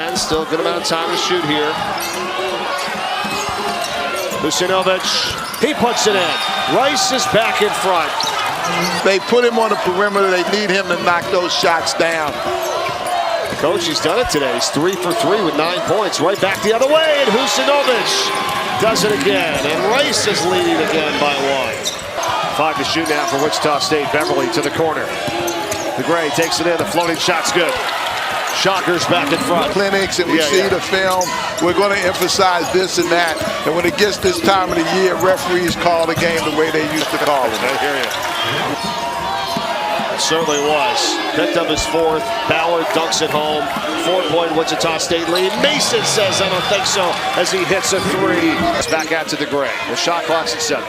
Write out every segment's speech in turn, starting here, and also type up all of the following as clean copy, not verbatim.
And still a good amount of time to shoot here. Vucinovic, he puts it in. Rice is back in front. They put him on the perimeter. They need him to knock those shots down. Coach, he's done it today. He's 3 for 3 with 9 points. Right back the other way, and Vucinovic does it again. And Rice is leading again by 1. 5 to shoot now for Wichita State. Beverly to the corner. The Gray takes it in. The floating shot's good. Shockers back in front. Clinics, and we see the film. We're going to emphasize this and that. And when it gets this time of the year, referees call the game the way they used to call it. I hear you. It certainly was. Picked up his 4th. Ballard dunks it home. 4-point Wichita State lead. Mason says, I don't think so, as he hits a 3. It's back out to the Gray. The shot clock's at 7.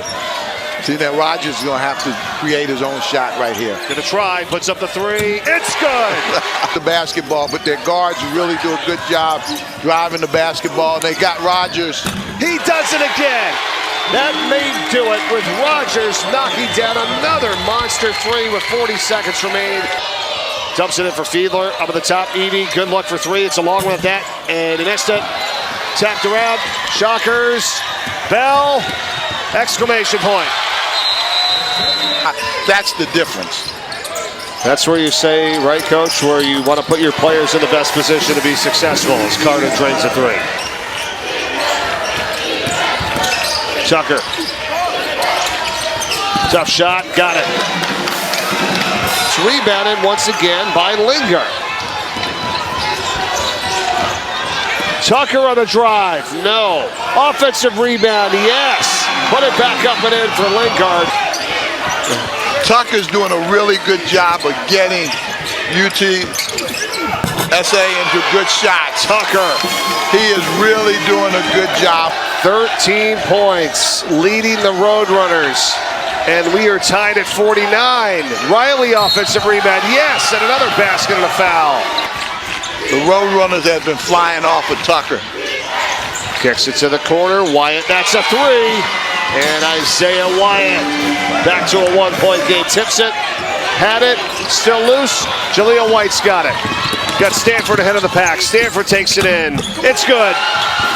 See that Rogers is going to have to create his own shot right here. Gonna try, puts up the 3. It's good! The basketball, but their guards really do a good job driving the basketball. They got Rogers. He does it again! That may do it with Rogers knocking down another monster 3 with 40 seconds remaining. Dumps it in for Fiedler, up at the top. Edey, good luck for 3. It's a long one at that. And Iniesta tapped around. Shockers. Bell. Exclamation point. That's the difference. That's where you say, right, Coach, where you want to put your players in the best position to be successful as Carter drains a 3. Tucker. Tough shot, got it. It's rebounded once again by Lingard. Tucker on the drive, no. Offensive rebound, yes. Put it back up and in for Lingard. Tucker's doing a really good job of getting UTSA into good shots. Tucker. He is really doing a good job. 13 points, leading the Roadrunners. And we are tied at 49. Riley offensive rebound, yes, and another basket and a foul. The Roadrunners have been flying off of Tucker. Kicks it to the corner, Wyatt, that's a 3. And Isaiah Wyatt back to a 1-point game. Tips it, had it, still loose. Jaleel White's got it. Got Stanford ahead of the pack. Stanford takes it in. It's good.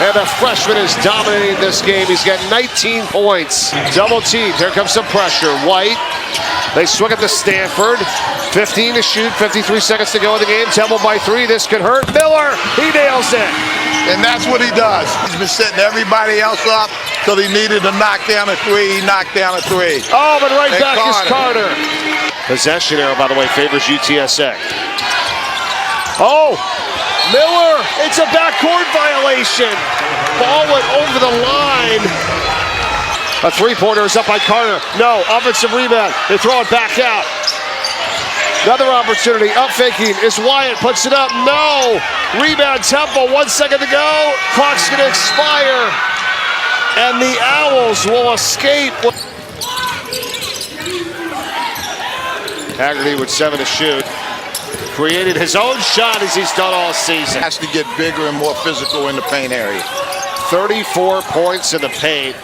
And the freshman is dominating this game. He's got 19 points. Double team. Here comes some pressure. White. They swing it to Stanford. 15 to shoot. 53 seconds to go in the game. Temple by 3. This could hurt. Miller. He nails it. And that's what he does. He's been setting everybody else up till he needed to knock down a 3. He knocked down a 3. Oh, but right back is Carter. Possession arrow, by the way, favors UTSA. Oh, Miller, it's a backcourt violation. Ball went over the line. A 3-pointer is up by Carter. No, offensive rebound. They throw it back out. Another opportunity, up faking is Wyatt, puts it up, no. Rebound Temple, 1 second to go. Clock's gonna expire. And the Owls will escape. Haggerty with 7 to shoot. Created his own shot as he's done all season. Has to get bigger and more physical in the paint area. 34 points in the paint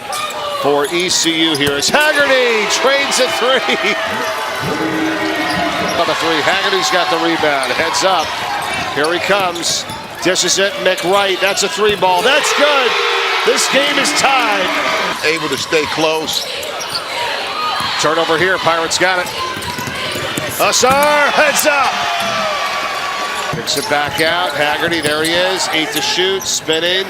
for ECU here as Haggerty trains a 3. On the 3, Haggerty's got the rebound, heads up. Here he comes, dishes it, McWright, that's a 3-ball, that's good. This game is tied. Able to stay close. Turnover here, Pirates got it. Asar, heads up. Picks it back out, Haggerty, there he is, 8 to shoot, spinning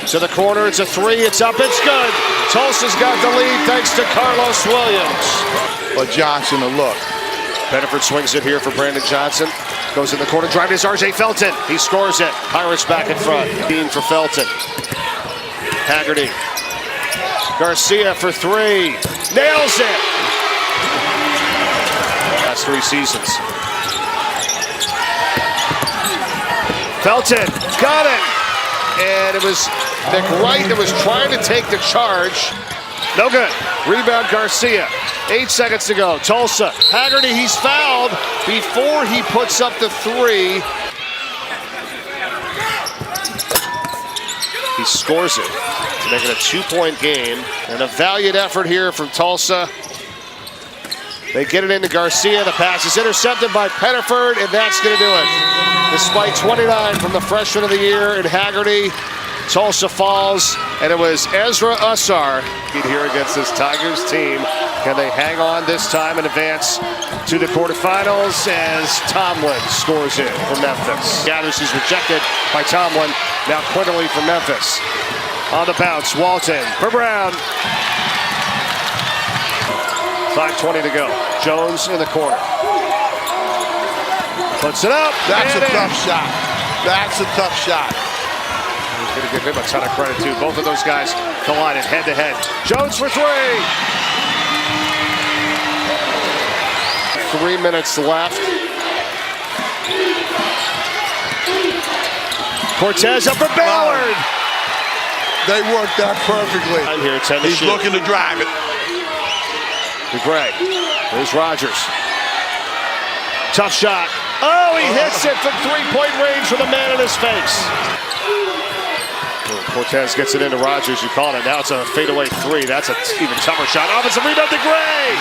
to the corner, it's a 3, it's up, it's good. Tulsa's got the lead thanks to Carlos Williams. But Johnson a look. Beneford swings it here for Brandon Johnson. Goes in the corner, driving is R.J. Felton. He scores it. Pirates back in front. Dean for Felton. Haggerty. Garcia for 3. Nails it. Last 3 seasons. Felton got it. And it was McWright that was trying to take the charge. No good. Rebound Garcia. 8 seconds to go. Tulsa. Haggerty, he's fouled before he puts up the 3. He scores it to make it a 2-point game. And a valiant effort here from Tulsa. They get it into Garcia. The pass is intercepted by Pettiford, and that's going to do it. Despite 29 from the freshman of the year in Haggerty, Tulsa Falls, and it was Ezra Usar here against this Tigers team. Can they hang on this time and advance to the quarterfinals as Tomlin scores it for Memphis? Gathers is rejected by Tomlin. Now Quinterly for Memphis. On the bounce, Walton for Brown. 5:20 to go. Jones in the corner. Puts it up. That's a tough shot. That's a tough shot. He's going to give him a ton of credit, too. Both of those guys collided head-to-head. Jones for three. 3 minutes left. Cortez up for Ballard. They worked that perfectly. I'm here, 10 to He's shoot. looking to drive it. DeGray. There's Rogers. Tough shot. Oh, he hits it from three-point range with a man in his face. Cortez gets it into Rogers. You called it. Now it's a fadeaway three. That's an even tougher shot. Offensive rebound, DeGray.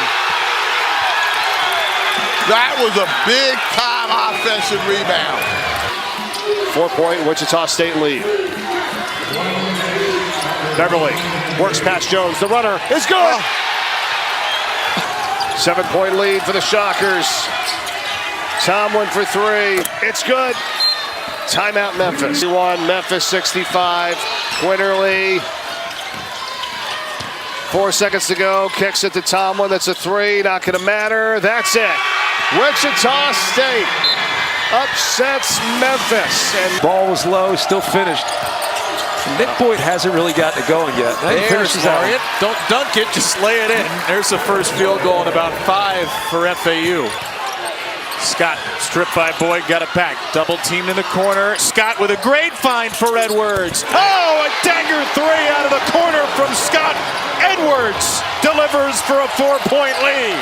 That was a big-time offensive rebound. 4-point Wichita State lead. Beverly works past Jones. The runner is good. 7-point lead for the Shockers. Tomlin for three. It's good. Timeout Memphis. 61, Memphis 65. Quinterly. 4 seconds to go. Kicks it to Tomlin. That's a three. Not going to matter. That's it. Wichita State upsets Memphis. And ball was low, still finished. Nick Boyd hasn't really gotten it going yet. There's Patriot. Don't dunk it, just lay it in. There's the first field goal in about 5 for FAU. Scott stripped by Boyd, got it back. Double teamed in the corner. Scott with a great find for Edwards. Oh, a dagger three out of the corner from Scott. Edwards delivers for a 4-point lead.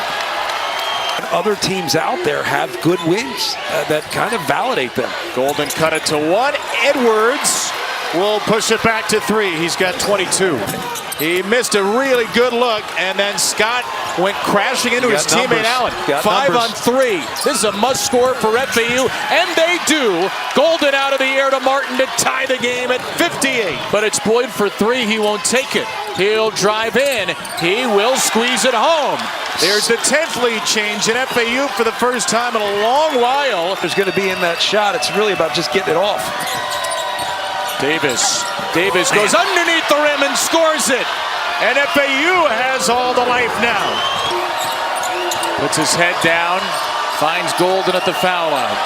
Other teams out there have good wins that kind of validate them. Golden cut it to one. Edwards will push it back to three. He's got 22. He missed a really good look, and then Scott went crashing into his teammate Allen. 5 on 3. This is a must-score for FAU, and they do. Golden out of the air to Martin to tie the game at 58. But it's Boyd for three. He won't take it. He'll drive in. He will squeeze it home. There's the 10th lead change in FAU for the first time in a long while. If there's going to be in that shot, it's really about just getting it off. Davis goes underneath the rim and scores it. And FAU has all the life now. Puts his head down, finds Golden at the foul line.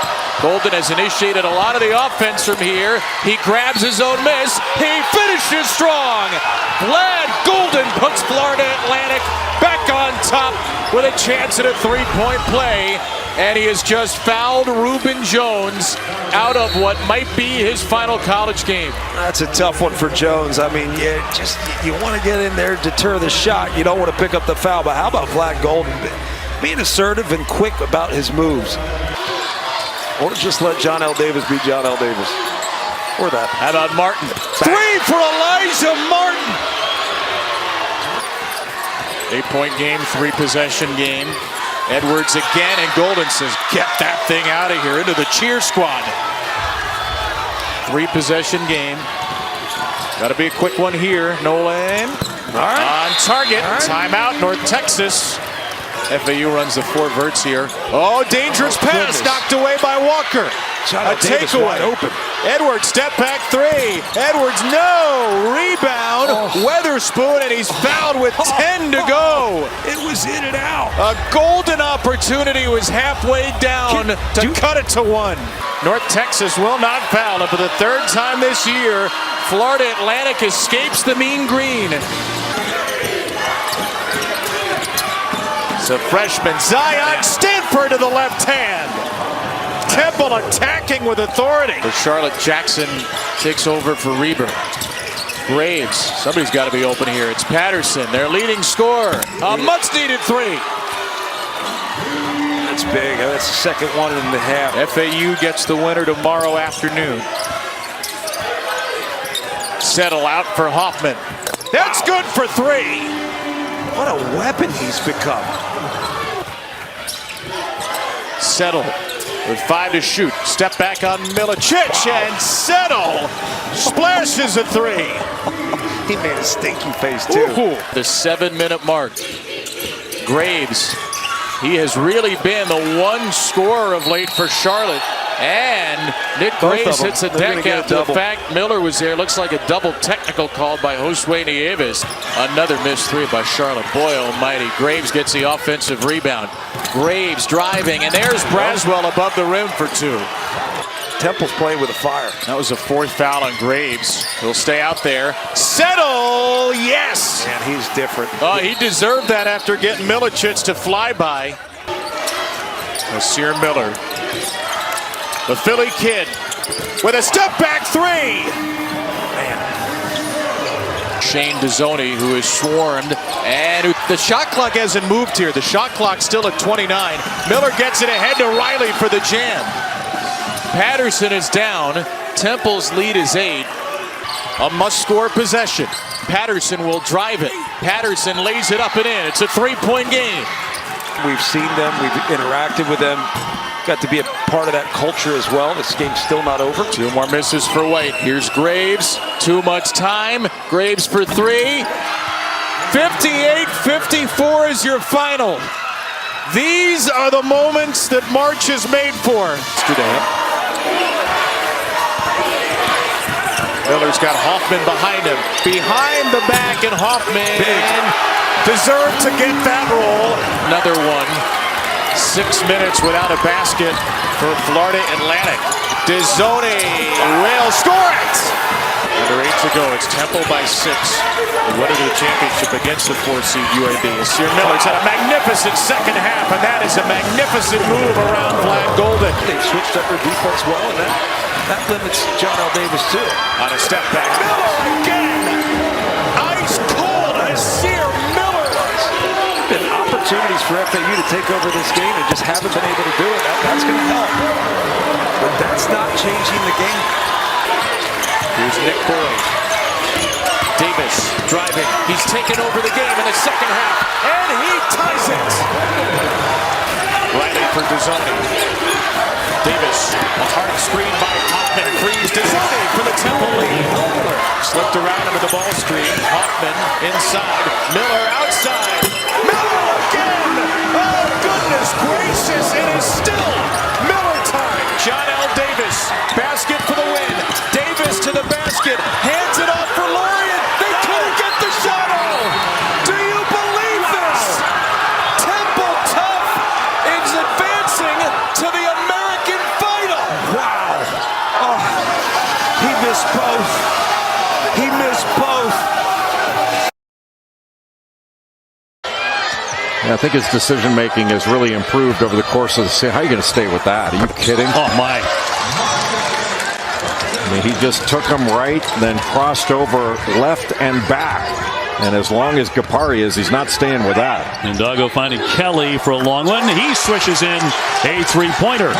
Golden has initiated a lot of the offense from here. He grabs his own miss. He finishes strong. Vlad Golden puts Florida Atlantic back on top with a chance at a three-point play. And he has just fouled Reuben Jones out of what might be his final college game. That's a tough one for Jones. I mean, you want to get in there, deter the shot. You don't want to pick up the foul. But how about Vlad Golden being assertive and quick about his moves? Or just let John L. Davis be John L. Davis. Or that. How about Martin? Three for Elijah Martin. 8-point game, 3-possession game. Edwards again, and Golden says, get that thing out of here, into the cheer squad. 3-possession game. Got to be a quick one here. Nolan on target. Timeout, North Texas. FAU runs the 4 verts here. Oh, dangerous pass knocked away by Walker. A takeaway. Open. Edwards, step back three. Edwards, no. Rebound. Weatherspoon, and he's fouled with 10 to go. It was in and out. A golden opportunity was halfway down to cut it to 1. North Texas will not foul. And for the 3rd time this year, Florida Atlantic escapes the mean green. So freshman Zion Stanford to the left hand. Temple attacking with authority. For Charlotte, Jackson takes over for Reber. Graves, somebody's got to be open here. It's Patterson, their leading scorer. A much-needed three. That's big. That's the second one in the half. FAU gets the winner tomorrow afternoon. Settle out for Hoffman. That's good for three. What a weapon he's become. Settle with 5 to shoot. Step back on Milicic, and Settle splashes a 3. He made a stinky face too. Ooh. The 7-minute mark. Graves, he has really been the one scorer of late for Charlotte. And Nick Graves hits a deck after the fact Miller was there. Looks like a double technical called by Josue Nieves. Another missed 3 by Charlotte. Boy almighty, Graves gets the offensive rebound. Graves driving, and there's Braswell above the rim for 2. Temple's playing with a fire. That was a 4th foul on Graves. He'll stay out there. Settle, yes! Man, he's different. Oh, he deserved that after getting Milicic to fly by. Nasir Miller. The Philly kid with a step back 3. Man. Shane Dezzoni, who is swarmed, and the shot clock hasn't moved here. The shot clock's still at 29. Miller gets it ahead to Riley for the jam. Patterson is down. Temple's lead is 8. A must-score possession. Patterson will drive it. Patterson lays it up and in. It's a 3-point game. We've seen them. We've interacted with them. Got to be a part of that culture as well. This game's still not over. 2 more misses for White. Here's Graves. Too much time. Graves for 3. 58-54 is your final. These are the moments that March is made for. Miller's got Hoffman behind him. Behind the back, and Hoffman deserved to get that roll. Another one. 6 minutes without a basket for Florida Atlantic. Dezzoni will score it! Under 8 to go. It's Temple by 6. The winner of the championship against the 4-seed UAB. Nasir Miller's had a magnificent second half, and that is a magnificent move around Vlad Golden. They've switched up their defense well, and that limits John L. Davis too. On a step back. Miller again! Ice cold Nasir Miller! Been opportunities for FAU to take over this game and just haven't been able to do it. That's going to help. But that's not changing the game. Here's Nick Boyd. Davis driving. He's taken over the game in the second half, and he ties it. Riley for Dezzoni. Davis, a hard screen by Hoffman, frees Dezzoni for the Temple lead. Slipped around him with the ball screen. Hoffman inside. Miller outside. Miller again! Oh, goodness gracious, it is still Miller time. John L. Davis, basket for the win. Davis to the basket, hands it off for Lorient. They couldn't get the shot off. Do you believe this? Temple Tough is advancing to the American final. Wow. Oh, he missed both. He missed both. Yeah, I think his decision making has really improved over the course of the season. How are you going to stay with that? Are you kidding? Oh, my. I mean, he just took him right, then crossed over left and back. And as long as Gapari is, he's not staying with that. And Doggo finding Kelly for a long one. He swishes in a 3-pointer.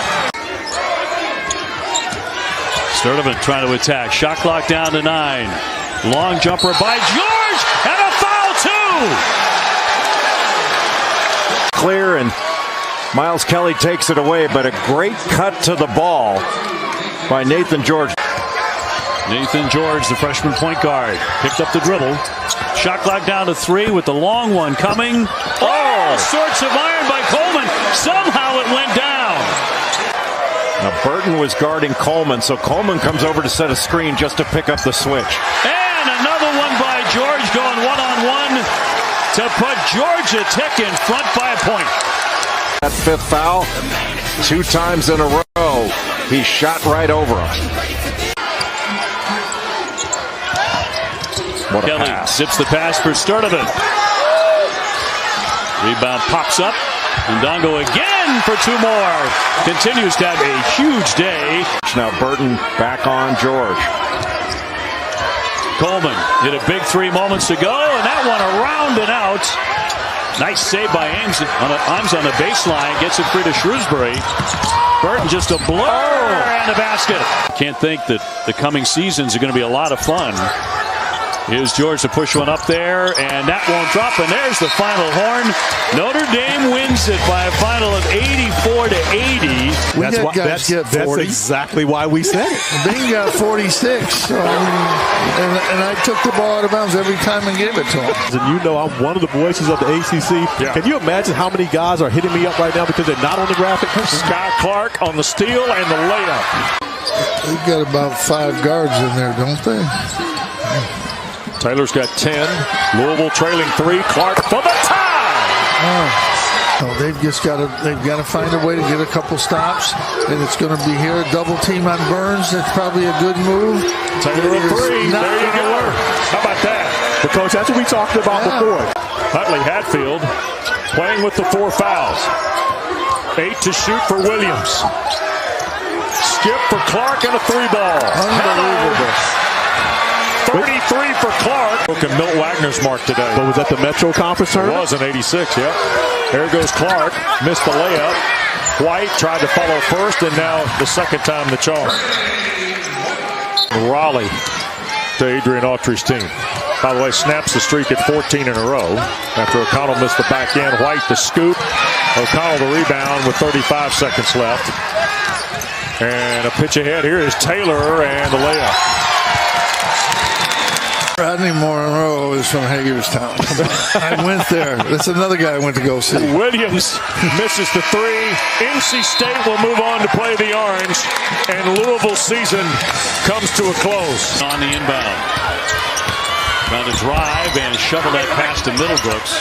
Sturdivant trying to attack. Shot clock down to 9. Long jumper by George, and a foul too! Clear, and Miles Kelly takes it away, but a great cut to the ball by Nathan George. Nathan George, the freshman point guard, picked up the dribble. Shot clock down to 3 with the long one coming. Oh! Sorts of iron by Coleman. Somehow it went down. Now Burton was guarding Coleman, so Coleman comes over to set a screen just to pick up the switch. And another one by George going one-on-one to put Georgia Tech in front by a point. That 5th foul, 2 times in a row, he shot right over him. What a Kelly pass. zips the pass for Sturdivant. Rebound pops up. Ndongo again for 2 more. Continues to have a huge day. Now Burton back on George. Coleman hit a big 3 moments ago, and that one around and out. Nice save by Ames on the baseline. Gets it free to Shrewsbury. Burton just a blur and a basket. Can't think that the coming seasons are going to be a lot of fun. Here's George to push one up there, and that won't drop, and there's the final horn. Notre Dame wins it by a final of 84-80. That's exactly why we said it. Bing got 46, so, and I took the ball out of bounds every time and gave it to him. And you know I'm one of the voices of the ACC. Yeah. Can you imagine how many guys are hitting me up right now because they're not on the graphic? Sky Clark on the steal and the layup. They've got about 5 guards in there, don't they? Taylor's got 10. Louisville trailing 3. Clark for the tie. So they've got to find a way to get a couple stops, and it's going to be here. A double team on Burns. That's probably a good move. Taylor a 3. There you go. How about that? But Coach, that's what we talked about before. Huntley Hatfield playing with the 4 fouls. 8 to shoot for Williams. Skip for Clark and a 3-ball. Unbelievable. 33 for Clark. Look at Milt Wagner's mark today. But was that the Metro Conference It tournament? was in 86, yep. There goes Clark. Missed the layup. White tried to follow first, and now the second time the charm. Raleigh to Adrian Autry's team. By the way, snaps the streak at 14 in a row. After O'Connell missed the back end. White the scoop. O'Connell the rebound with 35 seconds left. And a pitch ahead. Here is Taylor and the layup. Rodney Monroe is from Hagerstown. I went there. That's another guy I went to go see. Williams misses the 3. NC State will move on to play the Orange, and Louisville's season comes to a close. On the inbound. Trying to drive and shovel that pass to Middlebrooks.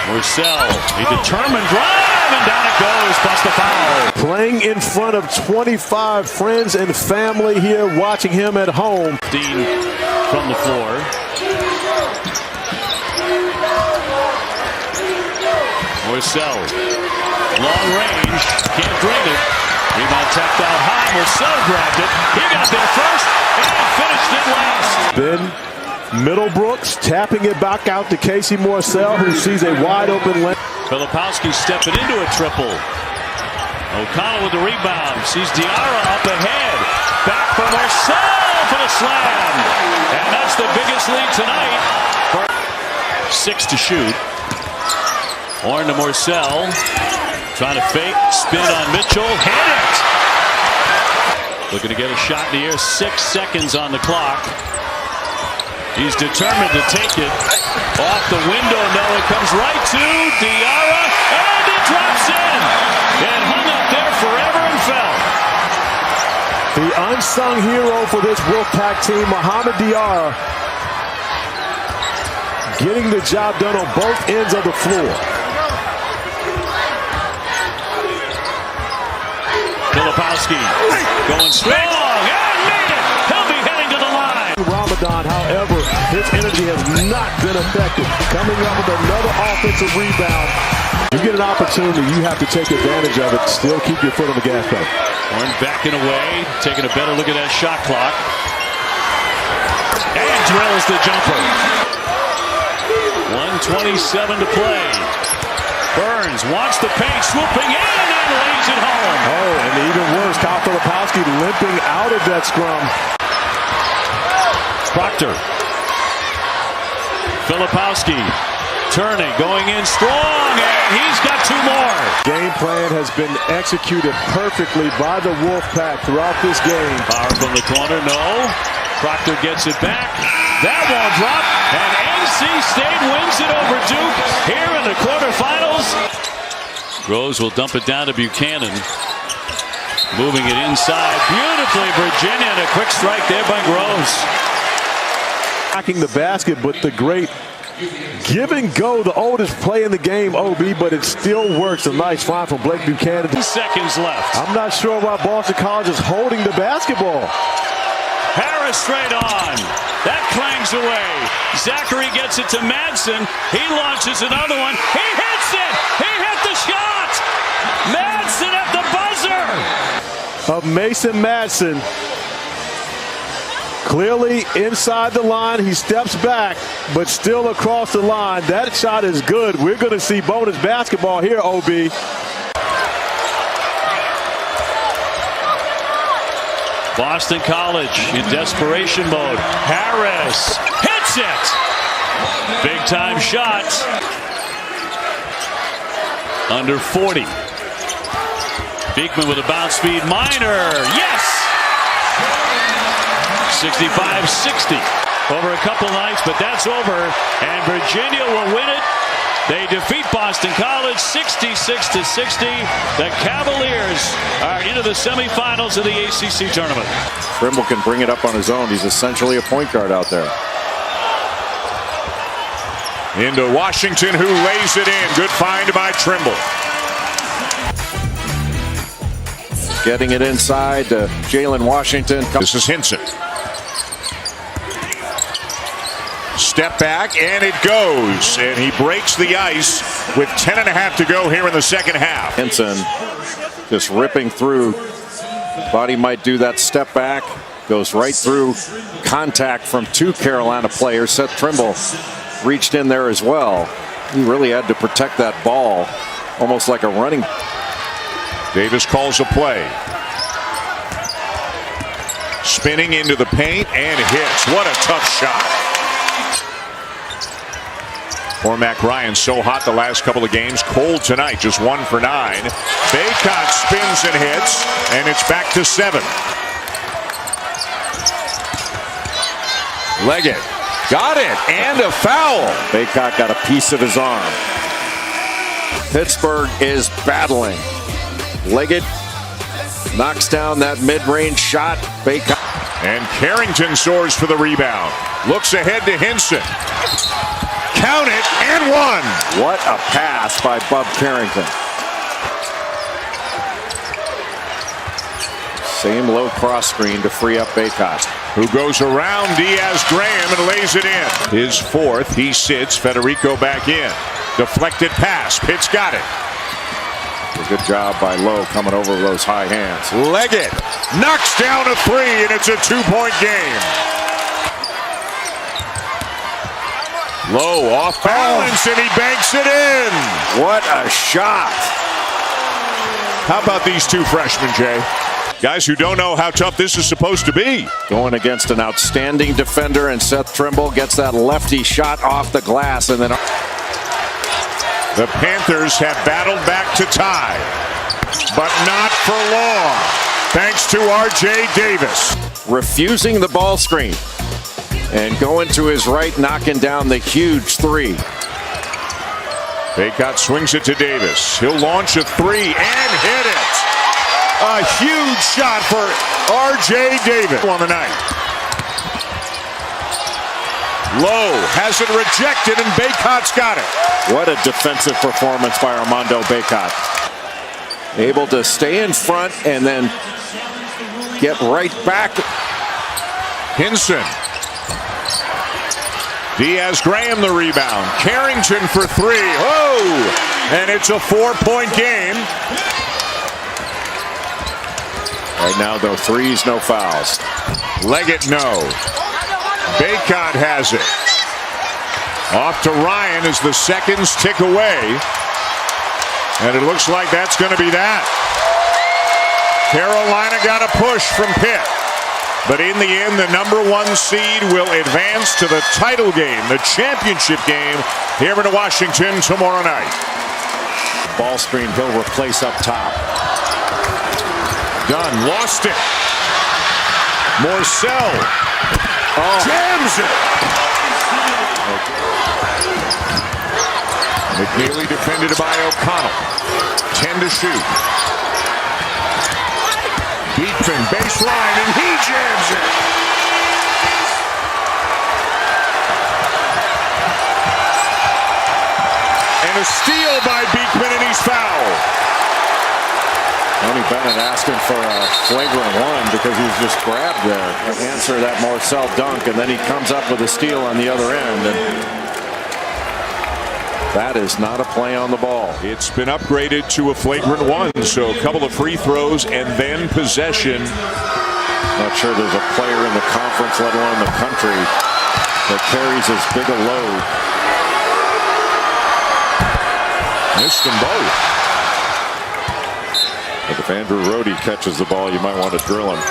Marcel, a determined drive, and down it goes, plus the foul. Playing in front of 25 friends and family here, watching him at home. Dean from the floor. Marcel, long range, can't bring it. Rebound tapped out high. Marcel grabbed it. He got there first and finished it last. Ben Middlebrooks tapping it back out to Casey Marcel, who sees a wide open lane. Filipowski stepping into a triple. O'Connell with the rebound. Sees Diarra up ahead. Back for Marcel for the slam. And that's the biggest lead tonight. 6 to shoot. Horn to Marcel. Trying to fake. Spin on Mitchell. Hit it. Looking to get a shot in the air. 6 seconds on the clock. He's determined to take it. Off the window. No, it comes right to Diarra. And it drops in. It hung up there forever and fell. The unsung hero for this Wolfpack team, Mohamed Diarra, getting the job done on both ends of the floor. Filipowski going strong and made it. He'll be heading to the line. Ramadan, however, his energy has not been effective. Coming up with another offensive rebound. You get an opportunity, you have to take advantage of it. Still keep your foot on the gas pedal. Horn backing away, taking a better look at that shot clock. And drills the jumper. 1:27 to play. Burns wants the paint, swooping in and lays it home. Oh, and even worse, Kyle Filipowski limping out of that scrum. Proctor. Filipowski turning, going in strong, and he's got 2 more. Game plan has been executed perfectly by the Wolfpack throughout this game. Power from the corner, no. Proctor gets it back. That won't drop, and NC State wins it over Duke here in the quarterfinals. Rose will dump it down to Buchanan. Moving it inside beautifully, Virginia, and a quick strike there by Groves. Attacking the basket, but the great give and go, the oldest play in the game, OB, but it still works. A nice find from Blake Buchanan. 2 seconds left. I'm not sure why Boston College is holding the basketball. Harris straight on. That clangs away. Zachary gets it to Madsen. He launches another one. He hits it. He hit the shot. Madsen at the buzzer. Of Mason Madsen. Clearly inside the line. He steps back, but still across the line. That shot is good. We're going to see bonus basketball here, OB. Boston College in desperation mode. Harris hits it. Big time shot. Under 40. Beekman with a bounce speed. Minor. Yes. 65-60. Over a couple nights, but that's over. And Virginia will win it. They defeat Boston College 66-60. The Cavaliers are into the semifinals of the ACC tournament. Trimble can bring it up on his own. He's essentially a point guard out there. Into Washington, who lays it in. Good find by Trimble. Getting it inside to Jalen Washington. This is Hinson. Step back, and it goes. And he breaks the ice with 10.5 to go here in the second half. Hinson just ripping through. Thought he might do that step back. Goes right through contact from two Carolina players. Seth Trimble reached in there as well. He really had to protect that ball, almost like a running. Davis calls a play. Spinning into the paint and hits. What a tough shot. Cormac Ryan so hot the last couple of games. Cold tonight, just 1 for 9. Bacot spins and hits, and it's back to 7. Leggett got it, and a foul. Bacot got a piece of his arm. Pittsburgh is battling. Leggett knocks down that mid-range shot. Bacot. And Carrington soars for the rebound. Looks ahead to Hinson. Count it, and one. What a pass by Bub Carrington. Same low cross screen to free up Bacot. Who goes around Diaz-Graham and lays it in. His fourth, he sits, Federico back in. Deflected pass, Pitt's got it. A good job by Lowe coming over those high hands. Leggett knocks down a 3, and it's a 2-point game. Lowe off balance, and he banks it in. What a shot. How about these two freshmen, Jay? Guys who don't know how tough this is supposed to be. Going against an outstanding defender, and Seth Trimble gets that lefty shot off the glass, and then the Panthers have battled back to tie, but not for long, thanks to R.J. Davis. Refusing the ball screen and going to his right, knocking down the huge 3. Bacot swings it to Davis. He'll launch a 3 and hit it. A huge shot for R.J. Davis on the night. Lowe has it rejected, and Bacot's got it. What a defensive performance by Armando Bacot. Able to stay in front and then get right back. Hinson. Diaz-Graham the rebound. Carrington for 3. Oh! And it's a 4-point game. Right now, though, 3s, no fouls. Leggett, no. Bacot has it. Off to Ryan as the seconds tick away. And it looks like that's going to be that. Carolina got a push from Pitt. But in the end, the #1 seed will advance to the title game, the championship game, here in Washington tomorrow night. Ball screen he'll replace up top. Dunn lost it. Morcell jams it. McNeely defended by O'Connell. 10 to shoot. Beekman baseline, and he jams it. And a steal by Beekman, and he's fouled. Tony Bennett asking for a flagrant 1 because he was just grabbed there. Answer that Morcell dunk, and then he comes up with a steal on the other end. And that is not a play on the ball. It's been upgraded to a flagrant 1, so a couple of free throws and then possession. Not sure there's a player in the conference, let alone the country, that carries as big a load. Missed them both. But if Andrew Rohde catches the ball, you might want to drill him.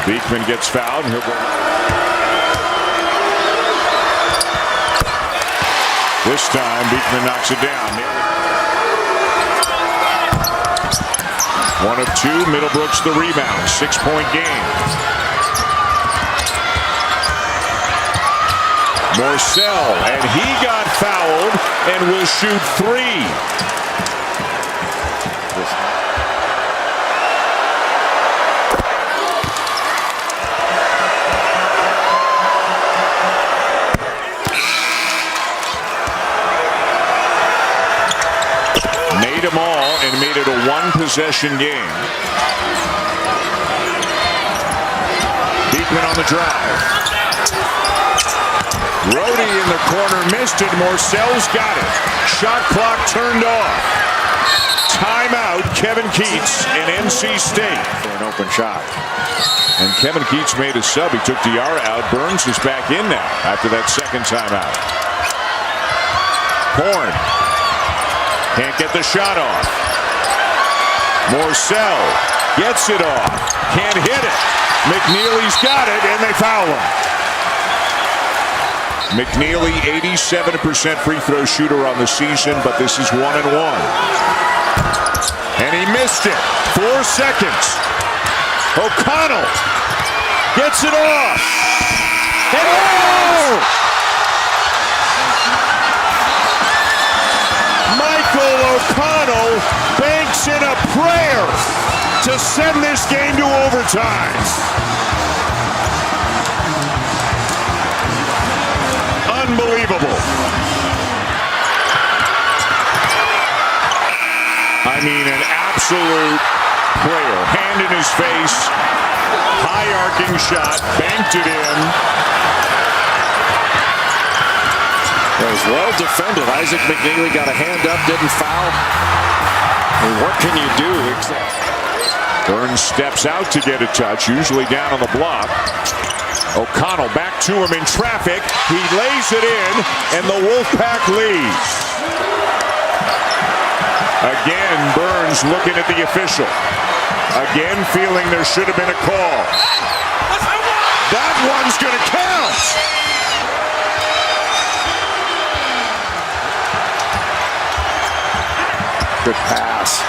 Beekman gets fouled. And he'll go. This time, Beekman knocks it down. 1 of 2. Middlebrooks the rebound. 6-point game. Morcell, and he got fouled and will shoot 3. Made them all and made it a 1-possession game. Beekman on the drive. Rhodey in the corner missed it. Morcell's got it. Shot clock turned off. Timeout, Kevin Keats and NC State. For an open shot. And Kevin Keats made a sub. He took Diarra out. Burns is back in now after that second timeout. Horn. Can't get the shot off. Morcell gets it off. Can't hit it. McNeely's got it, and they foul him. McNeely, 87% free throw shooter on the season, but this is 1-1. And he missed it. 4 seconds. O'Connell gets it off. And oh! Michael O'Connell banks in a prayer to send this game to overtime. Unbelievable. I mean, an absolute prayer. Hand in his face. High arcing shot. Banked it in. It was well defended. Isaac McNeely got a hand up, didn't foul. I mean, what can you do except... Burns steps out to get a touch, usually down on the block. O'Connell back to him in traffic. He lays it in, and the Wolfpack leads. Again, Burns looking at the official. Again, feeling there should have been a call. That one's going to count. Good pass.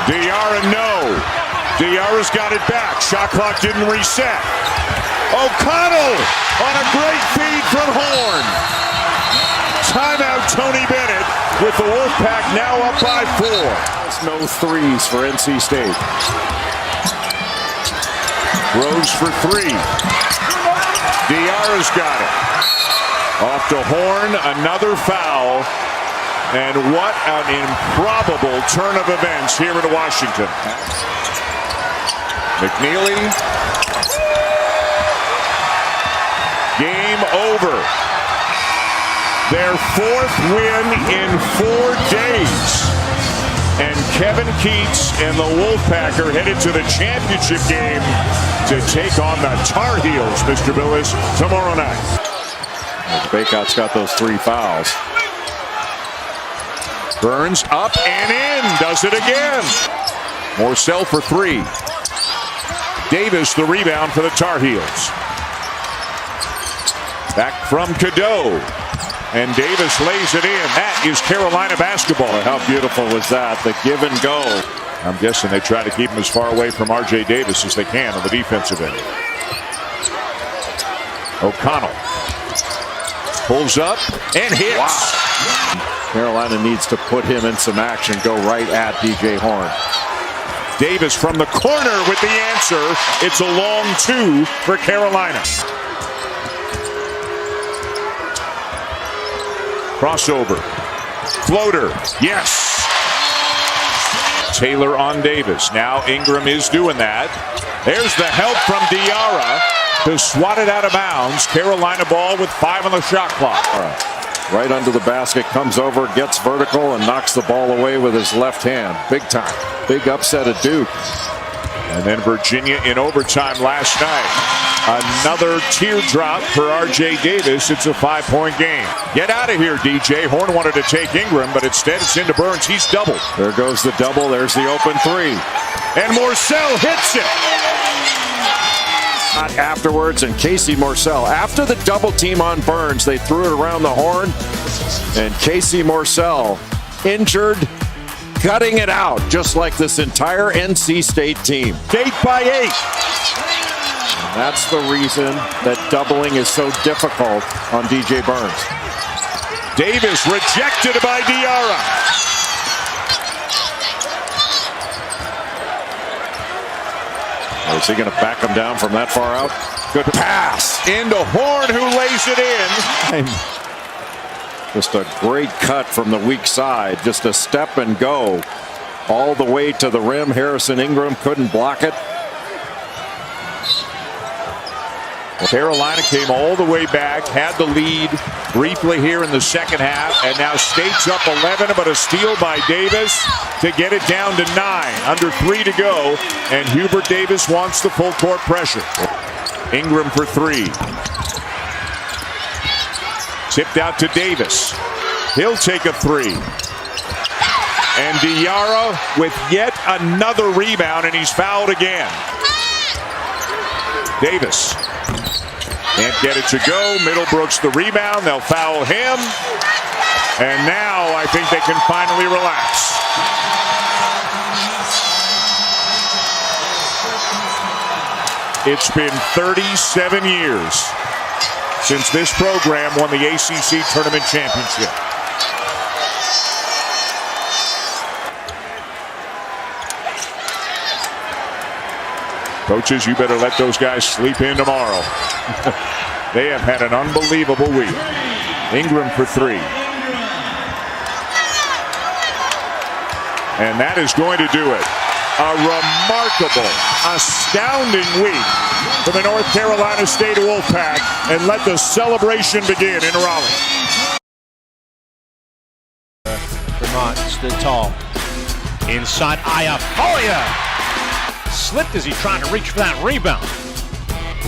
Diarra, no. Diarra's got it back. Shot clock didn't reset. O'Connell on a great feed from Horn. Timeout, Tony Bennett, with the Wolfpack now up by 4. No threes for NC State. Rose for 3. Diarra's got it. Off to Horn, another foul. And what an improbable turn of events here in Washington. McNeely. Game over. Their 4th win in 4 days. And Kevin Keats and the Wolfpack are headed to the championship game to take on the Tar Heels, Mr. Billis, tomorrow night. Baycott's got those 3 fouls. Burns up and in, does it again. Morcell for 3. Davis the rebound for the Tar Heels. Back from Cadeau. And Davis lays it in. That is Carolina basketball. How beautiful was that? The give and go. I'm guessing they try to keep him as far away from R.J. Davis as they can on the defensive end. O'Connell pulls up and hits. Wow. Carolina needs to put him in some action. Go right at DJ Horn. Davis from the corner with the answer. It's a long 2 for Carolina. Crossover. Floater. Yes. Taylor on Davis. Now Ingram is doing that. There's the help from Diarra to swat it out of bounds. Carolina ball with 5 on the shot clock. Right under the basket, comes over, gets vertical, and knocks the ball away with his left hand. Big time. Big upset at Duke. And then Virginia in overtime last night. Another teardrop for R.J. Davis. It's a 5-point game. Get out of here, DJ. Horn wanted to take Ingram, but instead it's into Burns. He's doubled. There goes the double. There's the open three. And Morcell hits it. Afterwards, and Casey Morcell, after the double team on Burns, they threw it around the horn, and Casey Morcell injured, cutting it out, just like this entire NC State team. State by 8. And that's the reason that doubling is so difficult on DJ Burns. Davis rejected by Diarra. Is he going to back him down from that far out? Good pass. Into Horn, who lays it in. Just a great cut from the weak side. Just a step and go. All the way to the rim. Harrison Ingram couldn't block it. Carolina came all the way back, had the lead briefly here in the second half, and now State's up 11, but a steal by Davis to get it down to 9. Under 3 to go, and Hubert Davis wants the full court pressure. Ingram for 3. Tipped out to Davis. He'll take a 3. And Diarra with yet another rebound, and he's fouled again. Davis can't get it to go. Middlebrooks the rebound. They'll foul him. And now I think they can finally relax. It's been 37 years since this program won the ACC Tournament Championship. Coaches, you better let those guys sleep in tomorrow. They have had an unbelievable week. Ingram for 3. And that is going to do it. A remarkable, astounding week for the North Carolina State Wolfpack. And let the celebration begin in Raleigh. Vermont stood tall. Inside Iafolia. Slipped as he tried to reach for that rebound.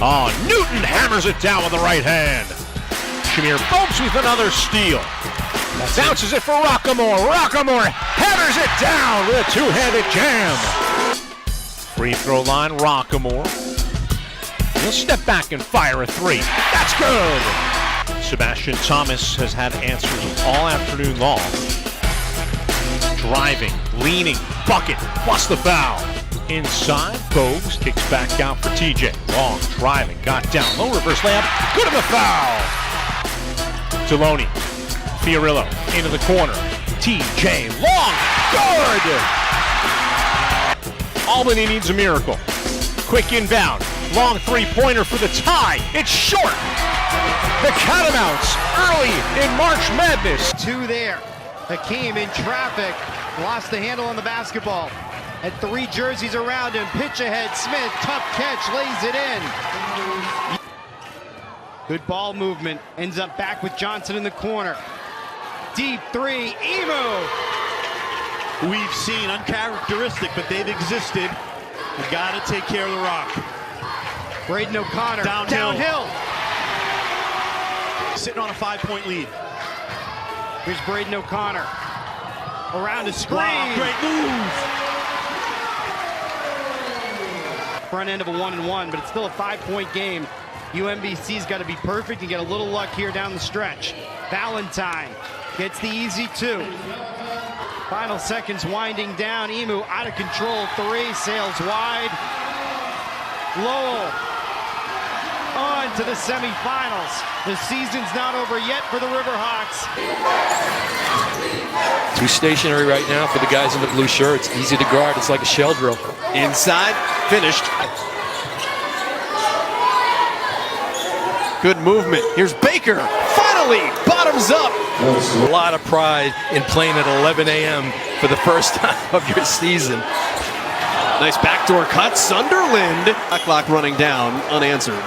Oh, Newton hammers it down with the right hand. Shamir Bopes with another steal. Bounces it for Rockamore. Rockamore hammers it down with a two-handed jam. Free throw line, Rockamore. He'll step back and fire a 3. That's good. Sebastian Thomas has had answers all afternoon long. Driving, leaning, bucket, plus the foul. Inside, Bogues kicks back out for TJ. Long, driving, got down, low reverse layup, good of the foul. Deloney, Fiorillo, into the corner. TJ, long, good! Albany needs a miracle. Quick inbound, long three-pointer for the tie. It's short. The Catamounts early in March Madness. 2 there. Hakeem in traffic, lost the handle on the basketball. Had 3 jerseys around him. Pitch ahead. Smith, tough catch, lays it in. Good ball movement. Ends up back with Johnson in the corner. Deep 3. Emo. We've seen uncharacteristic, but they've existed. You got to take care of the rock. Braden O'Connor. Downhill. Sitting on a 5-point lead. Here's Braden O'Connor. Around a screen. Wow, great move. Front end of a 1-and-1, but it's still a 5-point game. UMBC's got to be perfect and get a little luck here down the stretch. Valentine gets the easy 2. Final seconds winding down. Emu out of control. 3 sails wide. Lowell on to the semifinals. The season's not over yet for the Riverhawks. Too stationary right now for the guys in the blue shirts. Easy to guard. It's like a shell drill. Inside, finished. Good movement. Here's Baker. Finally, bottoms up. A lot of pride in playing at 11 a.m. for the first time of your season. Nice backdoor cut. Sunderland. Clock running down, unanswered.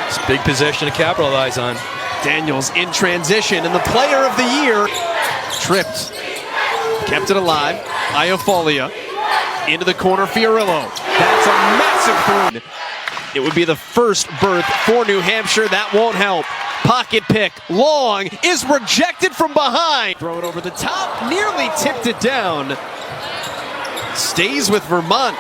It's a big possession to capitalize on. Daniels in transition, and the player of the year tripped. Kept it alive. Iafolia. Into the corner, Fiorillo. That's a massive three. It would be the first berth for New Hampshire. That won't help. Pocket pick, long, is rejected from behind. Throw it over the top, nearly tipped it down. Stays with Vermont.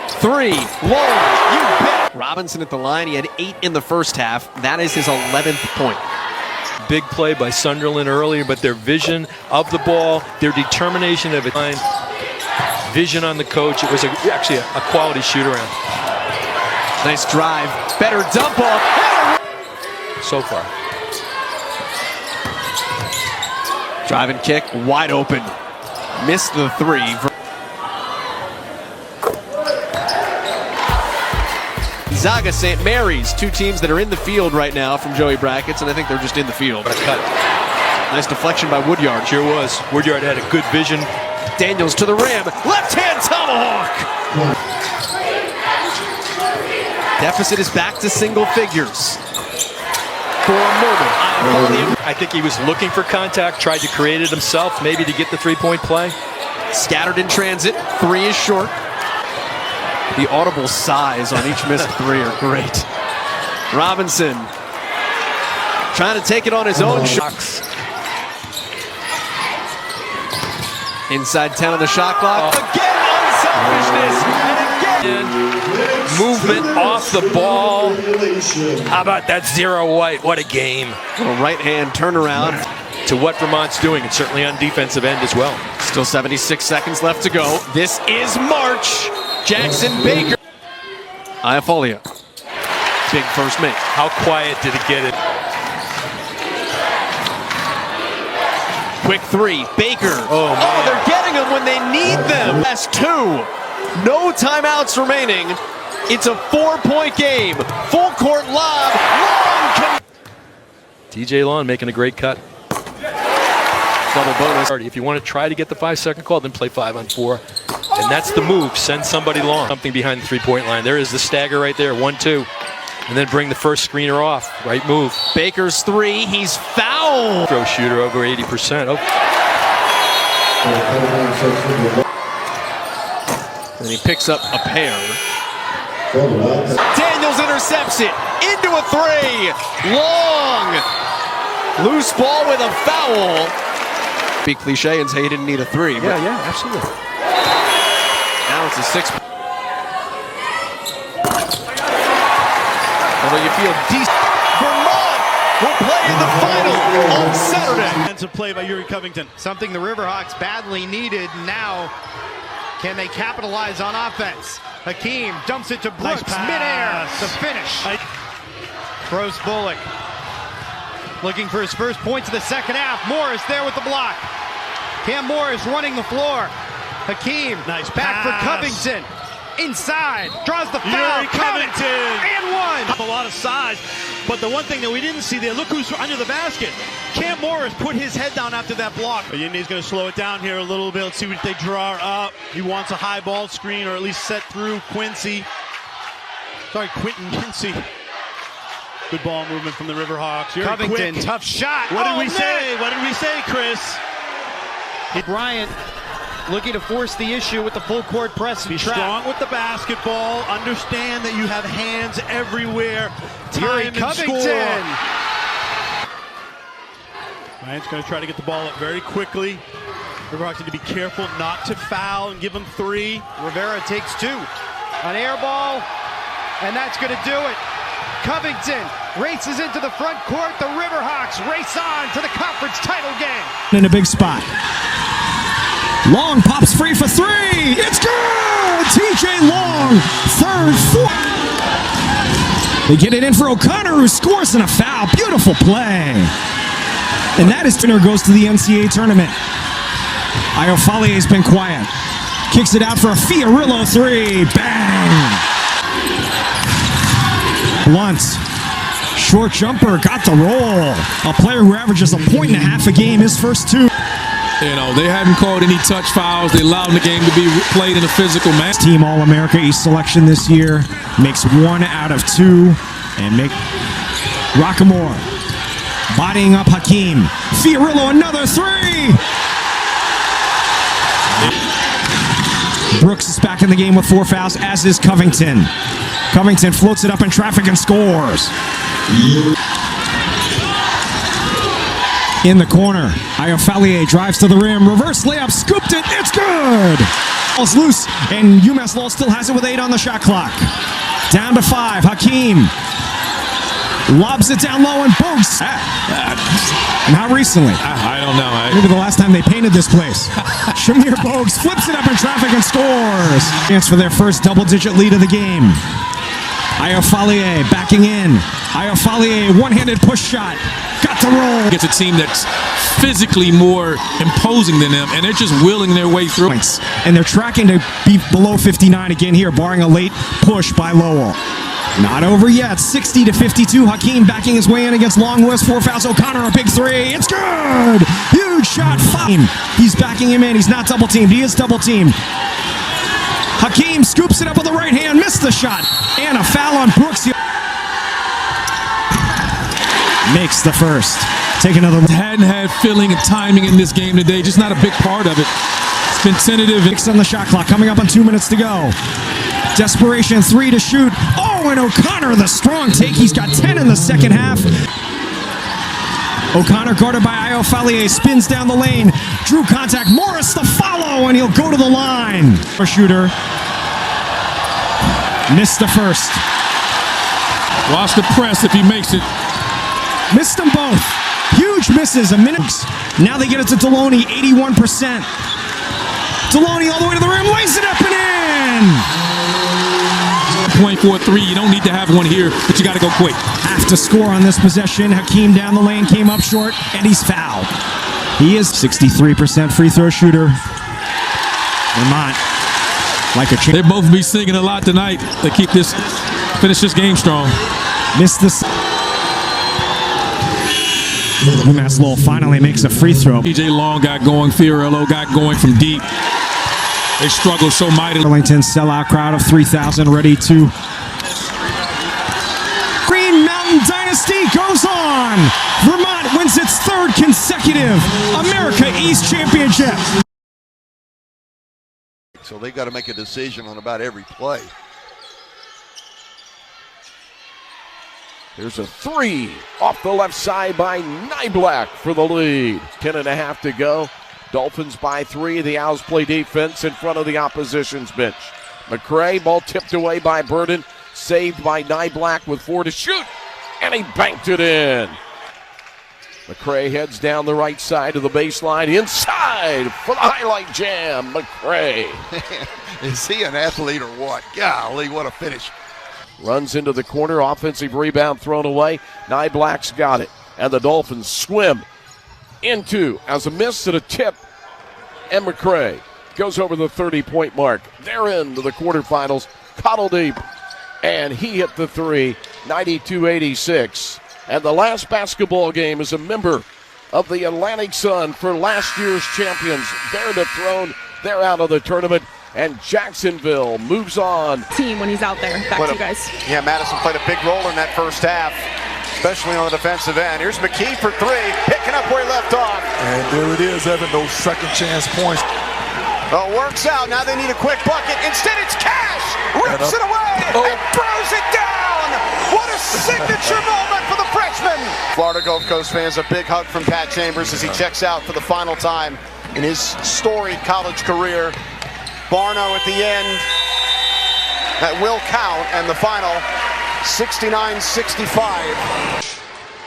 3, long, you bet. Robinson at the line, he had 8 in the first half. That is his 11th point. Big play by Sunderland earlier, but their vision of the ball, their determination of it, vision on the coach. It was actually a quality shoot around. Nice drive, better dump off. So far. Drive and kick, wide open. Missed the 3. Zaga, St. Mary's, 2 teams that are in the field right now from Joey Brackets, and I think they're just in the field. Cut. Nice deflection by Woodyard. Sure was. Woodyard had a good vision. Daniels to the rim, left-hand tomahawk. Deficit is back to single figures. For a moment, I think he was looking for contact, tried to create it himself, maybe to get the 3-point play. Scattered in transit, 3 is short. The audible sighs on each missed 3 are great. Robinson trying to take it on his own shots. Inside 10 on the shot clock. Again, unselfishness. And again, movement off the ball. How about that 0 white? What a game. Little right hand turnaround. To what Vermont's doing, and certainly on defensive end as well. Still 76 seconds left to go. This is March. Jackson Baker. Iafolia. Big first make. How quiet did it get it? Quick 3. Baker. Oh, they're getting them when they need them. That's 2. No timeouts remaining. It's a 4-point game. Full court lob. Long. TJ Long making a great cut. Double bonus. If you want to try to get the 5-second call, then play 5 on 4. And that's the move. Send somebody long. Something behind the 3-point line. There is the stagger right there. 1-2. And then bring the first screener off. Right move. Baker's 3. He's fouled. Throw shooter over 80%. Oh. And he picks up a pair. Daniels intercepts it. Into a 3. Long. Loose ball with a foul. Be cliche and say he didn't need a 3. Yeah, absolutely. Now it's a 6. Although you feel decent. Vermont will play in the final on Saturday. Defensive play by Yuri Covington. Something the Riverhawks badly needed. Now, can they capitalize on offense? Hakeem dumps it to Brooks, midair, the finish. Throws Bullock. Looking for his first points of the second half. Morris there with the block. Cam Morris running the floor. Hakeem, nice back pass. for Covington. Inside, draws the foul. Yuri Covington. And 1. A lot of size, but the one thing that we didn't see there, look who's under the basket. Cam Morris put his head down after that block. But Yindy's going to slow it down here a little bit. Let's see what they draw up. He wants a high ball screen or at least set through Quinton Kinsey. Good ball movement from the Riverhawks. You're Covington, quick. tough shot. What did we say? What did we say, Chris? Bryant looking to force the issue with the full court press and Be trap. strong with the basketball. Understand that you have hands everywhere. Yuri Time and Covington. score. Bryant's going to try to get the ball up very quickly. Riverhawks need to be careful not to foul and give them 3. Rivera takes 2. An air ball, and that's going to do it. Covington races into the front court. The Riverhawks race on to the conference title game. In a big spot. Long pops free for 3. It's good! TJ Long, 3rd, 4th. They get it in for O'Connor, who scores in a foul. Beautiful play. And that is winner goes to the NCAA tournament. Iofalier's been quiet. Kicks it out for a Fiorillo 3. Bang! Blunt. Short jumper, got the roll. A player who averages 1.5 points a game, his first 2. You know, they haven't called any touch fouls. They allowed the game to be played in a physical manner. Team All-America East selection this year. Makes 1 out of 2. And make Rockamore bodying up Hakeem. Fiorillo, another 3. Brooks is back in the game with 4 fouls, as is Covington. Covington floats it up in traffic and scores. In the corner, Iofalier drives to the rim, reverse layup, scooped it, it's good! Ball's loose, and UMass Lowell still has it with 8 on the shot clock. Down to 5, Hakeem lobs it down low and Bogues. Not recently. I don't know. Maybe the last time they painted this place. Shamir Bogues flips it up in traffic and scores. Chance for their first double-digit lead of the game. Iofalier backing in. Iofalier, one-handed push shot. Got the roll. It's a team that's physically more imposing than them, and they're just willing their way through. And they're tracking to be below 59 again here, barring a late push by Lowell. Not over yet. 60-52. Hakeem backing his way in against Longwest. 4 fouls. O'Connor, a big 3. It's good. Huge shot. He's backing him in. He's not double teamed. He is double teamed. Hakeem scoops it up with the right hand. Missed the shot. And a foul on Brooks. Makes the first. Take another. Hadn't had feeling and timing in this game today. Just not a big part of it. It's been tentative. Six on the shot clock. Coming up on 2 minutes to go. Desperation 3 to shoot. Oh, and O'Connor, the strong take. He's got 10 in the second half. O'Connor guarded by Iofalier, spins down the lane. Drew contact. Morris the follow, and he'll go to the line. A shooter. Missed the first. Watch the press if he makes it. Missed them both. Huge misses. A minute. Now they get it to Deloney, 81%. Deloney all the way to the rim, lays it up and in. Point for a 3. You don't need to have one here, but you got to go quick. Have to score on this possession. Hakeem down the lane, came up short, and he's fouled. He is 63% free throw shooter. Vermont, like a They both be singing a lot tonight to finish this game strong. Missed this. UMass Lowell finally makes a free throw. PJ Long got going, Fiorello got going from deep. They struggle so mightily. Arlington sellout crowd of 3,000 ready to. Green Mountain Dynasty goes on. Vermont wins its 3rd consecutive America East Championship. So they got to make a decision on about every play. Here's a 3 off the left side by Nyblack for the lead. 10.5 to go. Dolphins by 3. The Owls play defense in front of the opposition's bench. McCray, ball tipped away by Burden. Saved by Nyblack with 4 to shoot. And he banked it in. McCray heads down the right side of the baseline. Inside for the highlight jam. McCray. Is he an athlete or what? Golly, what a finish. Runs into the corner. Offensive rebound thrown away. Nyblack's got it. And the Dolphins swim into as a miss and a tip. And McCray goes over the 30-point mark. They're into the quarterfinals. Cottle deep. And he hit the 3. 92-86. And the last basketball game is a member of the Atlantic Sun for last year's champions. They're dethroned. They're out of the tournament. And Jacksonville moves on. Team when he's out there. Back to you guys. Yeah, Madison played a big role in that first half, especially on the defensive end. Here's McKee for 3, picking up where he left off. And there it is, Evan, those second chance points. Oh, works out. Now they need a quick bucket. Instead, it's Cash. Rips it away and throws it down. What a signature moment for the freshman. Florida Gulf Coast fans, a big hug from Pat Chambers as he checks out for the final time in his storied college career. Barno at the end. That will count, and the final 69-65.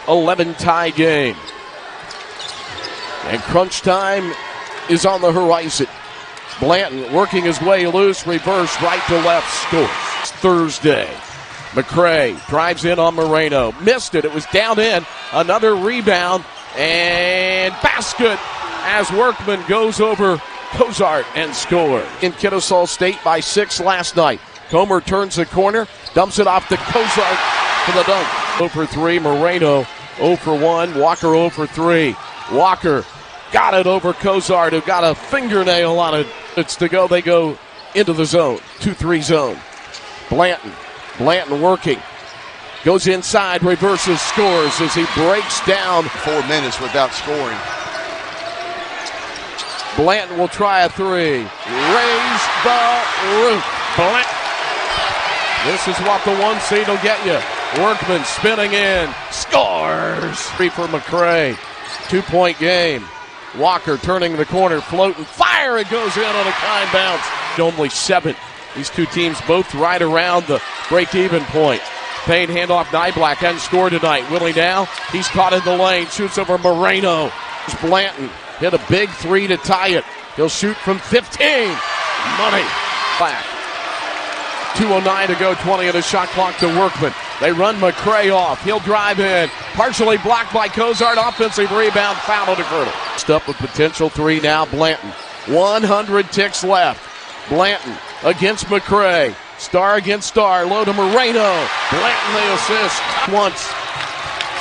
11-tie game. And crunch time is on the horizon. Blanton working his way loose, reverse right to left, scores. It's Thursday. McCray drives in on Moreno. Missed it. It was down in. Another rebound and basket as Workman goes over Cozart and scores. In Kennesaw State by 6 last night. Comer turns the corner, dumps it off to Cozart for the dunk. 0 for 3, Moreno 0 for 1, Walker 0 for 3. Walker got it over Cozart, who got a fingernail on it. It's to go, they go into the zone, 2-3 zone. Blanton working. Goes inside, reverses, scores as he breaks down. 4 minutes without scoring. Blanton will try a three. Raise the roof. This is what the 1 seed will get you. Workman spinning in. Scores. Three for McCray. 2-point game. Walker turning the corner, floating. Fire! It goes in on a kind bounce. Only 7. These two teams both right around the break-even point. Payne handoff. Nyblack hasn't scored tonight. Willie now. He's caught in the lane. Shoots over Moreno. Blanton hit a big 3 to tie it. He'll shoot from 15. Money. Back. 2:09 to go. 20 of the shot clock to Workman. They run McCray off. He'll drive in. Partially blocked by Cozart. Offensive rebound. Foul to Girdle. Up with potential 3 now. Blanton. 100 ticks left. Blanton against McCray. Star against Star. Low to Moreno. Blanton the assist. Once.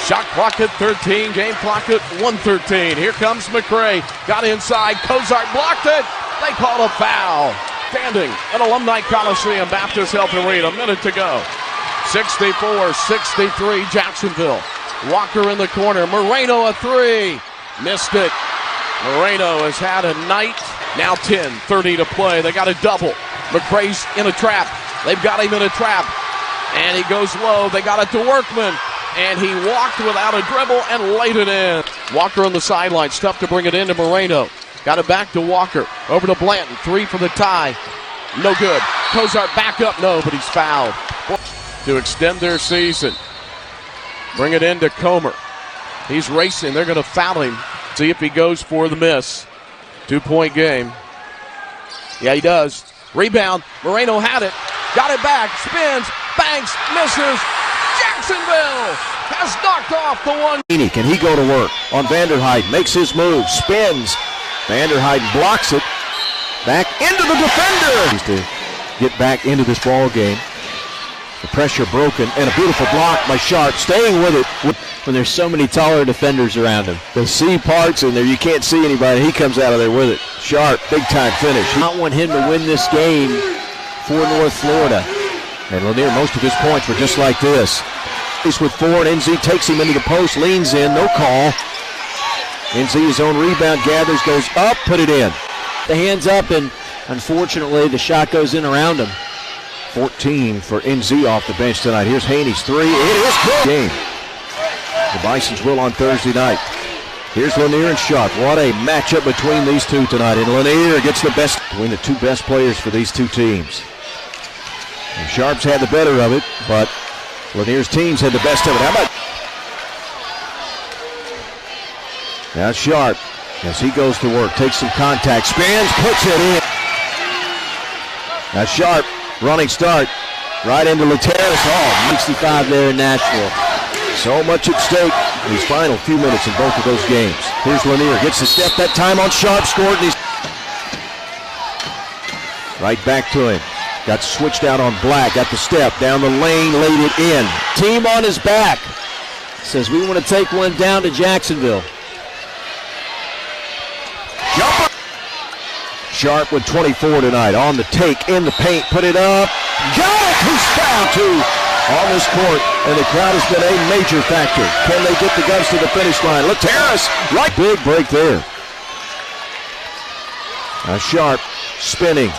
Shot clock at 13. Game clock at 1:13. Here comes McCray. Got inside. Cozart blocked it. They call a foul. Standing at Alumni Coliseum Baptist Health Arena. A minute to go. 64-63 Jacksonville. Walker in the corner. Moreno a 3. Missed it. Moreno has had a night. Now 10:30 to play. They got a double. McCray's in a trap. They've got him in a trap. And he goes low. They got it to Workman. And he walked without a dribble and laid it in. Walker on the sideline. Tough to bring it into Moreno. Got it back to Walker. Over to Blanton. 3 for the tie. No good. Cozart back up. No, but he's fouled. To extend their season. Bring it into Comer. He's racing. They're going to foul him. See if he goes for the miss. 2-point game. Yeah, he does. Rebound. Moreno had it. Got it back. Spins. Banks. Misses. Jacksonville has knocked off the 1. Can he go to work on Vanderheiden? Makes his move. Spins. Vanderheiden blocks it. Back into the defender. To get back into this ball game. The pressure broken and a beautiful block by Sharp. Staying with it. When there's so many taller defenders around him. They see parts in there. You can't see anybody. He comes out of there with it. Sharp, big time finish. I want him to win this game for North Florida. And Lanier, most of his points were just like this. He's with 4 and NZ takes him into the post, leans in, no call. NZ his own rebound, gathers, goes up, put it in. The hands up, and unfortunately the shot goes in around him. 14 for NZ off the bench tonight. Here's Haney's 3. It is good. Game. The Bisons will on Thursday night. Here's Lanier and Sharp. What a matchup between these two tonight. And Lanier gets the best between the 2 best players for these 2 teams. And Sharp's had the better of it, but Lanier's teams had the best of it. How about now Sharp, as he goes to work, takes some contact, spins, puts it in. Now Sharp, running start, right into Laterras. Oh, 65 there in Nashville. So much at stake in these final few minutes in both of those games. Here's Lanier, gets the step that time on Sharp, scored, and he's right back to him. Got switched out on Black, got the step, down the lane, laid it in. Team on his back. Says we want to take one down to Jacksonville. Jumper. Sharp with 24 tonight. On the take, in the paint, put it up. Got it! He's fouled too on this court, and the crowd has been a major factor. Can they get the guns to the finish line? Laterras, right. Big break there. Now Sharp spinning.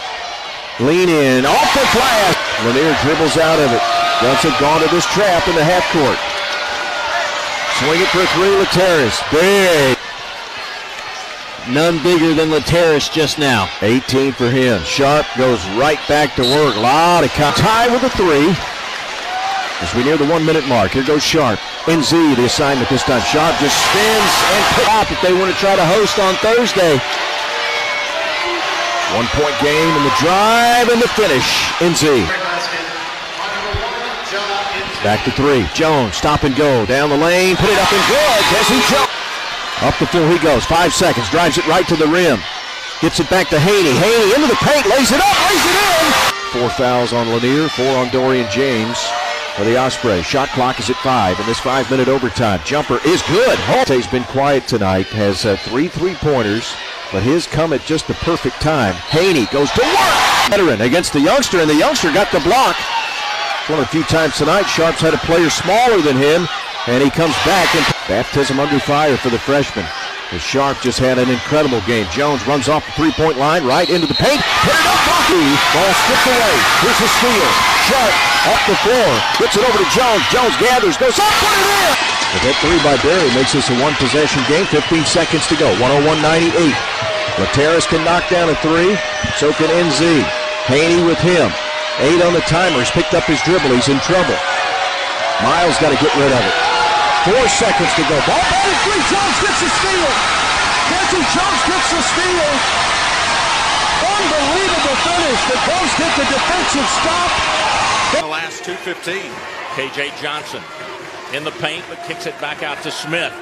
Lean in, off the glass. Lanier dribbles out of it. Johnson gone to this trap in the half court. Swing it for 3, Laterras. Big. None bigger than Laterras just now. 18 for him. Sharp goes right back to work. A lot of tie with a 3. As we near the 1-minute mark, here goes Sharp. NZ, the assignment this time. Sharp just spins and put up if they want to try to host on Thursday. 1-point game in the drive and the finish. NZ. Back to 3. Jones, stop and go. Down the lane, put it up and good. Jesse Jones. Up the floor he goes. 5 seconds. Drives it right to the rim. Gets it back to Haney. Haney into the paint. Lays it up. Lays it in. 4 fouls on Lanier. 4 on Dorian James for the Ospreys. Shot clock is at 5 in this 5-minute overtime. Jumper is good. Holte's been quiet tonight. Has 3 3-pointers. But his come at just the perfect time. Haney goes to work. Veteran against the youngster, and the youngster got the block. One of the few times tonight, Sharp's had a player smaller than him, and he comes back, and baptism under fire for the freshman. As Sharp just had an incredible game. Jones runs off the three-point line, right into the paint. Put it up, Bucky. Ball skipped away. Here's a steal. Sharp off the floor. Gets it over to Jones. Jones gathers, goes up, put it in. The hit three by Barry makes this a one-possession game. 15 seconds to go. 101-98. Lateras can knock down a three. So can NZ. Haney with him. 8 on the timer. He's picked up his dribble. He's in trouble. Miles got to get rid of it. 4 seconds to go. Ball batted free. Jones gets the steal. Jesse Jones gets the steal. Unbelievable finish. The Bulls get the defensive stop. The last 2:15. KJ Johnson in the paint, but kicks it back out to Smith.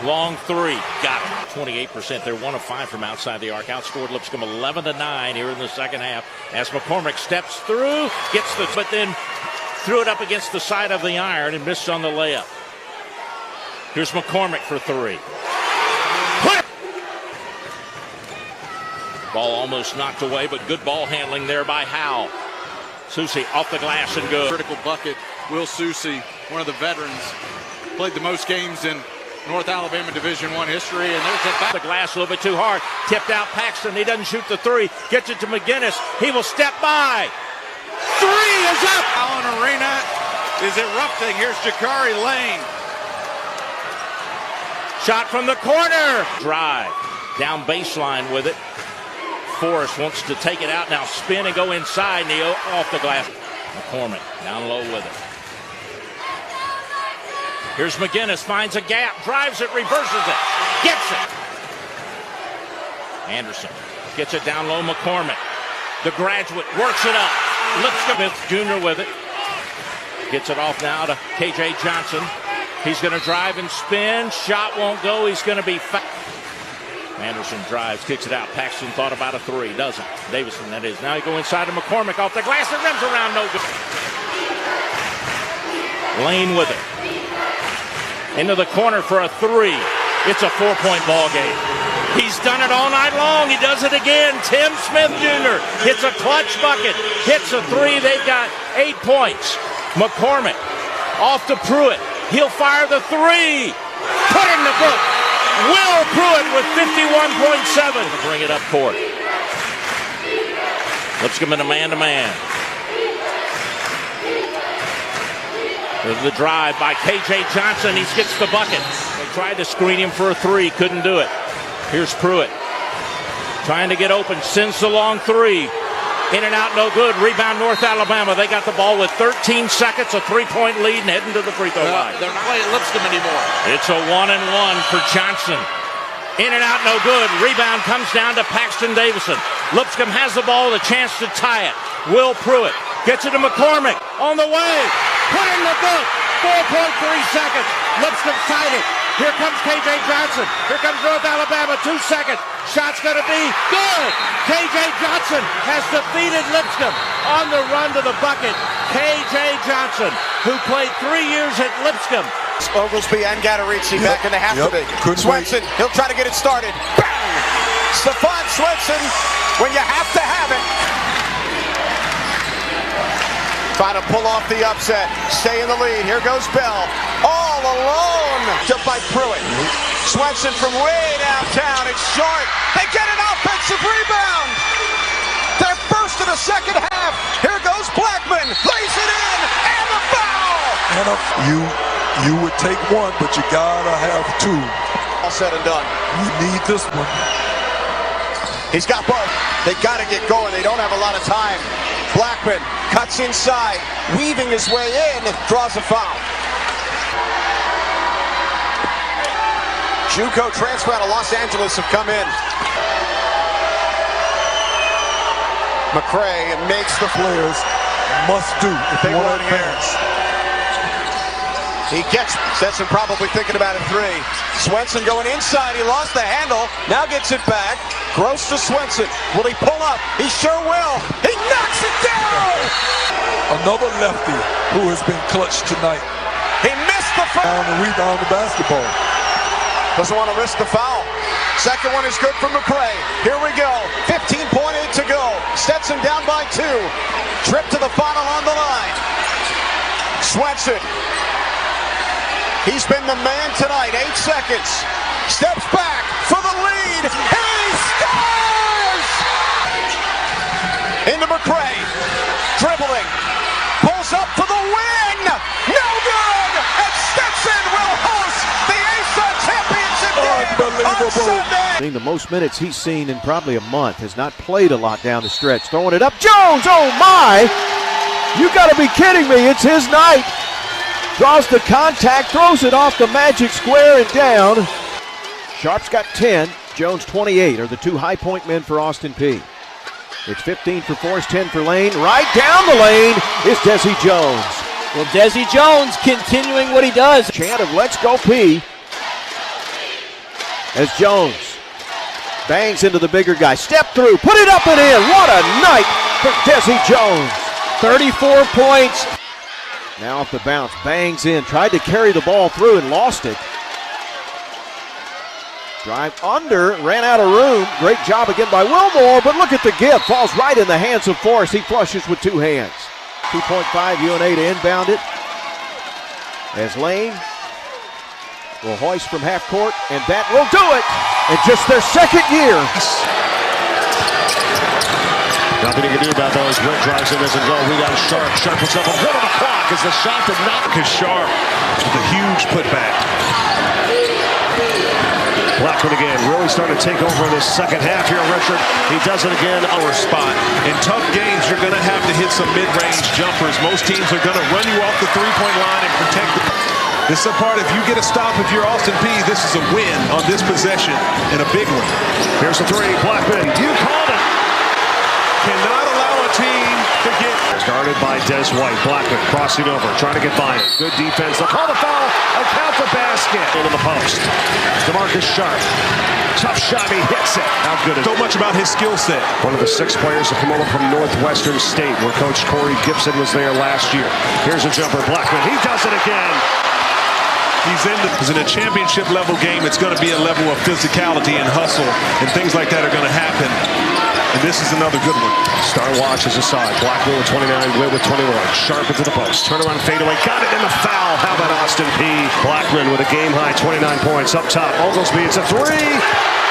Long three. Got it. 28%. They're 1 of 5 from outside the arc. Outscored Lipscomb 11-9 here in the second half. As McCormick steps through, gets the, but then threw it up against the side of the iron and missed on the layup. Here's McCormick for 3. Ball almost knocked away, but good ball handling there by Howell. Susie off the glass and good. Critical bucket. Will Susie, one of the veterans, played the most games in North Alabama Division I history, and there's a back. The glass a little bit too hard. Tipped out Paxton. He doesn't shoot the 3. Gets it to McGinnis. He will step by. 3 is up. Allen Arena is erupting. Here's Jakari Lane. Shot from the corner. Drive. Down baseline with it. Forrest wants to take it out now. Spin and go inside. Neal off the glass. McCormick down low with it. Here's McGinnis. Finds a gap. Drives it. Reverses it. Gets it. Anderson gets it down low. McCormick. The graduate works it up. Lipscomb Jr. with it. Gets it off now to KJ Johnson. He's going to drive and spin. Shot won't go. He's going to be fouled. Anderson drives, kicks it out. Paxton thought about a 3. Doesn't. Davison, that is. Now he go inside to McCormick off the glass and rims around. No good. Lane with it. Into the corner for a 3. It's a 4-point ball game. He's done it all night long. He does it again. Tim Smith Jr. hits a clutch bucket. Hits a 3. They've got 8 points. McCormick off to Pruitt. He'll fire the 3. Put in the book. Will Pruitt with 51.7 to bring it up court. Lipscomb in a man-to-man. There's the drive by KJ Johnson. He gets the bucket. They tried to screen him for a 3. Couldn't do it. Here's Pruitt. Trying to get open. Sends the long 3. In and out, no good. Rebound, North Alabama. They got the ball with 13 seconds, a 3-point lead, and heading to the free throw line. They're not playing Lipscomb anymore. It's a 1-and-1 for Johnson. In and out, no good. Rebound comes down to Paxton Davison. Lipscomb has the ball, a chance to tie it. Will Pruitt gets it to McCormick. On the way. Put in the book. 4.3 seconds. Lipscomb tied it. Here comes KJ Johnson. Here comes North Alabama. 2 seconds. Shot's going to be good. KJ Johnson has defeated Lipscomb on the run to the bucket. KJ Johnson, who played 3 years at Lipscomb. Oglesby and Gatorizzi back in the half to be. Swenson, he'll try to get it started. Bang! Stephon Swenson, when you have to have it. Try to pull off the upset. Stay in the lead. Here goes Bell. All alone. Up by Pruitt. Swenson from way downtown. It's short. They get an offensive rebound. Their first of the second half. Here goes Blackman. Lays it in. And the foul. And you would take 1, but you gotta have 2. All said and done. You need this one. He's got both. They got to get going. They don't have a lot of time. Blackman cuts inside, weaving his way in, draws a foul. JUCO transfer out of Los Angeles have come in. McCray makes the players must do if they want to advance. He gets Stetson probably thinking about a 3. Swenson going inside. He lost the handle. Now gets it back. Gross to Swenson. Will he pull up? He sure will. He knocks it down. Another lefty who has been clutch tonight. He missed the foul. On the rebound the basketball. Doesn't want to risk the foul. Second one is good for McCray. Here we go. 15.8 to go. Stetson down by 2. Trip to the final on the line. Swenson. He's been the man tonight. 8 seconds. Steps back. lead, and he scores! Into McCray, dribbling, pulls up for the win! No good! And Stetson will host the ASUN championship game on Sunday! The most minutes he's seen in probably a month. Has not played a lot down the stretch. Throwing it up. Jones, oh my! You gotta be kidding me, it's his night! Draws the contact, throws it off the magic square and down. Sharp's got 10, Jones 28 are the two high point men for Austin Peay. It's 15 for Forrest, 10 for Lane. Right down the lane is Desi Jones. Well, Desi Jones continuing what he does. Chant of Let's Go Peay. As Jones bangs into the bigger guy. Step through, put it up and in. What a night for Desi Jones. 34 points. Now off the bounce, bangs in, tried to carry the ball through and lost it. Drive under, ran out of room. Great job again by Wilmore, but look at the give. Falls right in the hands of Forrest. He flushes with two hands. 2.5 UNA to inbound it. As Lane will hoist from half court, and that will do it. In just their second year. Nothing you can do about those. Witt drives in, doesn't go. We got Sharp. Sharp puts up a foot on the clock as the shot did not. Sharp with a huge putback. Blackman again, really starting to take over in this second half here, Richard. He does it again. Our spot. In tough games, you're going to have to hit some mid-range jumpers. Most teams are going to run you off the three-point line and protect the... This is a part, if you get a stop, if you're Austin Peay, this is a win on this possession and a big one. Here's the three, Blackman, you called it. Cannot allow a team to get... Started by Des White, Blackman crossing over, trying to get by it. Good defense, they'll call the foul, and count the basket. Into the post, DeMarcus Sharp. Tough shot, he hits it. How good is so much about his skill set. One of the 6 players to come over from Northwestern State, where Coach Corey Gibson was there last year. Here's a jumper, Blackman, he does it again. He's in a championship level game. It's going to be a level of physicality and hustle, and things like that are going to happen. And this is another good one. Star watch is aside. Blackman with 29, Witt with 21. Sharp into the post. Turnaround fadeaway. Got it in the foul. How about Austin Peay? Blackman with a game high 29 points. Up top, Oglesby. It's a three.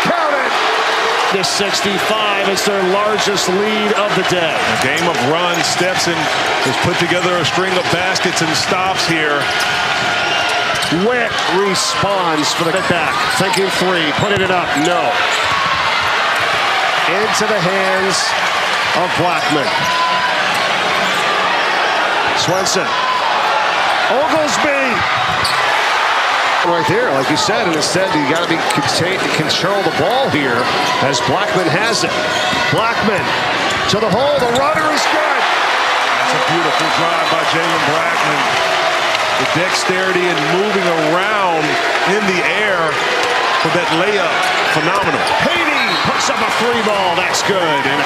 Count it. This 65 is their largest lead of the day. A game of runs. Stetson has put together a string of baskets and stops here. Witt responds for the back. Thinking three. Putting it up. No. Into the hands of Blackman. Swenson. Oglesby. Right there, like you said, and instead you got to be control the ball here as Blackman has it. Blackman to the hole. The runner is good. That's a beautiful drive by Jalen Blackman. The dexterity and moving around in the air for that layup, phenomenal. Haiti puts up a free ball, that's good. And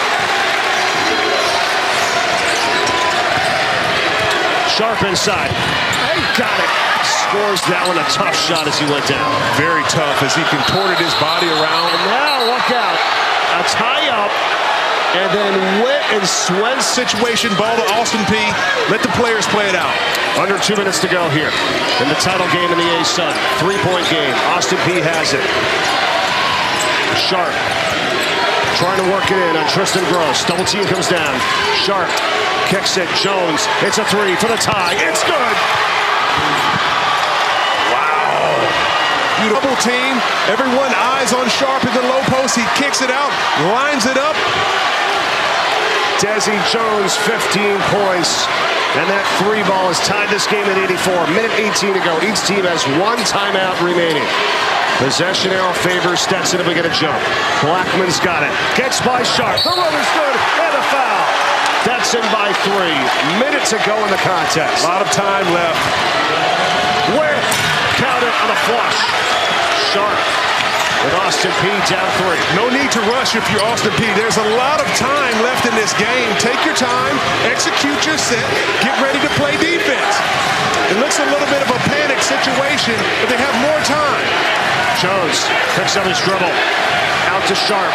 Sharp inside, he got it. Scores that one, a tough shot as he went down. Very tough as he contorted his body around. And now look out, a tie up. And then Witt and Swen's situation, ball to Austin Peay. Let the players play it out. Under 2 minutes to go here in the title game in the ASUN. 3-point game. Austin Peay has it. Sharp trying to work it in on Tristan Gross. Double team comes down. Sharp kicks it. Jones. It's a three for the tie. It's good. Wow. Double team. Everyone eyes on Sharp in the low post. He kicks it out. Lines it up. Desi Jones, 15 points. And that three ball has tied this game at 84. Minute 18 to go. Each team has 1 timeout remaining. Possession arrow favors Stetson if we get a jump. Blackman's got it. Gets by Sharp. The runner's good. And a foul. Stetson by 3. Minute to go in the contest. A lot of time left. Witt. Count it on a flush. Sharp. With Austin Peay down 3. No need to rush if you're Austin Peay. There's a lot of time left in this game. Take your time, execute your set, get ready to play defense. It looks a little bit of a panic situation, but they have more time. Jones picks up his dribble. Out to Sharp.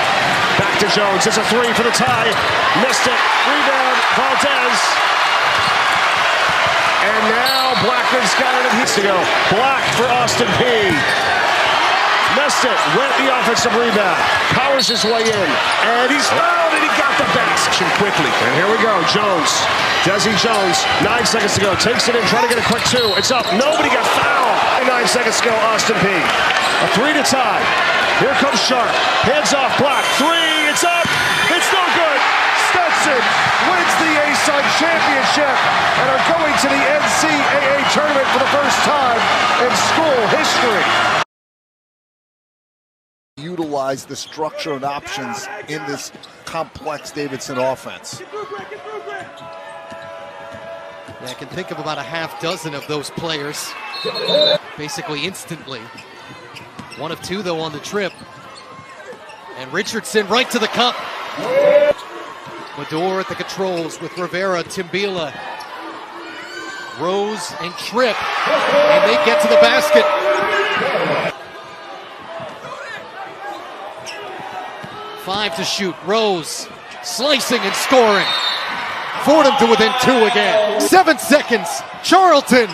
Back to Jones. It's a three for the tie. Missed it. Rebound. Valdez. And now Blackman's got it. It needs to go. Black for Austin Peay. Missed it. Went the offensive rebound. Powers his way in. And he's fouled, and he got the basket quickly. And here we go. Jones. Desi Jones. 9 seconds to go. Takes it in. Trying to get a quick two. It's up. Nobody got fouled. 9 seconds to go. Austin P. A 3 to tie. Here comes Sharp. Hands off. Block. 3. It's up. It's no good. Stetson wins the ASUN championship and are going to the NCAA tournament for the first time in school history. Utilize the structure and options in this complex Davidson offense. Yeah, I can think of about a half dozen of those players, basically instantly. 1 of 2, though, on the trip. And Richardson right to the cup. Mador at the controls with Rivera, Timbila, Rose, and Tripp. And they get to the basket. Five to shoot. Rose slicing and scoring. Fordham to within 2 again. 7 seconds. Charlton.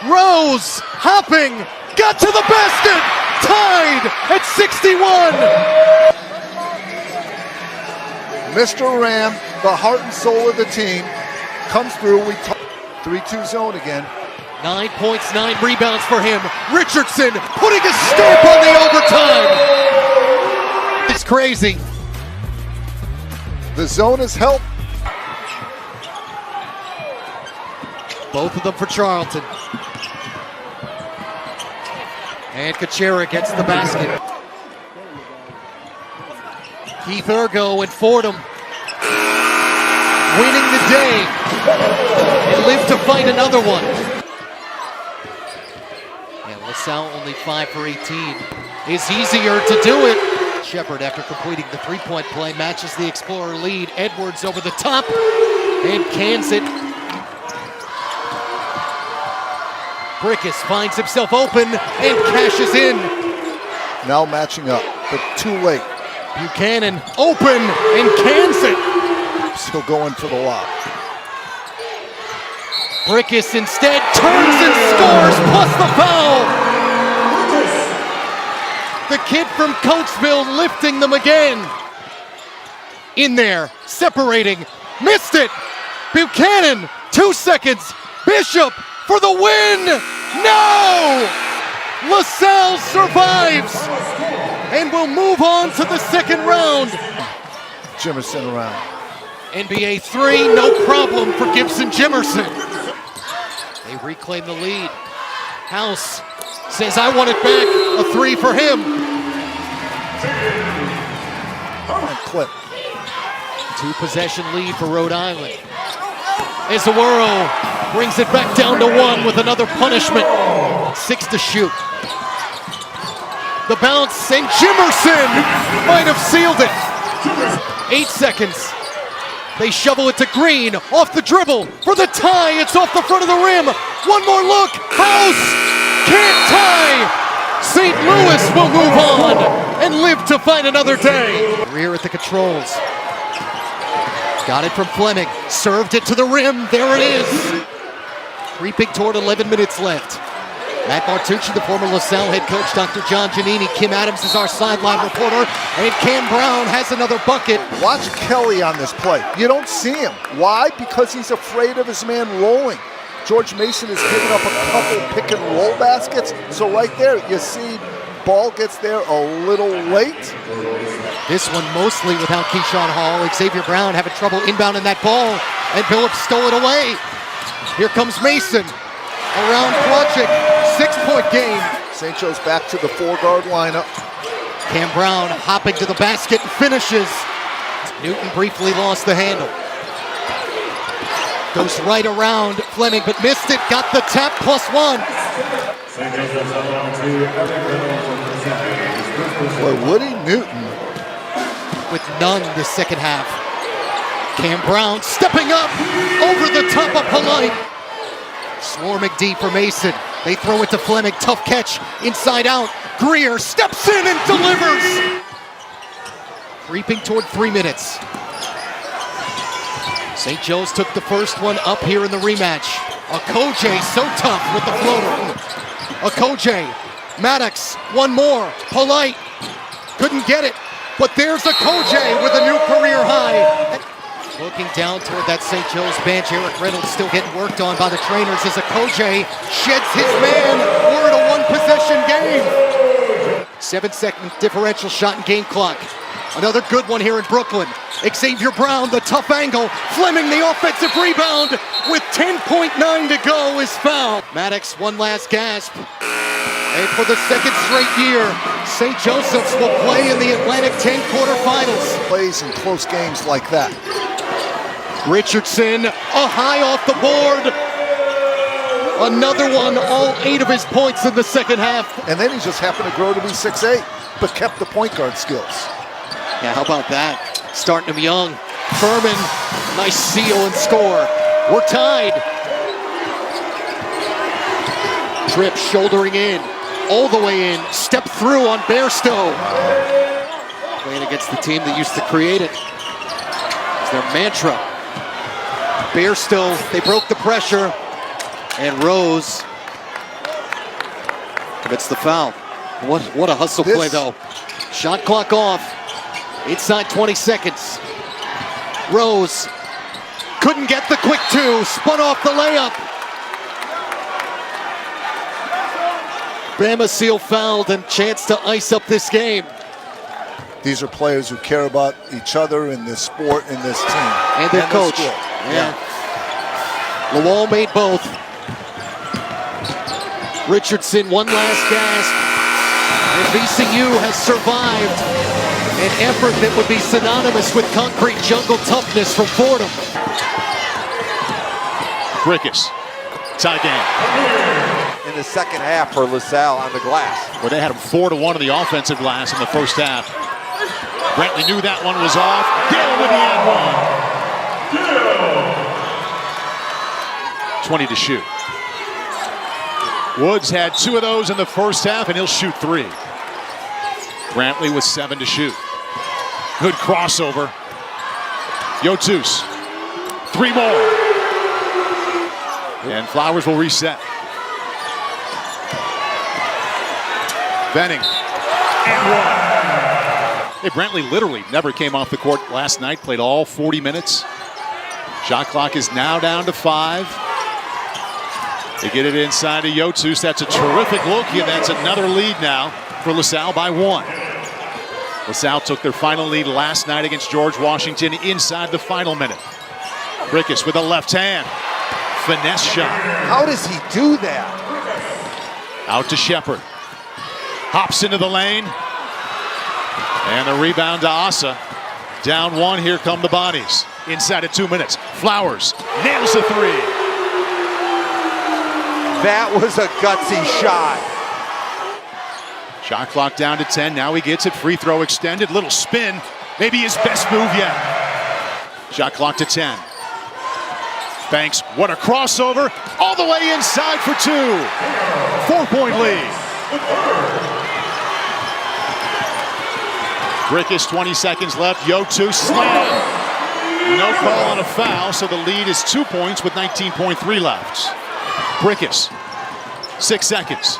Rose hopping. Got to the basket. Tied at 61. Mr. Ram, the heart and soul of the team, comes through. We 3-2 zone again. 9 points, 9 rebounds for him. Richardson putting a stamp on the overtime. It's crazy. The zone has helped. Both of them for Charlton. And Kuchera gets the basket. Keith Ergo and Fordham winning the day and live to fight another one. And LaSalle only 5 for 18. It's easier to do it. Shepard, after completing the three-point play, matches the Explorer lead. Edwards over the top and cans it. Brickus finds himself open and cashes in. Now matching up, but too late. Buchanan open and cans it. Still going for the lob. Brickus instead turns and scores, plus the foul. The kid from Coatesville lifting them again. In there, separating, missed it. Buchanan, 2 seconds. Bishop for the win. No! LaSalle survives and will move on to the second round. Jimerson around. NBA 3, no problem for Gibson Jimerson. They reclaim the lead. House says, I want it back. A 3 for him. And clip. 2-possession lead for Rhode Island. Ezeworo brings it back down to 1 with another punishment. 6 to shoot. The bounce, and Jimerson might have sealed it. 8 seconds. They shovel it to Green, off the dribble, for the tie, it's off the front of the rim. One more look, House can't tie. St. Louis will move on and live to fight another day. Rear at the controls. Got it from Fleming, served it to the rim, there it is. Creeping toward 11 minutes left. Matt Martucci, the former LaSalle head coach, Dr. John Giannini, Kim Adams is our sideline reporter, and Cam Brown has another bucket. Watch Kelly on this play. You don't see him. Why? Because he's afraid of his man rolling. George Mason has given up a couple pick and roll baskets, so right there you see ball gets there a little late. This one mostly without Keyshawn Hall. Xavier Brown having trouble inbounding that ball, and Phillips stole it away. Here comes Mason. Around Project, 6-point game. St. Joe's back to the 4-guard lineup. Cam Brown hopping to the basket and finishes. Newton briefly lost the handle. Goes right around Fleming, but missed it. Got the tap, +1. Boy, Woody Newton with none this second half. Cam Brown stepping up over the top of Polite. Swarming deep for Mason. They throw it to Fleming. Tough catch inside out. Greer steps in and delivers. Creeping toward 3 minutes. St. Joe's took the first one up here in the rematch. Okoje so tough with the floater. Okoje Maddox, one more. Polite. Couldn't get it. But there's a Kojay with a new career high. Looking down toward that St. Joe's bench, Eric Reynolds still getting worked on by the trainers as a Kojay sheds his man. We're in a one-possession game. 7-second differential shot and game clock. Another good one here in Brooklyn. Xavier Brown, the tough angle. Fleming, the offensive rebound with 10.9 to go is fouled. Maddox, one last gasp. And for the second straight year, St. Joseph's will play in the Atlantic 10 quarterfinals. Plays in close games like that. Richardson, a high off the board. Another one, all 8 of his points in the second half. And then he just happened to grow to be 6'8", but kept the point guard skills. Yeah, how about that? Starting him young. Furman, nice seal and score. We're tied. Tripp shouldering in, all the way in. Step through on Bairstow. Playing against the team that used to create it. It's their mantra. Bairstow, they broke the pressure. And Rose commits the foul. What a hustle play, though. Shot clock off. Inside 20 seconds. Rose couldn't get the quick 2. Spun off the layup. Bama Seal fouled and chance to ice up this game. These are players who care about each other in this sport, in this team. And their coach. Yeah. Lawal made both. Richardson, one last gasp. And VCU has survived an effort that would be synonymous with concrete jungle toughness from Fordham. Brickus, tie game. In the second half for LaSalle on the glass. Where they had him 4-1 on the offensive glass in the first half. Brantley knew that one was off. Gill with the end one. 20 to shoot. Woods had 2 of those in the first half, and he'll shoot 3. Brantley with 7 to shoot. Good crossover. Yotus. 3 more. And Flowers will reset. Benning. And 1. Hey, Brantley literally never came off the court last night. Played all 40 minutes. Shot clock is now down to 5. They get it inside to Yotus. That's a terrific look, and that's another lead now for LaSalle by 1. LaSalle took their final lead last night against George Washington inside the final minute. Brickus with a left hand. Finesse shot. How does he do that? Out to Shepard. Hops into the lane. And the rebound to Asa. Down 1, here come the bodies. Inside of 2 minutes. Flowers nails the 3. That was a gutsy shot. Shot clock down to 10. Now he gets it. Free throw extended. Little spin. Maybe his best move yet. Shot clock to 10. Banks, what a crossover. All the way inside for 2. 4-point lead. Brickus, 20 seconds left. Yotus slam. No call on a foul, so the lead is 2 points with 19.3 left. Brickus, 6 seconds.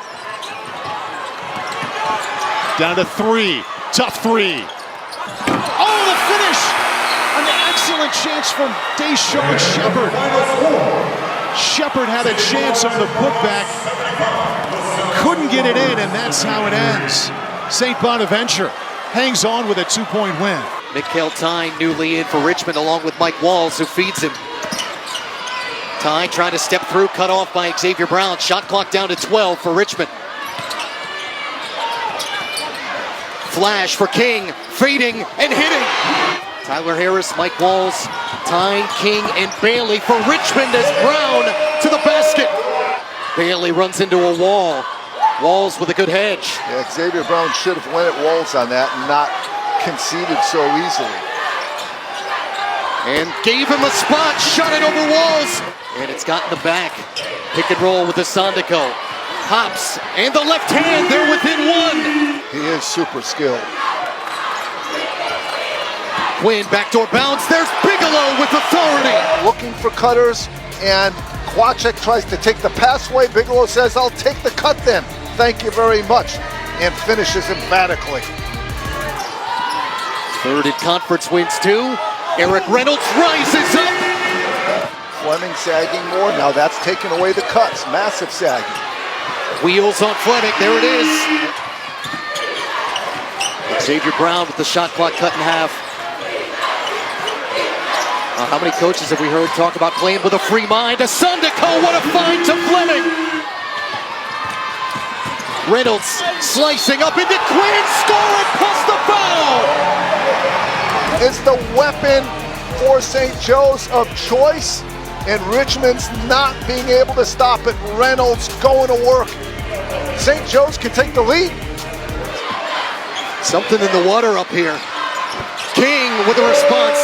Down to 3, tough 3. Oh, the finish! An excellent chance from Deshaun Shepard. Shepard had a chance on the putback. Couldn't get it in, and that's how it ends. St. Bonaventure hangs on with a 2-point win. Mikhail Tyne newly in for Richmond along with Mike Walls, who feeds him. Tyne trying to step through, cut off by Xavier Brown. Shot clock down to 12 for Richmond. Flash for King, fading and hitting. Tyler Harris, Mike Walls, Tyne, King, and Bailey for Richmond as Brown to the basket. Bailey runs into a wall. Walls with a good hedge. Yeah, Xavier Brown should have went at Walls on that and not conceded so easily. And gave him a spot, shot it over Walls. And it's got in the back. Pick and roll with the Sandico. Hops, and the left hand, they're within 1. He is super skilled. Quinn, backdoor bounce, there's Bigelow with authority. Looking for cutters, and Kwachek tries to take the pass away. Bigelow says, I'll take the cut then. thank you very much, and finishes emphatically. Third in conference wins too. Eric Reynolds rises up. Fleming sagging more. Now that's taking away the cuts. Massive sagging. Wheels on Fleming. There it is. Xavier Brown with the shot clock cut in half. How many coaches have we heard talk about playing with a free mind? Asundiko, what a find to Fleming. Reynolds slicing up into Quinn, scoring plus the foul. It's the weapon for St. Joe's of choice, and Richmond's not being able to stop it. Reynolds going to work. St. Joe's can take the lead. Something in the water up here. King with a response.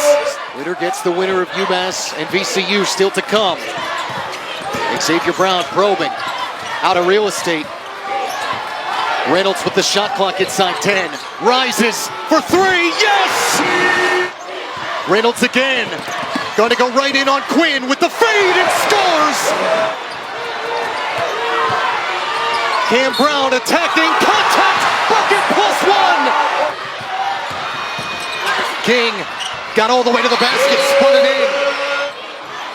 Winner gets the winner of UMass and VCU still to come. Xavier Brown probing. Out of real estate. Reynolds with the shot clock inside 10. Rises for three. Yes! Reynolds again. Going to go right in on Quinn with the fade and scores! Cam Brown attacking. Contact! Bucket plus one! King got all the way to the basket, spun it in.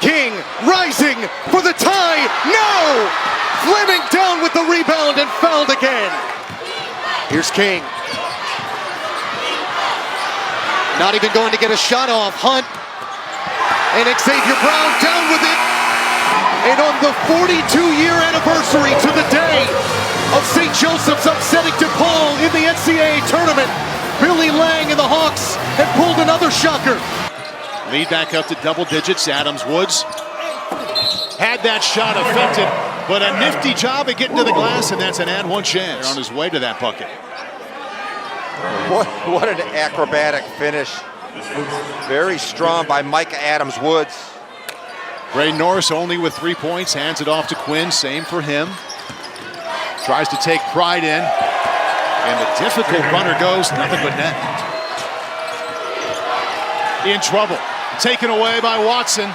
King rising for the tie. No! Fleming down with the rebound and fouled again. Here's King. Not even going to get a shot off. Hunt. And Xavier Brown down with it. And on the 42-year anniversary to the day of St. Joseph's upsetting DePaul in the NCAA tournament, Billy Lang and the Hawks have pulled another shocker. Lead back up to double digits. Adams Woods had that shot affected, but a nifty job at getting to the glass, and that's an and one chance. They're on his way to that bucket. What an acrobatic finish. Very strong by Micah Adams Woods. Ray Norris only with 3 points, hands it off to Quinn, same for him. Tries to take pride in, and the difficult runner goes, nothing but net. In trouble, taken away by Watson.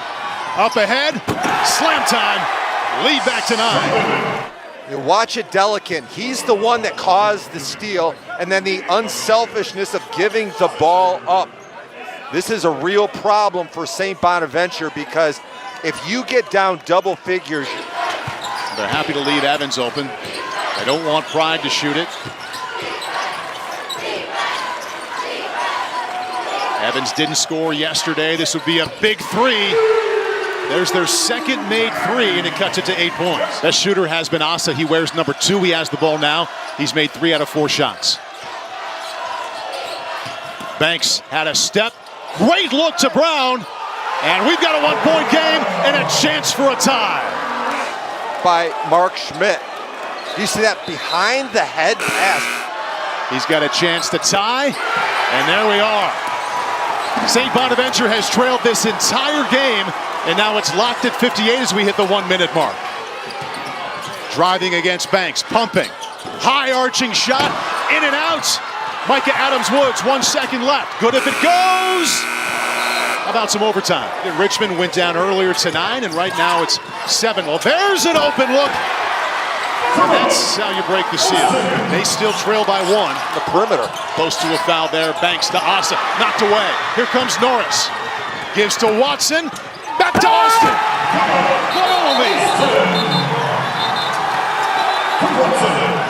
Up ahead, slam time, lead back to 9. You watch it, Delican. He's the one that caused the steal, and then the unselfishness of giving the ball up. This is a real problem for St. Bonaventure, because if you get down double figures, they're happy to leave Evans open. They don't want Pride to shoot it. Evans didn't score yesterday. This would be a big three. There's their second made three, and it cuts it to 8 points. That shooter has been Asa. He wears number 2. He has the ball now. He's made 3 out of 4 shots. Banks had a step. Great look to Brown. And we've got a 1-point game and a chance for a tie. By Mark Schmidt. You see that behind the head pass. He's got a chance to tie, and there we are. St. Bonaventure has trailed this entire game, and now it's locked at 58 as we hit the 1-minute mark. Driving against Banks, pumping. High arching shot, in and out. Micah Adams Woods, 1 second left. Good if it goes. How about some overtime? Richmond went down earlier to 9, and right now it's 7. Well, there's an open look. And that's how you break the seal. They still trail by 1. The perimeter. Close to a foul there. Banks to Asa. Knocked away. Here comes Norris. Gives to Watson. Back to Austin.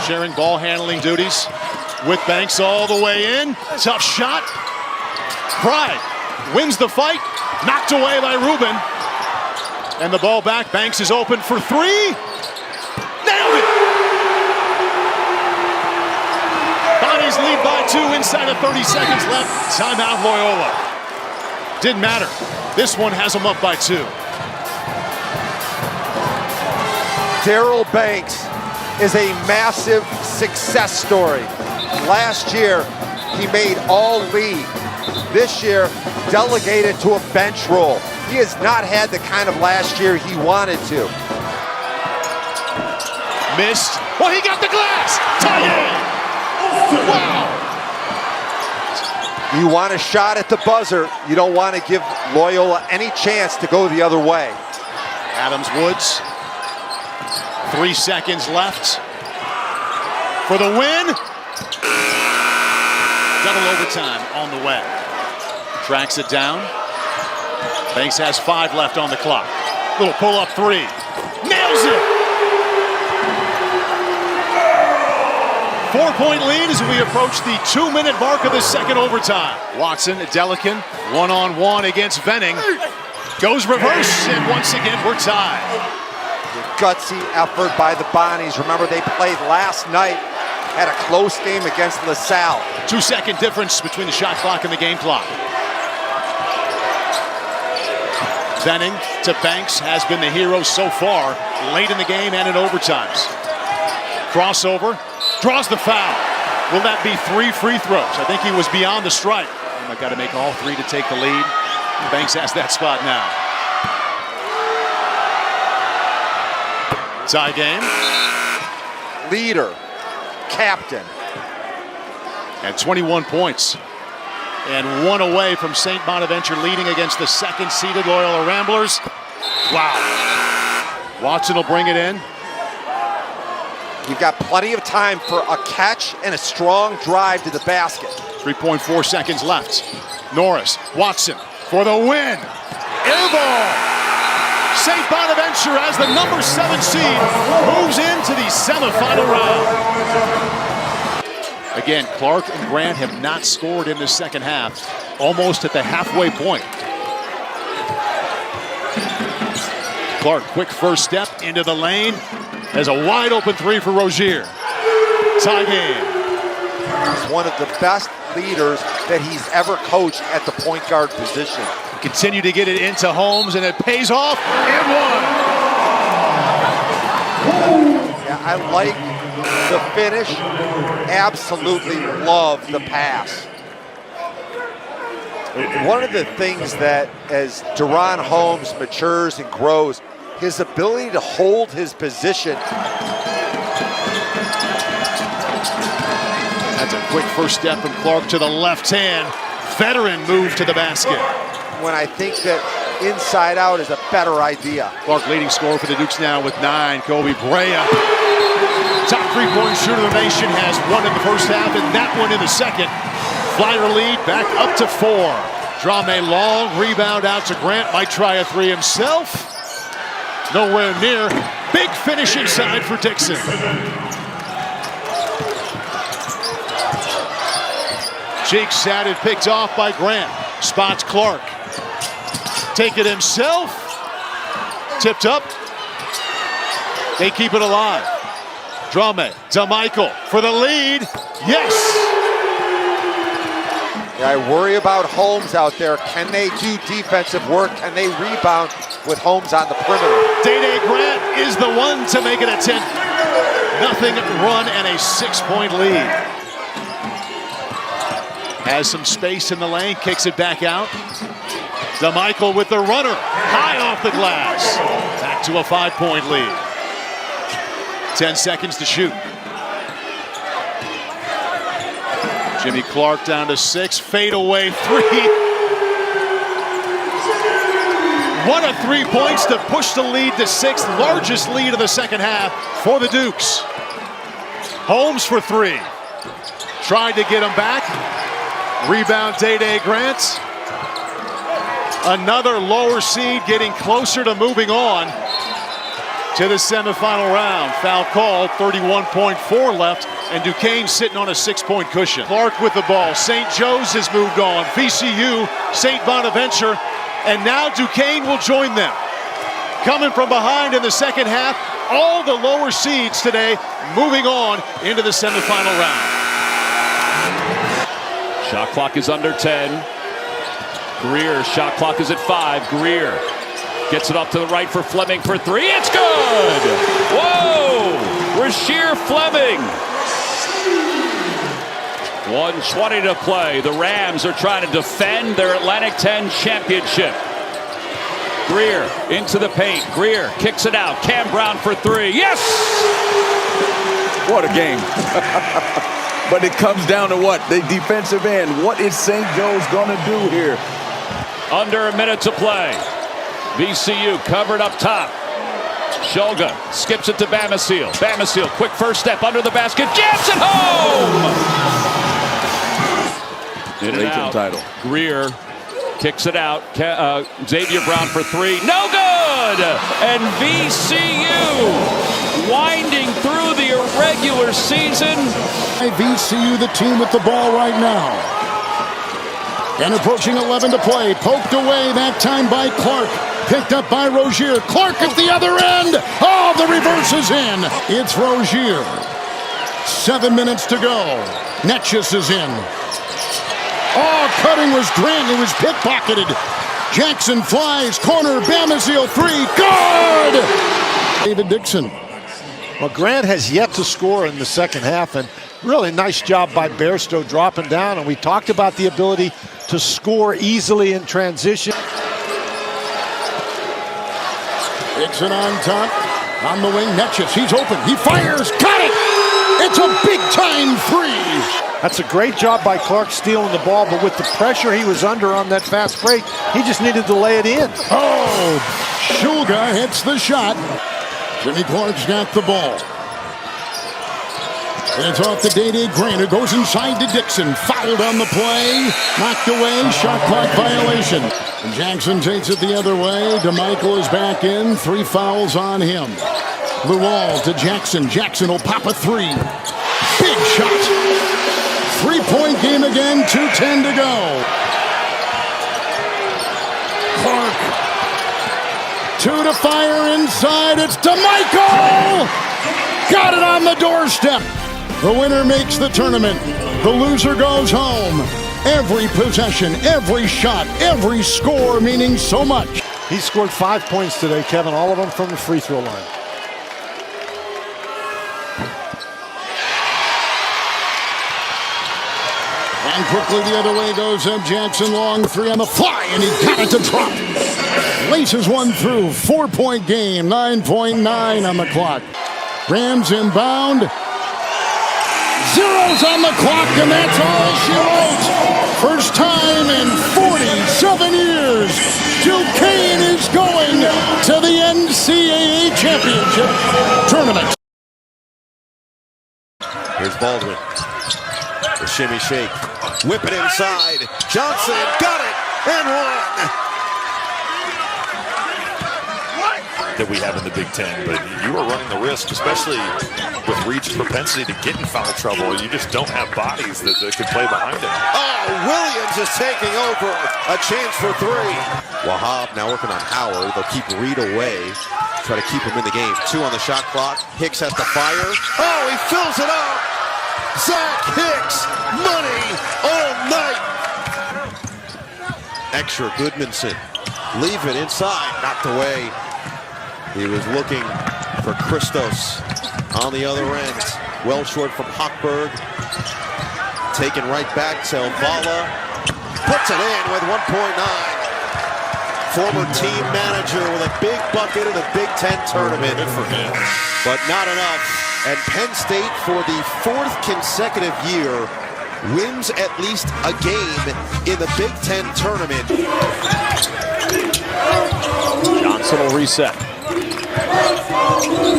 Sharing ball handling duties with Banks all the way in. Tough shot. Pride wins the fight. Knocked away by Rubin. And the ball back. Banks is open for 3. Nailed it! Bonnie's lead by 2 inside of 30 seconds left. Timeout Loyola. Didn't matter. This one has them up by 2. Daryl Banks is a massive success story. Last year, he made all league. This year, delegated to a bench role. He has not had the kind of last year he wanted to. Missed. Well, he got the glass. Tie it. Wow. You want a shot at the buzzer. You don't want to give Loyola any chance to go the other way. Adams Woods. 3 seconds left. for the win. Double overtime on the way. Tracks it down. Banks has 5 left on the clock. Little pull-up 3. Nails it! 4-point lead as we approach the 2-minute mark of the second overtime. Watson, Delican, one-on-one against Venning. Goes reverse, and once again, we're tied. Gutsy effort by the Bonnies. Remember, they played last night, had a close game against LaSalle. 2-second difference between the shot clock and the game clock. Venning to Banks has been the hero so far, late in the game and in overtimes. Crossover, draws the foul. Will that be 3 free throws? I think he was beyond the stripe. I've got to make all 3 to take the lead. Banks has that spot now. Tie game. Leader, captain. And 21 points. And 1 away from St. Bonaventure leading against the 2nd-seeded Loyola Ramblers. Wow. Watson will bring it in. You've got plenty of time for a catch and a strong drive to the basket. 3.4 seconds left. Norris, Watson for the win. Air ball. St. Bonaventure, as the number 7 seed, moves into the semifinal round. Again, Clark and Grant have not scored in the second half, almost at the halfway point. Clark, quick first step into the lane, has a wide open 3 for Rozier. Tie game. He's one of the best leaders that he's ever coached at the point guard position. Continue to get it into Holmes, and it pays off. And 1. Yeah, I like the finish. Absolutely love the pass. One of the things that, as Deron Holmes matures and grows, his ability to hold his position. That's a quick first step from Clark to the left hand. Veteran move to the basket. When I think that inside out is a better idea. Clark leading scorer for the Dukes now with 9. Kobe Brea, top 3-point shooter of the nation, has 1 in the first half and that one in the second. Flyer lead back up to 4. Drame long rebound out to Grant. Might try a 3 himself. Nowhere near. Big finish inside for Dixon. Cheeks satted, picked off by Grant. Spots Clark. Take it himself. Tipped up. They keep it alive. Drame to Michael for the lead. Yes! Yeah, I worry about Holmes out there. Can they do defensive work? Can they rebound with Holmes on the perimeter? Day Grant is the one to make it a 10-0 run and a 6-point lead. Has some space in the lane, kicks it back out. DeMichael with the runner, high off the glass. Back to a 5-point lead. 10 seconds to shoot. Jimmy Clark down to 6, fade away 3. 1 of 3 points to push the lead to 6, largest lead of the second half for the Dukes. Holmes for 3. Tried to get him back. Rebound Day Grant. Another lower seed getting closer to moving on to the semifinal round. Foul called, 31.4 left, and Duquesne sitting on a 6-point cushion. Clark with the ball. St. Joe's has moved on. VCU, St. Bonaventure, and now Duquesne will join them. Coming from behind in the second half, all the lower seeds today moving on into the semifinal round. Shot clock is under 10. Greer, shot clock is at 5. Greer gets it up to the right for Fleming for 3. It's good! Whoa! Rasheer Fleming. 1:20 to play. The Rams are trying to defend their Atlantic 10 championship. Greer into the paint. Greer kicks it out. Cam Brown for 3. Yes! What a game. But it comes down to what? The defensive end. What is St. Joe's going to do here? Under a minute to play. VCU covered up top. Shulga skips it to Bamasil. Bamasil, quick first step under the basket, jams it home! In and out. Title. Greer kicks it out. Xavier Brown for three. No good! And VCU winding through the irregular season. VCU, the team with the ball right now. And approaching 11 to play. Poked away that time by Clark. Picked up by Rozier. Clark at the other end. Oh, the reverse is in. It's Rozier. 7 minutes to go. Netchus is in. Oh, cutting was Grant. It was pickpocketed. Jackson flies. Corner. Bamasil three. Good! David Dixon. Well, Grant has yet to score in the second half, and really nice job by Bairstow dropping down. And we talked about the ability to score easily in transition. Dixon on top. On the wing, Netchus. He's open. He fires. Got it! It's a big-time three. That's a great job by Clark stealing the ball, but with the pressure he was under on that fast break, he just needed to lay it in. Oh, Shulga hits the shot. Jimmy Clark's got the ball. And it's off to Day-Day Grant, who goes inside to Dixon. Fouled on the play. Knocked away. Shot clock violation. And Jackson takes it the other way. DeMichael is back in. 3 fouls on him. Luol to Jackson. Jackson will pop a three. Big shot. 3-point game again. 2:10 to go. Clark. 2 to fire inside. It's DeMichael. Got it on the doorstep. The winner makes the tournament. The loser goes home. Every possession, every shot, every score meaning so much. He scored 5 points today, Kevin, all of them from the free throw line. And quickly the other way goes up. Jackson, long three on the fly, and he got it to drop. Laces one through. 4-point game, 9.9 on the clock. Rams inbound. Zeros on the clock, and that's all she wrote. First time in 47 years, Duquesne is going to the NCAA Championship Tournament. Here's Baldwin. The shimmy shake. Whip it inside. Johnson got it and one. That we have in the Big Ten, but you are running the risk, especially with Reed's propensity to get in foul trouble. You just don't have bodies that can play behind him. Oh, Williams is taking over. A chance for three. Wahab now working on Howard. They'll keep Reed away. Try to keep him in the game. 2 on the shot clock. Hicks has to fire. Oh, he fills it up. Zach Hicks, money all night. Extra Goodmanson. Leave it inside. Knocked away. He was looking for Christos on the other end. Well short from Hochberg. Taken right back. Selvala puts it in with 1.9. Former team manager with a big bucket in the Big Ten tournament. Good for him. But not enough. And Penn State, for the 4th consecutive year, wins at least a game in the Big Ten tournament. Johnson will reset.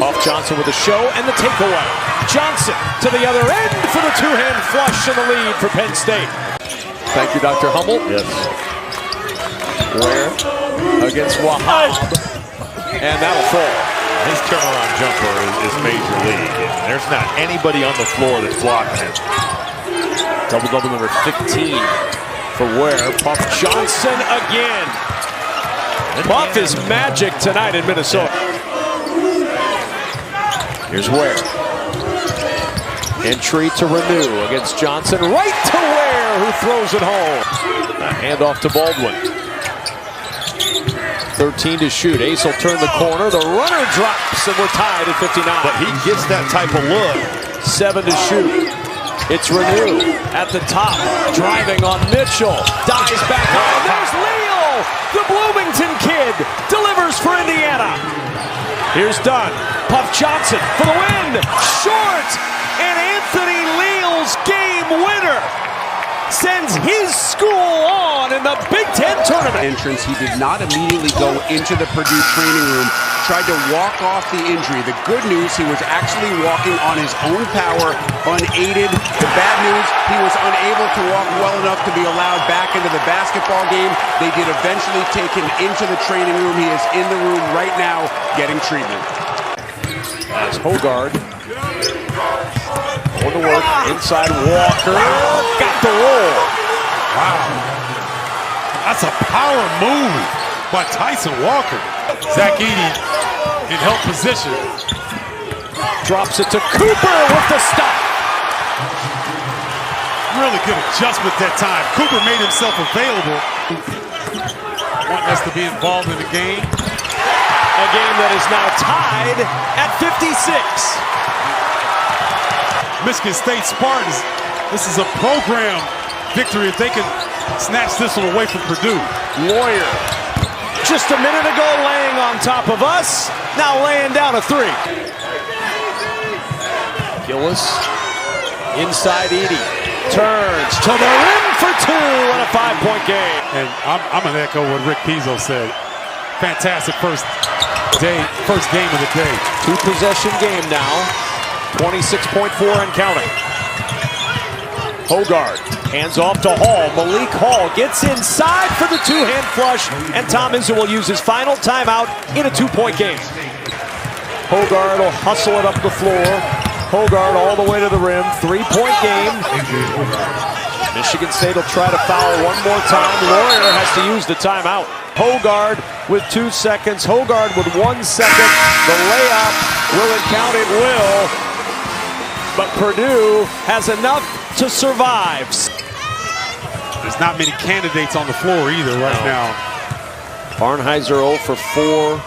Off Johnson with a show and the takeaway. Johnson to the other end for the two-hand flush and the lead for Penn State. Thank you, Dr. Hummel. Yes. Ware against Wahab. And that'll fall. His turnaround jumper is major league. There's not anybody on the floor that's blocking it. Double-double number 15 for Ware. Puff Johnson again. Puff is magic tonight in Minnesota. Here's Ware. Entry to Renew against Johnson. Right to Ware, who throws it home. A handoff to Baldwin. 13 to shoot. Ace will turn the corner. The runner drops, and we're tied at 59. But he gets that type of look. 7 to shoot. It's Renew at the top. Driving on Mitchell. Dives back on. There's Leal. The Bloomington kid delivers for Indiana. Here's Dunn. Puff Johnson for the win. Short. And Anthony Leal's game winner. sends his school on in the Big Ten tournament. Entrance, he did not immediately go into the Purdue training room, tried to walk off the injury. The good news, he was actually walking on his own power, unaided. The bad news, he was unable to walk well enough to be allowed back into the basketball game. They did eventually take him into the training room. He is in the room right now getting treatment. As Hogard going to work inside Walker. Got the roll. Wow. That's a power move by Tyson Walker. Zach Edey in help position. Drops it to Cooper with the stop. Really good adjustment that time. Cooper made himself available. Wanting us to be involved in the game. A game that is now tied at 56. Michigan State Spartans, this is a program victory if they can snatch this one away from Purdue. Lawyer, just a minute ago laying on top of us, now laying down a three. Gillis, inside Edey, turns to the rim for two in a 5-point game. And I'm going to echo what Rick Pizzo said. Fantastic first game of the day. 2-possession game now. 26.4 and counting. Hogard hands off to Hall. Malik Hall gets inside for the two-hand flush, and Tom Izzo will use his final timeout in a 2-point game. Hogard will hustle it up the floor. Hogard all the way to the rim. 3-point game. Michigan State will try to foul one more time. Lawyer has to use the timeout. Hogard with 2 seconds. Hogard with 1 second. The layup, will it count? It will. But Purdue has enough to survive. There's not many candidates on the floor either right now. Barnhizer 0 for 4.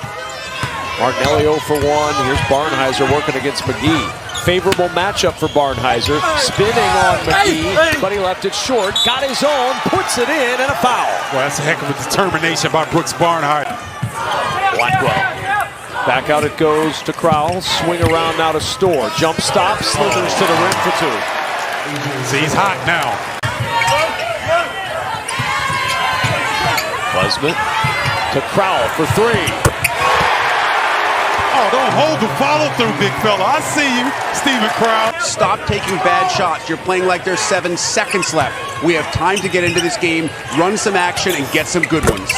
Martinelli 0 for 1. Here's Barnhizer working against McGee. Favorable matchup for Barnhizer. Spinning on McGee, but he left it short. Got his own, puts it in, and a foul. Well, that's a heck of a determination by Brooks Barnhizer. Blackwell. Back out it goes to Crowell. Swing around now to Store. Jump stop, slithers to the rim for 2. See, he's hot now. Busman to Crowell for 3. Oh, don't hold the follow through, big fella. I see you, Stephen Crowell. Stop taking bad shots. You're playing like there's 7 seconds left. We have time to get into this game, run some action, and get some good ones.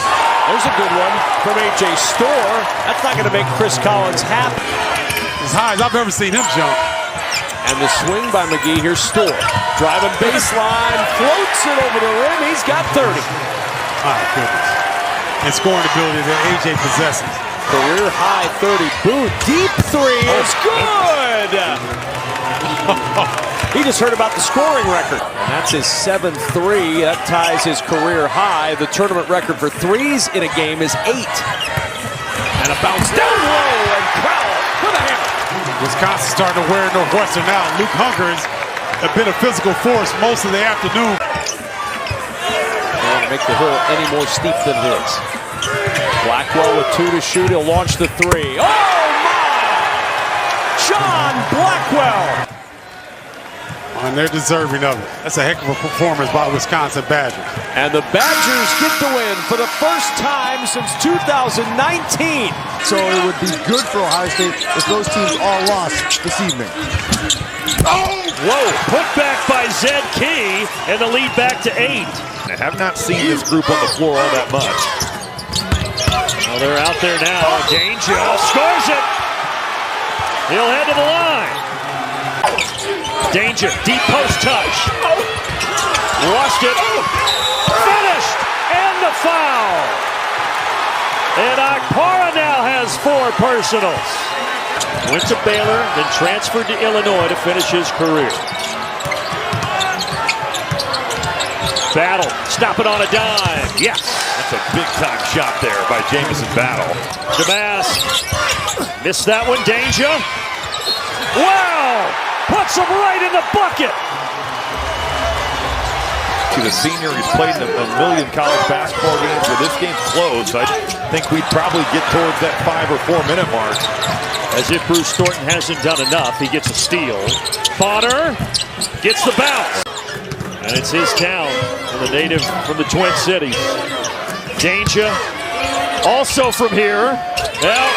There's a good one from A.J. Store. That's not going to make Chris Collins happy. As high as I've ever seen him jump. And the swing by McGee. Here's Store. Driving baseline, floats it over the rim. He's got 30. My goodness. And scoring ability that A.J. possesses. Career high 30. Boo, deep 3 is good. He just heard about the scoring record. And that's his 7th 3. That ties his career high. The tournament record for threes in a game is 8. And a bounce down low, and Crowell with a hammer. Wisconsin starting to wear Northwestern out. Luke Hunker has been a physical force most of the afternoon. They want to make the hill any more steep than it is. Blackwell with 2 to shoot. He'll launch the 3. Oh, my! John Blackwell. And they're deserving of it. That's a heck of a performance by Wisconsin Badgers. And the Badgers get the win for the first time since 2019. So it would be good for Ohio State if those teams all lost this evening. Oh! Whoa, put back by Zed Key, and the lead back to 8. I have not seen this group on the floor all that much. Well, they're out there now. Danger scores it. He'll head to the line. Danger, deep post touch. Lost it. Finished. And the foul. And Akpara now has 4 personals. Went to Baylor, then transferred to Illinois to finish his career. Battle, stop it on a dime. Yes. That's a big-time shot there by Jamison Battle. Damask missed that one. Danger. Wow! Puts him right in the bucket. He's a senior. He's played in a million college basketball games. Where this game's close, I think we'd probably get towards that 5 or 4 minute mark. As if Bruce Thornton hasn't done enough, he gets a steal. Bonner gets the bounce. And it's his town, and the native from the Twin Cities. Danger, also from here. Well,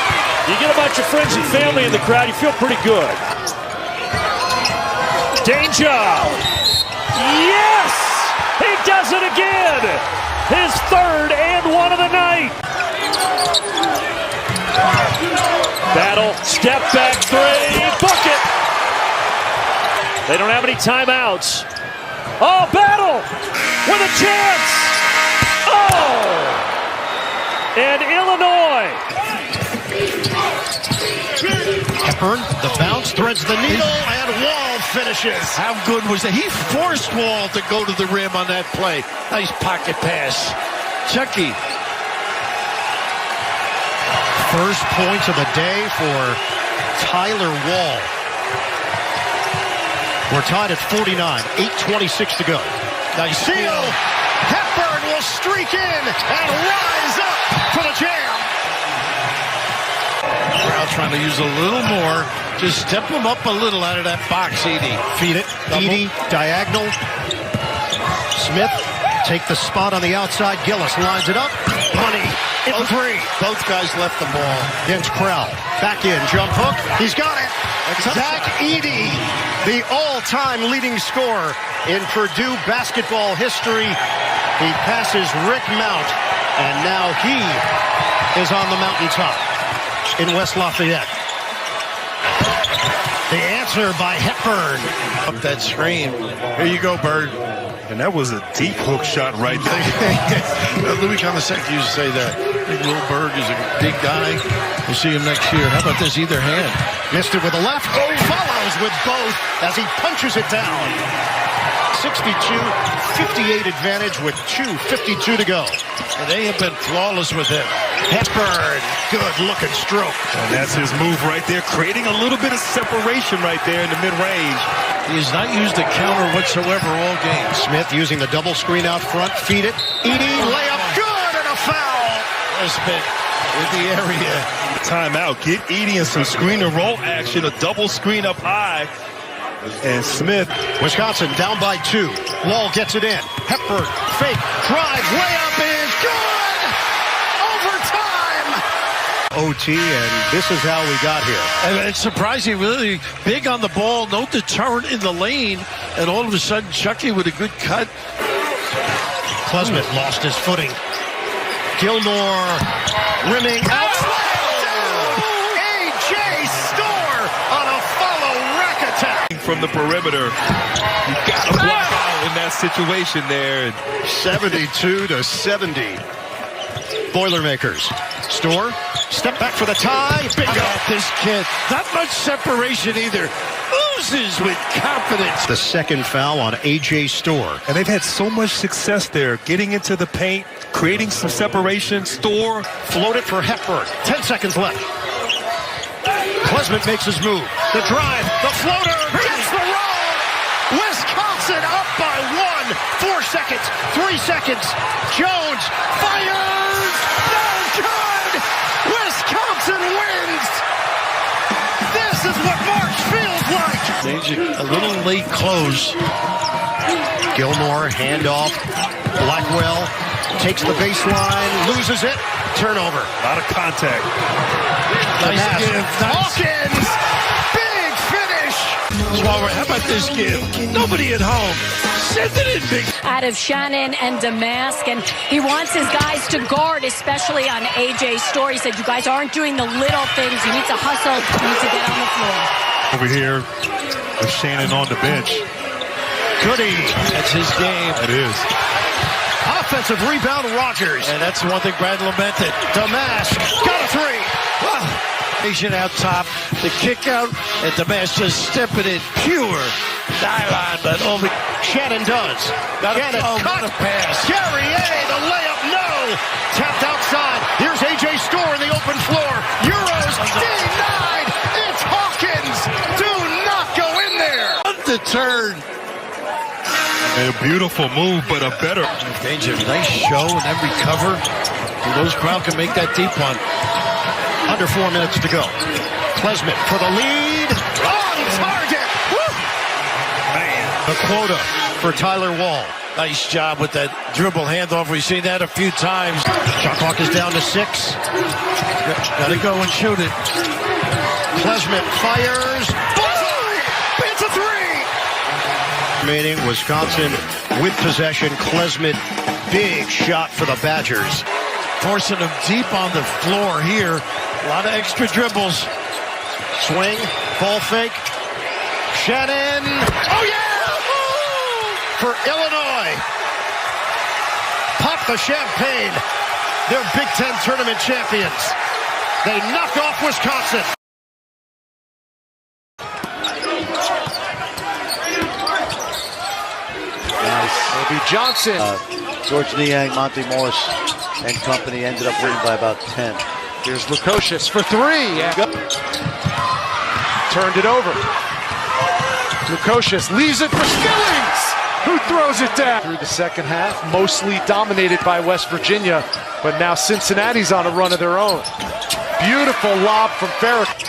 you get a bunch of friends and family in the crowd, you feel pretty good. Danger! Yes! He does it again! His third and one of the night. Battle, step back three, bucket! They don't have any timeouts. Oh, Battle with a chance! Oh! And Illinois. Hepburn, the bounce, threads the needle, and Wall finishes. How good was that? He forced Wall to go to the rim on that play. Nice pocket pass. Chucky. First points of the day for Tyler Wall. We're tied at 49, 8:26 to go. Nice steal. Hepburn will streak in and rise up for the jam. Crowd trying to use a little more. Just step him up a little out of that box, Edie. Feed it. Edie, diagonal. Smith, take the spot on the outside. Gillis lines it up. Money. In three. Both guys left the ball. Against Crowell. Back in. Jump hook. He's got it. Zach Edey, the all-time leading scorer in Purdue basketball history. He passes Rick Mount, and now he is on the mountaintop in West Lafayette. The answer by Hepburn. Up that screen. Here you go, Bird. And that was a deep hook shot right there. Louis Conisecki used to say that. I think Lil Berg is a big guy. We'll see him next year. How about this either hand? Missed it with the left. Oh, follows with both as he punches it down. 62-58 advantage with 2:52 to go. And they have been flawless with him. Hepburn, good looking stroke. And that's his move right there, creating a little bit of separation right there in the mid-range. He has not used a counter whatsoever all game. Smith using the double screen out front. Feed it. Edey, layup, good, and a foul. Westman in the area. Timeout. Get Edey in some screen and roll action, a double screen up high. And Smith. Wisconsin down by 2. Wall gets it in. Hepburn, fake, drive, layup is good! Overtime! OT, and this is how we got here. And it's surprising, really big on the ball, no deterrent in the lane, and all of a sudden Chucky with a good cut. Klesmit lost his footing. Gilmore rimming out. A.J. Storr on a follow rack attack. From the perimeter. You got to block out in that situation there. 72-70. Boilermakers. Storr, step back for the tie. Bingo. This kid, not much separation either. Oozes with confidence. The second foul on A.J. Storr. And they've had so much success there, getting into the paint, creating some separation. Storr. Float it for Hepburn. 10 seconds left. Klesmit makes his move. The drive, the floater, gets the roll. Wisconsin up by 1. 4 seconds, 3 seconds. Jones fires. No good. Wisconsin wins. This is what March feels like. A little late close. Gilmore, handoff. Blackwell takes the baseline, loses it. Turnover. A lot of contact. Nice give. Hawkins! Big finish! Swallow, how about this give? Nobody at home. Send it in big. Out of Shannon and Damask, and he wants his guys to guard, especially on A.J. Storr. He said, you guys aren't doing the little things. You need to hustle. You need to get on the floor. Over here with Shannon on the bench. Goody. That's his game. It is. Offensive rebound, Rogers. And that's one thing Brad lamented. Damask got a three. Nation out top, the kick out, and Damask just stepping in pure nylon, but only Shannon does. Shannon cut a pass. Carrier, the layup, no. Tapped outside. Here's A.J. Storr in the open floor. Euros denied. It's Hawkins. Do not go in there. Undeterred. A beautiful move, but a better. Danger, nice show and then recover. And those crowd can make that deep one. Under 4 minutes to go. Klesmit for the lead. On target. Woo! Man. The quota. for Tyler Wall. Nice job with that dribble handoff. We've seen that a few times. Shot clock is down to 6. Gotta go and shoot it. Klesmit fires. It's a 3! Remaining, Wisconsin with possession. Klesmit, big shot for the Badgers. Forcing them deep on the floor here. A lot of extra dribbles. Swing, ball fake. Shannon. Oh yeah! For Illinois. Pop the champagne. They're Big Ten tournament champions. They knock off Wisconsin. Nice. It'll be Johnson. George Niang, Monty Morris, and company ended up winning by about 10. Here's Lukosius for 3. Yeah. Turned it over. Lukosius leaves it for Skillings, who throws it down. Through the second half, mostly dominated by West Virginia, but now Cincinnati's on a run of their own. Beautiful lob from Farrakhan.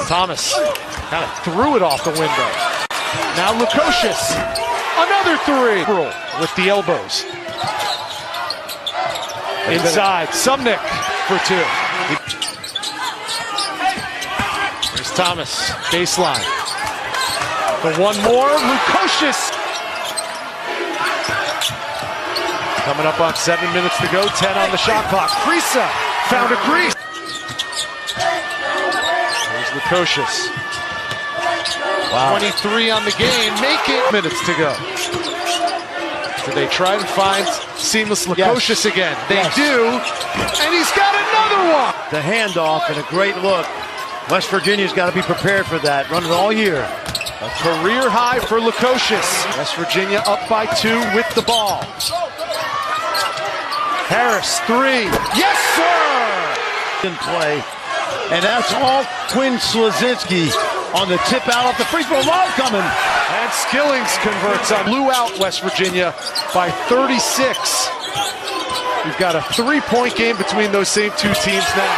Thomas kind of threw it off the window. Now Lukosius, another 3 with the elbows. Inside, Sumnick for 2. There's Thomas, baseline. For one more, Lukosius. Coming up on 7 minutes to go, 10 on the shot clock. Krisa found a crease. There's Lukosius. Wow. 23 on the game, make it. Minutes to go. Do they try to find seamless Lukosius again? They do, and he's got another one. The handoff and a great look. West Virginia's got to be prepared for that. Running all year. A career high for Lukosius. West Virginia up by 2 with the ball. Harris, 3. Yes, sir! In play. And that's all Quinn Slazinski on the tip out off the free throw line coming. And Skillings converts on. Blew out West Virginia by 36. We've got a 3-point game between those same 2 teams now.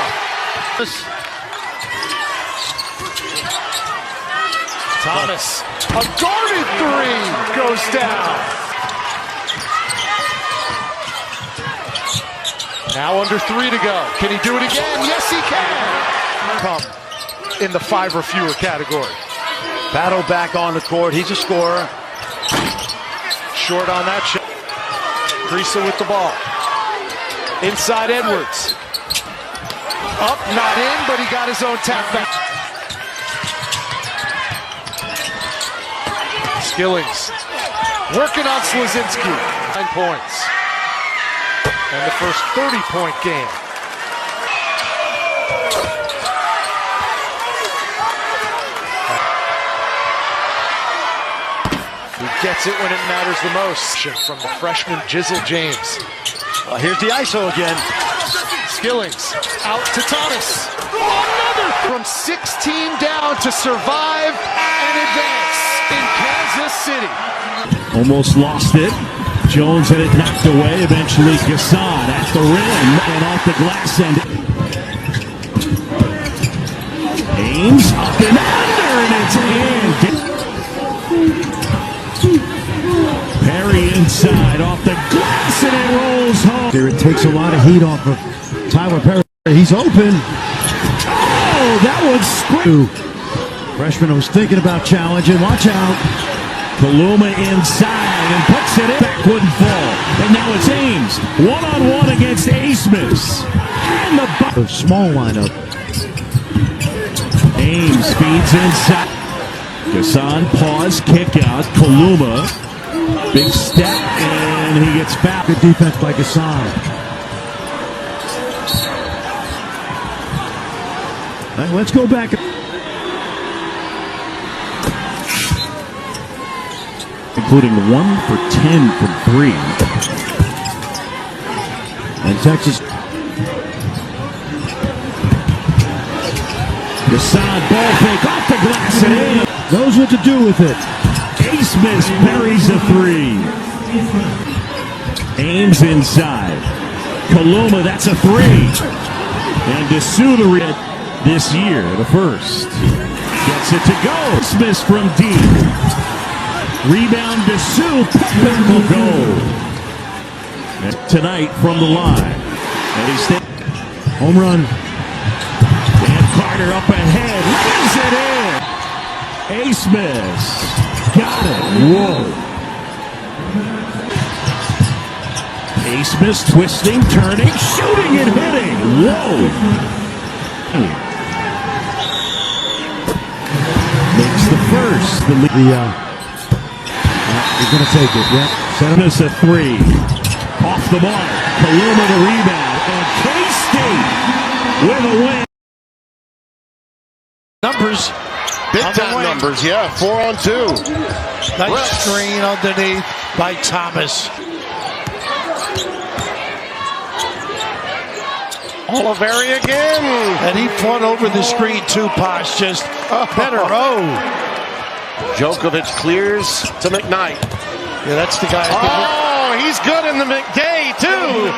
Thomas, a guarded 3 goes down. Now under 3 to go. Can he do it again? Yes, he can. Come in the 5 or fewer category. Battle back on the court. He's a scorer. Short on that shot. Krisa with the ball. Inside Edwards. Up, not in, but he got his own tap back. Skillings working on Slazinski. 9 points. And the first 30-point game. He gets it when it matters the most. From the freshman Jizzle James. Here's the ISO again. Skillings out to Thomas. Another from 16 down to survive and advance in Kansas City. Almost lost it. Jones had it knocked away. Eventually Gasson at the rim and off the glass end. Ames up and under, and it's in. Perry inside off the glass, and it rolls home. There it takes a lot of heat off of Tyler Perry. He's open. Oh, that one's screwed. Freshman was thinking about challenging. Watch out. Kaluma inside and puts it in. Back wouldn't fall. And now it's Ames. One-on-one against Asmus. And the small lineup. Ames feeds inside. Gasson pause, kick out. Kaluma. Big step, and he gets back. Good defense by Gasson. All right, let's go back. Including 1 for 10 from 3. And Texas. Gasson ball fake off the glass and in. Knows what to do with it. Asmus buries a 3. Ames inside. Kaluma, that's a 3. And Dessouter this year, the first. Gets it to go. Asmus from deep. Rebound to Sue. Putman will go. Tonight from the line. And he's home run. Dan Carter up ahead. Lays it in. Ace miss. Got it. Whoa. Ace miss, twisting, turning, shooting, and hitting. Whoa. Makes the first. He's going to take it. Yep. Miss a three. Off the mark. Colonial the rebound. And K-State with a win. Numbers. Big time numbers, yeah. 4 on 2. Nice screen underneath by Thomas. Oliveri again. And he fought over the screen too, Posh. Just better. Djokovic clears to McKnight. Yeah, that's the guy. Oh, he's good in the McDay, too.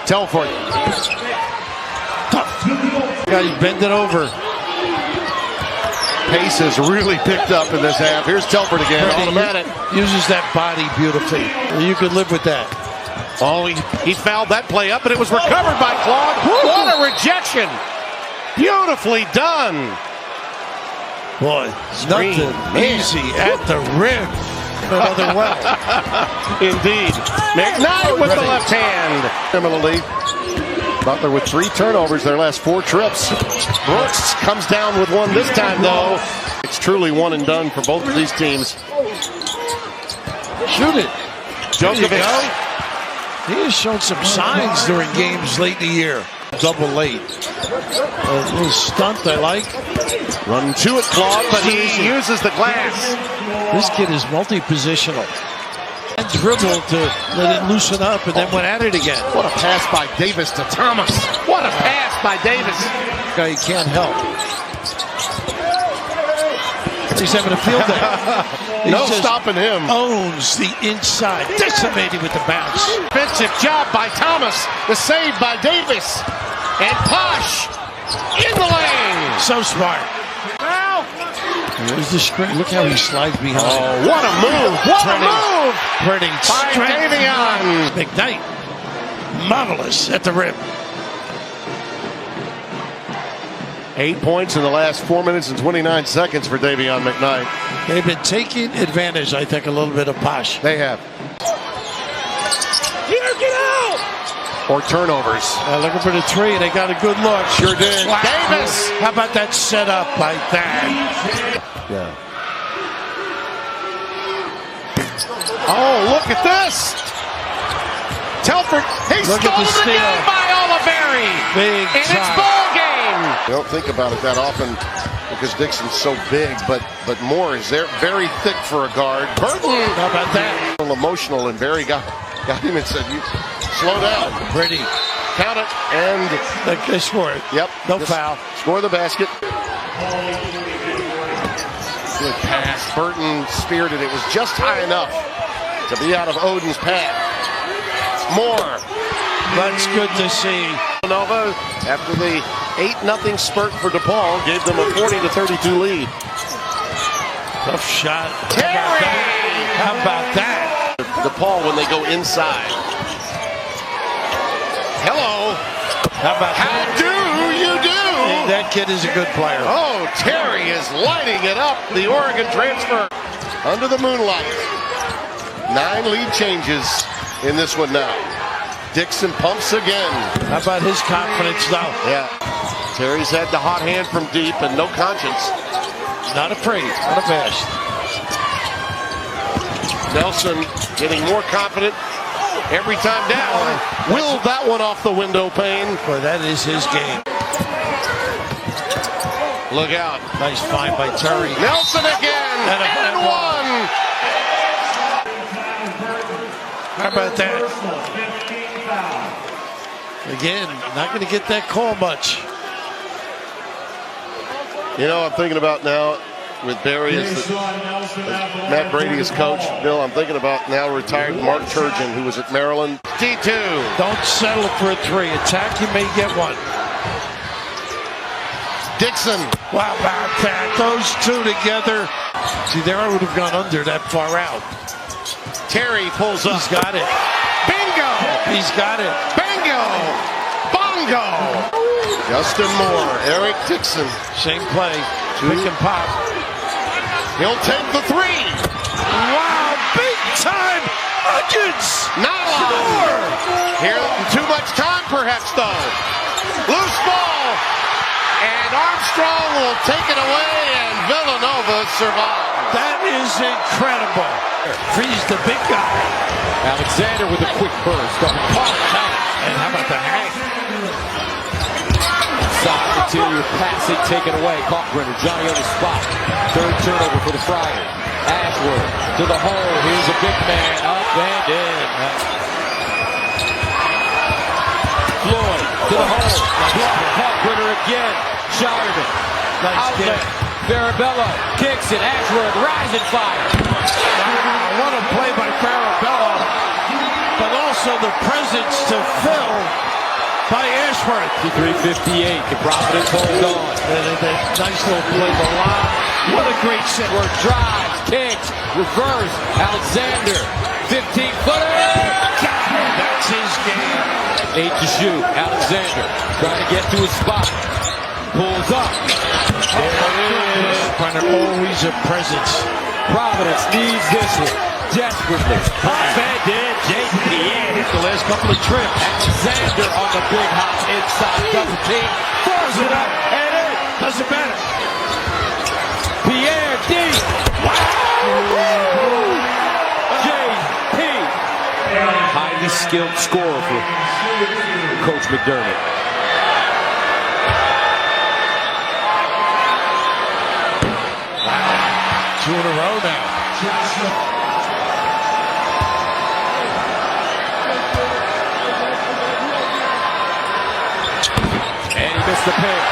Telford. Guy bend it over. Pace has really picked up in this half. Here's Telford again. Automatic. Uses that body beautifully. You could live with that. Oh, he fouled that play up, and it was recovered by Claude. What a rejection. Beautifully done. Boy, nothing easy at the rim. Another well. Indeed. McKnight with the left hand. Similarly, Butler with 3 turnovers their last 4 trips. Brooks comes down with one this time, though. It's truly one and done for both of these teams. Shoot it. Djokovic. He has shown some signs during games late in the year. Double late. A little stunt I like. Run to it, Claude, but he uses the glass. This kid is multi-positional. And dribbled to let it loosen up and then went at it again. What a pass by Davis to Thomas. What a pass by Davis. Guy can't help. He's having a field day. No stopping him. Owns the inside. Decimated with the bounce. Defensive job by Thomas. The save by Davis. And Posh in the lane. So smart. There's the screen. Look how he slides behind. Oh, what a move. What a move. Turning by Davion. McKnight. Marvelous at the rim. 8 points in the last 4 minutes and 29 seconds for Davion McKnight. They've been taking advantage, I think, a little bit of Posh. They have. Here, get out! Or turnovers. Looking for the three. They got a good look. Sure did. Wow. Davis! How about that setup like that? Yeah. Oh, look at this! Telford, he stole it again by Oliveri! Big and it's ball game! You don't think about it that often because Dixon's so big, but Moore is there, very thick for a guard. Burton! How about that? A little emotional, and Barry got him and said, "You slow down." Pretty. Count it, and they score it. Yep. No foul. Score the basket. Good pass. Burton speared it. It was just high enough to be out of Oden's path. Moore. That's good to see. Nova, after the 8-0 spurt for DePaul, gave them a 40-32 lead. Tough shot. Terry! How about that? DePaul when they go inside. Hello. How about How do you do? That kid is a good player. Oh, Terry is lighting it up. The Oregon transfer under the moonlight. 9 lead changes in this one now. Dixon pumps again. How about his confidence now? Yeah. Terry's had the hot hand from deep and no conscience. Not afraid, not abashed. Nelson getting more confident every time down. Willed that one off the window pane. Boy, that is his game. Look out. Nice find by Terry. Nelson again. And one. How about that? Again, not going to get that call much. You know, I'm thinking about now with Barry as Matt Brady as coach. Bill, I'm thinking about now retired Mark Turgeon, who was at Maryland. D2. Don't settle for a three. Attack, you may get one. Dixon. Wow, about that. Those two together. See, there I would have gone under that far out. Terry pulls up. He's got it. Bingo! He's got it. Bingo! Bongo! Justin Moore, Eric Dixon. Same play. Pick and pop. He'll take the three. Wow, big time. Onions. Not score. Here, too much time perhaps though. Loose ball. And Armstrong will take it away and Villanova survives. That is incredible. Freeze the big guy. Alexander with a quick burst. And how about the hang? Side interior passing taken away. Kalkbrenner, Johnny on the spot. Third turnover for the Friars. Ashworth to the hole. Here's a big man up and in. Floyd to the hole. Kalkbrenner again. Shireman. Nice outlet. Farabello kicks it. Ashworth rising fire. Wow, what a play by Farabello. But also the presence to fill by Ashworth. 53-58. The Providence holds on. Nice little play. What a great set. Ashworth drives, kicks, reverse. Alexander, 15-footer. That's his game. 8 to shoot. Alexander trying to get to his spot. Pulls up. There it is. Brenner always a presence. Providence needs this one desperately. Offended. JPN hit the last couple of trips. Alexander on the big hop inside double team. Throws it up and in. Doesn't matter. Pierre D. Wow. JP. Highly skilled scorer for Coach McDermott. Two in a row now. And he missed the pair.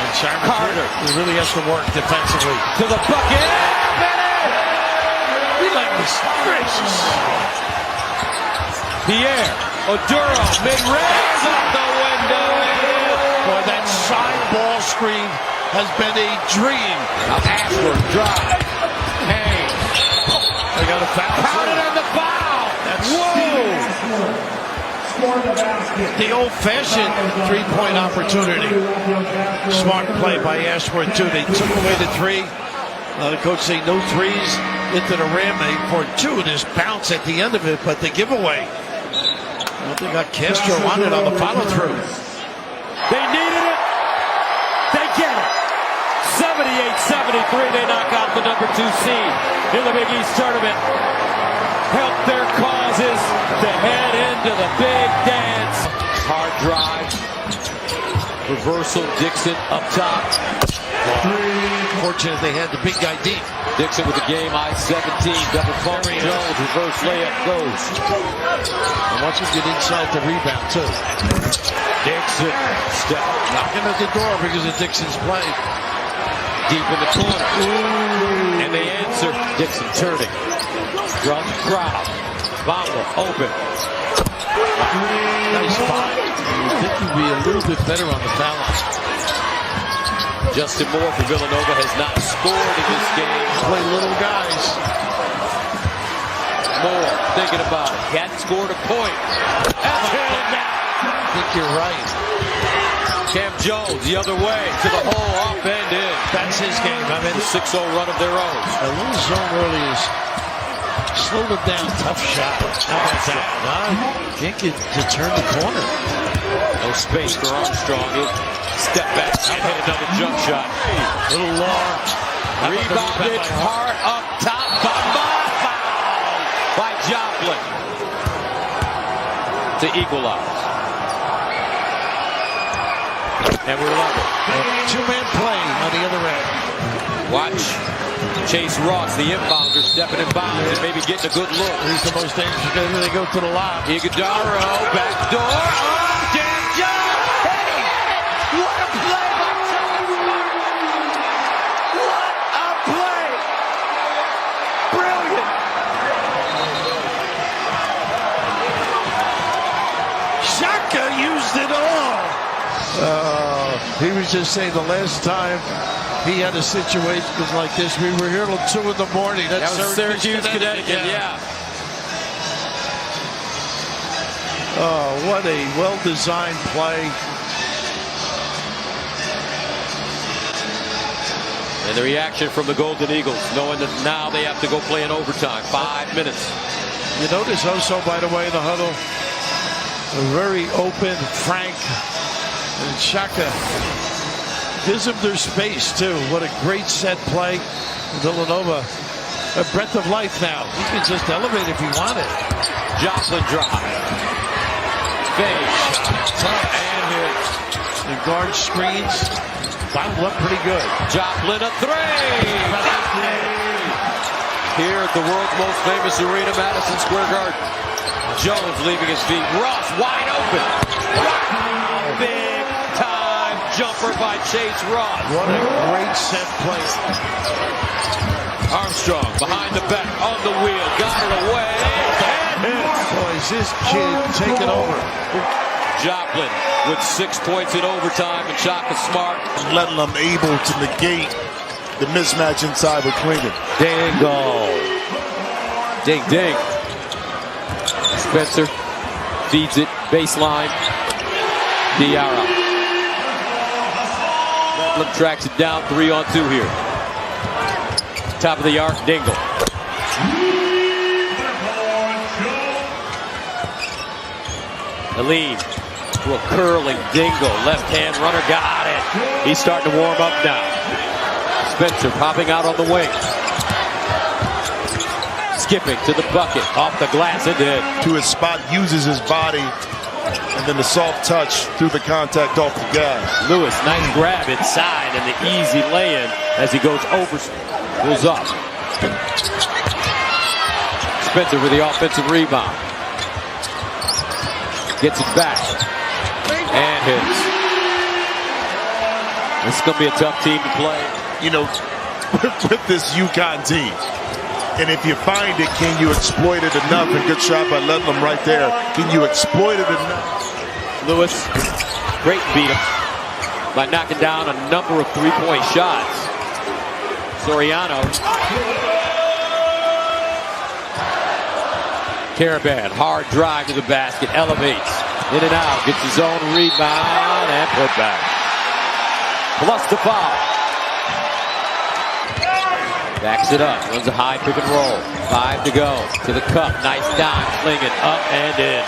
And Carter, he really has to work defensively. To the bucket. Relentless. Gracious. Pierre. Oduro. Mid-range off the window. Boy, that side ball screen has been a dream. Ashworth drive. Hey. They got a foul. Counted on the foul. That's whoa. The old-fashioned three-point opportunity. Smart play by Ashworth, too. They took away the three. The coach say no threes into the rim. They for two. This bounce at the end of it, but the giveaway. I don't think Castro wanted on the follow-through. They needed it. They get it. 78-73. They knock out the number 2 seed in the Big East tournament. Help their causes to head into the big dance. Hard drive. Reversal. Dixon up top. Fortunate they had the big guy deep. Dixon with the game. I-17. Double pump. Jones. Reverse layup goes. And watch him get inside the rebound, too. Dixon. Step. Knocking at the door because of Dixon's play. Deep in the corner. Ooh. And they answer. Dixon turning. From the crowd. Bamba open. Nice foul. You think he'd be a little bit better on the foul line. Justin Moore for Villanova has not scored in this game. Play little guys. Moore thinking about it. He hadn't scored a point. I think you're right. Cam Jones the other way to the hole, up and in. That's his game. I mean, a 6-0 run of their own. A little zone early is slowed him down. Tough shot. How about that? Can't get to turn the corner. No space for Armstrong. He'll step back and hit another jump shot. Little long. Rebounded hard up top. Bamba foul by Joplin to equalize. And we're level. Two-man play on the other end. Watch Chase Ross, the inbounder, stepping in bounds and maybe getting a good look. He's the most dangerous guy when they go to the lob. Iguodaro, back door. Oh, damn job! Hey! What a play by Tony Smart! What a play! Brilliant! Shaka used it all. He was just saying the last time he had a situation like this, we were here till 2 in the morning. That was Syracuse, Connecticut, yeah. Oh, what a well-designed play. And the reaction from the Golden Eagles, knowing that now they have to go play in overtime. 5 minutes. You notice also, by the way, in the huddle, a very open, frank, and Shaka gives them their space, too. What a great set play. Villanova, a breath of life now. He can just elevate if he wanted. Joplin drive. Finish. And hit. The guard screens. Bottled up pretty good. Joplin a 3. Here at the world's most famous arena, Madison Square Garden. Jones leaving his feet. Ross wide open. Wow. Big time jumper by Chase Ross. What a great set play. Armstrong behind the back on the wheel. Got it away. Boy, is this kid taking over. Joplin with 6 points in overtime, and Shaka Smart. Letting able to negate the mismatch inside with Klingon. Dingle. Ding, ding. Spencer feeds it, baseline. Diarra. Letlam tracks it down, 3-on-2 here. Top of the arc, Dingle. Aline to a curling Dingle. Left-hand runner, got it. He's starting to warm up now. Spencer popping out on the wing. Skipping to the bucket, off the glass and in. To his spot, uses his body, and then the soft touch through the contact off the gas. Lewis, nice grab inside and the easy lay-in as he goes over, goes up. Spencer with the offensive rebound. Gets it back and hits. This is going to be a tough team to play. You know, with this UConn team, and if you find it, can you exploit it enough? And good shot by Letlam right there. Can you exploit it enough? Lewis, great beat him by knocking down a number of three-point shots. Soriano. Caravan, hard drive to the basket, elevates, in and out, gets his own rebound and put back. Plus the foul. Backs it up, runs a high pick and roll. 5 to go, to the cup, nice dive, flinging up and in.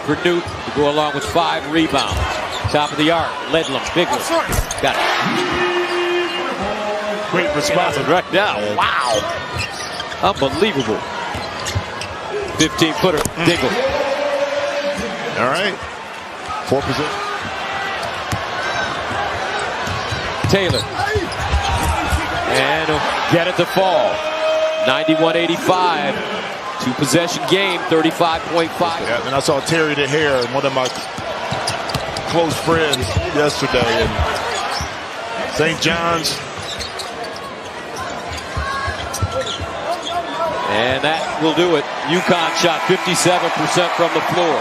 For Newton to go along with 5 rebounds. Top of the arc, Ledlam, big one, got it. Great response. Right now, wow. Unbelievable. 15-footer, Dingle. All right. 4 position. Taylor. And get it to fall. 91-85. 2-possession game, 35.5. Yeah, and I saw Terry the Hare, one of my close friends, yesterday. And St. John's. And that will do it. UConn shot 57% from the floor.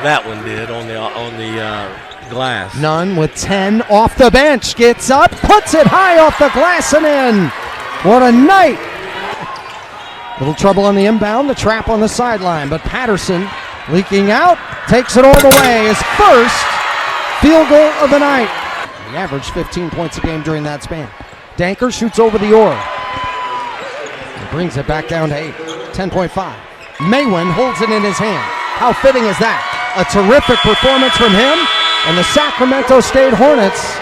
That one did on the glass. Nunn with 10 off the bench, gets up, puts it high off the glass and in. What a night. Little trouble on the inbound, the trap on the sideline, but Patterson leaking out, takes it all the way. His first field goal of the night. He averaged 15 points a game during that span. Danker shoots over the oar. He brings it back down to 8, 10.5. Maywin holds it in his hand. How fitting is that? A terrific performance from him, and the Sacramento State Hornets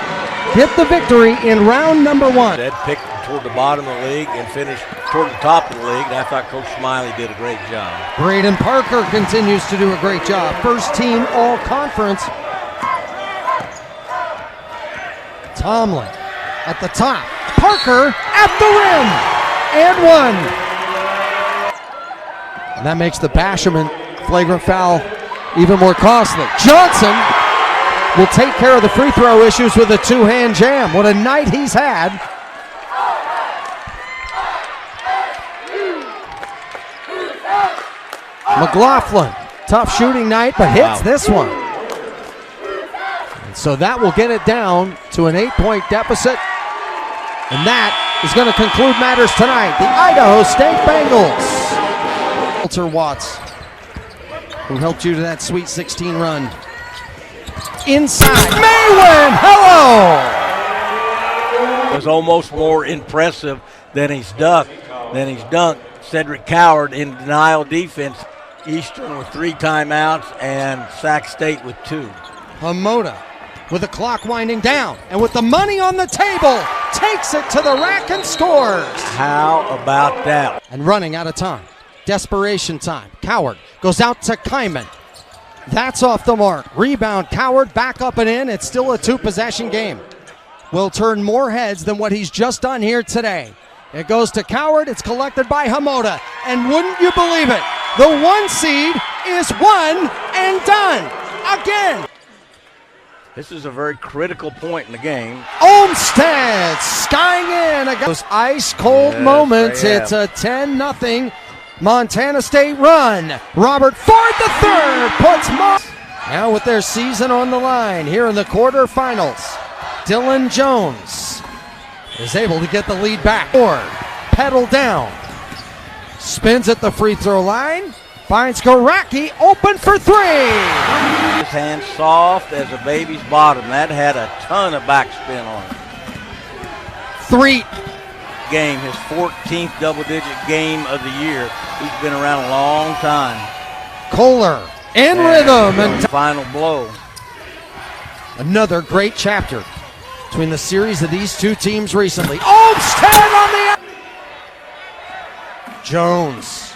get the victory in round number 1. That picked toward the bottom of the league and finished toward the top of the league, and I thought Coach Smiley did a great job. Braden Parker continues to do a great job. First team all-conference. Tomlin at the top. Parker at the rim. And 1. And that makes the Basherman flagrant foul even more costly. Johnson will take care of the free throw issues with a 2-hand jam. What a night he's had. McLaughlin Tough shooting night, but hits this one. And so that will get it down to an 8-point deficit. And that is going to conclude matters tonight. The Idaho State Bengals. Walter Watts, who helped you to that Sweet 16 run. Inside, Maywin, hello! Was almost more impressive than he's dunked. Cedric Coward in denial defense. Eastern with 3 timeouts and Sac State with 2. Hamoda with the clock winding down and with the money on the table takes it to the rack and scores. How about that? And running out of time. Desperation time. Coward goes out to Kyman. That's off the mark. Rebound, Coward back up and in. It's still a 2-possession game. Will turn more heads than what he's just done here today. It goes to Coward. It's collected by Hamoda. And wouldn't you believe it? The 1 seed is one and done again. This is a very critical point in the game. Olmsted skying in. Those ice cold moments. It's a 10-0 Montana State run. Robert Ford III puts now with their season on the line here in the quarterfinals. Dylan Jones is able to get the lead back. Ford pedal down. Spins at the free throw line. Finds Garacki open for 3. His hand soft as a baby's bottom. That had a ton of backspin on it. 3. Game, his 14th double-digit game of the year. He's been around a long time. Kohler in rhythm. And final blow. Another great chapter between the series of these two teams recently. Olmsted on the Jones.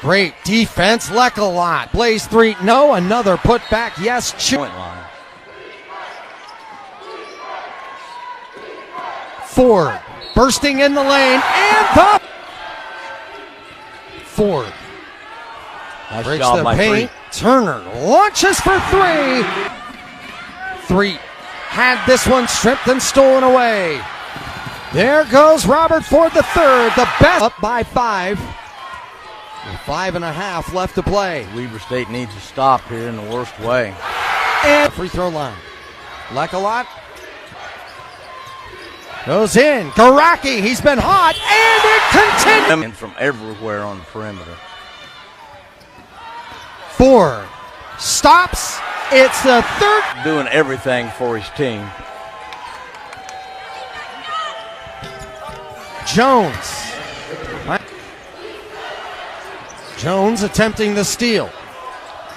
Great defense. Leck-a-lot. Blaze 3. No. Another putback. Yes. Point line. Ford bursting in the lane and the Ford nice breaks job the by paint. 3. Turner launches for 3. 3 had this one stripped and stolen away. There goes Robert Ford III, the best, up by 5. With 5.5 left to play. Weber State needs to stop here in the worst way. And free throw line. Leck-a-lot goes in. Garacki, he's been hot, and it continues. And from everywhere on the perimeter. Ford stops. It's the 3rd. Doing everything for his team. Jones attempting the steal.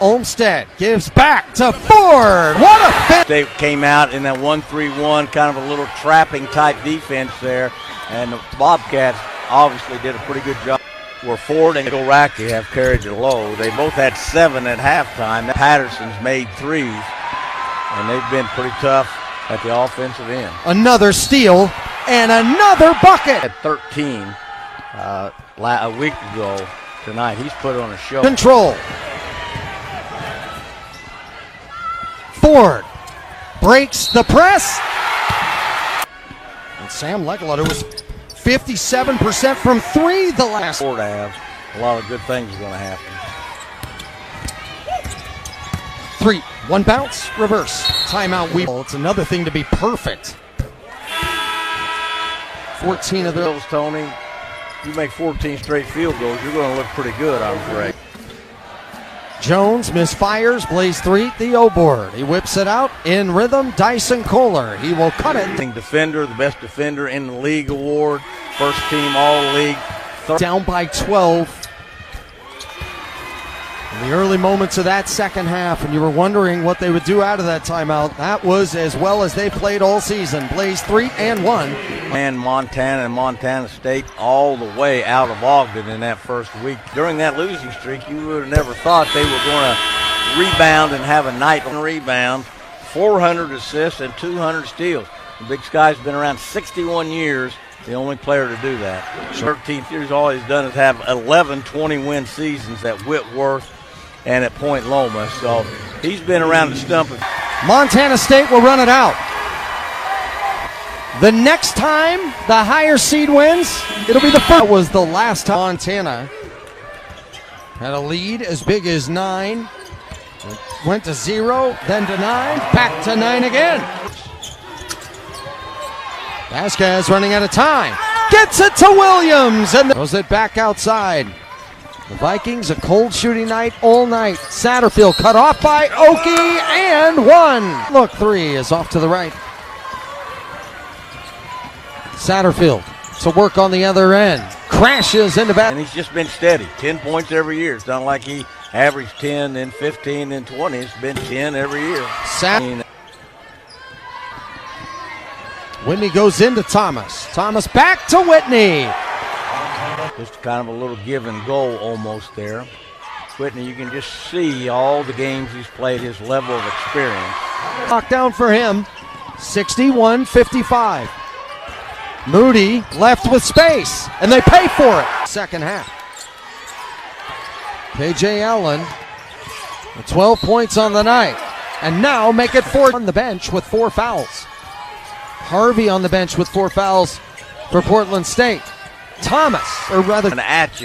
Olmsted gives back to Ford. What a fit. They came out in that 1-3-1, kind of a little trapping type defense there. And the Bobcats obviously did a pretty good job. Where Ford and Garacki have carried the load. They both had 7 at halftime. Patterson's made 3s. And they've been pretty tough at the offensive end. Another steal and another bucket. At 13 a week ago. Tonight, he's put on a show. Control. Ford breaks the press. And Sam Leck-a-lot, who was 57% from 3 the last. Ford have. A lot of good things are going to happen. 3, 1 bounce, reverse. Timeout. It's another thing to be perfect. 14 of those, Tony. You make 14 straight field goals, you're going to look pretty good, I'm afraid. Jones misfires, Blaze 3 at the O board. He whips it out in rhythm. Dyson Kohler. He will cut it. Defender, the best defender in the league award. First team all-league. Down by 12. In the early moments of that second half, and you were wondering what they would do out of that timeout. That was as well as they played all season. Blaze 3 and 1. And Montana and Montana State all the way out of Ogden in that first week. During that losing streak, you would have never thought they were going to rebound and have a night on rebound. 400 assists and 200 steals. The Big Sky's been around 61 years. The only player to do that. 13th years, all he's done is have 11 20-win seasons at Whitworth and at Point Loma. So he's been around the stump. Montana State will run it out. The next time the higher seed wins, it'll be the first. That was the last time Montana had a lead as big as 9. Went to 0, then to 9, back to 9 again. Vasquez running out of time. Gets it to Williams and throws it back outside. The Vikings, a cold shooting night all night. Satterfield cut off by Oki and one. Look, 3 is off to the right. Satterfield to work on the other end. Crashes into back. And he's just been steady. 10 points every year. It's not like he averaged 10, then 15, then 20. It's been 10 every year. Whitney goes into Thomas. Thomas back to Whitney. Just kind of a little give and go almost there. Whitney, you can just see all the games he's played, his level of experience. Knockdown for him. 61-55. Moody left with space, and they pay for it. Second half. KJ Allen, 12 points on the night, and now make it 4 on the bench with 4 fouls. Harvey on the bench with 4 fouls for Portland State. Thomas, or rather, coming at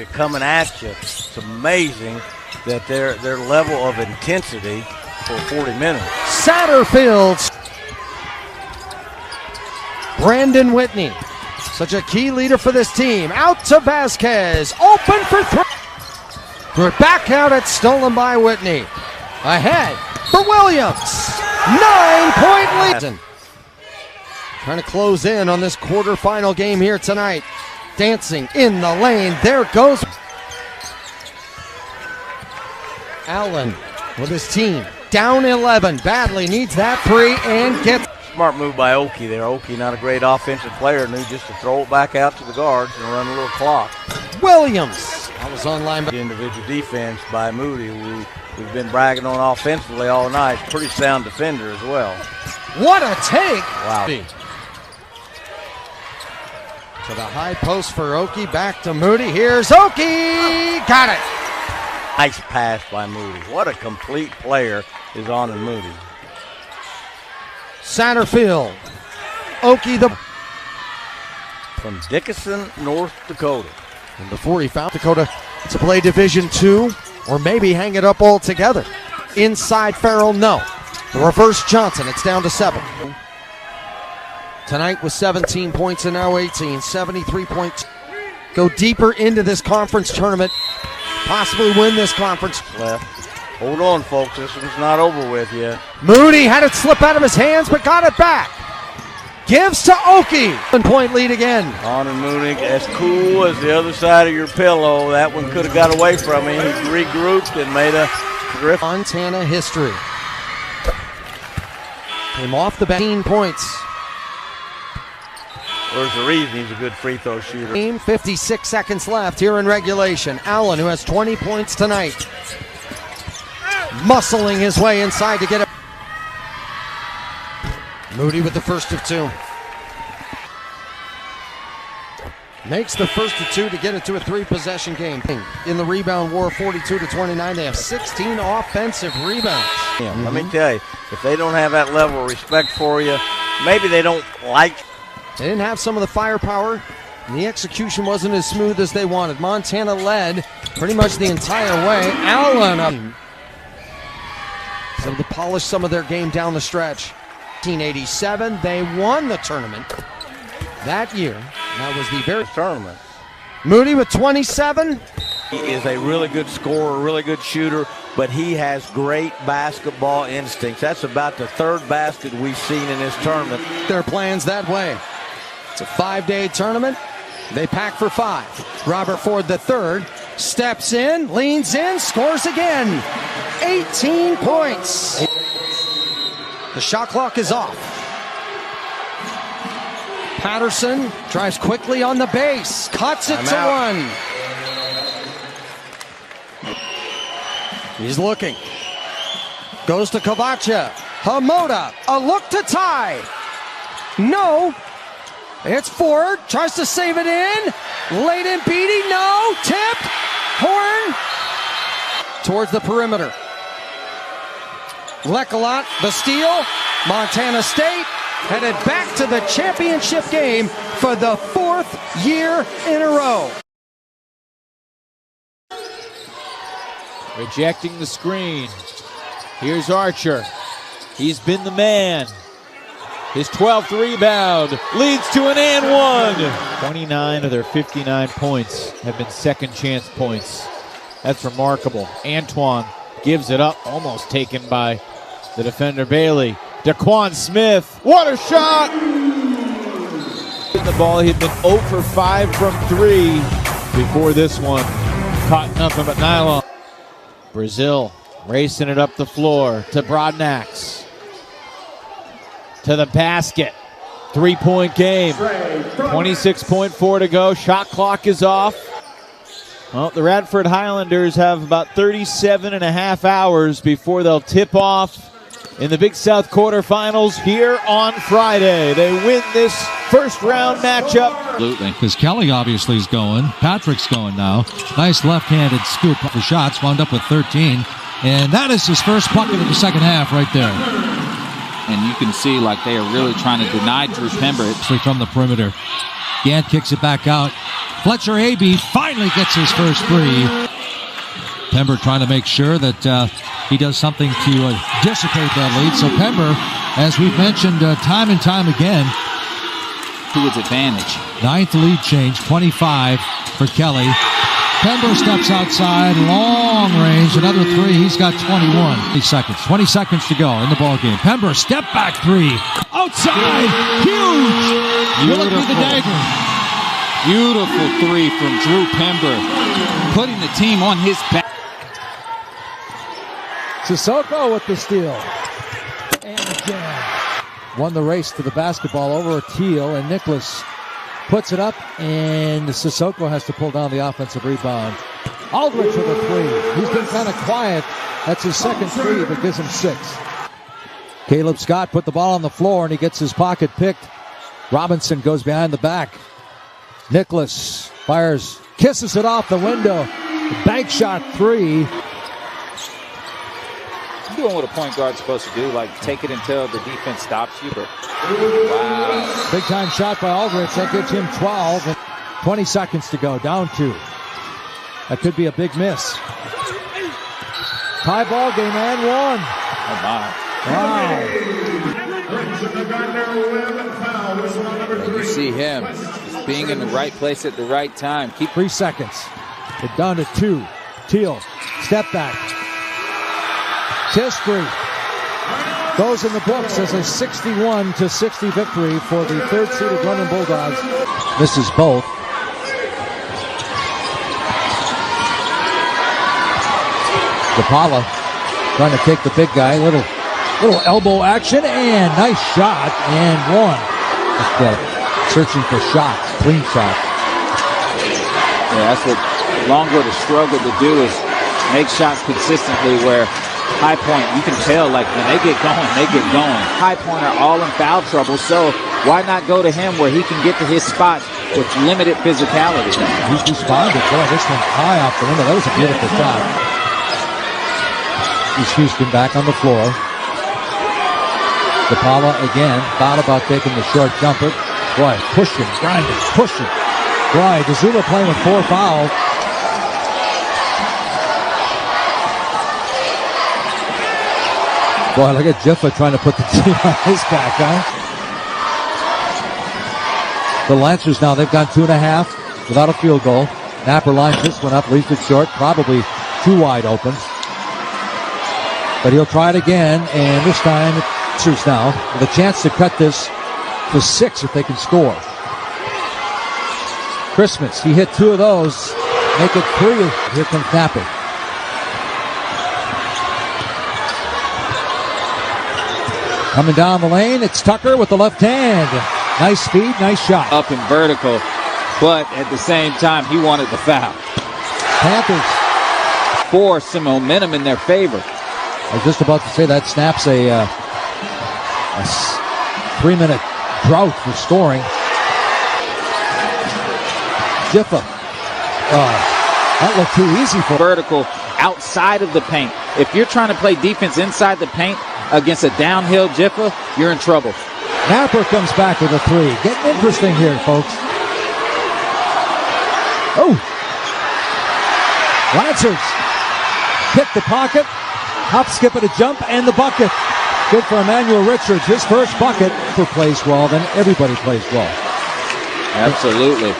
you. It's amazing that their level of intensity for 40 minutes. Satterfield. Brandon Whitney, such a key leader for this team. Out to Vasquez, open for 3. We're back out, it's stolen by Whitney. Ahead for Williams. 9-point lead. Trying to close in on this quarterfinal game here tonight. Dancing in the lane, there goes Allen with his team. Down 11, badly needs that 3 and gets. Smart move by Oki there. Oki, not a great offensive player, knew just to throw it back out to the guards and run a little clock. Williams. I was online by individual defense by Moody, who we've been bragging on offensively all night. Pretty sound defender as well. What a take! Wow. To the high post for Oki, back to Moody. Here's Oki! Got it! Nice pass by Moody. What a complete player is on in Moody. Satterfield. Oki from Dickinson, North Dakota. And before he found Dakota to play Division II, or maybe hang it up altogether. Inside Farrell, no. The reverse Johnson, it's down to 7. Tonight with 17 points and now 18, 73 points. Go deeper into this conference tournament, possibly win this conference. Left. Hold on, folks, this one's not over with yet. Moody had it slip out of his hands, but got it back. Gives to Oki. 1-point lead again. On and Moody, as cool as the other side of your pillow. That one could have got away from him. He regrouped and made a drift. Montana history. Came off the bat. 18 points. There's a reason he's a good free throw shooter. 56 seconds left here in regulation. Allen, who has 20 points tonight, muscling his way inside to get it. Moody with the first of 2. Makes the first of 2 to get it to a 3-possession game. In the rebound war, 42-29. They have 16 offensive rebounds. Yeah, Let me tell you, if they don't have that level of respect for you, maybe they don't like. They didn't have some of the firepower, and the execution wasn't as smooth as they wanted. Montana led pretty much the entire way. Allen able to polish some of their game down the stretch. 1987, they won the tournament that year. That was the very tournament. Moody with 27. He is a really good scorer, a really good shooter, but he has great basketball instincts. That's about the 3rd basket we've seen in this tournament. Their plans that way. It's a 5-day tournament. They pack for 5. Robert Ford III steps in, leans in, scores again. 18 points. The shot clock is off. Patterson drives quickly on the base, cuts it to 1. He's looking. Goes to Kavacha. Hamoda, a look to tie. No. It's Ford, tries to save it in. Layden Beatty, no. Tipped. Horn. Towards the perimeter. Lecolot, the steal. Montana State headed back to the championship game for the 4th year in a row. Rejecting the screen. Here's Archer. He's been the man. His 12th rebound leads to an and one. 29 of their 59 points have been second chance points. That's remarkable. Antoine gives it up, almost taken by the defender Bailey. Daquan Smith, what a shot! The ball, he'd been 0 for 5 from 3 before this one. Caught nothing but nylon. Brazil racing it up the floor to Broadnax. To the basket. 3-point game. 26.4 to go. Shot clock is off. Well, the Radford Highlanders have about 37 and a half hours before they'll tip off in the Big South quarterfinals here on Friday. They win this first round matchup. Absolutely, because Kelly obviously is going. Patrick's going now. Nice left-handed scoop for shots. Wound up with 13. And that is his first bucket of the second half right there. And you can see like they are really trying to deny Drew Pember. From the perimeter. Gant kicks it back out. Fletcher AB finally gets his first three. Pember trying to make sure that he does something to dissipate that lead. So Pember, as we've mentioned time and time again, to his advantage. 9th lead change, 25 for Kelly. Pember steps outside, long range, another three. He's got 21. 20 seconds to go in the ball game. Pember, step back three. Outside, huge. Look at the dagger. Beautiful three from Drew Pember, putting the team on his back. Sissoko with the steal. And again. Won the race to the basketball over Teal, and Nicholas puts it up, and Sissoko has to pull down the offensive rebound. Aldridge with a three. He's been kind of quiet. That's his second three, but gives him 6. Caleb Scott put the ball on the floor, and he gets his pocket picked. Robinson goes behind the back. Nicholas fires, kisses it off the window. Bank shot 3. Doing what a point guard's supposed to do, like take it until the defense stops you. But wow. Big time shot by Aldridge. That gives him 12. And 20 seconds to go. Down 2. That could be a big miss. Tie ball game and 1. Oh my. Wow. And you see him just being in the right place at the right time. Keep 3 seconds. We're down to 2. Teal, step back. History goes in the books as a 61-60 victory for the 3rd-seeded London Bulldogs. Misses both. DePaula trying to take the big guy. Little elbow action and nice shot and 1. Searching for shots, clean shots. Yeah, that's what Longwood has struggled to do, is make shots consistently where High Point, you can tell, like, when they get going, they get going. High Point are all in foul trouble, so why not go to him where he can get to his spots with limited physicality? He's responded. Boy, this one high off the window. That was a beautiful shot. Here's Houston back on the floor. DePaula again, thought about taking the short jumper. Boy, pushing, grinding, pushing. Boy, DeZula playing with 4 fouls. Boy, look at Jiffa trying to put the team on his back, huh? The Lancers now, they've gone 2.5 without a field goal. Napper lines this one up, leaves it short, probably too wide open. But he'll try it again, and this time, Lancers now with a chance to cut this to 6 if they can score. Christmas, he hit 2 of those, make it 3. Here comes Napper. Coming down the lane, it's Tucker with the left hand. Nice speed, nice shot. Up and vertical, but at the same time, he wanted the foul. Panthers force some momentum in their favor. I was just about to say that snaps a 3-minute drought for scoring. Jiffa. That looked too easy for vertical outside of the paint. If you're trying to play defense inside the paint against a downhill Jiffa, you're in trouble. Napper comes back with a 3. Getting interesting here, folks. Oh! Lancers pick the pocket. Hop, skip, and a jump, and the bucket. Good for Emmanuel Richards. His first bucket. For plays well, then everybody plays well. Absolutely.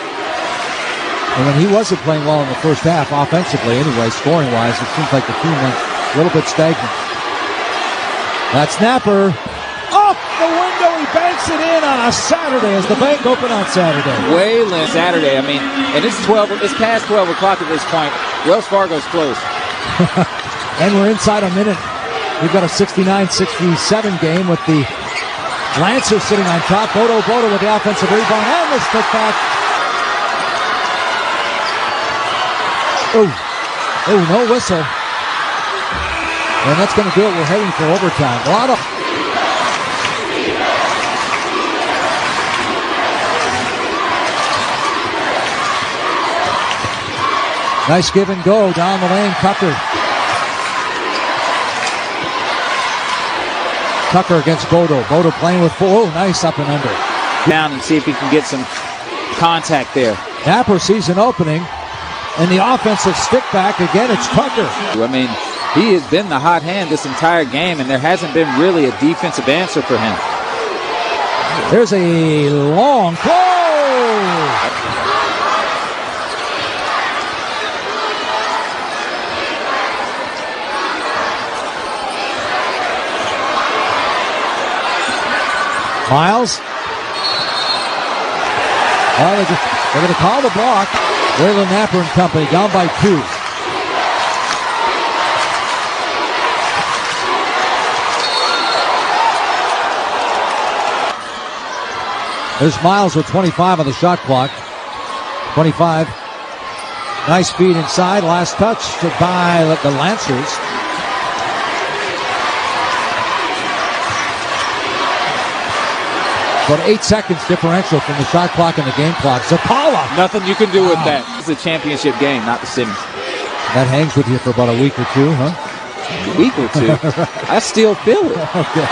And when he wasn't playing well in the first half, offensively anyway, scoring-wise, it seems like the team went a little bit stagnant. That snapper. Off the window, he banks it in on a Saturday as the bank open on Saturday. Way late Saturday. I mean, and it's past 12 o'clock at this point. Wells Fargo's closed. And we're inside a minute. We've got a 69-67 game with the Lancers sitting on top. Bodo with the offensive rebound and the stick back. Oh, no whistle. And that's going to do it. We're heading for overtime. A lot of... Nice give and go down the lane. Tucker against Bodo. Bodo playing with 4. Oh, nice up and under. Down and see if he can get some contact there. Napper sees an opening. And the offensive stick back. Again, it's Tucker. I mean, he has been the hot hand this entire game, and there hasn't been really a defensive answer for him. There's a long throw. Miles. They're going to call the block. Waylon Napper and company down by 2. There's Miles with 25 on the shot clock. 25. Nice feed inside. Last touch by the Lancers. About 8 seconds differential from the shot clock and the game clock. Zapala. Nothing you can do with that. It's a championship game, not the Simmons. That hangs with you for about a week or two, huh? A week or two? I still feel it. Okay.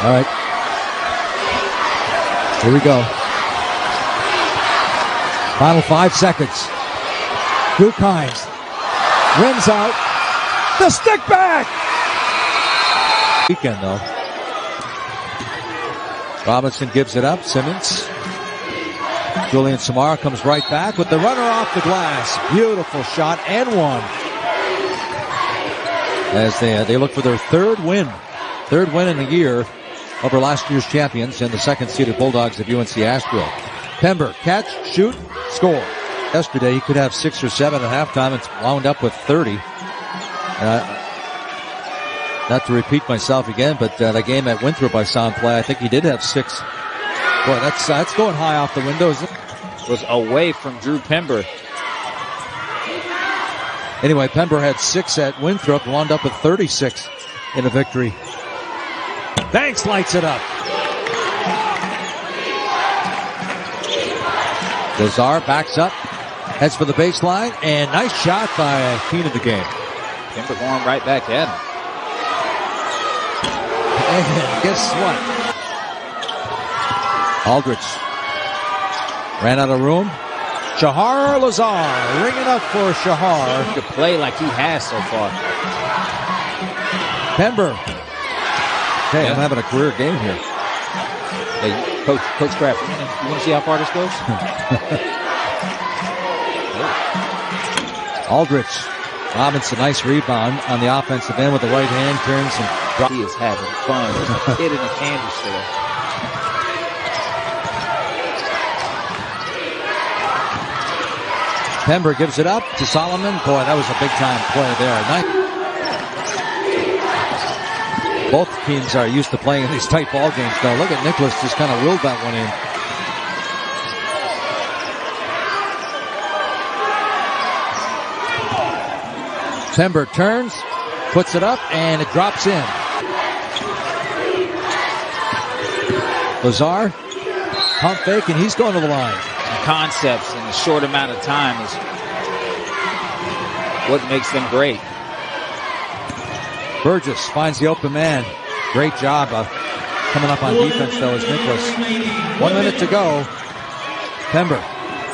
All right. Here we go. Final 5 seconds. Duke Hines. Rims out. The stick back. Weekend though. Robinson gives it up. Simmons. Julian Samara comes right back with the runner off the glass. Beautiful shot and one. As they look for their third win in the year over last year's champions and the second-seeded Bulldogs of UNC Asheville. Pember, catch, shoot, score. Yesterday he could have 6 or 7 at halftime. It's wound up with 30. Not to repeat myself again, but the game at Winthrop I saw him play, I think he did have 6. Boy, that's going high off the windows. Was away from Drew Pember. Anyway, Pember had 6 at Winthrop, wound up with 36 in a victory. Banks lights it up. Lazar backs up, heads for the baseline, and nice shot by Keen of the game. Pember going right back at him. And guess what? Aldrich ran out of room. Shahar Lazar ringing up for Shahar. To play like he has so far. Pember. Hey, I'm having a career game here. Hey, Coach Kraft, you want to see how far this goes? Aldrich. Robinson, nice rebound on the offensive end with the right hand, turns and drops. He is having fun. There's a kid in a candy store. Pember gives it up to Solomon. Boy, that was a big-time play there. Both teams are used to playing in these tight ball games now. Look at Nicholas just kind of willed that one in. Pember turns, puts it up, and it drops in. Lazar, pump fake, and he's going to the line. Concepts in a short amount of time is what makes them great. Burgess finds the open man. Great job coming up on defense, though, is Nicholas. 1 minute to go. Pember.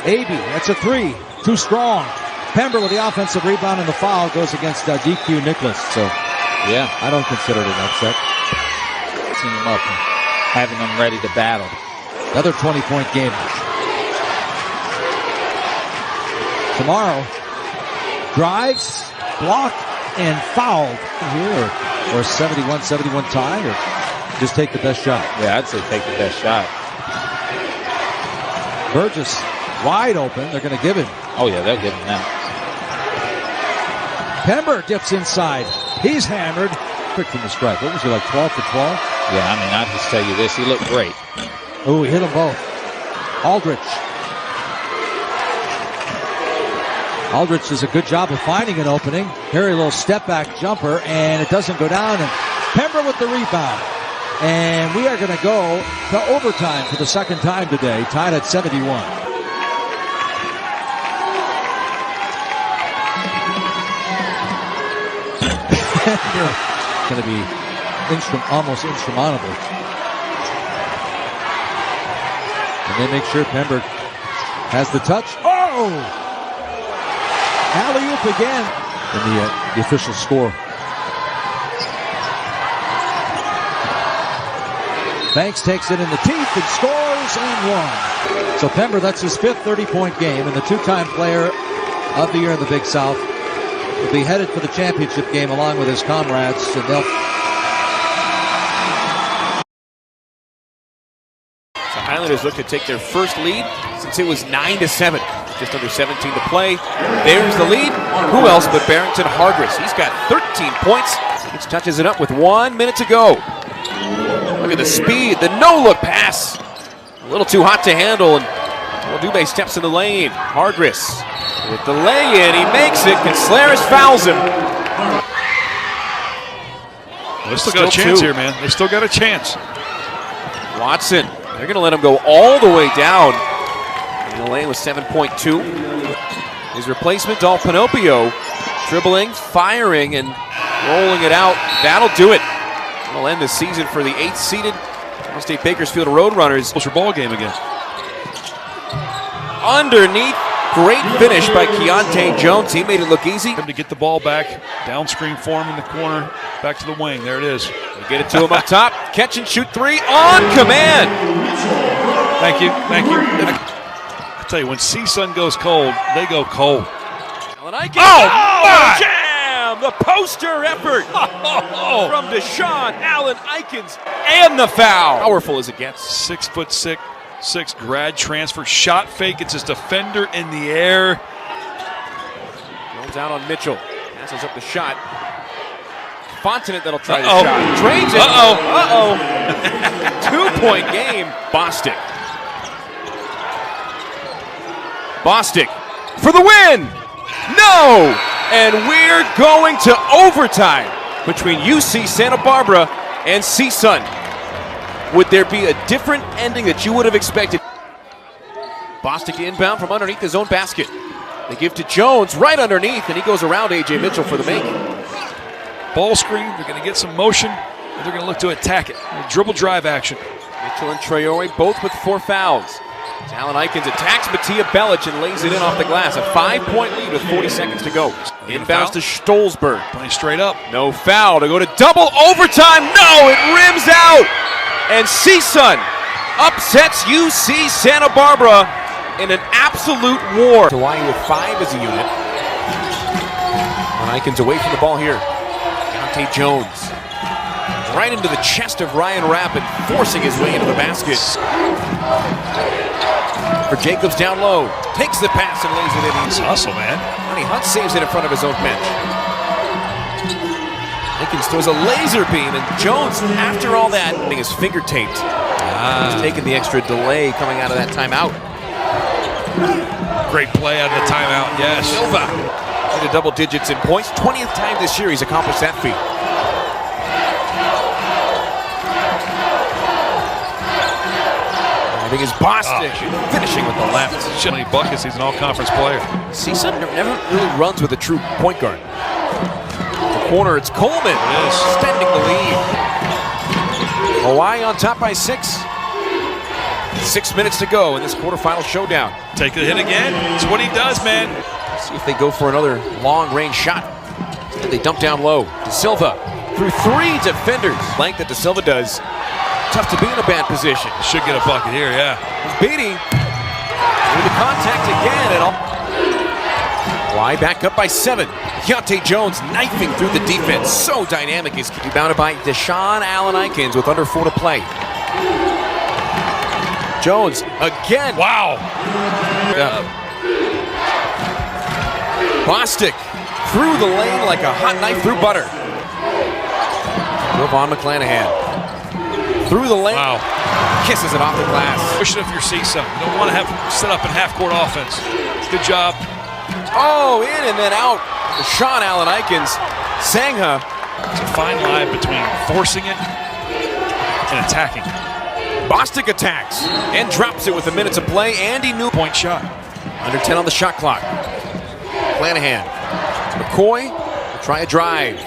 AB, that's a 3. Too strong. Pember with the offensive rebound, and the foul goes against DQ Nicholas. So, Yeah, I don't consider it an upset. team them up and having them ready to battle. Another 20-point game. Tomorrow, drives, blocked, and fouled here, or 71-71 tie, or just take the best shot. Yeah, I'd say take the best shot. Burgess wide open. They're going to give him. Oh, yeah, they'll give him that. Pember dips inside. He's hammered. Quick from the stripe. What was he, like 12 for 12? Yeah, I mean, I'll just tell you this. He looked great. Oh, he hit them both. Aldrich. Aldrich does a good job of finding an opening. Here, a little step back jumper, and it doesn't go down. And Pember with the rebound. And we are going to go to overtime for the second time today, tied at 71. Going to be almost insurmountable. And they make sure Pember has the touch. Oh! Alley-oop again. And the official score. Banks takes it in the teeth and scores and one. So Pember, that's his fifth 30-point game, and the two-time player of the year in the Big South will be headed for the championship game along with his comrades. And they'll. So Highlanders look to take their first lead since it was 9-7. Just under 17 to play. There's the lead. Who else but Barrington Hargreaves? He's got 13 points. He touches it up with 1 minute to go. Look at the speed, the no-look pass. A little too hot to handle, and Dubé steps in the lane. Hargreaves with the lay-in, he makes it. Gonzalez fouls him. They still got a chance here, man. They still got a chance. Watson, they're going to let him go all the way down. In the lane with 7.2. His replacement, Dal Pinopio, dribbling, firing, and rolling it out. That'll do it. We'll end the season for the 8th-seeded Ohio State Bakersfield Roadrunners. Closer ball game again. Underneath, great finish by Keontae Jones. He made it look easy. To get the ball back, down screen for him in the corner, back to the wing. There it is. They get it to him up top. Catch and shoot three on command. Thank you, thank you. I tell you, when SoCon goes cold, they go cold. Oh, jam! The poster effort from Deshaun Allen Eikens, and the foul. Powerful as it gets. 6'6", grad transfer, shot fake. It's his defender in the air. Jones out on Mitchell. Passes up the shot. Fontenot that'll try the shot. Drains it. Uh-oh. 2-point game. Bostic for the win. No! And we're going to overtime between UC Santa Barbara and SoCon. Would there be a different ending that you would have expected? Bostic inbound from underneath his own basket. They give to Jones right underneath, and he goes around A.J. Mitchell for the make. Ball screen, they're going to get some motion, and they're going to look to attack it. Dribble drive action. Mitchell and Traore both with 4 fouls. Allen Eikens attacks Mattia Belic and lays it in off the glass. A 5-point lead with 40 seconds to go. Inbounds to Stolzberg. Playing straight up. No foul to go to double overtime. No, it rims out. And SoCon upsets UC Santa Barbara in an absolute war. Hawaii with 5 as a unit. And Eikens away from the ball here. Keontae Jones. Right into the chest of Ryan Rappin, forcing his way into the basket. For Jacobs down low, takes the pass and lays it in. It's hustle, man. Honey Hunt saves it in front of his own bench. Eikens throws a laser beam, and Jones, after all that, getting his finger taped. He's taking the extra delay coming out of that timeout. Great play out of the timeout, yes. Silva into double digits in points. 20th time this year he's accomplished that feat. I think it's Bostic finishing with the left. So many buckets, he's an all-conference player. SoCon never really runs with a true point guard. The corner, it's Coleman extending the lead. Hawaii on top by 6. 6 minutes to go in this quarterfinal showdown. Take the hit again. It's what he does, man. See if they go for another long-range shot. Instead, they dump down low. De Silva through 3 defenders. Length that De Silva does. Tough to be in a bad position. Should get a bucket here, yeah. Beatty with the contact again. And all. Why back up by 7. Keontae Jones knifing through the defense. So dynamic. He's rebounded by Deshaun Allen-Ikens with under 4 to play. Jones again. Wow. Bostic through the lane like a hot knife through butter. Ravon McClanahan through the lane. Wow. Kisses it off the glass. Push it if you're CISA. You don't want to have set up in half-court offense. Good job. Oh, in and then out. Deshaun Allen-Ikens. Sangha. It's a fine line between forcing it and attacking. Bostic attacks and drops it with a minute to play. Andy New point shot. Under 10 on the shot clock. Flanahan. McCoy will try a drive.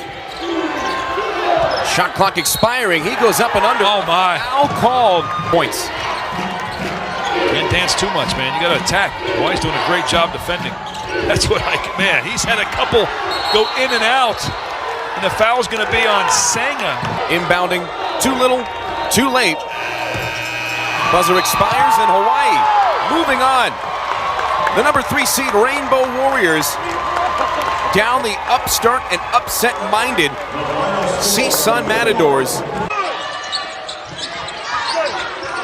Shot clock expiring. He goes up and under. Oh my. Foul called. Points. Can't dance too much, man. You got to attack. Kawhi's doing a great job defending. That's what man, he's had a couple go in and out. And the foul's going to be on Sangha. Inbounding. Too little, too late. Buzzer expires in Hawaii. Moving on. The number 3 seed Rainbow Warriors down the upstart and upset-minded CSUN Matadors.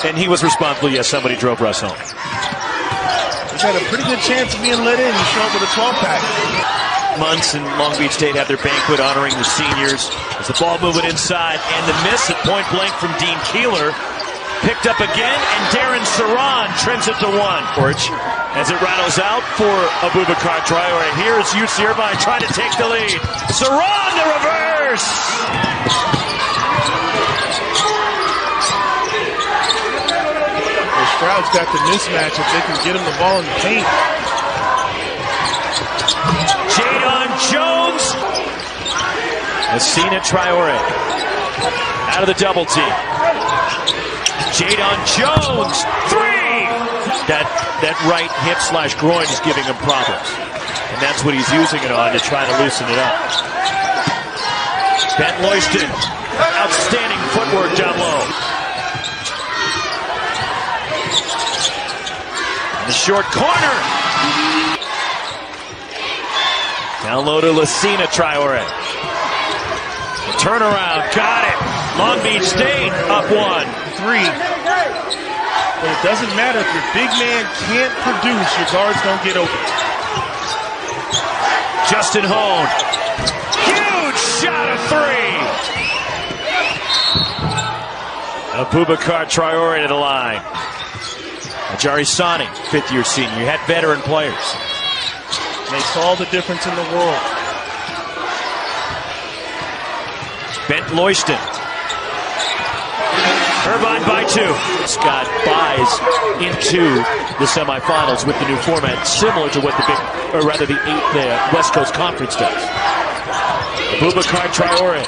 And he was responsible. Yes, somebody drove Russ home. He's had a pretty good chance of being let in. He showed up with a 12-pack. Months and Long Beach State have their banquet honoring the seniors. As the ball moving inside, and the miss at point blank from Dean Keeler. Picked up again, and Darren Saran trims it to 1. Porch as it rattles out for Abubakar Traore. Here's UC Irvine trying to take the lead. Saran the reverse! Well, Stroud's got the mismatch if they can get him the ball in the paint. Jadon Jones. Messina Traore out of the double team. Jadon Jones, 3! That right hip/groin is giving him problems. And that's what he's using it on to try to loosen it up. Ben Loyston, outstanding footwork down low. In the short corner. Down low to Messina Traore. The turnaround, got it. Long Beach State up 1. 3. But it doesn't matter if your big man can't produce, your guards don't get open. Justin Hone. Huge shot of 3. Abubakar Traore to the line. Ajari Sani, 5th-year senior. You had veteran players. Makes all the difference in the world. Bent Loyston. Irvine by 2. Scott buys into the semifinals with the new format, similar to what the West Coast Conference does. Abubakar Traore.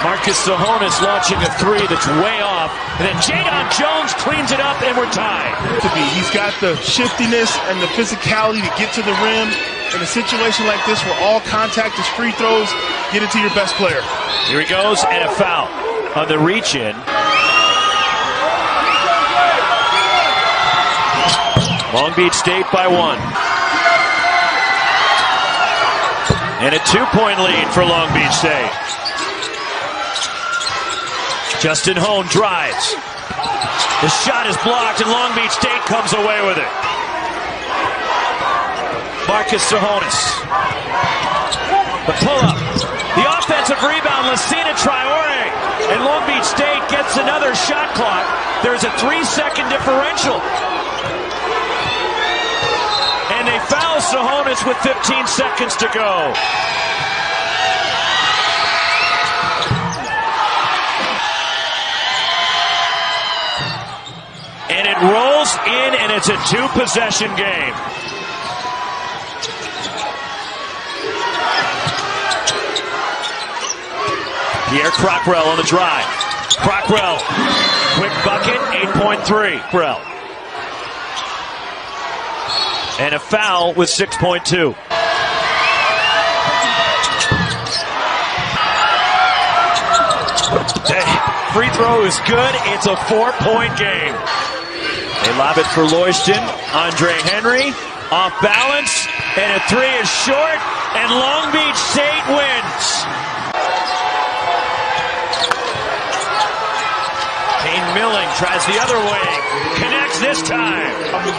Marcus Sahonis launching a 3 that's way off. And then Jadon Jones cleans it up, and we're tied. He's got the shiftiness and the physicality to get to the rim. In a situation like this where all contact is free throws, get it to your best player. Here he goes, and a foul on the reach-in. Long Beach State by 1. And a 2-point lead for Long Beach State. Justin Hone drives. The shot is blocked, and Long Beach State comes away with it. Marcus Sahonis. The pull-up. The offensive rebound, Messina Traore. And Long Beach State gets another shot clock. There's a 3-second differential. And they foul Sahonis with 15 seconds to go. And it rolls in, and it's a 2-possession game. Pierre Crockrell on the drive. Crockrell, quick bucket, 8.3. Crockrell. And a foul with 6.2. Free throw is good. It's a 4-point game. They lob it for Loyston. Andre Henry off balance, and a three is short, and Long Beach State wins. Kane Milling tries the other way, connects this time.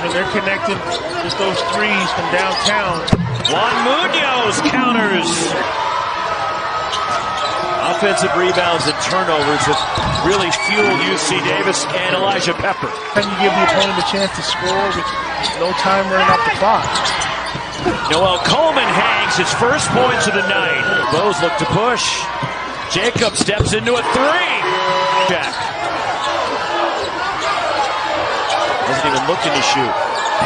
And they're connecting just those threes from downtown. Juan Munoz counters. Offensive rebounds and turnovers have really fueled UC Davis and Elijah Pepper. Can you give the opponent a chance to score with no time running off the clock? Noel Coleman hangs his first points of the night. Bows look to push. Jacob steps into a three. Jack. Wasn't even looking to shoot.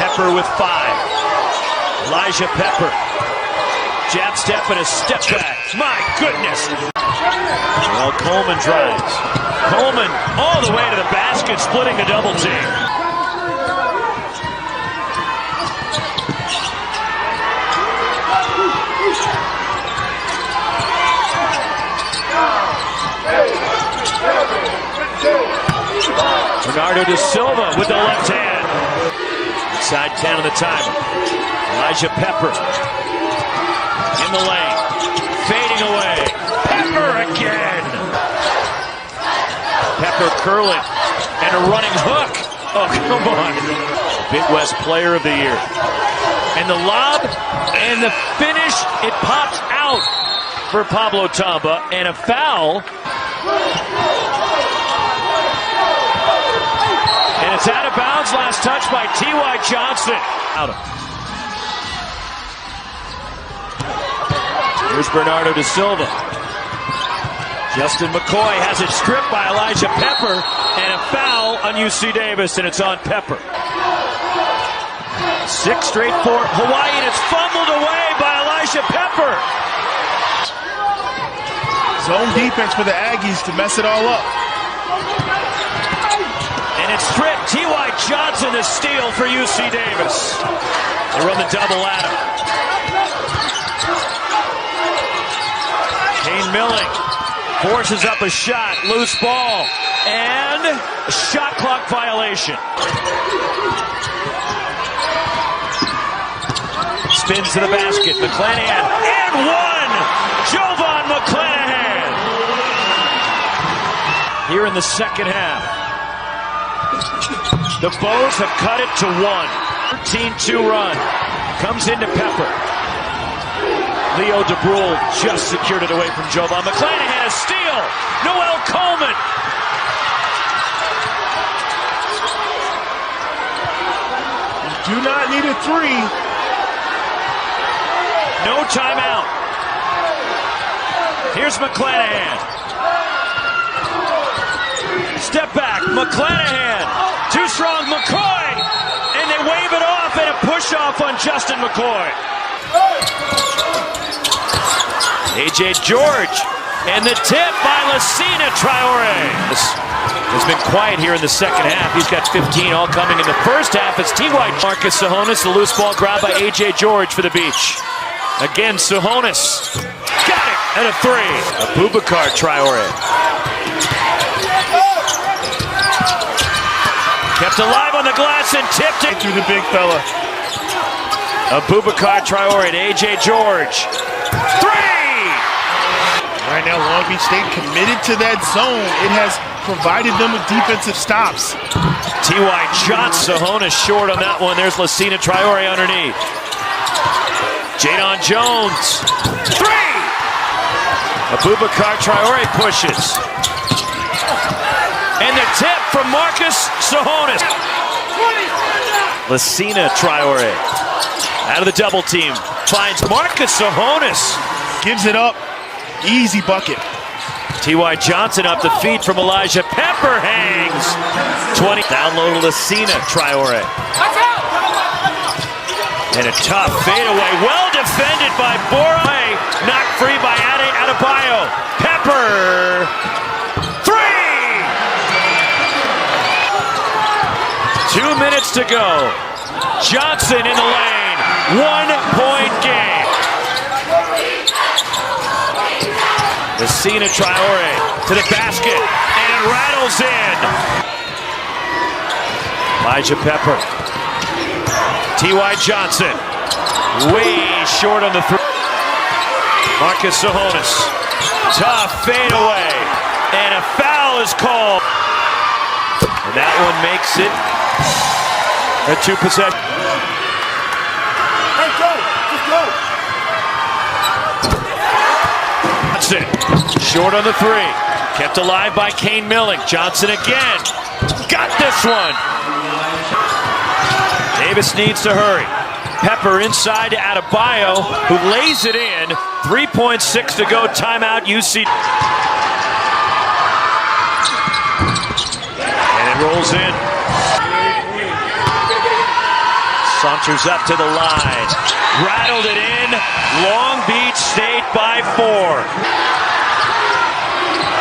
Pepper with 5. Elijah Pepper. Jab step and a step back. My goodness. Well, Coleman drives. Coleman all the way to the basket, splitting the double team. Bernardo da Silva with the left hand. Inside 10 of the timer. Elijah Pepper in the lane. Fading away. Pepper again. Pepper curling. And a running hook. Oh, come on. Big West Player of the Year. And the lob and the finish. It pops out for Pablo Tamba. And a foul. And it's out of bounds. Last touch by T.Y. Johnson. Out of. Here's Bernardo da Silva. Justin McCoy has it stripped by Elijah Pepper, and a foul on UC Davis, and it's on Pepper. 6 straight for Hawaii, and it's fumbled away by Elijah Pepper. Zone defense for the Aggies to mess it all up. And it's stripped. T.Y. Johnson, the steal for UC Davis. They run the double at him. Kane Milling forces up a shot, loose ball, and a shot clock violation. Spins to the basket, McClanahan, and one! Jovan McClanahan! Here in the second half. The Bows have cut it to 1. 13-2 run. Comes into Pepper. Leo DeBrule just secured it away from Jovan McClanahan. A steal. Noel Coleman. You do not need a three. No timeout. Here's McClanahan. Step back. McClanahan. Too strong. McCoy. And they wave it off and a push off on Justin McCoy. A.J. George, and the tip by Lacina Traore. Has been quiet here in the second half. He's got 15 all coming in the first half. It's T.Y. Marcus Sahonis, the loose ball grab by A.J. George for the Beach. Again, Sahonis. Got it, and a three. Abubakar Traore. Kept alive on the glass and tipped it. Through the big fella. Abubakar Traore to A.J. George. Three! Right now, Long Beach State committed to that zone. It has provided them with defensive stops. T.Y. Johnson, Sahonis short on that one. There's Lacina Traore underneath. Jadon Jones. Three! Abubakar Traore pushes. And the tip from Marcus Sahonis. Lacina Traore out of the double team. Finds Marcus Sahonis. Gives it up. Easy bucket. T.Y. Johnson up the feed from Elijah Pepper. Hangs. 20. Down low to Lacina Traore. And a tough fadeaway. Well defended by Boré. Knocked free by Ade Adebayo. Pepper. Three! 2 minutes to go. Johnson in the lane. 1-point game. Messina Traore to the basket, and it rattles in. Elijah Pepper. T.Y. Johnson. Way short on the three. Marcus Sahonis. Tough fadeaway. And a foul is called. And that one makes it a 2-possession. Hey, go! Just go! Johnson. Short on the three. Kept alive by Kane Milling. Johnson again. Got this one. Davis needs to hurry. Pepper inside to Adebayo, who lays it in. 3.6 to go. Timeout, UC. And it rolls in. Saunters up to the line. Rattled it in. Long Beach State by 4.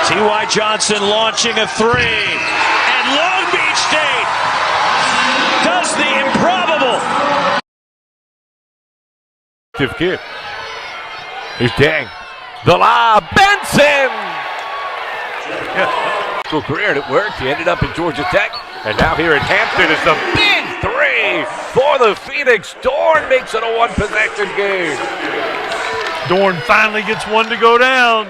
T.Y. Johnson launching a three. And Long Beach State does the improbable. Kid. He's dang. The lob. Benson! School career, and it worked. He ended up in Georgia Tech. And now here at Hampton is the big three for the Phoenix. Dorn makes it a 1-possession game. Dorn finally gets one to go down.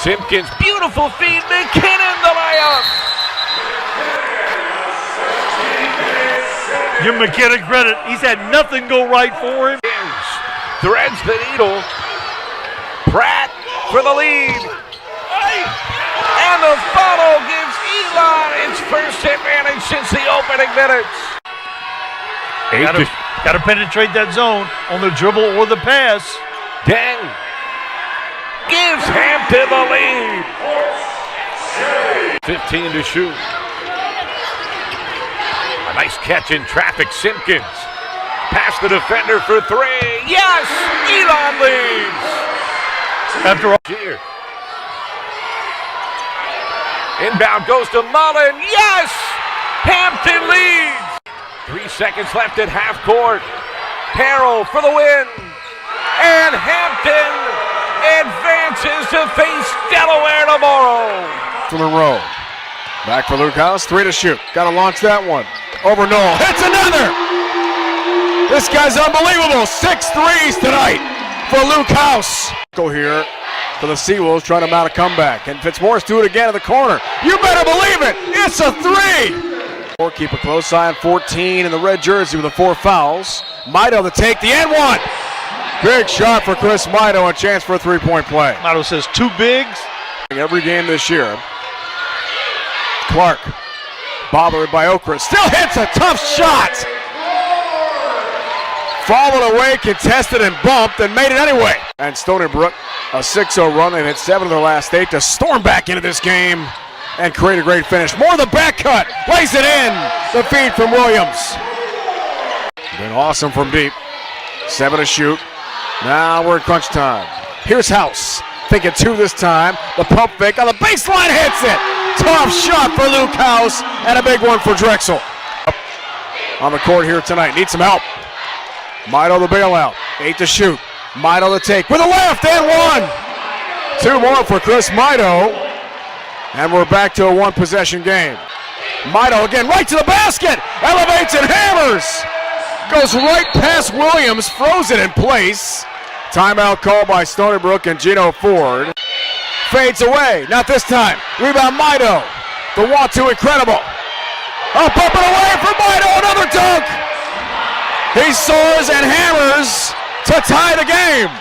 Simpkins, beautiful feed. McKinnon, the layup. Give McKinnon credit. He's had nothing go right for him. Threads the needle. Pratt for the lead. And the follow gives Elon its first advantage since the opening minutes. Got to penetrate that zone on the dribble or the pass. Deng gives Hampton the lead. 15 to shoot. A nice catch in traffic. Simpkins past the defender for three. Yes! Elon leads. After all. Here. Inbound goes to Mullen. Yes! Hampton leads. 3 seconds left at half court. Harrell for the win. And Hampton advances to face Delaware tomorrow. To Monroe. Back for Luke House. 3 to shoot. Got to launch that one. Over Noel. Hits another! This guy's unbelievable. 6 threes tonight for Luke House. Go here for the Seawolves trying to mount a comeback. And Fitzmaurice do it again in the corner. You better believe it. It's a 3. Or keep a close eye on 14 in the red jersey with the 4 fouls. Mito to take the end one. Big shot for Chris Mito. A chance for a 3-point play. Mito says 2 bigs. Every game this year. Clark. Bothered by Okra. Still hits a tough shot. Followed away, contested and bumped, and made it anyway. And Stony Brook, a 6-0 run. They've hit 7 of their last 8 to storm back into this game and create a great finish. More of the back cut. Lays it in. The feed from Williams. Been awesome from deep. 7 to shoot. Now we're at crunch time. Here's House. Thinking 2 this time. The pump fake on the baseline hits it. Tough shot for Luke House and a big one for Drexel. On the court here tonight. Needs some help. Mito the bailout. 8 to shoot. Mito the take with a left and 1. 2 more for Chris Mito. And we're back to a 1-possession game. Mito again right to the basket. Elevates and hammers. Goes right past Williams. Froze it in place. Timeout called by Stony Brook and Gino Ford. Fades away. Not this time. Rebound Mito. The 1-2 incredible. Up and away for Mito. Another dunk. He soars and hammers to tie the game.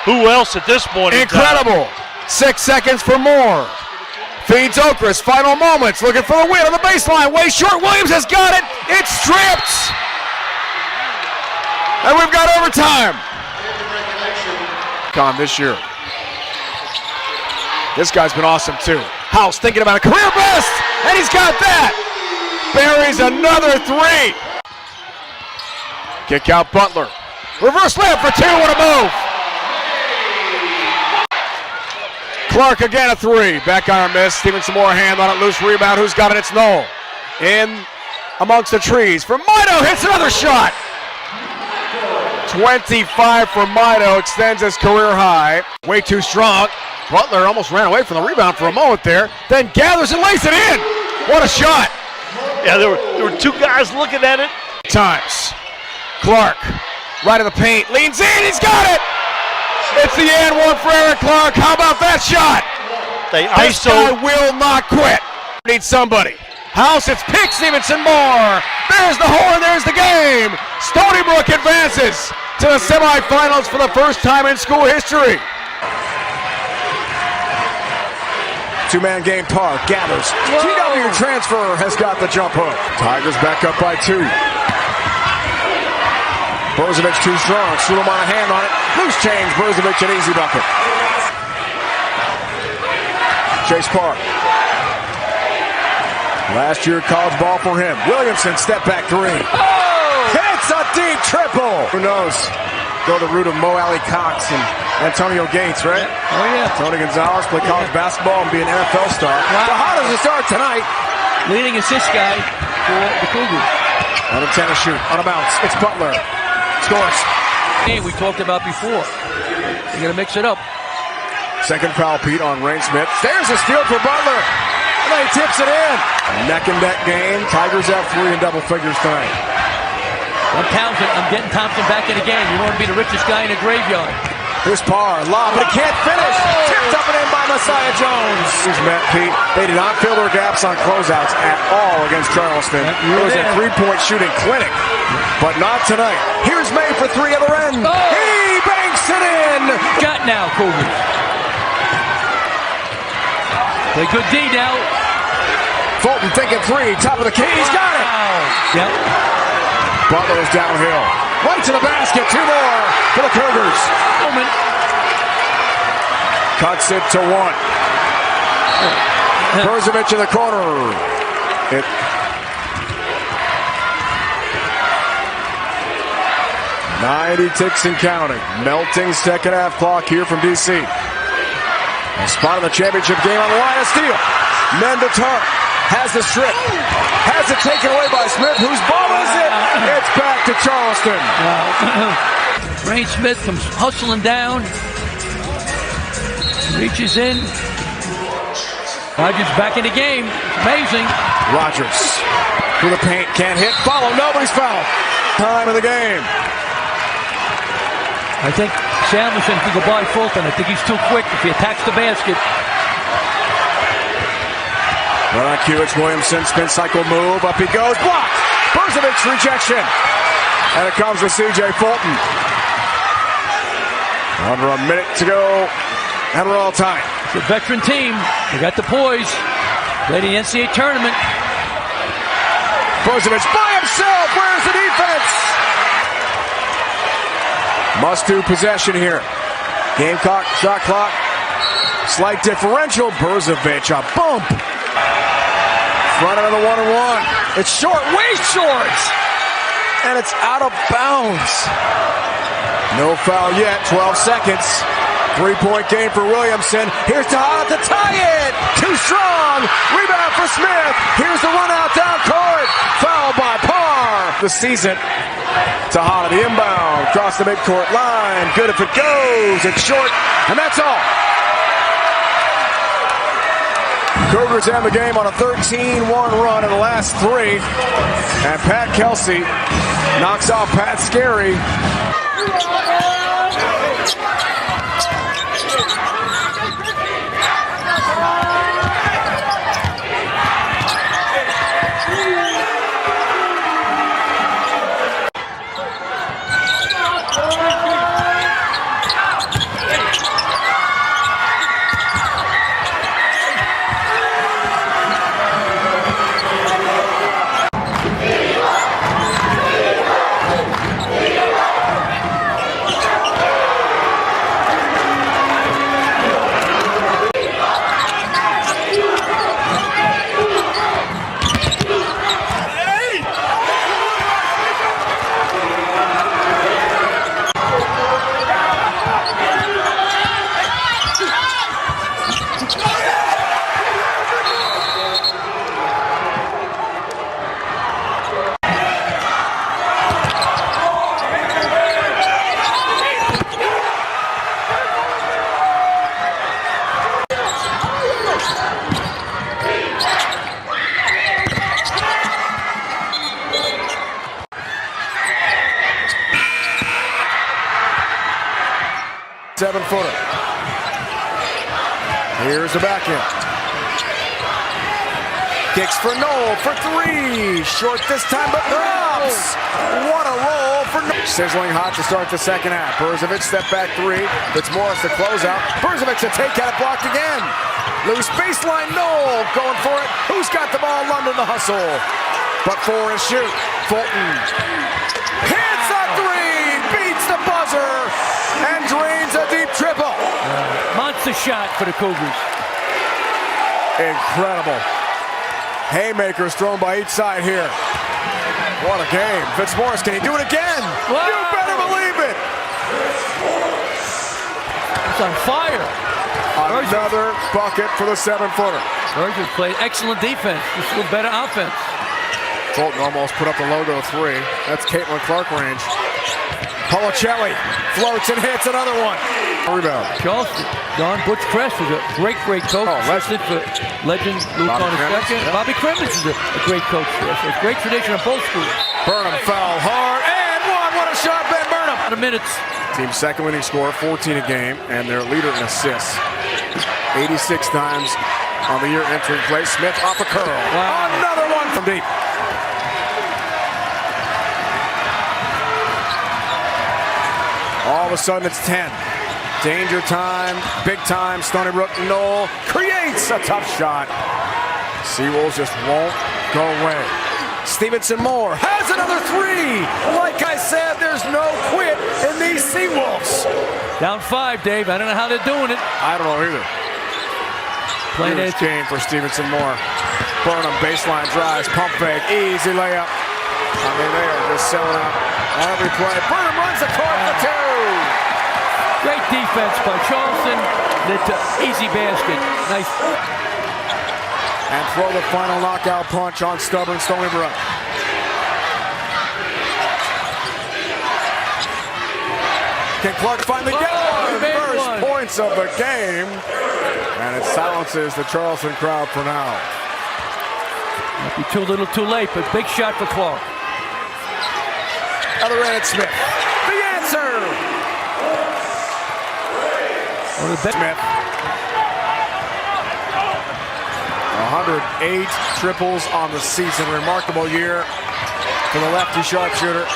Who else at this point? Incredible. 6 seconds for more. Feeds Okras. Final moments. Looking for a win on the baseline. Way short. Williams has got it. It's stripped. And we've got overtime. This year. This guy's been awesome too. House thinking about a career best. And he's got that. Buries another 3. Kick out Butler. Reverse layup for 2. What a move. Clark again a 3. Back iron miss. Stevenson more hand on it. Loose rebound. Who's got it? It's Noel. In amongst the trees. For Mito, hits another shot. 25 for Mito, extends his career high. Way too strong. Butler almost ran away from the rebound for a moment there, then gathers and lays it in. What a shot. Yeah, there were two guys looking at it. Times. Clark, right of the paint, leans in, he's got it! It's the and one for Eric Clark. How about that shot? This guy will not quit. Need somebody. House, it's pick Stevenson more. There's the horn, there's the game. Stony Brook advances to the semifinals for the first time in school history. Two-man game, Park gathers. GW transfer has got the jump hook. Tigers back up by 2. Brozovic too strong. Suleiman a hand on it. Loose change. Brozovic an easy bucket. Chase Park. Last year college ball for him. Williamson step back 3. Hits a deep triple. Who knows? Go the route of Mo Alley Cox and Antonio Gates, right? Oh, yeah. Tony Gonzalez play college basketball and be an NFL star. Wow. But how does it start tonight? Leading assist guy for the Cougars. On a tennis shoot, on a bounce. It's Butler. Scores. Game we talked about before. They're going to mix it up. Second foul, Pete, on Rain Smith. There's a steal for Butler. And then he tips it in. Neck and neck game. Tigers have 3 in double figures tonight. I'm getting Thompson back in the game. You want to be the richest guy in the graveyard. Here's Parr, lob, but he can't finish. Tipped up and in by Messiah Jones. Here's Matt, Pete. They did not fill their gaps on closeouts at all against Charleston. It was a three-point shooting clinic, but not tonight. Here's May for 3 other end. He banks it in. Got now, Cougars. Play good D now. Fulton thinking 3, top of the key. He's got it. Yep. Butler's downhill. Right to the basket. 2 more for the Cougars. Cuts it to 1. Brozovic in the corner. 90 ticks and counting. Melting second half clock here from DC. A spot in the championship game on the line of steal. Mendetar has the strip. Has it taken away by Smith, whose ball is it? It's back to Charleston. Rain Smith comes hustling down. Reaches in. Rogers back in the game. Amazing. Rogers through the paint. Can't hit. Follow. Nobody's fouled. Time of the game. I think Samuelson can go by Fulton. I think he's too quick if he attacks the basket. Kiewicz, Williamson, spin cycle move. Up he goes. Blocked. Brozovic rejection. And it comes with C.J. Fulton. Under a minute to go. And we're all time. It's a veteran team. They got the poise. Played in the NCAA tournament. Brozovic by himself. Where's the defense? Must-do possession here. Gamecock, shot clock. Slight differential. Brozovic, a bump. Front of the 1-and-1. It's short, way short. And it's out of bounds. No foul yet, 12 seconds. 3-point game for Williamson. Here's Tejada to tie it. Too strong. Rebound for Smith. Here's the run out down court. Foul by Parr. The season. Tejada the inbound. Across the midcourt line. Good if it goes. It's short. And that's all. Cougars end the game on a 13-1 run in the last 3. And Pat Kelsey knocks off Pat Scarry. 7-footer. Here's the backhand. Kicks for Noel for three. Short this time, but drops. What a roll for Noel. Sizzling hot to start the second half. Brzovic step back three. It's Morris to close out. Brzovic to take out it, blocked again. Loose baseline, Noel going for it. Who's got the ball? London the hustle. But for a shoot. Fulton hits a three, beats the buzzer, and drains a deep triple. Monster shot for the Cougars. Incredible. Haymakers thrown by each side here. What a game. Fitzmaurice, can he do it again? Wow. You better believe it. It's on fire. Another bucket for the 7-footer. Berger played excellent defense. Just a little better offense. Fulton almost put up the logo three. That's Caitlin Clark range. Policelli floats and hits another one. Rebound. Charleston. Don Butch Kress is a great coach. Assistant for legend Luke on the second. Yeah. Bobby Kremers is a great coach there. So it's great tradition of both schools. Burnham foul hard and one. What a shot, Ben Burnham. Out of minutes. Team's second winning scorer, 14 a game, and their leader in assists. 86 times on the year entering play. Smith off a curl. Wow. Another one from deep. All of a sudden it's 10. Danger time, big time. Stony Brook Knoll creates a tough shot. Seawolves just won't go away. Stevenson Moore has another three. Like I said, there's no quit in these Seawolves. Down 5, Dave. I don't know how they're doing it. I don't know either. Playing Huge game for Stevenson Moore. Burnham baseline drives, pump fake, easy layup. I mean, they are just selling out every play. Burnham runs the court for two. Great defense by Charleston. Easy basket. Nice. And throw the final knockout punch on stubborn Stony Brook. Can Clark finally get one? First points of the game. And it silences the Charleston crowd for now. Might be too little too late, but big shot for Clark. Other end, Smith. The answer! Smith. 108 triples on the season. Remarkable year for the lefty sharpshooter.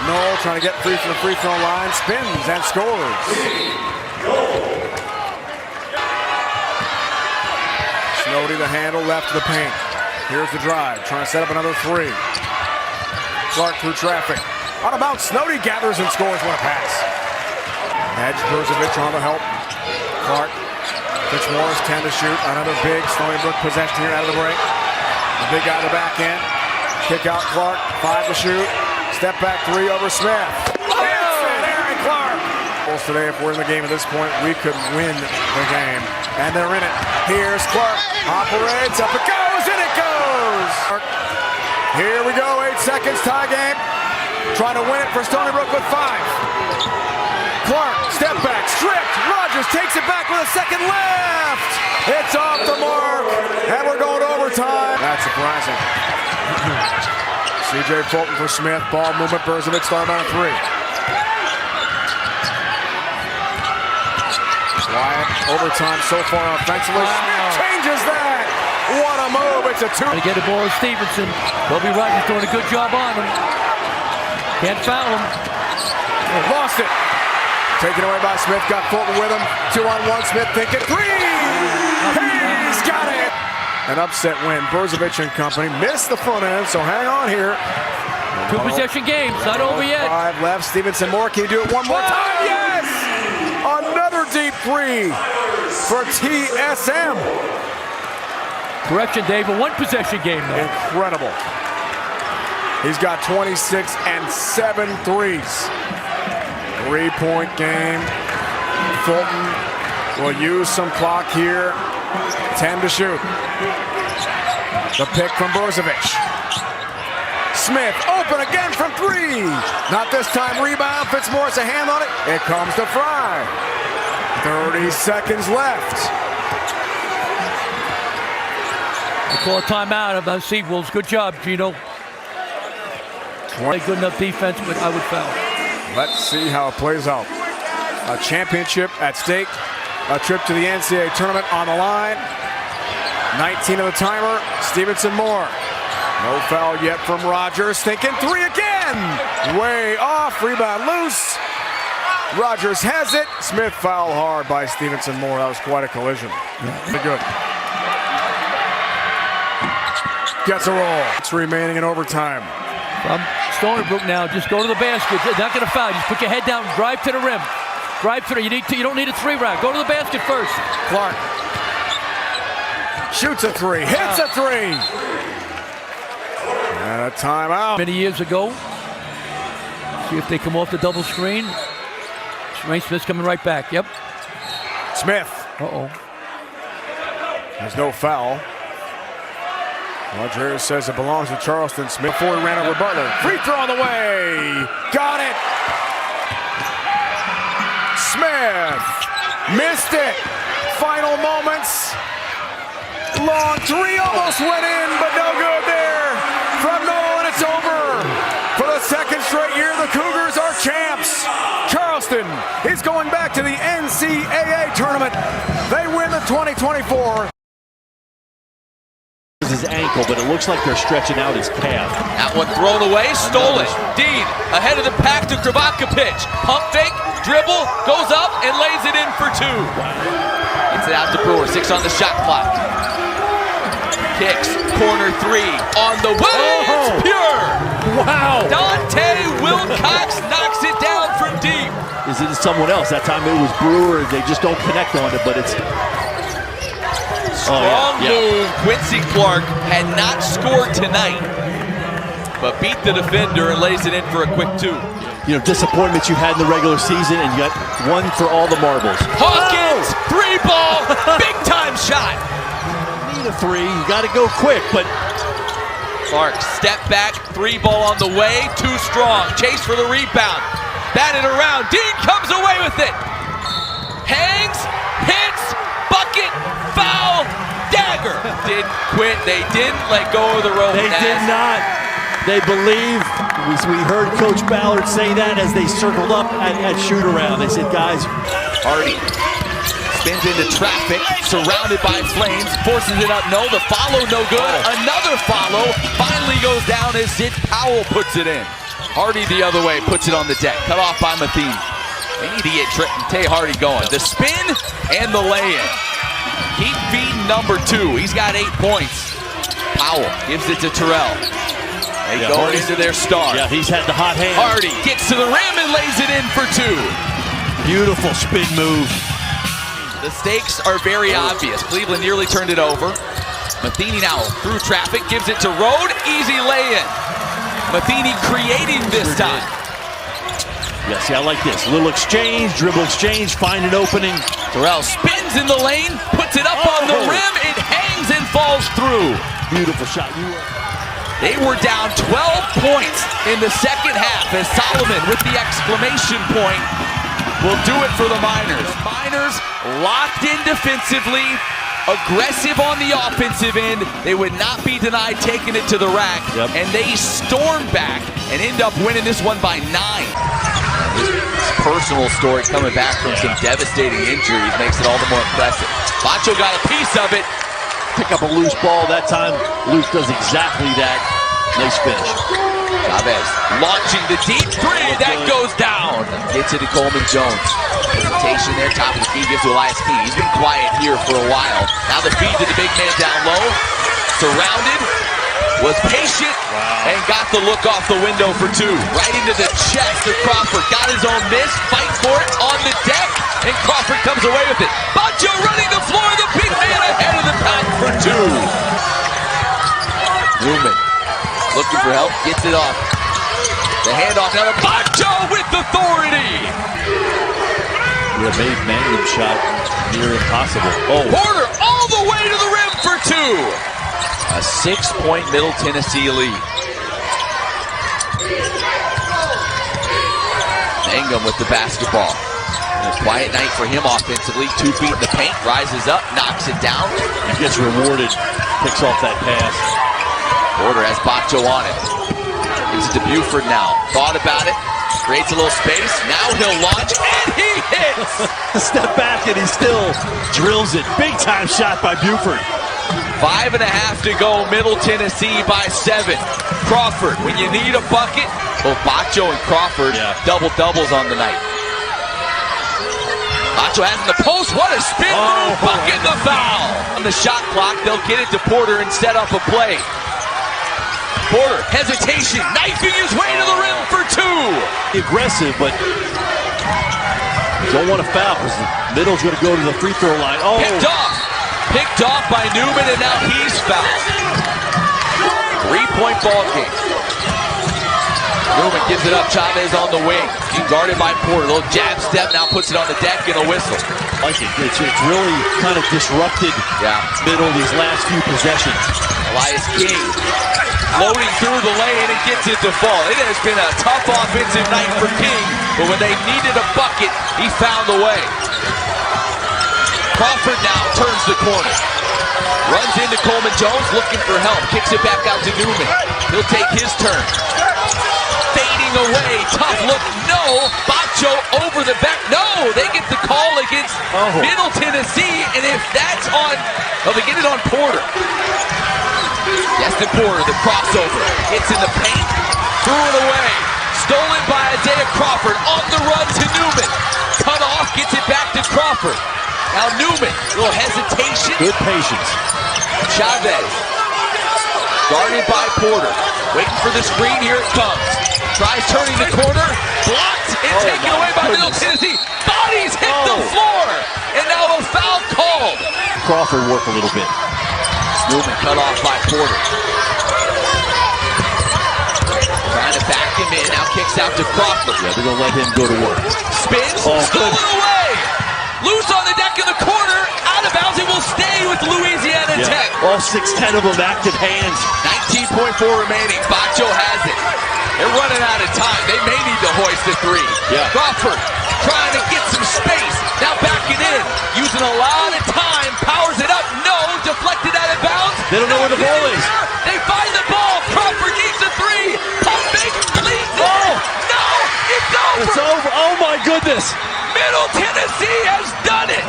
Knoll trying to get free from the free throw line. Spins and scores. Snowdy the handle, left to the paint. Here's the drive. Trying to set up another three. Clark through traffic. On a bounce, Snowdy gathers and scores. What a pass. Edge Brzovic on the help. Clark. Fitzmaurice 10 to shoot. Another big Stony Brook possession here out of the break. The big guy in the back end. Kick out Clark. 5 to shoot. Step back three over Smith. Hits it, Aaron Clark. Today, if we're in the game at this point, we could win the game. And they're in it. Here's Clark. Operates. Up it goes. In it goes. Here we go. 8 seconds. Tie game. Trying to win it for Stony Brook with 5. Clark, step back, stripped. Rogers takes it back with a second left. It's off the mark, and we're going to overtime. That's surprising. C.J. Fulton for Smith. Ball movement. Brzovic started on a three. Wyatt, overtime so far offensively. Wow. Smith changes that. What a move. It's a two. To get the ball to Stevenson. Bobby Rogers doing a good job on him. Can't foul him. Lost it. Taken away by Smith, got Fulton with him. 2-on-1, Smith thinking three! He's got it! An upset win. Brzovic and company missed the front end, so hang on here. 2 possession game, it's not over yet. 5 left, Stevenson Moore, can you do it one more time? Yes! Another deep three for TSM. Correction, Dave, a 1 possession game though. Incredible. He's got 26 and 7 threes. 3-point game. Fulton will use some clock here. 10 to shoot. The pick from Brzovic. Smith open again from 3. Not this time. Rebound. Fitzmaurice a hand on it. It comes to Fry. 30 seconds left. They call a timeout about Seawolves. Good job, Gino. Play good enough defense, but I would foul. Let's see how it plays out. A championship at stake. A trip to the NCAA tournament on the line. 19 of the timer. Stevenson Moore. No foul yet from Rogers. Thinking three again. Way off. Rebound loose. Rogers has it. Smith fouled hard by Stevenson Moore. That was quite a collision. Good. Gets a roll. It's remaining in overtime. From Stony Brook now, just go to the basket. Not going to foul. Just put your head down, drive to the rim. Drive to the, you don't need a three round. Go to the basket first. Clark shoots a three, hits a three. And a timeout. Many years ago. See if they come off the double screen. Ray Smith's coming right back. Yep. Smith. Uh-oh. There's no foul. Roger says it belongs to Charleston Smith before he ran over Butler. Free throw on the way. Got it. Smith missed it. Final moments. Long three almost went in, but no good there. From Nolan, it's over. For the second straight year, the Cougars are champs. Charleston is going back to the NCAA tournament. They win the 2024. His ankle, but it looks like they're stretching out his calf. That one thrown away, stolen. Dean ahead of the pack to Kravatka pitch. Pump fake, dribble, goes up and lays it in for two. Gets it out to Brewer, 6 on the shot clock. Kicks, corner three, on the way, it's pure. Wow. Dante Wilcox knocks it down from deep. Is it someone else? That time it was Brewer. They just don't connect on it, but it's... Strong move. Quincy Clark had not scored tonight, but beat the defender and lays it in for a quick two. You know, disappointments you had in the regular season, and you got one for all the marbles. Hawkins, three ball, big time shot. Need a three, you got to go quick, but Clark step back, three ball on the way, too strong. Chase for the rebound, batted around. Dean comes away with it. Hangs, hits, bucket, foul, dagger. Didn't quit. They didn't let go of the rope. They did not. They believe. We heard Coach Ballard say that as they circled up at shoot around. They said, guys. Hardy spins into traffic, surrounded by flames, forces it up. No, the follow no good. Another follow finally goes down as Sid Powell puts it in. Hardy the other way, puts it on the deck. Cut off by Matheny. They need to get Tay Hardy going. The spin and the lay-in. Keep feeding number 2. He's got 8 points. Powell gives it to Terrell. They go into their star. Yeah, he's had the hot hand. Hardy gets to the rim and lays it in for 2. Beautiful spin move. The stakes are very obvious. Cleveland nearly turned it over. Matheny now through traffic, gives it to Rode. Easy lay-in. Matheny creating this time. Yeah, see, I like this. Little exchange, dribble exchange, find an opening. Terrell spins in the lane, puts it up on the rim. It hangs and falls through. Beautiful shot. They were down 12 points in the second half as Solomon with the exclamation point will do it for the Miners. Miners locked in defensively, aggressive on the offensive end. They would not be denied taking it to the rack, and they stormed back and end up winning this one by 9. His personal story coming back from some devastating injuries makes it all the more impressive. Bacho got a piece of it. Pick up a loose ball. That time, Luke does exactly that. Nice finish. Chavez launching the deep 3. That goes down. Gets it to Coleman Jones. Hesitation there. Top of the key gives to Elias King. He's been quiet here for a while. Now the feed to the big man down low. Surrounded. Was patient and got the look off the window for 2. Right into the chest of Crawford. Got his own miss. Fight for it on the deck. And Crawford comes away with it. Bacho running the floor. The big man ahead of the pack for 2. Newman looking for help. Gets it off. The handoff now to Bacho with authority. Yeah, made Mangum shot near impossible. Porter all the way to the rim for 2. A 6-point Middle Tennessee lead. Mangum with the basketball. A quiet night for him offensively. 2 feet in the paint, rises up, knocks it down. He gets rewarded, picks off that pass. Porter has Bacho on it. Gives it to Buford now. Thought about it. Creates a little space. Now he'll launch, and he hits! Step back, and he still drills it. Big time shot by Buford. 5.5 to go. Middle Tennessee by 7. Crawford, when you need a bucket, both Bacho and Crawford double-doubles on the night. Bacho has in the post. What a spin move. Bucket, the foul. On the shot clock, they'll get it to Porter and set up a play. Porter, hesitation, knifing his way to the rim for 2. Aggressive, but don't want to foul because the middle's going to go to the free throw line. Oh, picked off by Newman, and now he's fouled. 3-point ball game. Newman gives it up. Chavez on the wing. He's guarded by Porter. Little jab step, now puts it on the deck and a whistle. Like it. It's really kind of disrupted middle these last few possessions. Elias King floating through the lane and gets it to fall. It has been a tough offensive night for King, but when they needed a bucket, he found a way. Crawford now turns the corner. Runs into Coleman Jones looking for help. Kicks it back out to Newman. He'll take his turn. Fading away. Tough look. No. Bacho over the back. No. They get the call against Middle Tennessee. And if that's on, they get it on Porter. Destin Porter, the crossover. Hits in the paint. Threw it away. Stolen by Isaiah Crawford. On the run to Newman. Cut off. Gets it back to Crawford. Now Newman, little hesitation. Good patience. Chavez, guarded by Porter. Waiting for the screen, here it comes. Tries turning the corner, blocked and taken away by Middle Tennessee. Bodies hit the floor, and now a foul called. Crawford work a little bit. Newman cut off by Porter. Trying to back him in, now kicks out to Crawford. Yeah, they're going to let him go to work. Spins, stolen away. Loose on the deck in the corner, out of bounds. It will stay with Louisiana Tech. All 6'10" of them active hands. 19.4 remaining. Bacho has it. They're running out of time. They may need to hoist a 3. Crawford trying to get some space. Now backing in. Using a lot of time. Powers it up. No. Deflected out of bounds. They don't know where the ball is. They find the ball. Crawford needs a 3. Pump fake. Leads it. No. It's over. It's over. Oh my goodness. Middle Tennessee has done it.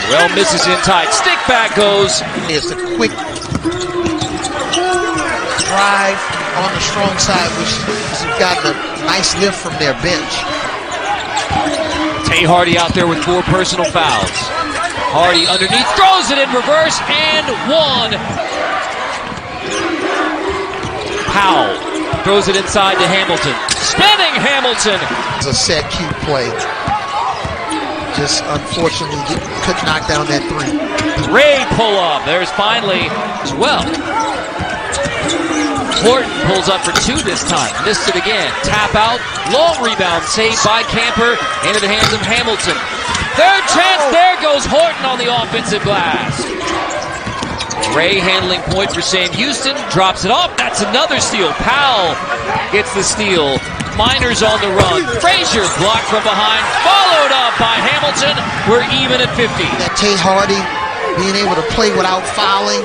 Well, misses in tight. Stick back goes. It's a quick drive on the strong side, which has gotten a nice lift from their bench. Tay Hardy out there with 4 personal fouls. Hardy underneath, throws it in reverse, and 1. Powell throws it inside to Hamilton. Spinning Hamilton. It's a set cute play. Just unfortunately could knock down that 3. Ray pull up. There's finally as well. Horton pulls up for 2 this time. Missed it again. Tap out. Long rebound saved by Camper. Into the hands of Hamilton. Third chance. There goes Horton on the offensive glass. Ray handling point for Sam Houston. Drops it off. That's another steal. Powell gets the steal. Miners on the run. Frazier blocked from behind. Followed up by Hamilton. We're even at 50. That Tay Hardy being able to play without fouling,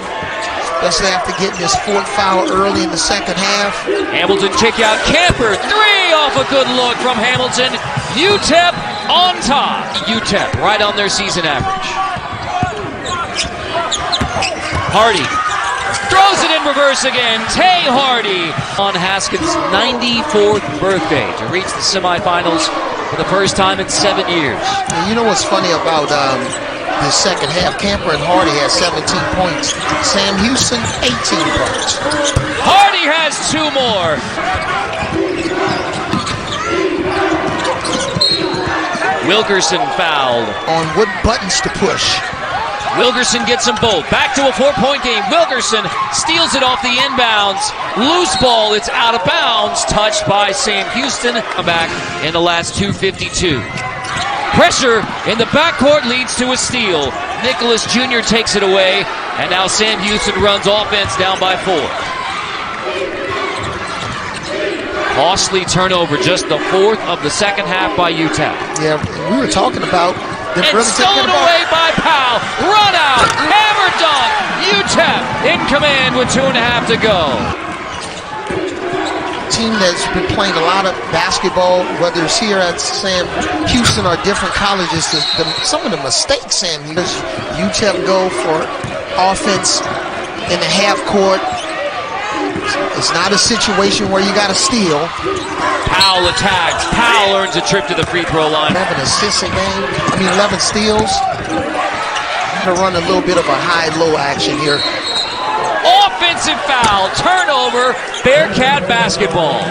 especially after getting his 4th foul early in the second half. Hamilton kick out. Camper. 3 off a good look from Hamilton. UTEP on top. UTEP right on their season average. Hardy throws it in reverse again. Tay Hardy on Haskins' 94th birthday to reach the semifinals for the first time in 7 years. And you know what's funny about the second half? Camper and Hardy had 17 points. Sam Houston, 18 points. Hardy has 2 more. Wilkerson fouled. On what buttons to push. Wilkerson gets them both. Back to a 4-point game. Wilkerson steals it off the inbounds. Loose ball. It's out of bounds. Touched by Sam Houston. Back in the last 2:52. Pressure in the backcourt leads to a steal. Nicholas Jr. takes it away. And now Sam Houston runs offense down by 4. Costly turnover. Just the 4th of the second half by UTEP. Yeah, we were talking about... And stolen away by Powell. Run out. Hammer dunk. UTEP in command with 2.5 to go. team that's been playing a lot of basketball, whether it's here at Sam Houston or different colleges, some of the mistakes Sam Houston, UTEP go for offense in the half court. It's not a situation where you got to steal. Powell attacks. Powell earns a trip to the free throw line. 11 assists a game. 11 steals. To run a little bit of a high-low action here. Offensive foul. Turnover. Bearcat basketball.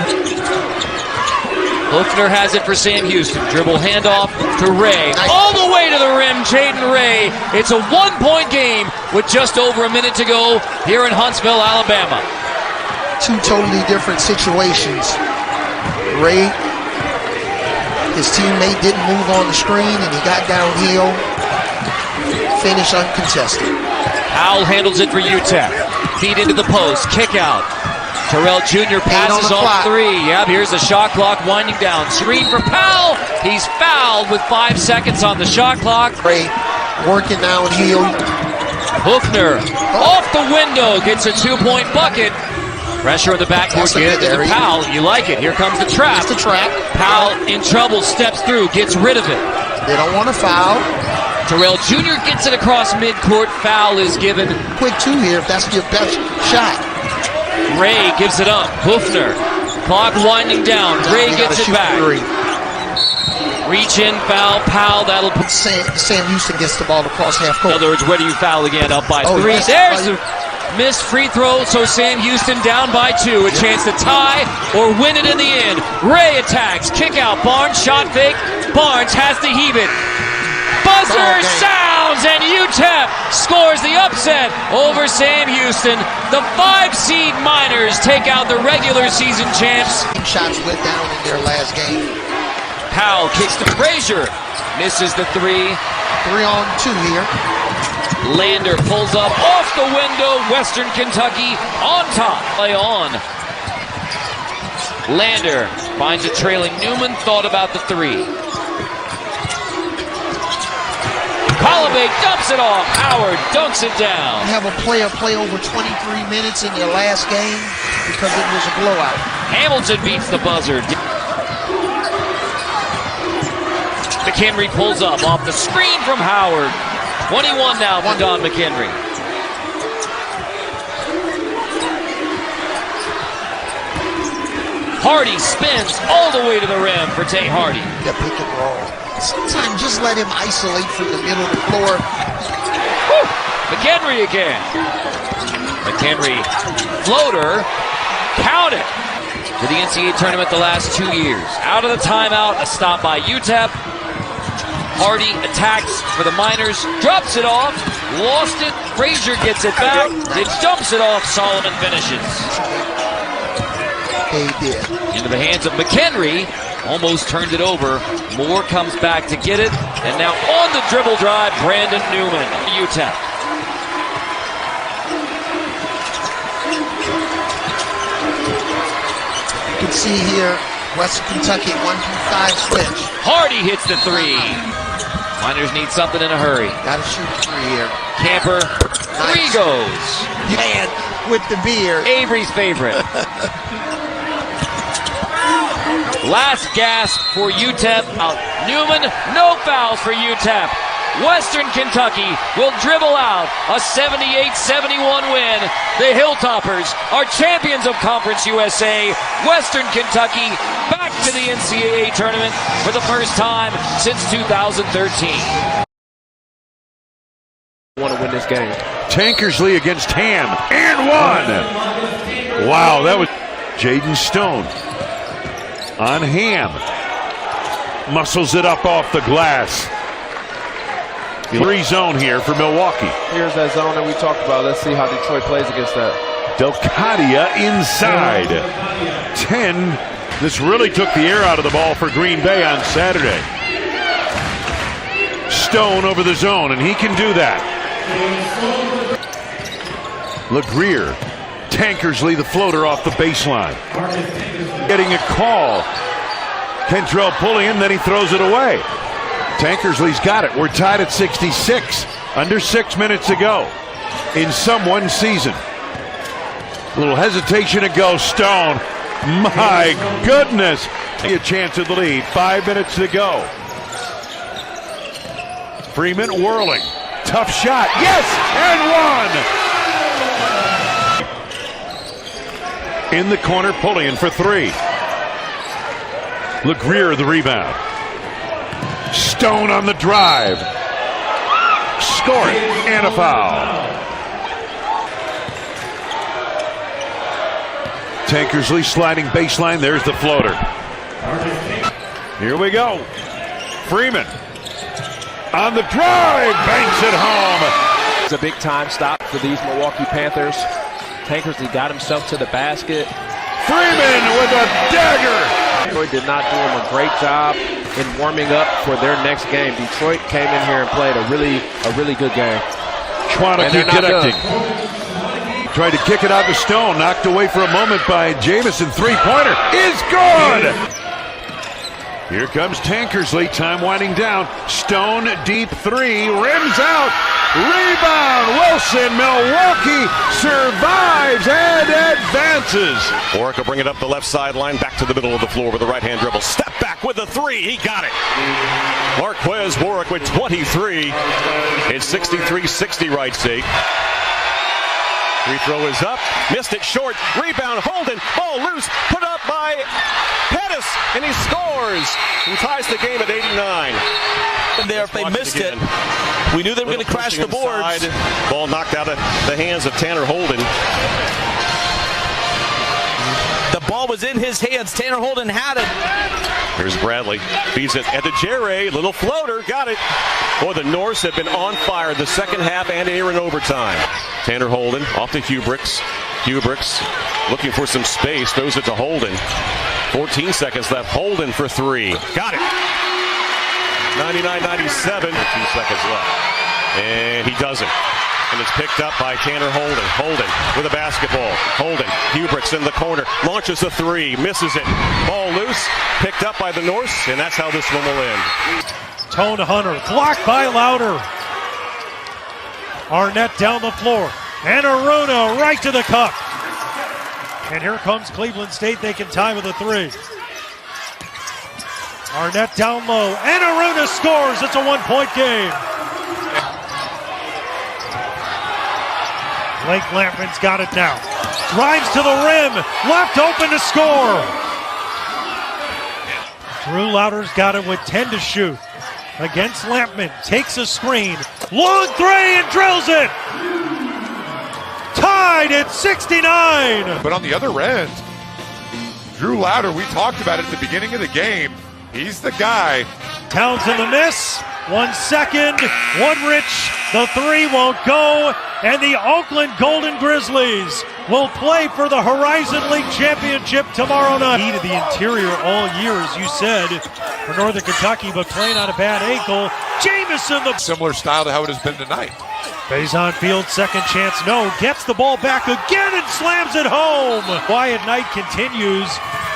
Hoofner has it for Sam Houston. Dribble handoff to Ray. Nice. All the way to the rim, Jaden Ray. It's a one-point game with just over a minute to go here in Huntsville, Alabama. Two totally different situations. Ray, his teammate didn't move on the screen and he got downhill. Finish uncontested. Powell handles it for UTEP. Feed into the post. Kick out. Terrell Jr. passes off three. Yep, here's the shot clock winding down. Screen for Powell. He's fouled with 5 seconds on the shot clock. Ray working downhill. Hoofner off the window. Gets a 2-point bucket. Pressure in the backcourt. Get it to Powell. You like it. Here comes the trap. It's the trap. Powell in trouble. Steps through. Gets rid of it. They don't want to foul. Terrell Jr. gets it across midcourt. Foul is given. Quick two here if that's your best shot. Ray gives it up. Hoofner. Clock winding down. Ray gets it back. Reach in, foul, Powell. That'll put Sam Houston gets the ball across half court. In other words, where do you foul again? Up by three. Yes. There's the missed free throw, so Sam Houston down by 2. A chance to tie or win it in the end. Ray attacks. Kick out. Barnes shot fake. Barnes has to heave it. Buzzer sounds and UTEP scores the upset over Sam Houston. The 5-seed Miners take out the regular season champs. Shots went down in their last game. Powell kicks to Frazier. Misses the 3. 3 on 2 here. Lander pulls up off the window. Western Kentucky on top. Play on. Lander finds a trailing Newman. Thought about the 3. Colombe dumps it off. Howard dunks it down. Have a player play over 23 minutes in your last game because it was a blowout. Hamilton beats the buzzer. McHenry pulls up off the screen from Howard. 21 now for Don McHenry. Hardy spins all the way to the rim for Tay Hardy. Yeah, pick and roll. Sometimes just let him isolate from the middle of the floor. Woo! McHenry again. McHenry floater. Count it. To the NCAA tournament the last 2 years. Out of the timeout, a stop by UTEP. Hardy attacks for the Miners. Drops it off. Lost it. Frazier gets it back. Then dumps it off. Solomon finishes. He did. Into the hands of McHenry. Almost turned it over. Moore comes back to get it. And now on the dribble drive, Brandon Newman. UTEP. You can see here, Western Kentucky 1-5 switch. Hardy hits the 3. Miners need something in a hurry. Got to shoot 3 here. Camper. 3 goes. Man with the beard. Avery's favorite. Last gasp for UTEP. Newman, no fouls for UTEP. Western Kentucky will dribble out a 78-71 win. The Hilltoppers are champions of Conference USA. Western Kentucky back to the NCAA tournament for the first time since 2013. Want to win this game. Tankersley against Ham, and one. Wow, that was Jaden Stone on Ham. Muscles it up off the glass. 3 zone here for Milwaukee. Here's that zone that we talked about. Let's see how Detroit plays against that. Delcadia inside. 10. This really took the air out of the ball for Green Bay on Saturday. Stone over the zone, and he can do that. LeGrier. Tankersley, the floater off the baseline. Getting a call. Kentrell pulling him, then he throws it away. Tankersley's got it. We're tied at 66. Under 6 minutes to go in someone's season. A little hesitation to go. Stone My goodness. A chance of the lead. 5 minutes to go. Freeman whirling. Tough shot. Yes! And one! In the corner, Pullian for three. LeGrier the rebound. Stone on the drive. Score it. And a foul. Tankersley sliding baseline. There's the floater. Here we go. Freeman on the drive. Banks it home. It's a big time stop for these Milwaukee Panthers. Tankersley got himself to the basket. Freeman with a dagger. Detroit did not do him a great job in warming up for their next game. Detroit came in here and played a really good game. Schwaneke connecting. Tried to kick it out to Stone. Knocked away for a moment by Jamison. Three-pointer is good. Here comes Tankersley. Time winding down. Stone deep three. Rims out. Rebound. Wilson. Milwaukee survives and advances. Warwick will bring it up the left sideline. Back to the middle of the floor with a right-hand dribble. Step back with the three. He got it. Marquez Warwick with 23. It's 63-60 right state. Free throw is up, missed it short, rebound, Holden, ball loose, put up by Pettis, and he scores, and ties the game at 89. And there, if they missed it, we knew they were going to crash the boards. Ball knocked out of the hands of Tanner Holden. The ball was in his hands. Tanner Holden had it. Here's Bradley, feeds it at the Jerry, little floater, got it. Boy, the Norse have been on fire the second half and here in overtime. Tanner Holden off to Hubricks. Hubricks looking for some space, throws it to Holden. 14 seconds left. Holden for three. Got it. 99-97. 2 seconds left. And he doesn't. And it's picked up by Tanner Holden. Holden with a basketball. Holden, Hubricks in the corner. Launches a three. Misses it. Ball loose. Picked up by the Norse. And that's how this one will end. Tone Hunter blocked by Louder. Arnett down the floor. And Aruna right to the cup. And here comes Cleveland State. They can tie with a three. Arnett down low. And Aruna scores. It's a one-point game. Blake Lampman's got it now. Drives to the rim. Left open to score. Drew Louder's got it with 10 to shoot. Against Lampman. Takes a screen. Long three and drills it. Tied at 69. But on the other end, Drew Louder, we talked about it at the beginning of the game. He's the guy. Towns in the miss. 1 second. Woodrich. The three won't go. And the Oakland Golden Grizzlies will play for the Horizon League Championship tomorrow night. Key to the interior all year, as you said, for Northern Kentucky, but playing on a bad ankle. Jamison, the similar style to how it has been tonight. Faison Field, second chance, no. Gets the ball back again and slams it home. Quiet night continues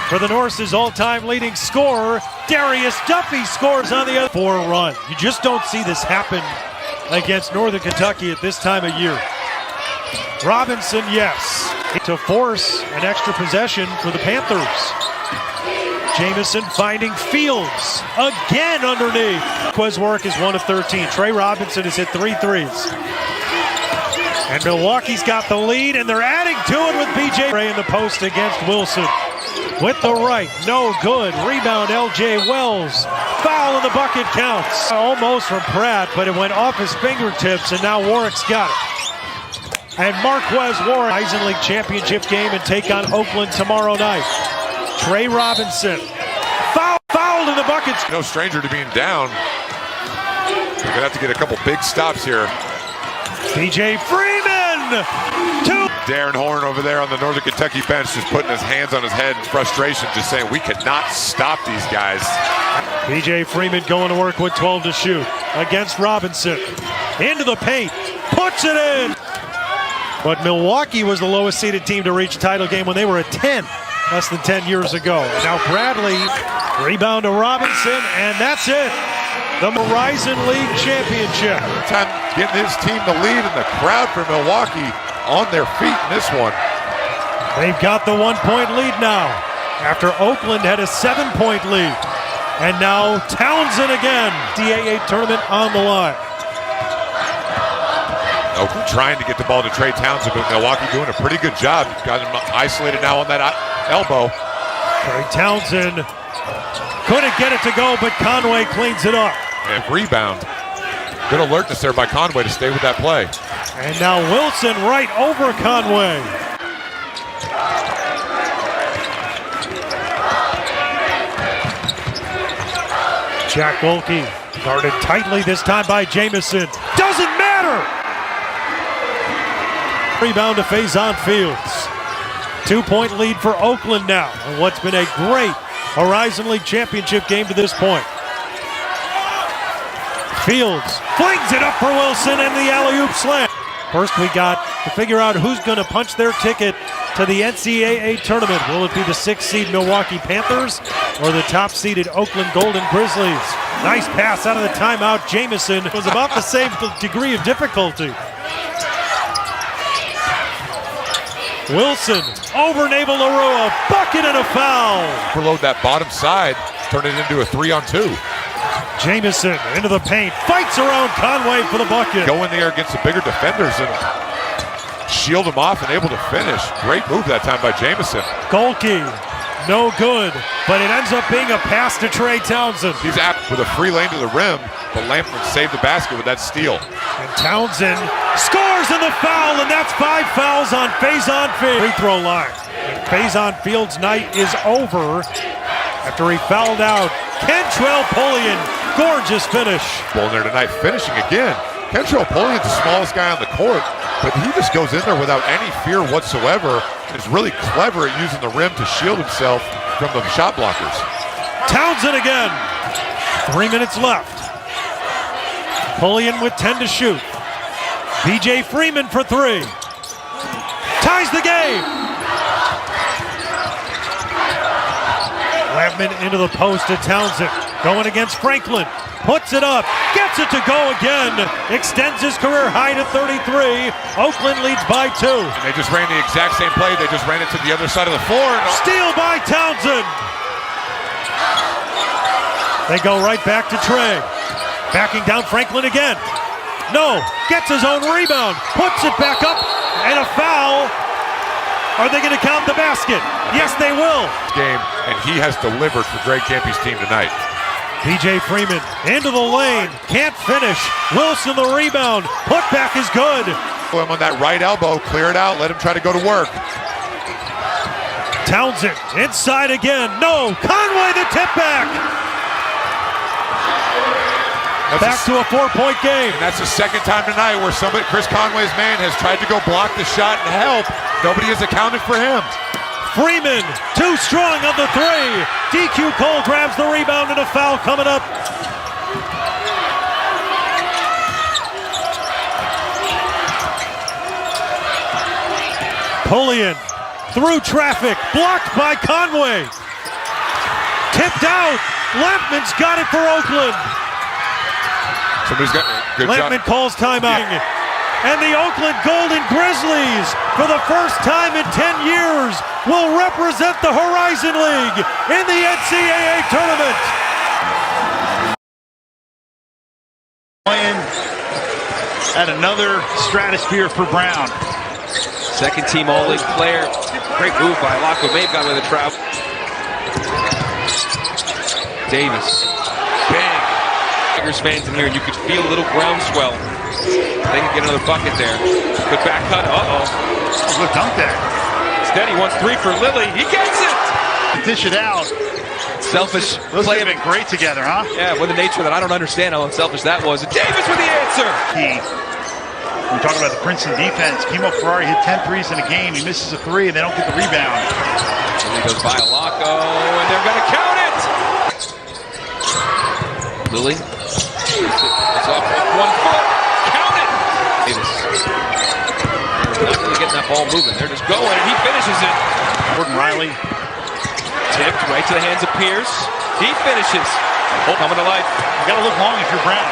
for the Norse's all-time leading scorer. Darius Duffy scores on the other 4 run. You just don't see this happen against Northern Kentucky at this time of year. Robinson, yes, to force an extra possession for the Panthers. Jamison finding Fields again underneath. Quez work is 1 of 13. Trey Robinson has hit 3 threes. And Milwaukee's got the lead, and they're adding to it with B.J. Ray in the post against Wilson. With the right, no good. Rebound, L.J. Wells. Foul in the bucket counts. Almost from Pratt, but it went off his fingertips, and now Warwick's got it. And Marquez Warwick, Horizon League Championship game, and take on Oakland tomorrow night. Trey Robinson. Fouled in the buckets. No stranger to being down. We're going to have to get a couple big stops here. DJ Freeman. 2. Darren Horn over there on the Northern Kentucky bench just putting his hands on his head in frustration, just saying we cannot stop these guys. DJ Freeman going to work with 12 to shoot against Robinson. Into the paint. Puts it in. But Milwaukee was the lowest seeded team to reach a title game when they were at 10. Less than 10 years ago. Now Bradley, rebound to Robinson, and that's it. The Horizon League Championship. Time getting his team the lead, and the crowd for Milwaukee on their feet in this one. They've got the 1-point lead now. after Oakland had a 7-point lead. And now Townsend again. CAA tournament on the line. Oakland trying to get the ball to Trey Townsend, but Milwaukee doing a pretty good job. Got him isolated now on that elbow. Trey Townsend couldn't get it to go, but Conway cleans it up. And rebound. Good alertness there by Conway to stay with that play. And now Wilson right over Conway. Jack Wolke guarded tightly this time by Jamison. Doesn't matter! Rebound to Faison Fields. 2-point lead for Oakland now in what's been a great Horizon League championship game to this point. Fields flings it up for Wilson and the alley-oop slam. First we got to figure out who's going to punch their ticket to the NCAA tournament. Will it be the 6th seed Milwaukee Panthers or the top seeded Oakland Golden Grizzlies? Nice pass out of the timeout. Jamison was about the same degree of difficulty. Wilson over Naval Larua, bucket and a foul. Overload that bottom side, turn it into a 3-on-2. Jamison into the paint, fights around Conway for the bucket. Go in there against the bigger defenders and shield him off and able to finish. Great move that time by Jamison. Golke, no good, but it ends up being a pass to Trey Townsend. He's apt with a free lane to the rim, but Lampman saved the basket with that steal. And Townsend scores in the foul, and that's 5 fouls on Faison Fields. Free throw line. And Faison Fields' night is over after he fouled out Kentrell Pullian. Gorgeous finish. Ball in there tonight, finishing again. Kentrell Pullian's the smallest guy on the court, but he just goes in there without any fear whatsoever. Is really clever at using the rim to shield himself from the shot blockers. Townsend again. 3 minutes left. Pullian with 10 to shoot. BJ Freeman for 3. Ties the game. Lampman into the post to Townsend. Going against Franklin. Puts it up. Gets it to go again. Extends his career high to 33. Oakland leads by 2. And they just ran the exact same play. They just ran it to the other side of the floor. Steal by Townsend. They go right back to Trey. Backing down Franklin again. No. Gets his own rebound. Puts it back up. And a foul. Are they going to count the basket? Yes, they will. Game, and he has delivered for Greg Campy's team tonight. BJ Freeman into the lane. Can't finish. Wilson the rebound. Putback is good. Him on that right elbow. Clear it out. Let him try to go to work. Townsend inside again. No. Conway the tip back. Back to a 4-point game. And that's the second time tonight where Chris Conway's man has tried to go block the shot and help. Nobody has accounted for him. Freeman, too strong on the 3. DQ Cole grabs the rebound and a foul coming up. Pullian through traffic, blocked by Conway. Tipped out. Lampman's got it for Oakland. Somebody's got good Lampman job. calls timeout. Yeah. And the Oakland Golden Grizzlies, for the first time in 10 years, will represent the Horizon League in the NCAA tournament. Playing at another stratosphere for Brown. Second team All-League player. Great move by Locko. May have got with a trap. Davis. Bang. Tigers fans in here, and you could feel a little groundswell. They can get another bucket there. Good back cut. Uh-oh. Good dunk there. Instead, he wants 3 for Lilly. He gets it! Dish it out. Selfish Those play. have been great together, huh? Yeah, with the nature that I don't understand how unselfish that was. And Davis with the answer! Key. We talk about the Princeton defense. Kimo Ferrari hit 10 threes in a game. He misses a 3, and they don't get the rebound. And he goes by Locko, and they're going to count it! Lilly. It's off with 1 foot. Count it! Davis. Not really getting that ball moving. They're just going, and he finishes it. Gordon Riley. Tipped right to the hands of Pierce. He finishes. Oh, coming to life. You got to look long if you're Brown.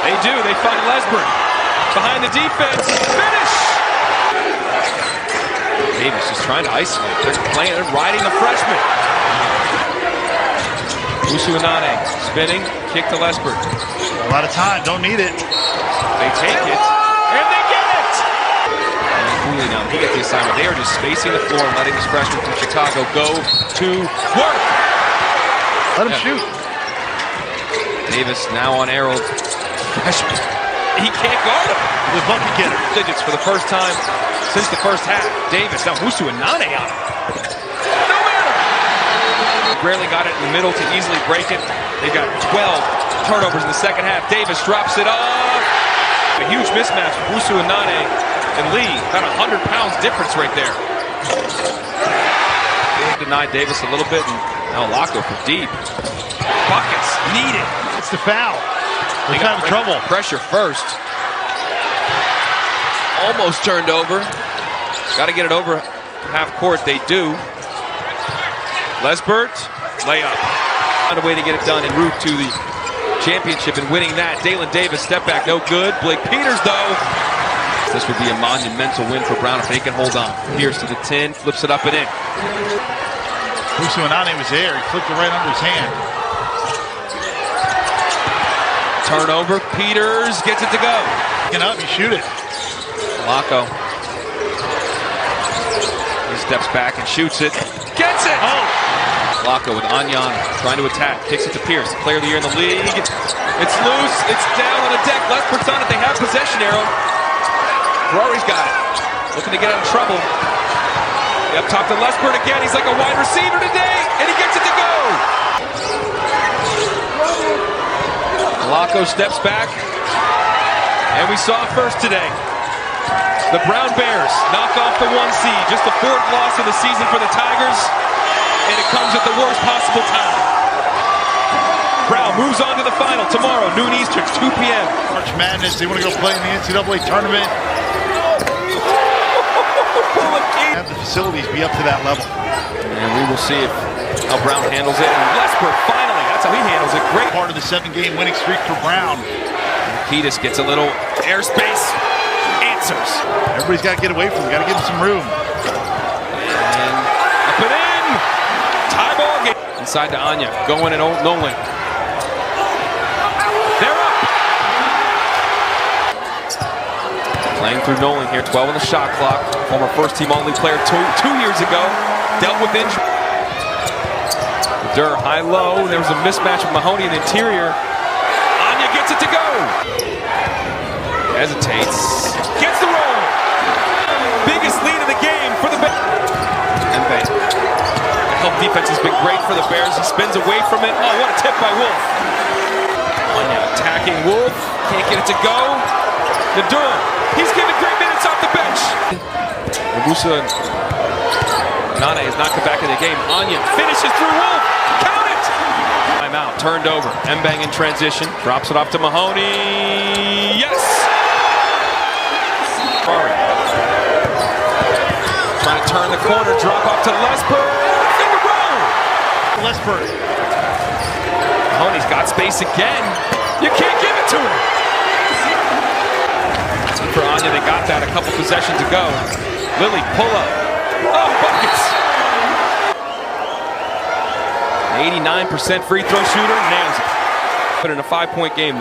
They do. They find Lesburn. Behind the defense. Finish! Davis just trying to isolate. They're playing, they're riding the freshman. Usuanane spinning, kick to Lesper. A lot of time, don't need it. They take it, and they get it! And Cooley now, he gets the assignment. They are just spacing the floor, letting this freshman from Chicago go to work. Let him shoot. Davis now on Errol. He can't guard him. The bucket getter. Digits for the first time since the first half. Davis, now Usuanane on him. No matter. Rarely got it in the middle to easily break it. They got 12 turnovers in the second half. Davis drops it off. A huge mismatch with Usuanane and Lee. About 100 pounds difference right there. They denied Davis a little bit, and now Laco for deep. Buckets needed. It's the foul. They're kind of trouble. Pressure first. Almost turned over. Got to get it over half court. They do. Lesbert, layup. Found a way to get it done en route to the championship and winning that. Dalen Davis, step back, no good. Blake Peters, though. This would be a monumental win for Brown if they can hold on. Pierce to the 10, flips it up and in. Usuanane was there. He flipped it right under his hand. Turnover. Peters gets it to go. Picking up, you shoot it. Laco. He steps back and shoots it. Gets it! Oh! Laco with Anyan trying to attack. Kicks it to Pierce. Player of the year in the league. It's loose. It's down on the deck. Lespert's on it. They have possession arrow. Ferrari's got it. Looking to get out of trouble. Up top to Lespert again. He's like a wide receiver today. And he gets it to go. Laco steps back. And we saw it first today. The Brown Bears knock off the 1 seed. Just the 4th loss of the season for the Tigers. And it comes at the worst possible time. Brown moves on to the final tomorrow, noon Eastern, 2 p.m. March Madness, they want to go play in the NCAA tournament. Have the facilities be up to that level. And we will see how Brown handles it. And Lesper, finally, that's how he handles it. Great part of the 7-game winning streak for Brown. Kiedis gets a little airspace. Answers. Everybody's got to get away from him. Got to give him some room. And up and in. Tie ball game. Inside to Anya. Going at Nolan. They're up. Playing through Nolan here. 12 on the shot clock. Former first-team All-League player two years ago. Dealt with injury. Durr high-low. There was a mismatch with Mahoney in the interior. Anya gets it to go. Hesitates. Gets the roll. Biggest lead of the game for the Bears. Mbang. The help defense has been great for the Bears. He spins away from it. Oh, what a tip by Wolf. Anya attacking Wolf. Can't get it to go. Nadur. He's given great minutes off the bench. Nane is not come back in the game. Anya finishes through Wolf. Count it. Timeout. Turned over. Mbang in transition. Drops it off to Mahoney. Yes. Trying to turn the corner, drop off to Lesper. In the row. Lesper. Mahoney's got space again. You can't give it to him. For Anya, they got that a couple possessions ago. Lilly, pull up. Oh, buckets. 89% free throw shooter, nails it. Put in a 5-point game.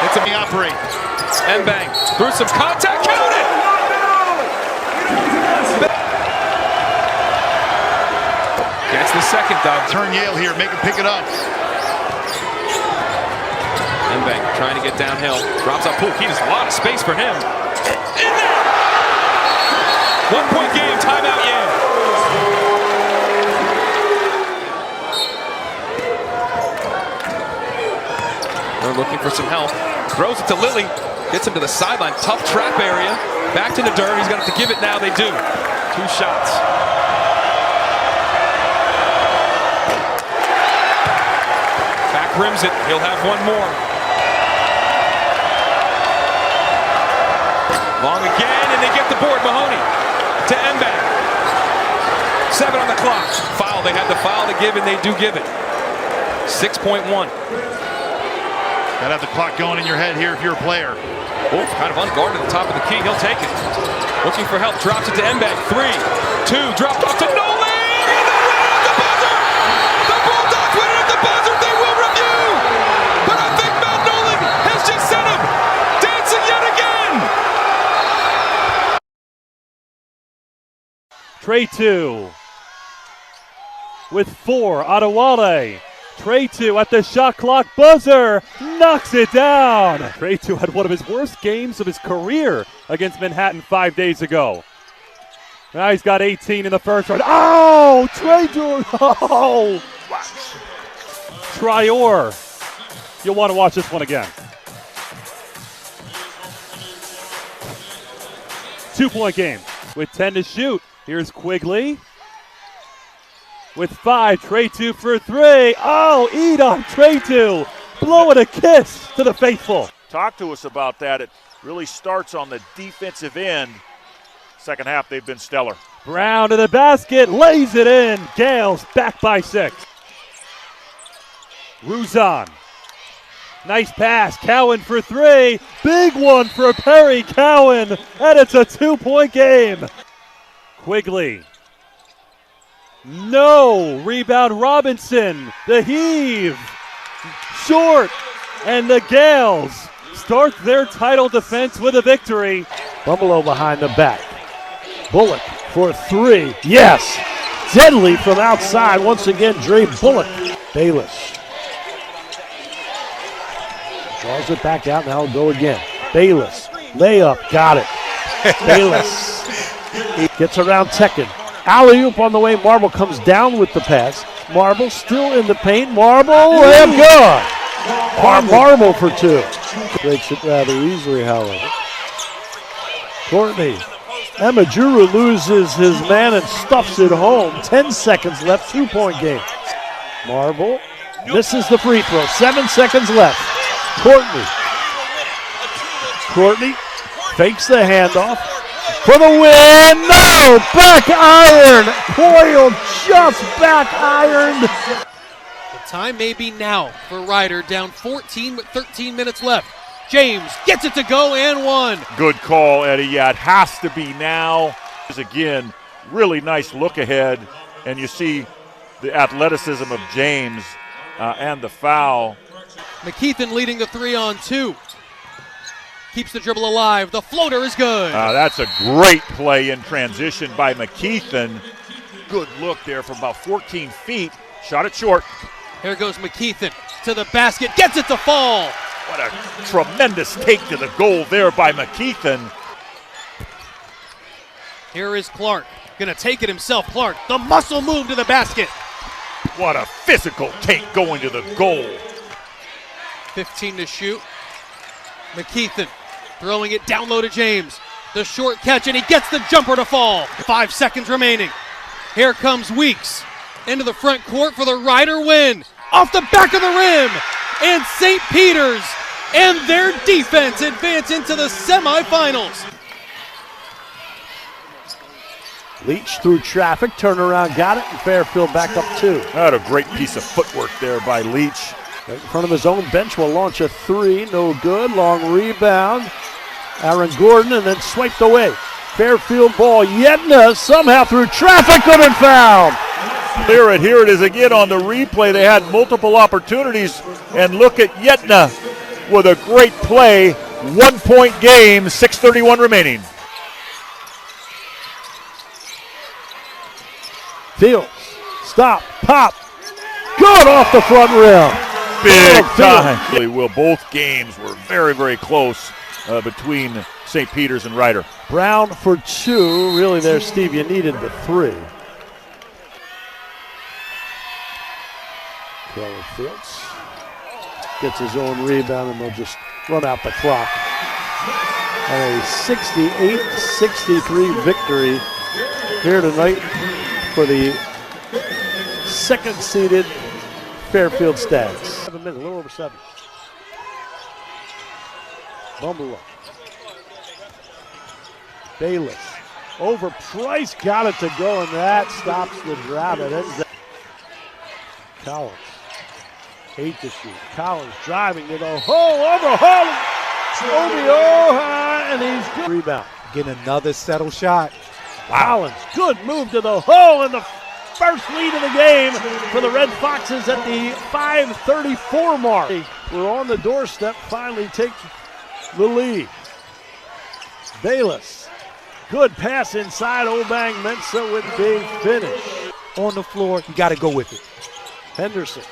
It's a operate. Mbang through some contact, count it! Gets the second though. Turn Yale here, make him pick it up. Mbang trying to get downhill. Drops off Poole. He has a lot of space for him. In there! 1-point game, timeout Yale. They're looking for some help. Throws it to Lilly. Gets him to the sideline. Tough trap area. Back to Nadur. He's going to have to give it now. They do. 2 shots. Back rims it. He'll have one more. Long again, and they get the board. Mahoney to Mbang. 7 on the clock. Foul. They had the foul to give, and they do give it. 6.1. Gotta have the clock going in your head here if you're a player. Wolf kind of unguarded at the top of the key. He'll take it. Looking for help, drops it to Mbek. 3, 2, dropped off to Nolan. And they win it at the buzzer. The Bulldogs win it at the buzzer. They will review. But I think Matt Nolan has just sent him dancing yet again. Trey 2 with 4. Adewale. Trey 2 at the shot clock buzzer, knocks it down. Trey 2 had one of his worst games of his career against Manhattan 5 days ago. Now he's got 18 in the first round. Oh, Trey 2. Oh, Trior. You'll want to watch this one again. 2-point game with 10 to shoot. Here's Quigley. With 5, Trey 2 for 3. Oh, Edom, Trey 2, blowing a kiss to the faithful. Talk to us about that. It really starts on the defensive end. Second half, they've been stellar. Brown to the basket, lays it in. Gales back by 6. Ruzan. Nice pass. Cowan for 3. Big one for Perry Cowan. And it's a 2-point game. Quigley. No. Rebound Robinson. The heave. Short. And the Gales start their title defense with a victory. Bumelo behind the back. Bullock for 3. Yes. Deadly from outside. Once again, Dre Bullock. Bayless. Draws it back out. Now he'll go again. Bayless. Layup. Got it. Bayless. He gets around Tekken. Alley-oop on the way. Marble comes down with the pass. Marble still in the paint. Marble. Layup good. Marble for 2. Breaks it rather easily, however. Courtney. Amajuru loses his man and stuffs it home. 10 seconds left. 2-point game. Marble misses the free throw. 7 seconds left. Courtney fakes the handoff for the win. No! Back iron! Coyle just back ironed. The time may be now for Ryder, down 14 with 13 minutes left. James gets it to go and 1. Good call, Eddie. Yeah, it has to be now. Again, really nice look ahead, and you see the athleticism of James and the foul. McKeithen leading the 3-on-2. Keeps the dribble alive. The floater is good. That's a great play in transition by McKeithen. Good look there from about 14 feet. Shot it short. Here goes McKeithen to the basket. Gets it to fall. What a tremendous take to the goal there by McKeithen. Here is Clark. Gonna take it himself. Clark, the muscle move to the basket. What a physical take going to the goal. 15 to shoot. McKeithen throwing it down low to James. The short catch, and he gets the jumper to fall. 5 seconds remaining. Here comes Weeks into the front court for the Ryder win. Off the back of the rim. And St. Peter's and their defense advance into the semifinals. Leach through traffic, turnaround, got it, and Fairfield back up 2. What a great piece of footwork there by Leach. Right in front of his own bench will launch a 3, no good. Long rebound. Aaron Gordon, and then swiped away. Fairfield ball. Yetna somehow through traffic, good and fouled. Clear it. Here it is again on the replay. They had multiple opportunities, and look at Yetna with a great play. 1-point game, 6:31 remaining. Fields, stop, pop. Good off the front rim. Big time. Will both games were very, very close between St. Peter's and Ryder. Brown for 2. Really there, Steve, you needed the 3. Kelly Fields gets his own rebound, and they'll just run out the clock. And a 68-63 victory here tonight for the second-seeded Fairfield Stags. 7 minutes, a little over 7. Bumble up. Bayless. Overpriced, got it to go, and that stops the drought. It ends that. Collins. 8 to shoot. Collins driving to the hole, over Obi Oha, and he's good. Rebound. getting another settled shot. Collins, good move to the hole, and the first lead of the game for the Red Foxes at the 5:34 mark. We're on the doorstep, finally take the lead. Bayless, good pass inside. Obang Mensah with big finish. On the floor, you got to go with it. Henderson,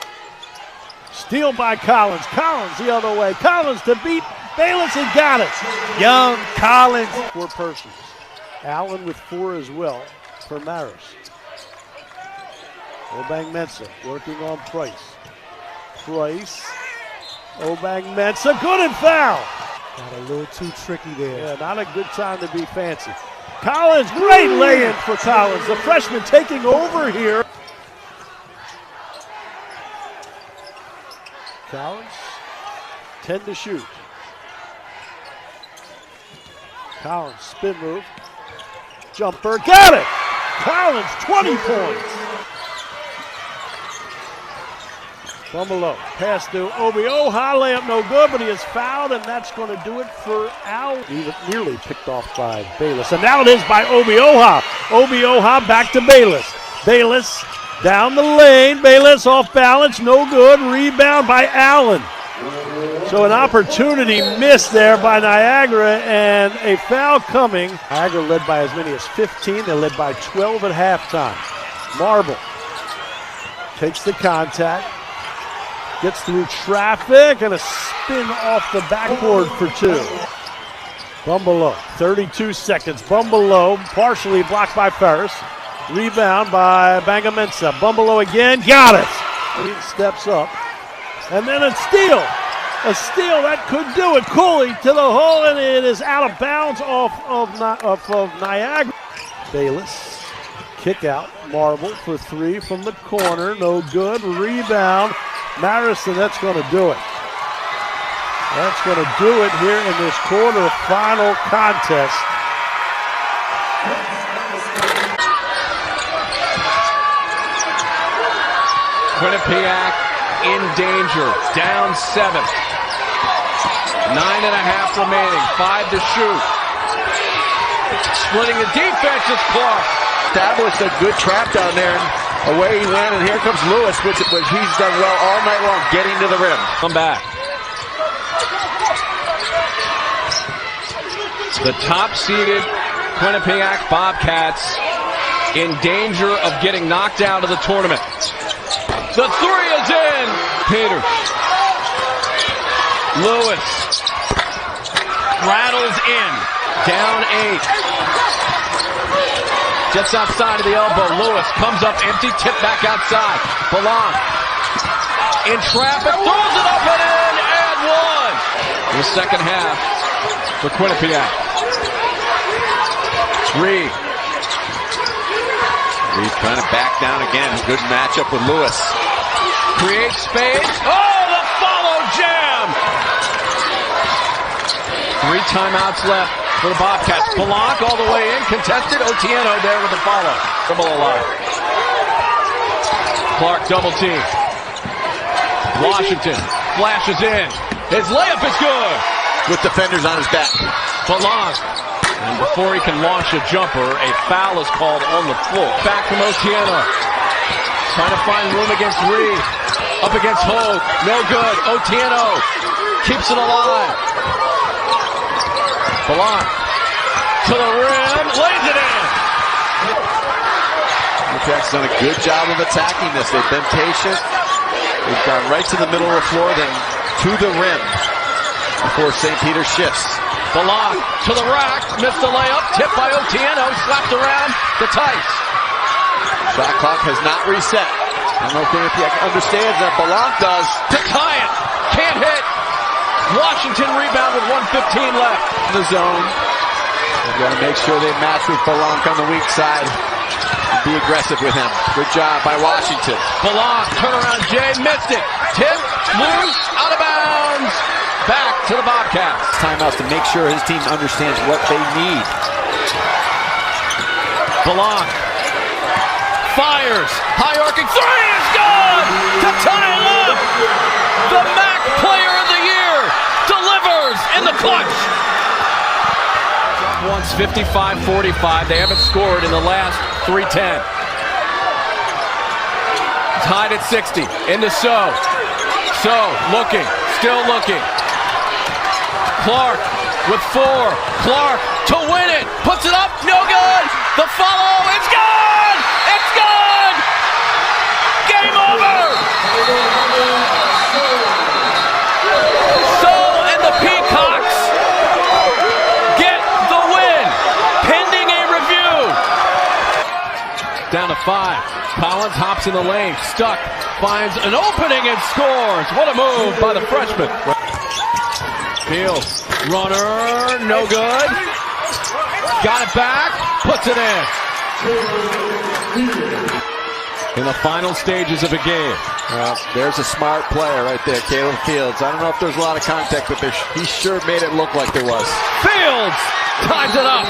steal by Collins. Collins the other way. Collins to beat Bayless and got it. Young Collins. 4 persons. Allen with 4 as well for Maris. Obang Mensah working on Price. Price. Obang Mensah, good and foul. Got a little too tricky there. Yeah, not a good time to be fancy. Collins, great lay-in for Collins. The freshman taking over here. Collins, 10 to shoot. Collins, spin move. Jumper, got it! Collins, 20 points. From below, pass to Obi-Oha, layup no good, but he is fouled, and that's going to do it for Al. He nearly picked off by Bayless, and now it is by Obi-Oha. Obi-Oha back to Bayless. Bayless down the lane, Bayless off balance, no good, rebound by Allen. So an opportunity missed there by Niagara, and a foul coming. Niagara led by as many as 15, they led by 12 at halftime. Marble takes the contact. Gets through traffic and a spin off the backboard for 2. Bumbelow, 32 seconds. Bumbelow partially blocked by Ferris. Rebound by Bangamensa. Bumbelow again, got it. He steps up. And then a steal. A steal that could do it. Cooley to the hole, and it is out of bounds off of Niagara. Bayless, kick out. Marble for 3 from the corner. No good. Rebound. Marison, that's going to do it. That's going to do it here in this quarterfinal contest. Quinnipiac in danger, down 7. 9.5 remaining, 5 to shoot. Splitting the defense is Clark. Established a good trap down there, and away he went, and here comes Lewis, which he's done well all night long, getting to the rim. Come back. The top-seeded Quinnipiac Bobcats in danger of getting knocked out of the tournament. The 3 is in. Peters. Lewis. Rattles in. Down 8. Just outside of the elbow. Lewis comes up empty. Tip back outside. Belong. In traffic. Throws it up and in. And 1. The second half for Quinnipiac. Reed. Reed trying to back down again. Good matchup with Lewis. Creates space. Oh, the follow jam! 3 timeouts left for the Bobcats. Palanque all the way in. Contested. Otieno there with the follow. Dribble alive. Clark double team. Washington flashes in. His layup is good. With defenders on his back. Palanque. And before he can launch a jumper, a foul is called on the floor. Back from Otieno. Trying to find room against Reed. Up against Hogue. No good. Otieno keeps it alive. Palanque to the rim. Lays it in. Quinnipiac's done a good job of attacking this. They've been patient. They've gone right to the middle of the floor, then to the rim before St. Peter shifts. Palanque to the rack. Missed the layup. Tipped by Otieno. Slapped around to Tice. Shot clock has not reset. I don't know if Quinnipiac understands that. Palanque does. To tie it. Can't hit. Washington rebound with 1:15 left. In the zone. They've got to make sure they match with Palanque on the weak side. And be aggressive with him. Good job by Washington. Palanque, turnaround Jay, missed it. Tip, loose, out of bounds. Back to the Bobcats. Timeouts to make sure his team understands what they need. Palanque fires. High arcing 3 is good to tie it up. The MAAC Player of the Year delivers in the clutch. once, 55-45. They haven't scored in the last 3-10. Tied at 60. Into So. So, looking. Still looking. Clark with 4. Clark to win it. Puts it up. No good. The follow. It's good. It's good. Game over. So and the Peacocks get the win. Pending a review. Down to 5. Collins hops in the lane. Stuck. Finds an opening and scores. What a move by the freshman. Fields. Runner, no good. Got it back, puts it in the final stages of a game. Well, there's a smart player right there, Caleb Fields. I don't know if there's a lot of contact, but he sure made it look like there was. Fields ties it up.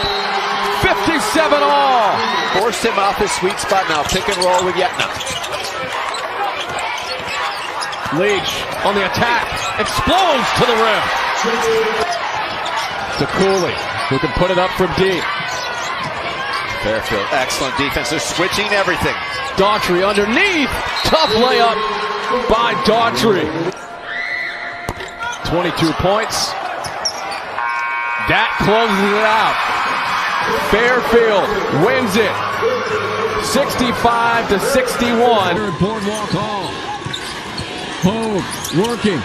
57 all. Forced him off his sweet spot now. Pick and roll with Yetna. Leach on the attack. Explodes to the rim. To Cooley, who can put it up from deep. Fairfield, excellent defense. They're switching everything. Daughtry underneath. Tough layup by Daughtry. 22 points. That closes it out. Fairfield wins it. 65-61. Boardwalk Hall. Hogue working.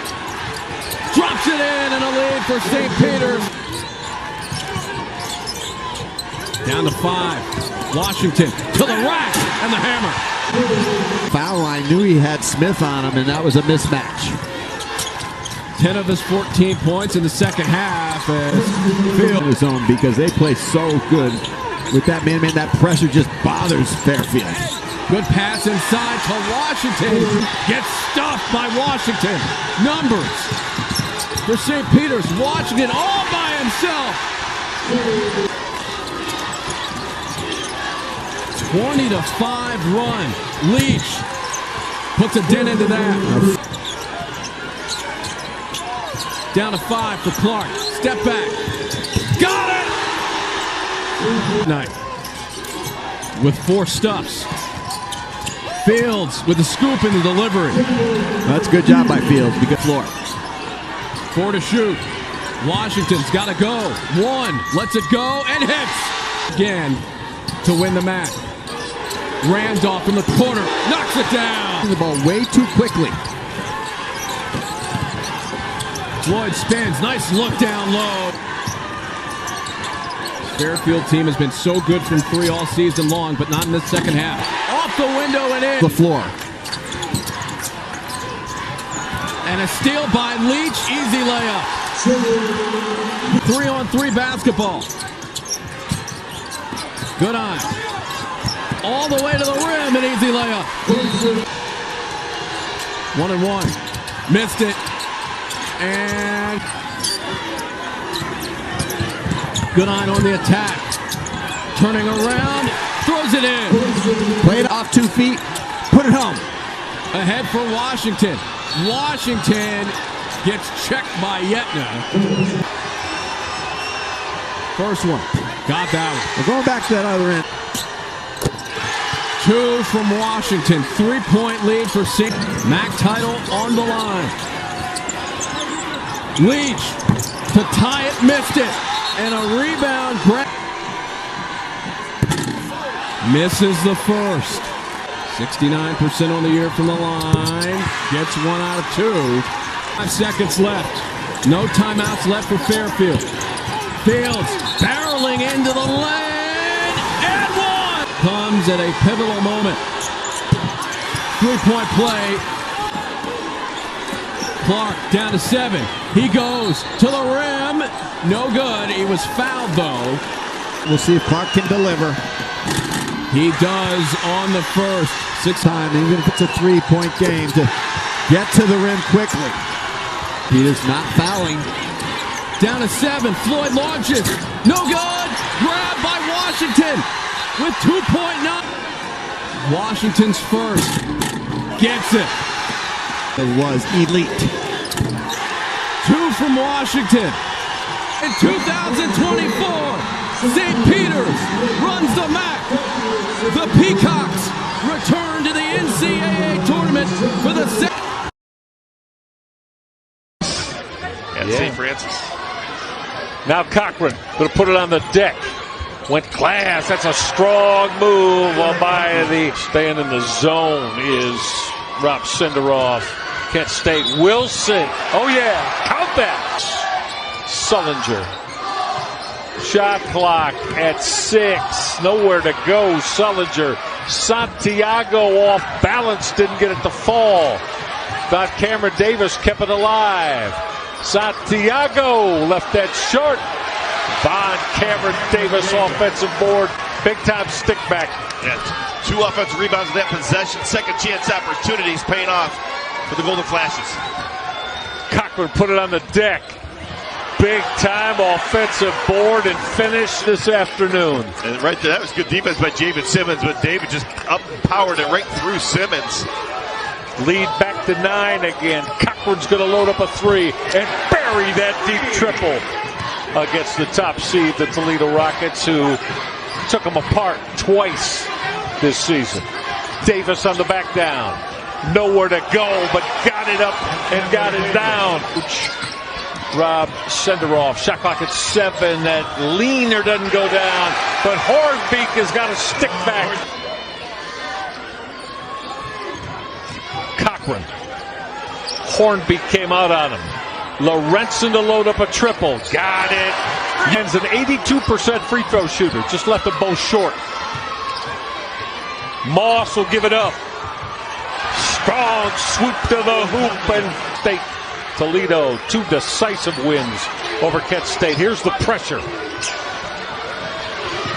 Drops it in and a lead for St. Peter's. Down to 5. Washington to the rack and the hammer. Foul line, knew he had Smith on him, and that was a mismatch. 10 of his 14 points in the second half as Field in his own because they play so good with that man. That pressure just bothers Fairfield. Good pass inside to Washington. Gets stuffed by Washington. Numbers for St. Peter's. Washington all by himself. 20-5 run. Leach puts a dent into that. Down to 5 for Clark. Step back. Got it! Night. With 4 stuffs. Fields with the scoop in the delivery. That's a good job by Fields. Good floor. 4 to shoot. Washington's got to go. 1. Lets it go and hits. Again to win the MAAC. Randolph from the corner. Knocks it down. The ball way too quickly. Floyd spins. Nice look down low. Fairfield team has been so good from 3 all season long, but not in the second half. Off the window and in. The floor. And a steal by Leach. Easy layup. 3-on-3 basketball. Good eye. All the way to the rim. An easy layup. 1-and-1. Missed it. And Goodine on the attack. Turning around. Throws it in. Played off 2 feet. Put it home. Ahead for Washington. Washington gets checked by Yetna. First one. Got that one. We're going back to that other end. 2 from Washington. 3-point lead for St. MAAC title on the line. Leach to tie it, missed it. And a rebound. Misses the first. 69% on the year from the line. Gets 1 out of 2. 5 seconds left. No timeouts left for Fairfield. Fields barreling into the lane. And 1! Comes at a pivotal moment. 3-point play. Clark down to 7. He goes to the rim. No good. He was fouled, though. We'll see if Clark can deliver. He does on the first. 6 time, even if it's a 3-point game, to get to the rim quickly. Peter's not fouling. Down to 7. Floyd launches. No good. Grabbed by Washington with 2.9. Washington's first. Gets it. It was elite. 2 from Washington. In 2024, St. Peter's runs the MAAC. The Peacocks return to the NCAA tournament for the second. And St. Francis. Now Cochran going to put it on the deck. Went glass. That's a strong move by the staying in the zone is Rob Senderoff. Kent State. Wilson. Oh yeah. Count that. Sullinger. Shot clock at 6. Nowhere to go. Sullinger. Santiago off balance. Didn't get it to fall. Thought Cameron Davis kept it alive. Santiago left that short. Von Cameron Davis offensive board. Big time stick back. Yeah, 2 offensive rebounds in that possession. Second chance opportunities paying off for the Golden Flashes. Cochran put it on the deck. Big time offensive board and finish this afternoon. And right there, that was good defense by David Simmons, but David just up-powered it right through Simmons. Lead back to 9 again. Cochran's going to load up a 3 and bury that deep triple against the top seed, the Toledo Rockets, who took them apart twice this season. Davis on the back down. Nowhere to go, but got it up and got it down. Rob Senderoff, shot clock at 7. That leaner doesn't go down, but Hornbeak has got a stick back. Cochran. Hornbeak came out on him. Lorenzen to load up a triple. Got it. Yen's an 82% free throw shooter. Just left them both short. Moss will give it up. Strong swoop to the hoop and State. Toledo, 2 decisive wins over Kent State. Here's the pressure.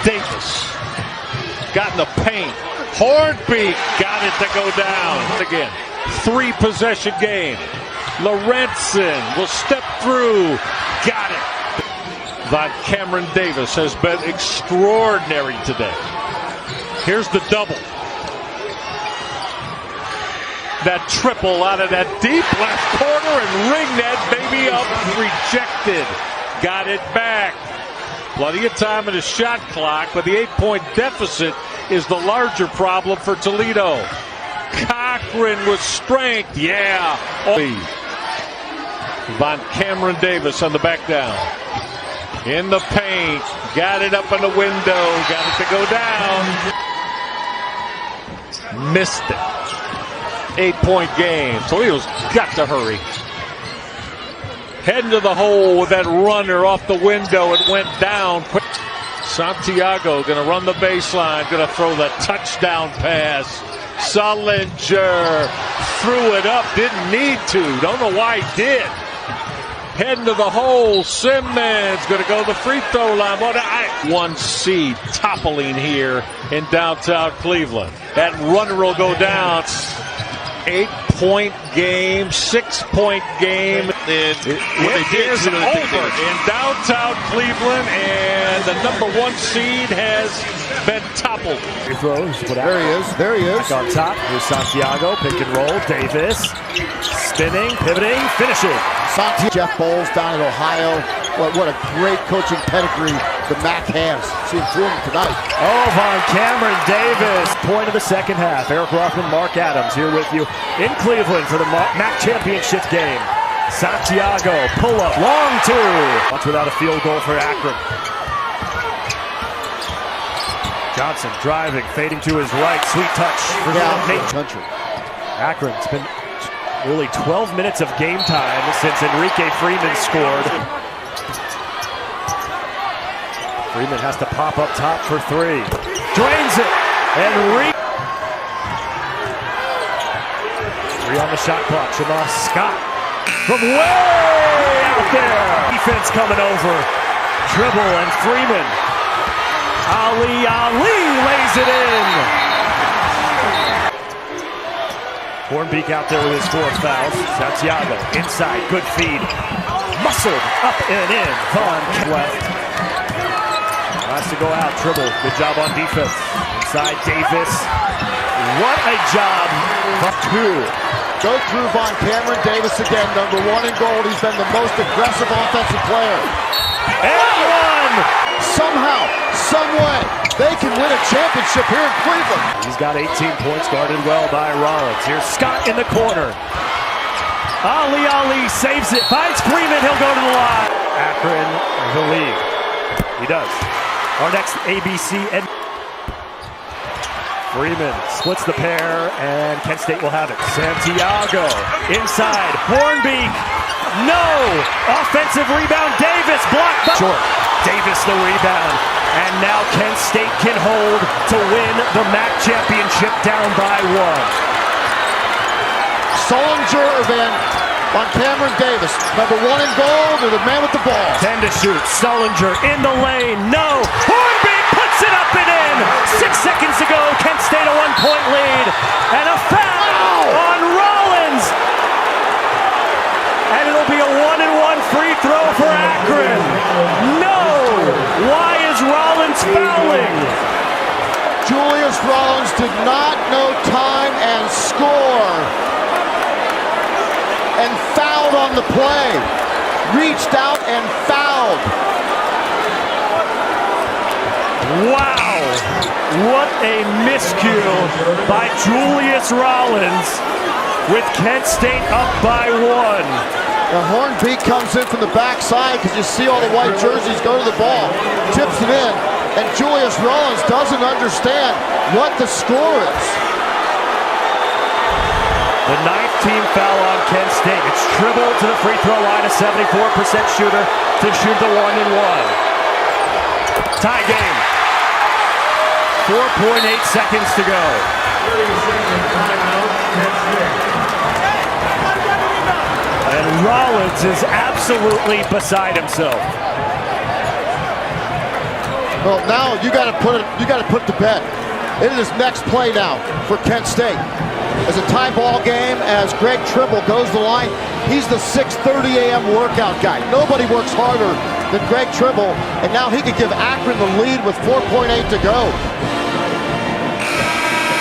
Davis got in the paint. Hornbeak got it to go down. Again, 3 possession game. Lorenzen will step through. Got it. Von Cameron Davis has been extraordinary today. Here's the double. That triple out of that deep left corner and ring that baby up. Rejected. Got it back. Plenty of time in the shot clock, but the 8-point deficit is the larger problem for Toledo. Cochran with strength. Yeah. Von Cameron Davis on the back down. In the paint. Got it up in the window. Got it to go down. Missed it. 8-point game. Toledo's got to hurry. Heading to the hole with that runner off the window. It went down. Santiago going to run the baseline. Going to throw the touchdown pass. Sullinger threw it up. Didn't need to. Don't know why he did. Heading to the hole. Simmons going to go to the free throw line. 1 seed toppling here in downtown Cleveland. That runner will go down. 8-point game, 6-point game. And what they did is over in downtown Cleveland, and the number 1 seed has been toppled. He throws. There he is. There he is. Back on top. Here's Santiago. Pick and roll. Davis. Spinning, pivoting, finishing. Santiago. Jeff Bowles down in Ohio. What a great coaching pedigree the MAAC has. See him through him tonight. Oh, Von Cameron Davis. Point of the second half. Eric Rothman, Mark Adams here with you in Cleveland for the MAAC championship game. Santiago, pull up, long 2. Once without a field goal for Akron. Johnson driving, fading to his right. Sweet touch for the country. Akron's been nearly 12 minutes of game time since Enrique Freeman scored. Freeman has to pop up top for 3. Drains it. And 3 on the shot clock. Shamar Scott from way out there. Defense coming over. Dribble and Freeman. Ali lays it in. Hornbeak out there with his 4th foul. Santiago inside. Good feed. Muscled up and in. Vaughn left. Has to go out. Dribble. Good job on defense. Inside Davis. What a job. 2. Go through Von Cameron Davis again. Number 1 in gold. He's been the most aggressive offensive player. And one! Somehow, some way, they can win a championship here in Cleveland. He's got 18 points, guarded well by Rollins. Here's Scott in the corner. Ali saves it, finds Freeman, he'll go to the line. Akron, the lead. He does. Our next ABC. Freeman splits the pair, and Kent State will have it. Santiago inside. Hornbeak. No! Offensive rebound. Davis blocked by short. Davis the rebound. And now Kent State can hold to win the MAAC championship down by 1. Solinger on Cameron Davis. Number 1 in gold, or the man with the ball. 10 to shoot. Solinger in the lane. No! Hornbeak puts it up and in! 6 seconds to go. Kent State a 1-point lead. And a foul on Rollins. And it'll be a 1-and-1 free throw for Akron. No! Why is Rollins fouling? Julius Rollins did not know time and score. And fouled on the play. Reached out and fouled. Wow! What a miscue by Julius Rollins with Kent State up by 1. Now Hornbeak comes in from the backside because you see all the white jerseys go to the ball. Tips it in, and Julius Rollins doesn't understand what the score is. The 9th team foul on Kent State. It's Tribble to the free throw line, a 74% shooter to shoot the 1-and-1. Tie game. 4.8 seconds to go. And Rollins is absolutely beside himself. Well, now you got to put to bed. It is next play now for Kent State. As a tie ball game, as Greg Tribble goes to the line, he's the 6:30 a.m. workout guy. Nobody works harder than Greg Tribble, and now he could give Akron the lead with 4.8 to go.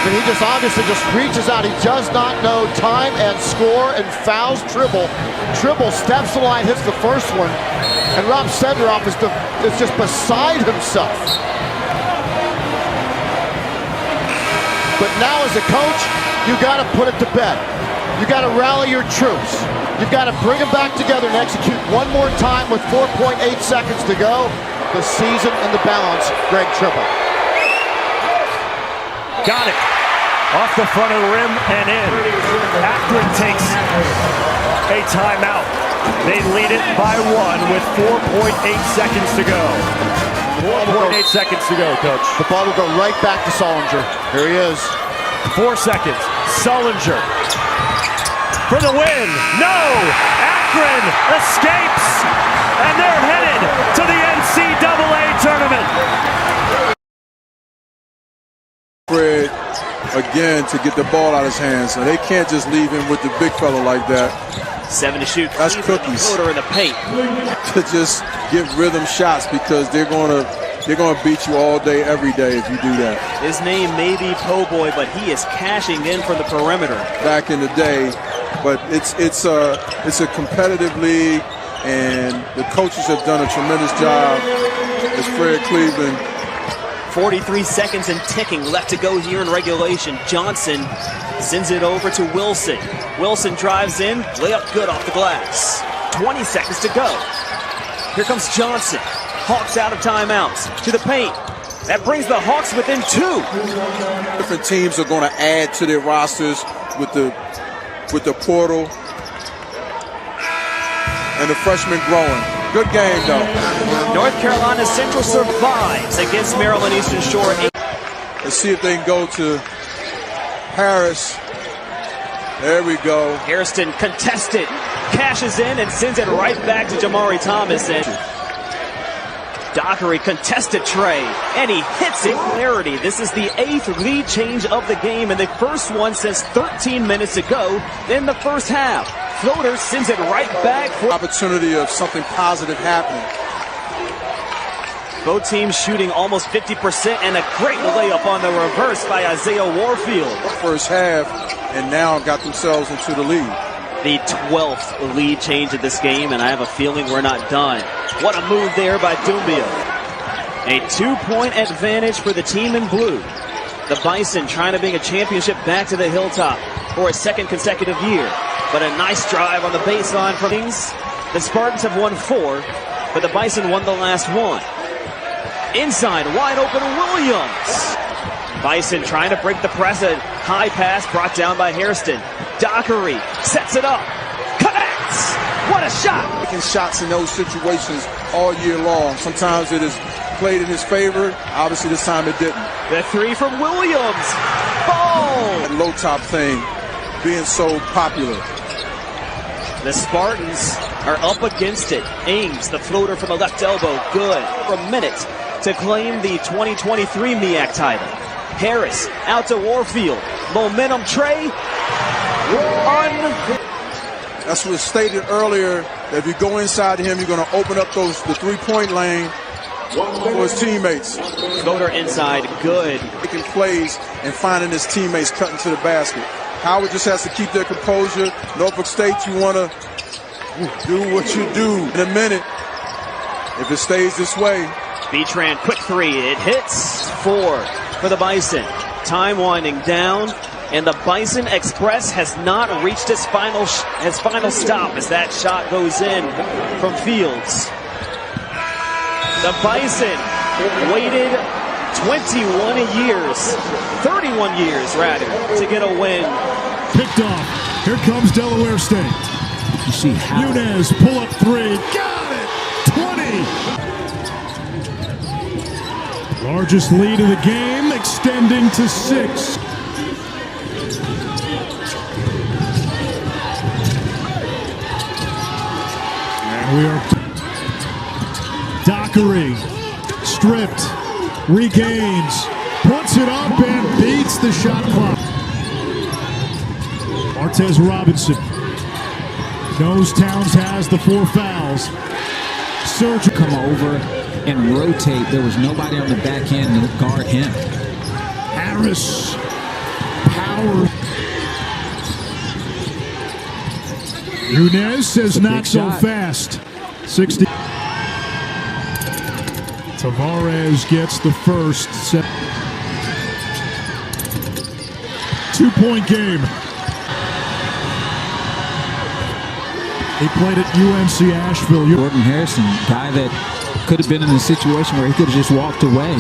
And he just obviously just reaches out. He does not know time and score, and fouls Tribble. Tribble steps the line, hits the first one, and Rob Senderoff is just beside himself. But now as a coach, you got to put it to bed. You got to rally your troops. You've got to bring them back together and execute one more time with 4.8 seconds to go. The season and the balance, Greg Tribble. Got it. Off the front of the rim and in. Akron takes a timeout. They lead it by 1 with 4.8 seconds to go. 4.8 seconds to go, Coach. The ball will go right back to Solinger. Here he is. 4 seconds. Solinger for the win. No! Akron escapes, and they're headed to the NCAA tournament. Fred, again, to get the ball out of his hands. So they can't just leave him with the big fella like that. 7 to shoot. That's cookies. Floater in the paint. To just give rhythm shots because they're gonna beat you all day, every day if you do that. His name may be Po' Boy, but he is cashing in from the perimeter. Back in the day, but it's a competitive league, and the coaches have done a tremendous job. As Fred Cleveland. 43 seconds and ticking left to go here in regulation. Johnson sends it over to Wilson. Wilson drives in, layup good off the glass. 20 seconds to go. Here comes Johnson. Hawks out of timeouts to the paint. That brings the Hawks within 2. Different teams are going to add to their rosters with the portal and the freshmen growing. Good game, though. North Carolina Central survives against Maryland Eastern Shore. Let's see if they can go to Harris. There we go. Hairston contested, cashes in and sends it right back to Jamari Thomas. And Dockery contested tray, and he hits it. Clarity. This is the 8th lead change of the game, and the first one since 13 minutes ago in the first half. Floater sends it right back for opportunity of something positive happening. Both teams shooting almost 50%, and a great layup on the reverse by Isaiah Warfield. First half, and now got themselves into the lead. The 12th lead change of this game, and I have a feeling we're not done. What a move there by Doumbia. A 2-point advantage for the team in blue. The Bison trying to bring a championship back to the hilltop for a second consecutive year. But a nice drive on the baseline from Kings. The Spartans have won 4, but the Bison won the last 1. Inside, wide open Williams. Bison trying to break the press. A high pass brought down by Hairston. Dockery sets it up. Connects. What a shot. Making shots in those situations all year long. Sometimes it is played in his favor. Obviously this time it didn't. The 3 from Williams. Ball. That low top thing being so popular. The Spartans are up against it. Ames, the floater from the left elbow, good. For a minute to claim the 2023 MEAC title. Harris out to Warfield. Momentum Trey. That's what was stated earlier, that if you go inside to him, you're going to open up the 3-point lane for his teammates. Floater inside, good. Making plays and finding his teammates cutting to the basket. Howard just has to keep their composure. Norfolk State, you want to do what you do in a minute. If it stays this way. Betran, quick 3. It hits. 4 for the Bison. Time winding down. And the Bison Express has not reached its final stop as that shot goes in from Fields. The Bison waited 31 years rather, to get a win. Picked off. Here comes Delaware State. You see Yunez pull up 3. Got it. 20. Largest lead of the game, extending to 6. And we are Dockery stripped, regains, puts it up and beats the shot clock. Martez Robinson knows Towns has the 4 fouls. Serge come over and rotate. There was nobody on the backhand to guard him. Harris, power. Yunez says not so fast. 60. Tavares gets the first. 2-point game. He played at UNC Asheville. Jordan Harrison, guy that could have been in a situation where he could have just walked away.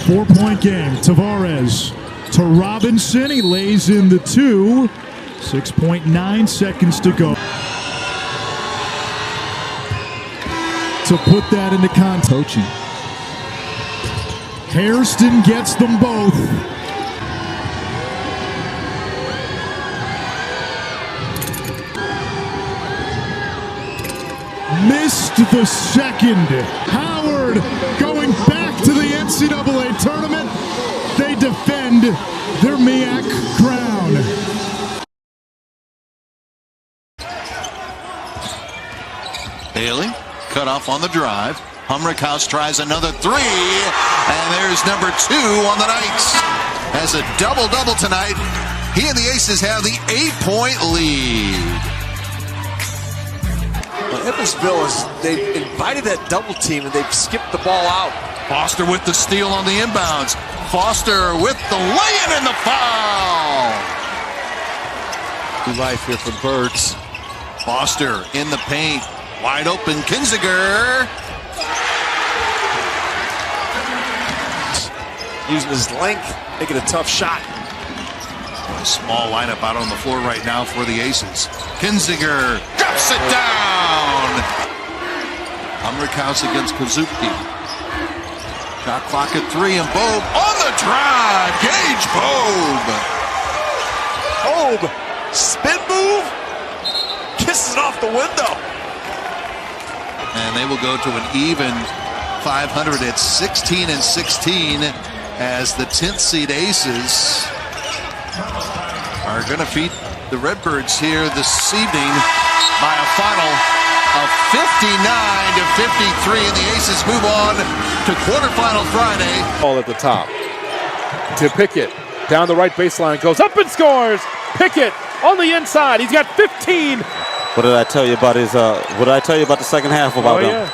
4-point game. Tavares to Robinson. He lays in the 2. 6.9 seconds to go. To put that into context. Coaching. Hairston gets them both. Missed the second. Howard going back to the NCAA tournament. They defend their MEAC crown. Haley cut off on the drive. Humrickhouse tries another 3, and there's number 2 on the Knights. Has a double-double tonight. He and the Aces have the 8-point lead. Evansville they've invited that double team and they've skipped the ball out. Foster with the steal on the inbounds. Foster with the lay-in and the foul. New life here for Birds. Foster in the paint. Wide open, Kinziger. Using his length, making a tough shot. A small lineup out on the floor right now for the Aces. Kinziger drops it down. Humrickhouse against Kazuki. Shot clock at 3, and Bobe on the drive. Gage Bobe. Spin move. Kisses it off the window. And they will go to an even 500 at 16-16 as the 10th seed Aces are going to beat the Redbirds here this evening by a final of 59-53, and the Aces move on to quarterfinal Friday. Ball at the top to Pickett. Down the right baseline, goes up and scores. Pickett on the inside. He's got 15. What did I tell you about what did I tell you about the second half about them? Yeah.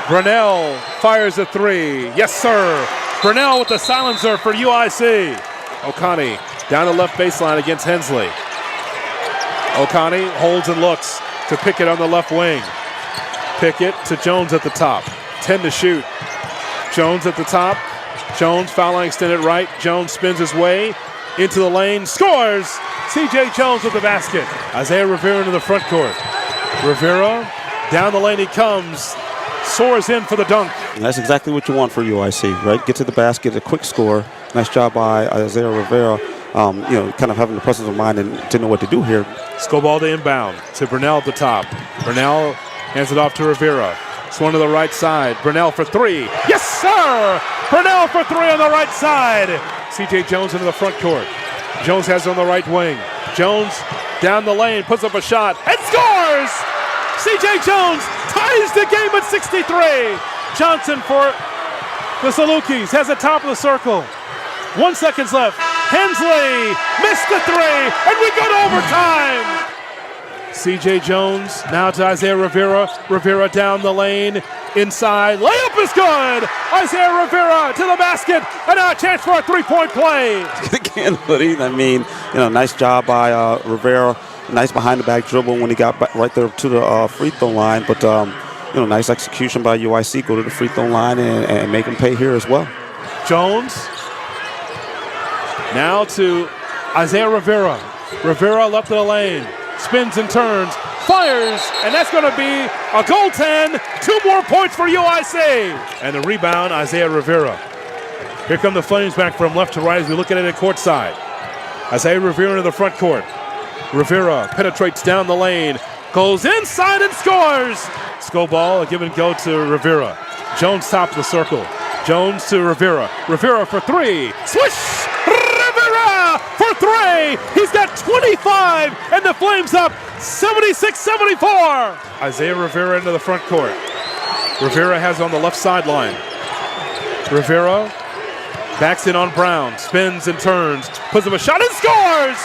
Brunell fires a three. Yes, sir. Brunell with the silencer for UIC. O'Connie down the left baseline against Hensley. O'Connie holds and looks to Pickett on the left wing. Pickett to Jones at the top. 10 to shoot. Jones at the top. Jones foul line extended right. Jones spins his way into the lane. Scores! C.J. Jones with the basket. Isaiah Rivera into the front court. Rivera, down the lane he comes. Soars in for the dunk. And that's exactly what you want for UIC, right? Get to the basket, a quick score. Nice job by Isaiah Rivera. Kind of having the presence of mind and didn't know what to do here. Skobal to inbound to Brunell at the top. Brunell hands it off to Rivera. Swung to the right side. Brunell for three. Yes, sir! Brunell for three on the right side. C.J. Jones into the front court. Jones has it on the right wing. Jones down the lane, puts up a shot, and scores! C.J. Jones ties the game at 63. Johnson for the Salukis has the top of the circle. 1 second left. Hensley missed the three, and we go to overtime. C.J. Jones now to Isaiah Rivera. Rivera down the lane, inside. Layup is good. Isaiah Rivera to the basket, and now a chance for a three-point play. Again, I mean, nice job by Rivera. Nice behind-the-back dribble when he got back right there to the free throw line. But, nice execution by UIC. Go to the free throw line and make him pay here as well. Jones now to Isaiah Rivera. Rivera left of the lane. Spins and turns, fires, and that's going to be a goaltend. 2 more points for UIC. And the rebound, Isaiah Rivera. Here come the Flames back from left to right as we look at it at courtside. Isaiah Rivera into the front court. Rivera penetrates down the lane, goes inside and scores. Skobal, a give and go to Rivera. Jones top of the circle. Jones to Rivera. Rivera for three. Swish! Rivera for three. He's got 25, and the Flames up 76-74. Isaiah Rivera into the front court. Rivera has on the left sideline. Rivera backs in on Brown, spins and turns, puts up a shot and scores!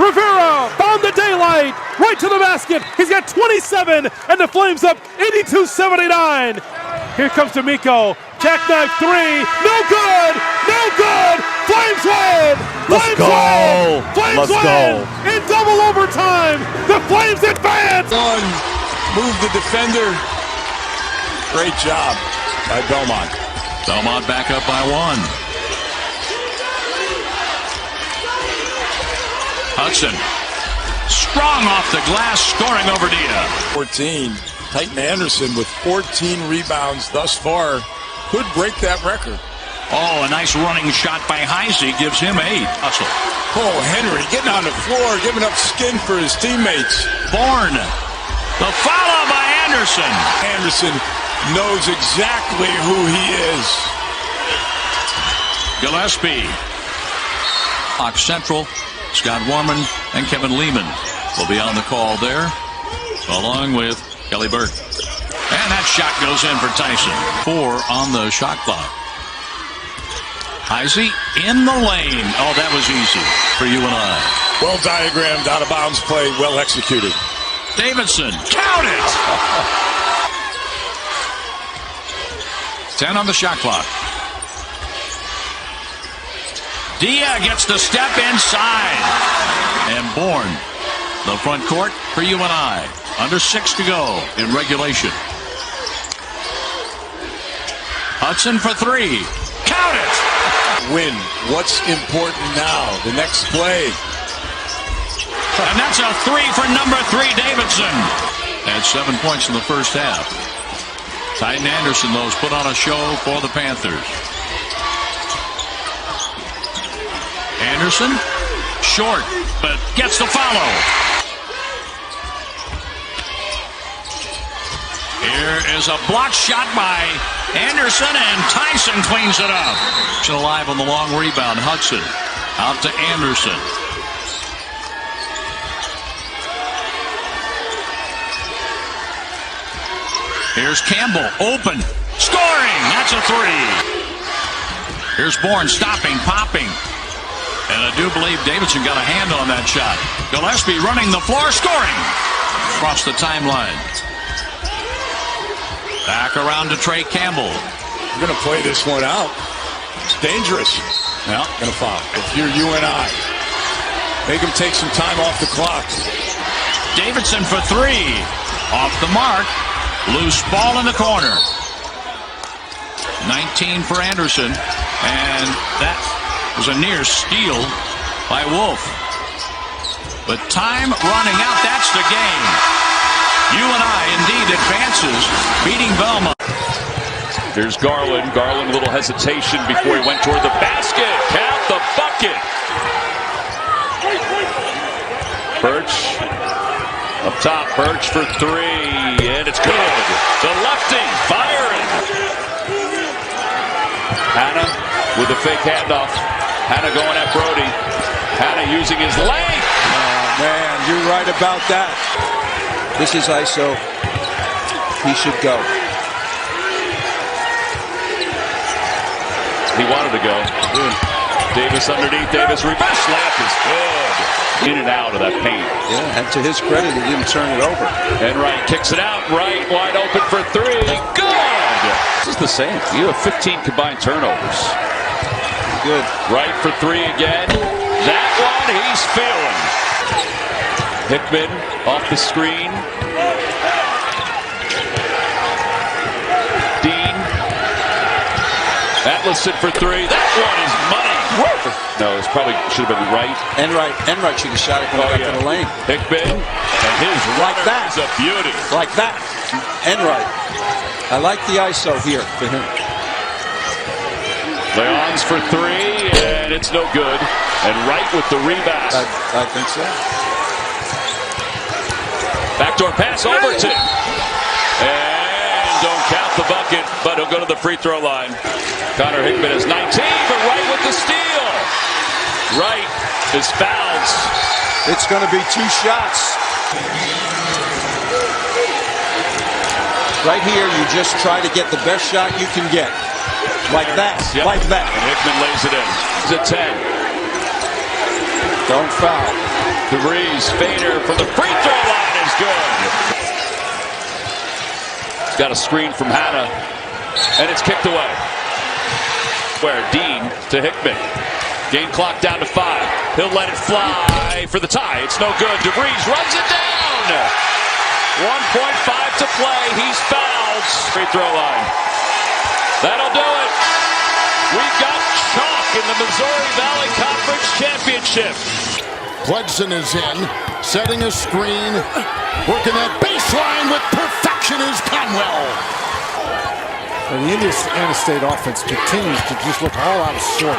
Rivera found the daylight, right to the basket. He's got 27, and the Flames up 82-79. Here comes D'Amico. Jackknife three. No good. No good. Flames win. Let's go. Flames win. In double overtime. The Flames advance. Move the defender. Great job by Belmont. Belmont back up by 1. Hudson, strong off the glass, scoring over Dia. 14. Titan Anderson with 14 rebounds thus far could break that record. Oh, a nice running shot by Heisey gives him 8. Hustle. Cole Henry getting on the floor, giving up skin for his teammates. Bourne, the follow by Anderson. Anderson knows exactly who he is. Gillespie. Fox Central. Scott Warman and Kevin Lehman will be on the call there, along with Kelly Burke. And that shot goes in for Tyson. 4 on the shot clock. Heisey in the lane. Oh, that was easy for you and I. Well diagrammed, out of bounds play, well executed. Davidson, count it! 10 on the shot clock. Dia gets the step inside. And Bourne, the front court for you and I. Under 6 to go in regulation. Hudson for 3. Count it! Win. What's important now? The next play. And that's a 3 for number 3, Davidson. Had 7 points in the first half. Titan Anderson, though, has put on a show for the Panthers. Anderson, short, but gets the follow. Here is a block shot by Anderson, and Tyson cleans it up. Alive on the long rebound. Hudson out to Anderson. Here's Campbell, open, scoring. That's a 3. Here's Bourne, stopping, popping. And I do believe Davidson got a hand on that shot. Gillespie running the floor, scoring. across the timeline. Back around to Trey Campbell. We're going to play this one out. It's dangerous. Yeah. Going to foul. If you're UNI, make him take some time off the clock. Davidson for three. Off the mark. Loose ball in the corner. 19 for Anderson. And that was a near steal by Wolf. But time running out. That's the game. UNI indeed advances, beating Belmont. Here's Garland. Garland, a little hesitation before he went toward the basket. Count the bucket. Birch up top. Birch for three, and it's good. The lefty firing. Hanna with a fake handoff. Hanna going at Brody. Hanna using his length. Oh, man, you're right about that. This is ISO. He should go. He wanted to go. Davis underneath. Davis reverse layup is good. In and out of that paint. Yeah, and to his credit, he didn't turn it over. And Wright kicks it out. Wright wide open for three. Good. This is the same. You have 15 combined turnovers. Good. Wright for three again. That one he's feeling. Hickman off the screen. Dean. Atlason for three. That one is money. No, it probably should have been Wright. Enright should have shot it back to the lane. Hickman. And his like that is a beauty. Like that. Enright. I like the ISO here for him. Leon's for three, and it's no good. And Wright with the rebound. I think so. Backdoor pass, Overton. And don't count the bucket, but he'll go to the free throw line. Connor Hickman is 19, but Wright with the steal. Wright is fouled. It's going to be two shots. Right here, you just try to get the best shot you can get. Like that, yep. Like that. And Hickman lays it in. He's at 10. Don't foul. DeVries, Fader from the free throw line is good. He's got a screen from Hanna, and it's kicked away. Where Dean to Hickman. Game clock down to 5. He'll let it fly for the tie. It's no good. DeVries runs it down. 1.5 to play. He's fouled. Free throw line. That'll do it. We got chalk in the Missouri Valley Conference Championship. Pledson is in, setting a screen, working that baseline with perfection is Conwell. And the Indiana State offense continues to just look all out of sorts.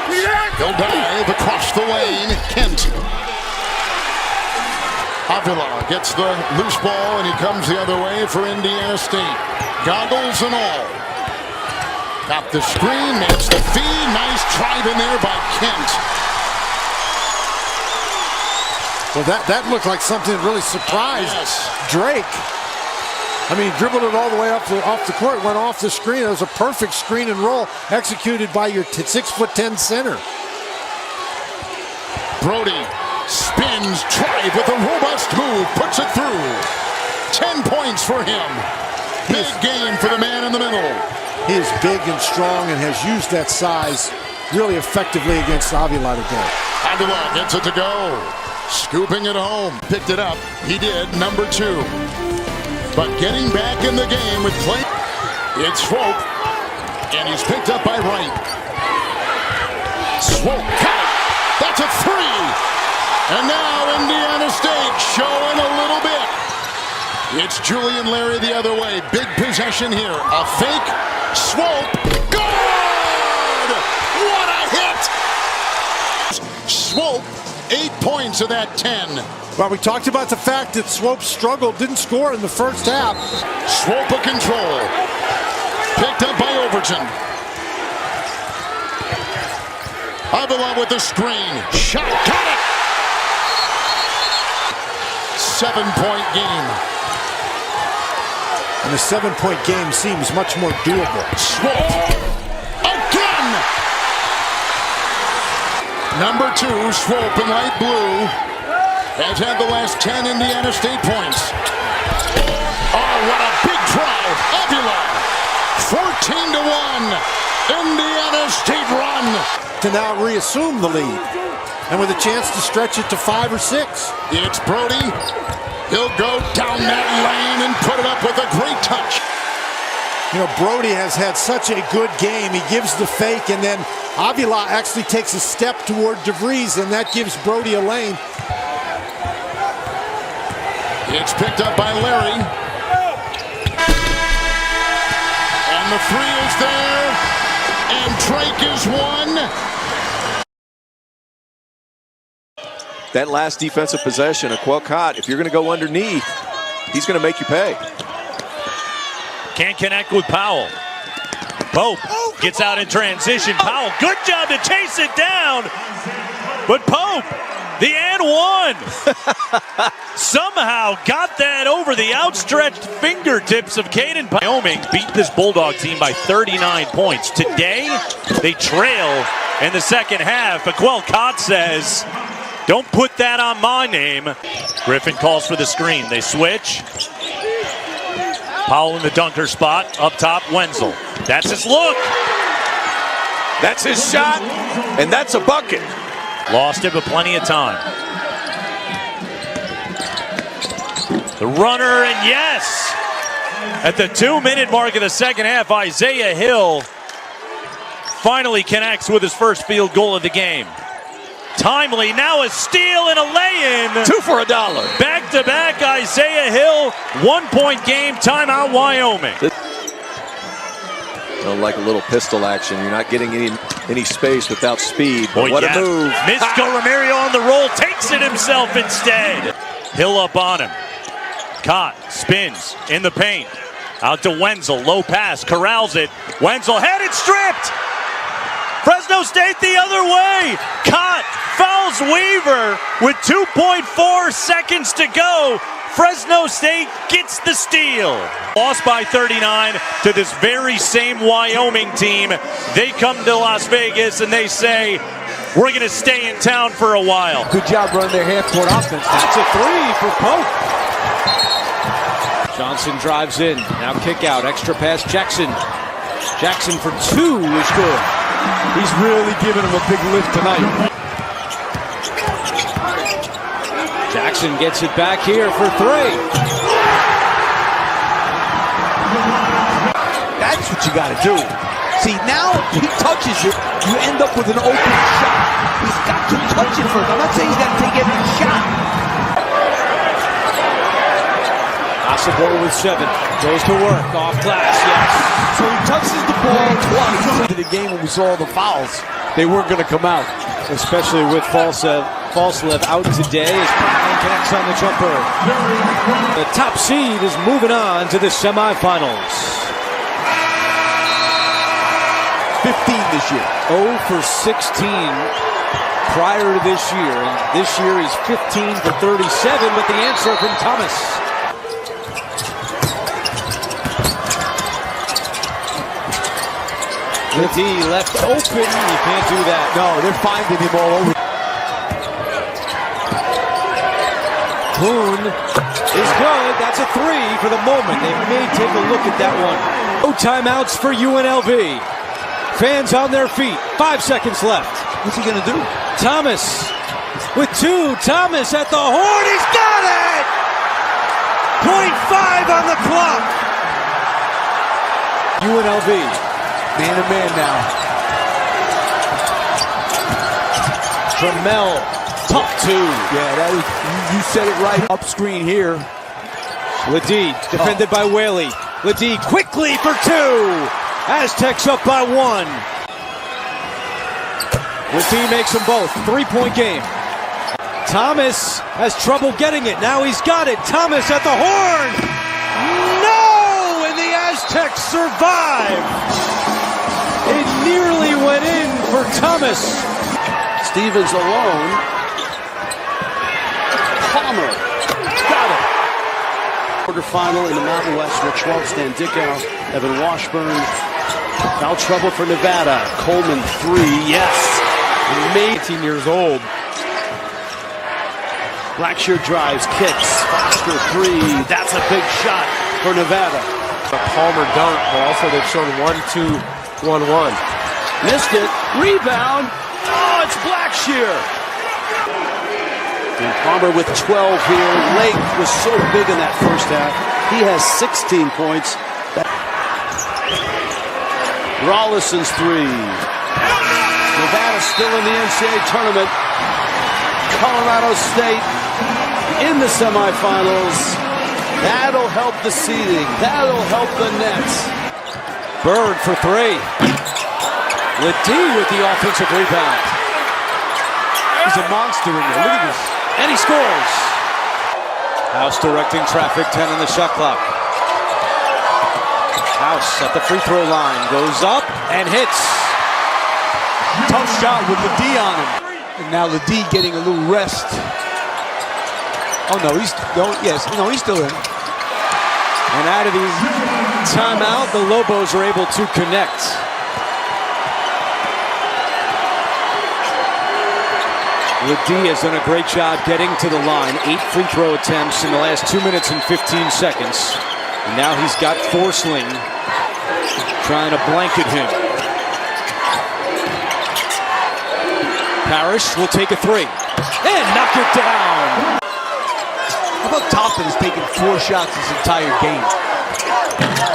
He'll dive across the lane. Kent. Avila gets the loose ball, and he comes the other way for Indiana State. Goggles and all. Got the screen, makes the feed. Nice drive in there by Kent. Well, that looked like something that really surprised Drake. I mean, dribbled it all the way off the court, went off the screen. It was a perfect screen and roll executed by your 6'10" center. Brody spins, drive with a robust move, puts it through. 10 points for him. Big game for the man in the middle. He is big and strong and has used that size really effectively against Avila today. Avila gets it to go. Scooping it home. Picked it up. He did, number 2. But getting back in the game with play. It's Swope. And he's picked up by Wright. Swope got it. That's a 3. And now Indiana State showing a little bit. It's Julian Larry the other way. Big possession here. A fake. Swope. Good! What a hit! Swope. 8 points of that 10. Well, we talked about the fact that Swope struggled, didn't score in the first half. Swope a control. Picked up by Overton. Avila with the screen. Shot. Got it! 7-point game. And a 7-point game seems much more doable. Swope. Again! Number 2, Swope in light blue, has had the last 10 Indiana State points. Oh, what a big drive. Avila. 14-1. Indiana State run. To now reassume the lead. And with a chance to stretch it to 5 or 6. It's Brody. He'll go down that lane and put it up with a great touch. You know, Brody has had such a good game. He gives the fake, and then Avila actually takes a step toward DeVries, and that gives Brody a lane. It's picked up by Larry. And the three is there. And Drake is one. That last defensive possession, Aquelcott, if you're going to go underneath, he's going to make you pay. Can't connect with Powell. Pope gets out in transition. Powell, good job to chase it down. But Pope, the and one, somehow got that over the outstretched fingertips of Caden. Wyoming beat this Bulldog team by 39 points. Today, they trail in the second half. Aquelcott says, don't put that on my name. Griffin calls for the screen. They switch. Powell in the dunker spot. Up top, Wenzel. That's his look. That's his shot, and that's a bucket. Lost it, but plenty of time. The runner, and yes! At the 2-minute mark of the second half, Isaiah Hill finally connects with his first field goal of the game. Timely, now a steal and a lay-in. 2 for $1. Back-to-back Isaiah Hill, 1-point game, timeout Wyoming. Like a little pistol action. You're not getting any space without speed. But what a move. Misco Romario on the roll, takes it himself instead. Hill up on him. Cott spins in the paint. Out to Wenzel, low pass, corrals it. Wenzel headed stripped. Fresno State the other way. Cott fouls Weaver with 2.4 seconds to go. Fresno State gets the steal. Lost by 39 to this very same Wyoming team. They come to Las Vegas and they say, we're going to stay in town for a while. Good job running their half-court offense. That's a three for Pope. Johnson drives in. Now kick out. Extra pass, Jackson. Jackson for 2 is good. He's really giving him a big lift tonight. Jackson gets it back here for 3. That's what you got to do. See, now he touches it, you end up with an open shot. He's got to touch it first. I'm not saying he's got to take every shot. Possible with 7. Goes to work. Off glass, yes. So he touches the ball twice. Into the game when we saw all the fouls, they weren't going to come out, especially with Falslev out today as Colonial connects on the jumper. The top seed is moving on to the semifinals. 15 this year. 0 for 16 prior to this year. And this year is 15 for 37, but the answer from Thomas. The D left open. You can't do that. No, they're finding him all over. Boone is good. That's a 3 for the moment. They may take a look at that one. No timeouts for UNLV. Fans on their feet. 5 seconds left. What's he going to do? Thomas with 2. Thomas at the horn. He's got it! 0.5 on the clock. UNLV. Man to man now. Trammell, tough 2. Yeah, that is, you said it right. Up screen here. Ledee, defended by Whaley. Ledee quickly for 2. Aztecs up by 1. Ledee makes them both. 3-point game. Thomas has trouble getting it. Now he's got it. Thomas at the horn. No! And the Aztecs survive. It nearly went in for Thomas. Stevens alone. Palmer. Got it. Quarterfinal in the Mountain West with Schwartz, Dan Dickow, Evan Washburn. Foul trouble for Nevada. Coleman 3. Yes. 18 years old. Blackshear drives, kicks, Foster three. That's a big shot for Nevada. A Palmer dunk, but also they've shown 1-2-1-1. Missed it. Rebound. Oh, it's Blackshear. And Palmer with 12 here. Lake was so big in that first half. He has 16 points. Rollison's three. Nevada still in the NCAA tournament. Colorado State in the semifinals. That'll help the seeding. That'll help the Nets. Bird for three. Ledee with the offensive rebound. He's a monster in there. Look at this. And he scores. House directing traffic, 10 on the shot clock. House at the free throw line. Goes up and hits. Tough shot with Ledee on him. And now Ledee getting a little rest. Oh no, he's still in. And out of the timeout, the Lobos are able to connect. Ledee has done a great job getting to the line. 8 free throw attempts in the last 2 minutes and 15 seconds. And now he's got Forsling trying to blanket him. Parrish will take a three and knock it down. How about Toppin has taken 4 shots this entire game?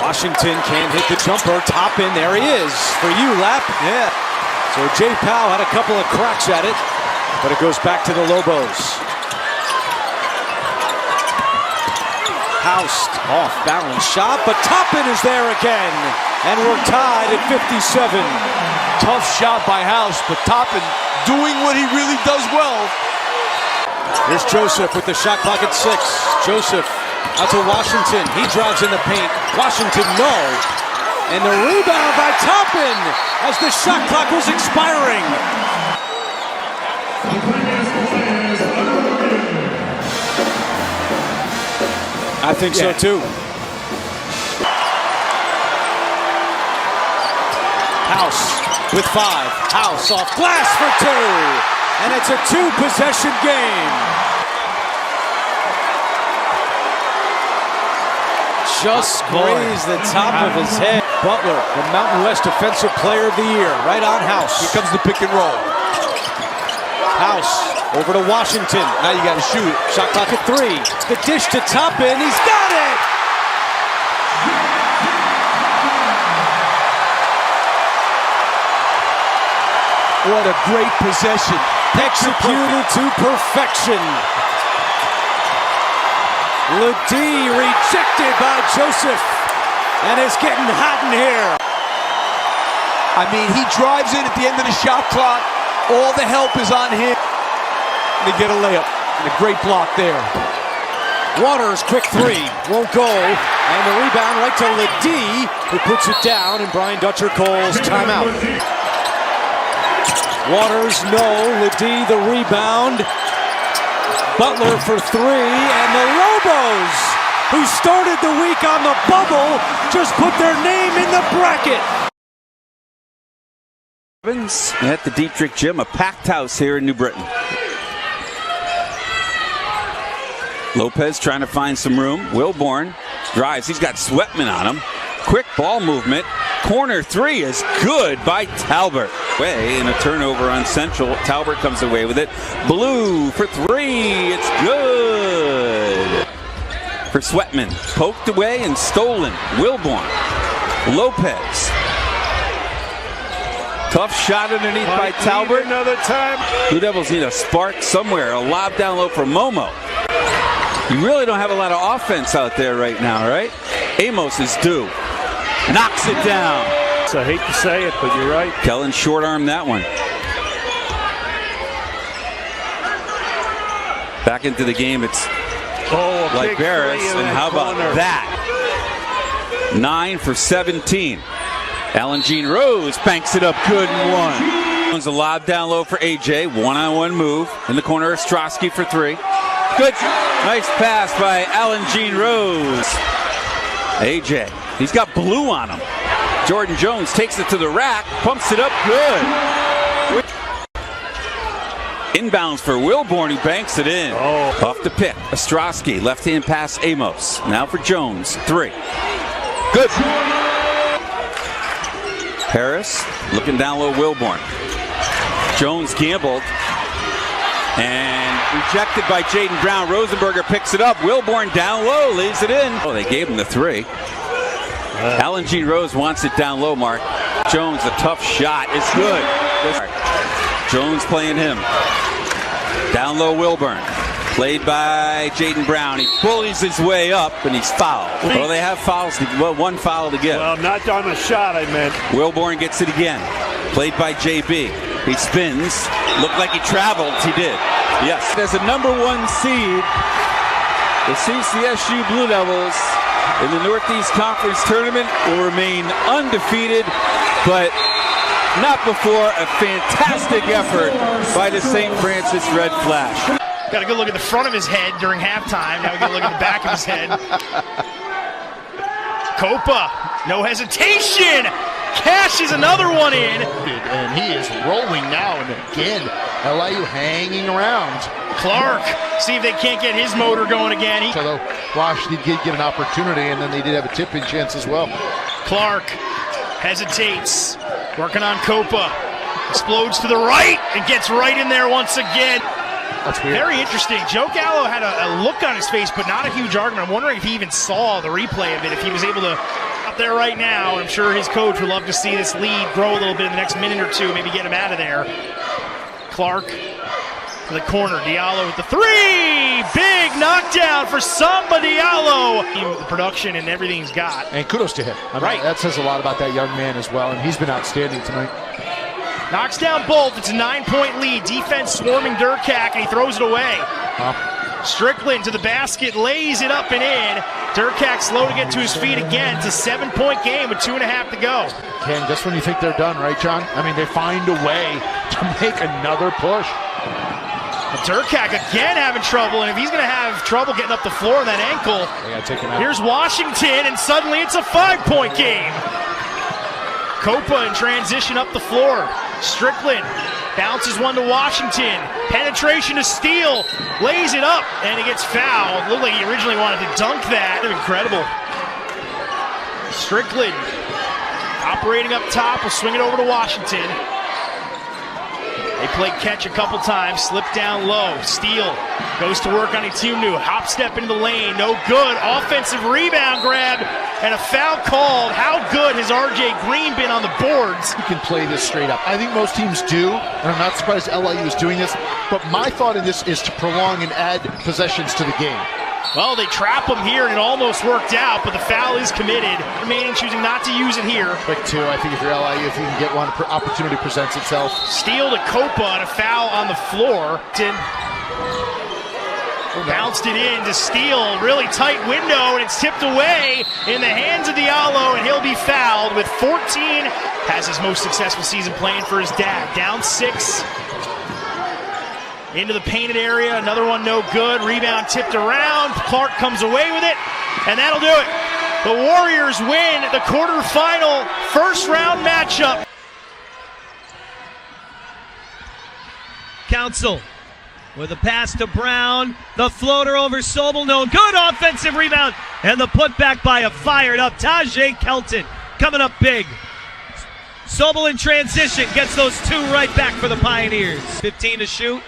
Washington can't hit the jumper. Toppin, there he is. For you, Lap. Yeah. So Jay Powell had a couple of cracks at it, but it goes back to the Lobos. House off balance shot, but Toppin is there again. And we're tied at 57. Tough shot by House, but Toppin doing what he really does well. Here's Joseph with the shot clock at 6. Joseph out to Washington. He drives in the paint. Washington, no. And the rebound by Toppin as the shot clock was expiring. I think so too. House with 5. House off glass for 2. And it's a 2-possession game. Just grazed the top of his head. Butler, the Mountain West Defensive Player of the Year, right on House. Here comes the pick and roll. House over to Washington. Now you got to shoot it. Shot clock at 3. The dish to Toppin. He's got it. What a great possession. Executed to perfection. Ledee rejected by Joseph. And it's getting hot in here. I mean, he drives in at the end of the shot clock. All the help is on him. They get a layup. And a great block there. Waters, quick 3. Won't go. And the rebound right to Ledee, who puts it down. And Brian Dutcher calls timeout. Waters, no. Ledee, the rebound. Butler for 3. And the Lobos, who started the week on the bubble, just put their name in the bracket. At the Dietrich Gym, a packed house here in New Britain. Lopez trying to find some room. Wilborn drives. He's got Sweatman on him. Quick ball movement. Corner 3 is good by Talbert. Way in a turnover on Central. Talbert comes away with it. Blue for 3. It's good. For Sweatman. Poked away and stolen. Wilborn. Lopez. Tough shot underneath by Talbert. Another time. Blue Devils need a spark somewhere. A lob down low for Momo. You really don't have a lot of offense out there right now, right? Amos is due. Knocks it down. So I hate to say it, but you're right. Kellen short-armed that one. Back into the game, it's like Barris, and how about that? 9 for 17. Alan Jean Rose banks it up good and 1. A lob down low for AJ. One-on-one move. In the corner, Ostrowski for 3. Good. Nice pass by Alan Jean Rose. AJ. He's got blue on him. Jordan Jones takes it to the rack. Pumps it up good. Inbounds for Wilborn, who banks it in. Off the pick. Ostrowski, left-hand pass, Amos. Now for Jones, 3. Good. Harris looking down low, Wilborn. Jones gambled and rejected by Jaden Brown. Rosenberger picks it up. Wilborn down low, leaves it in. Oh, they gave him the 3. Alan G. Rose wants it down low, Mark. Jones, a tough shot. It's good. Jones playing him. Down low, Wilburn. Played by Jaden Brown. He bullies his way up, and he's fouled. Well, they have fouls. Well, 1 foul to get. Well, not on the shot, I meant. Wilborn gets it again. Played by JB. He spins. Looked like he traveled. He did. Yes. As a number 1 seed, the CCSU Blue Devils in the Northeast Conference Tournament will remain undefeated, but not before a fantastic effort by the St. Francis Red Flash. Got a good look at the front of his head during halftime. Now we got a look at the back of his head. Copa, no hesitation. Cashes another one in. And he is rolling now, and again, LIU hanging around. Clark, see if they can't get his motor going again. Although Washington did get an opportunity, and then they did have a tipping chance as well. Clark hesitates, working on Copa. Explodes to the right and gets right in there once again. That's weird. Very interesting. Joe Gallo had a look on his face, but not a huge argument. I'm wondering if he even saw the replay of it, if he was able to out there right now. I'm sure his coach would love to see this lead grow a little bit in the next minute or two, maybe get him out of there. Clark to the corner. Diallo with the 3! Big knockdown for Samba Diallo. The production and everything he's got. And kudos to him. I mean, that says a lot about that young man as well, and he's been outstanding tonight. Knocks down both. It's a 9-point lead. Defense swarming Durkak, and he throws it away. Strickland to the basket, lays it up and in. Durkak slow to get to his feet again. It's a 7-point game with 2.5 to go. Ken, just when you think they're done, right, John? I mean, they find a way to make another push. Durkak again having trouble, and if he's going to have trouble getting up the floor on that ankle, take him out. Here's Washington, and suddenly it's a 5-point game. Copa in transition up the floor. Strickland bounces one to Washington. Penetration to Steele. Lays it up, and he gets fouled. Looked like he originally wanted to dunk that. Incredible. Strickland operating up top. Will swing it over to Washington. They play catch a couple times. Slip down low. Steele goes to work on Itumnu. Hop step into the lane. No good. Offensive rebound grab. And a foul called. How good has R.J. Green been on the boards? You can play this straight up. I think most teams do, and I'm not surprised LIU is doing this. But my thought in this is to prolong and add possessions to the game. Well, they trap him here, and it almost worked out, but the foul is committed. Remaining choosing not to use it here. Quick 2, I think if you're LIU, if you can get one, opportunity presents itself. Steele to Copa and a foul on the floor. Bounced it in to Steele. Really tight window, and it's tipped away in the hands of Diallo, and he'll be fouled with 14. Has his most successful season playing for his dad. Down 6. Into the painted area. Another one no good. Rebound tipped around. Clark comes away with it, and that'll do it. The Warriors win the quarterfinal first-round matchup. Council with a pass to Brown. The floater over Sobel. No good. Offensive rebound. And the putback by a fired-up Tajay Kelton. Coming up big. Sobel in transition. Gets those 2 right back for the Pioneers. 15 to shoot.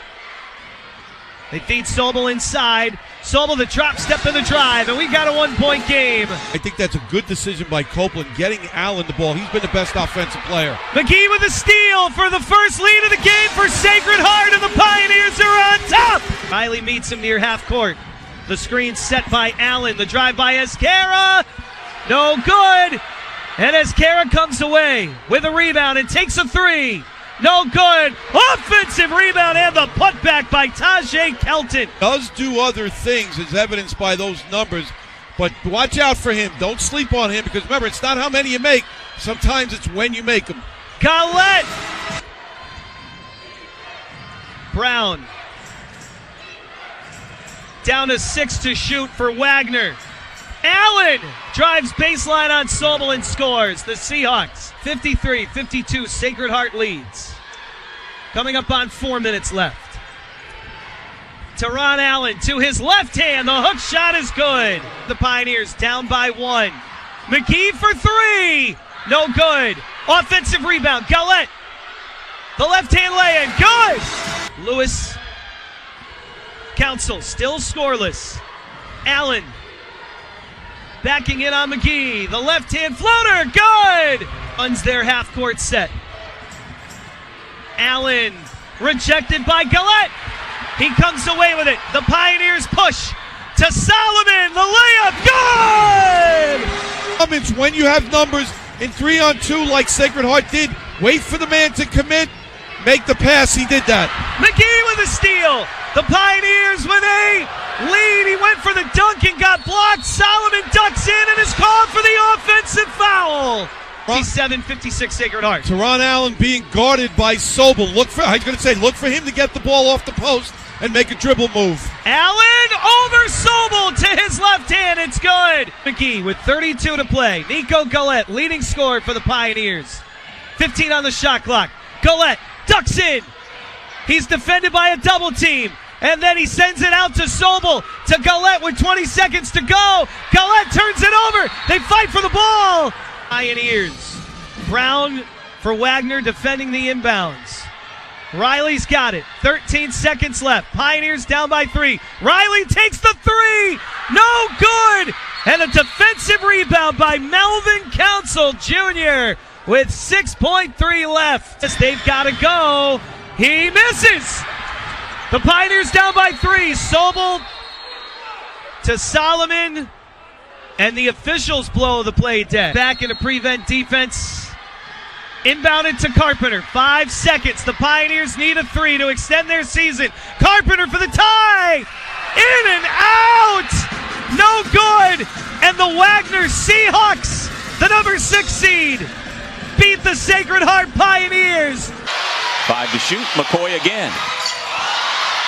They feed Sobel inside. Sobel the drop step in the drive, and we got a 1-point game. I think that's a good decision by Copeland, getting Allen the ball. He's been the best offensive player. McGee with a steal for the first lead of the game for Sacred Heart, and the Pioneers are on top. Riley meets him near half court. The screen set by Allen. The drive by Escara. No good. And Escara comes away with a rebound and takes a 3. No good. Offensive rebound and the putback by Tajay Kelton. Does do other things as evidenced by those numbers, but watch out for him. Don't sleep on him, because remember, it's not how many you make. Sometimes it's when you make them. Collette. Brown. Down to 6 to shoot for Wagner. Allen drives baseline on Sobel and scores. The Seahawks 53-52. Sacred Heart leads. Coming up on 4 minutes left. Teron Allen to his left hand. The hook shot is good. The Pioneers down by 1. McGee for 3. No good. Offensive rebound. Gallette. The left hand lay-in. Good. Lewis. Council still scoreless. Allen. Backing in on McGee. The left hand floater. Good. Runs their half court set. Allen. Rejected by Gallette. He comes away with it. The Pioneers push to Solomon. The layup. Good! When you have numbers in 3-on-2 like Sacred Heart did, wait for the man to commit, make the pass. He did that. McGee with a steal. The Pioneers with a lead. He went for the dunk and got blocked. Solomon ducks in and is called for the offensive foul. 57-56 Sacred Heart. Teron Allen being guarded by Sobel. Look for him to get the ball off the post and make a dribble move. Allen over Sobel to his left hand. It's good. McGee with 32 to play. Nico Gallette, leading scorer for the Pioneers. 15 on the shot clock. Gallette ducks in. He's defended by a double team. And then he sends it out to Sobel, to Gallette with 20 seconds to go. Gallette turns it over. They fight for the ball. Pioneers. Brown for Wagner defending the inbounds. Riley's got it. 13 seconds left. Pioneers down by 3. Riley takes the 3. No good. And a defensive rebound by Melvin Council Jr. with 6.3 left. They've got to go. He misses. The Pioneers down by 3. Sobel to Solomon. And the officials blow the play dead. Back into prevent defense. Inbounded to Carpenter. 5 seconds. The Pioneers need a 3 to extend their season. Carpenter for the tie. In and out. No good. And the Wagner Seahawks, the number 6 seed, beat the Sacred Heart Pioneers. 5 to shoot. McCoy again.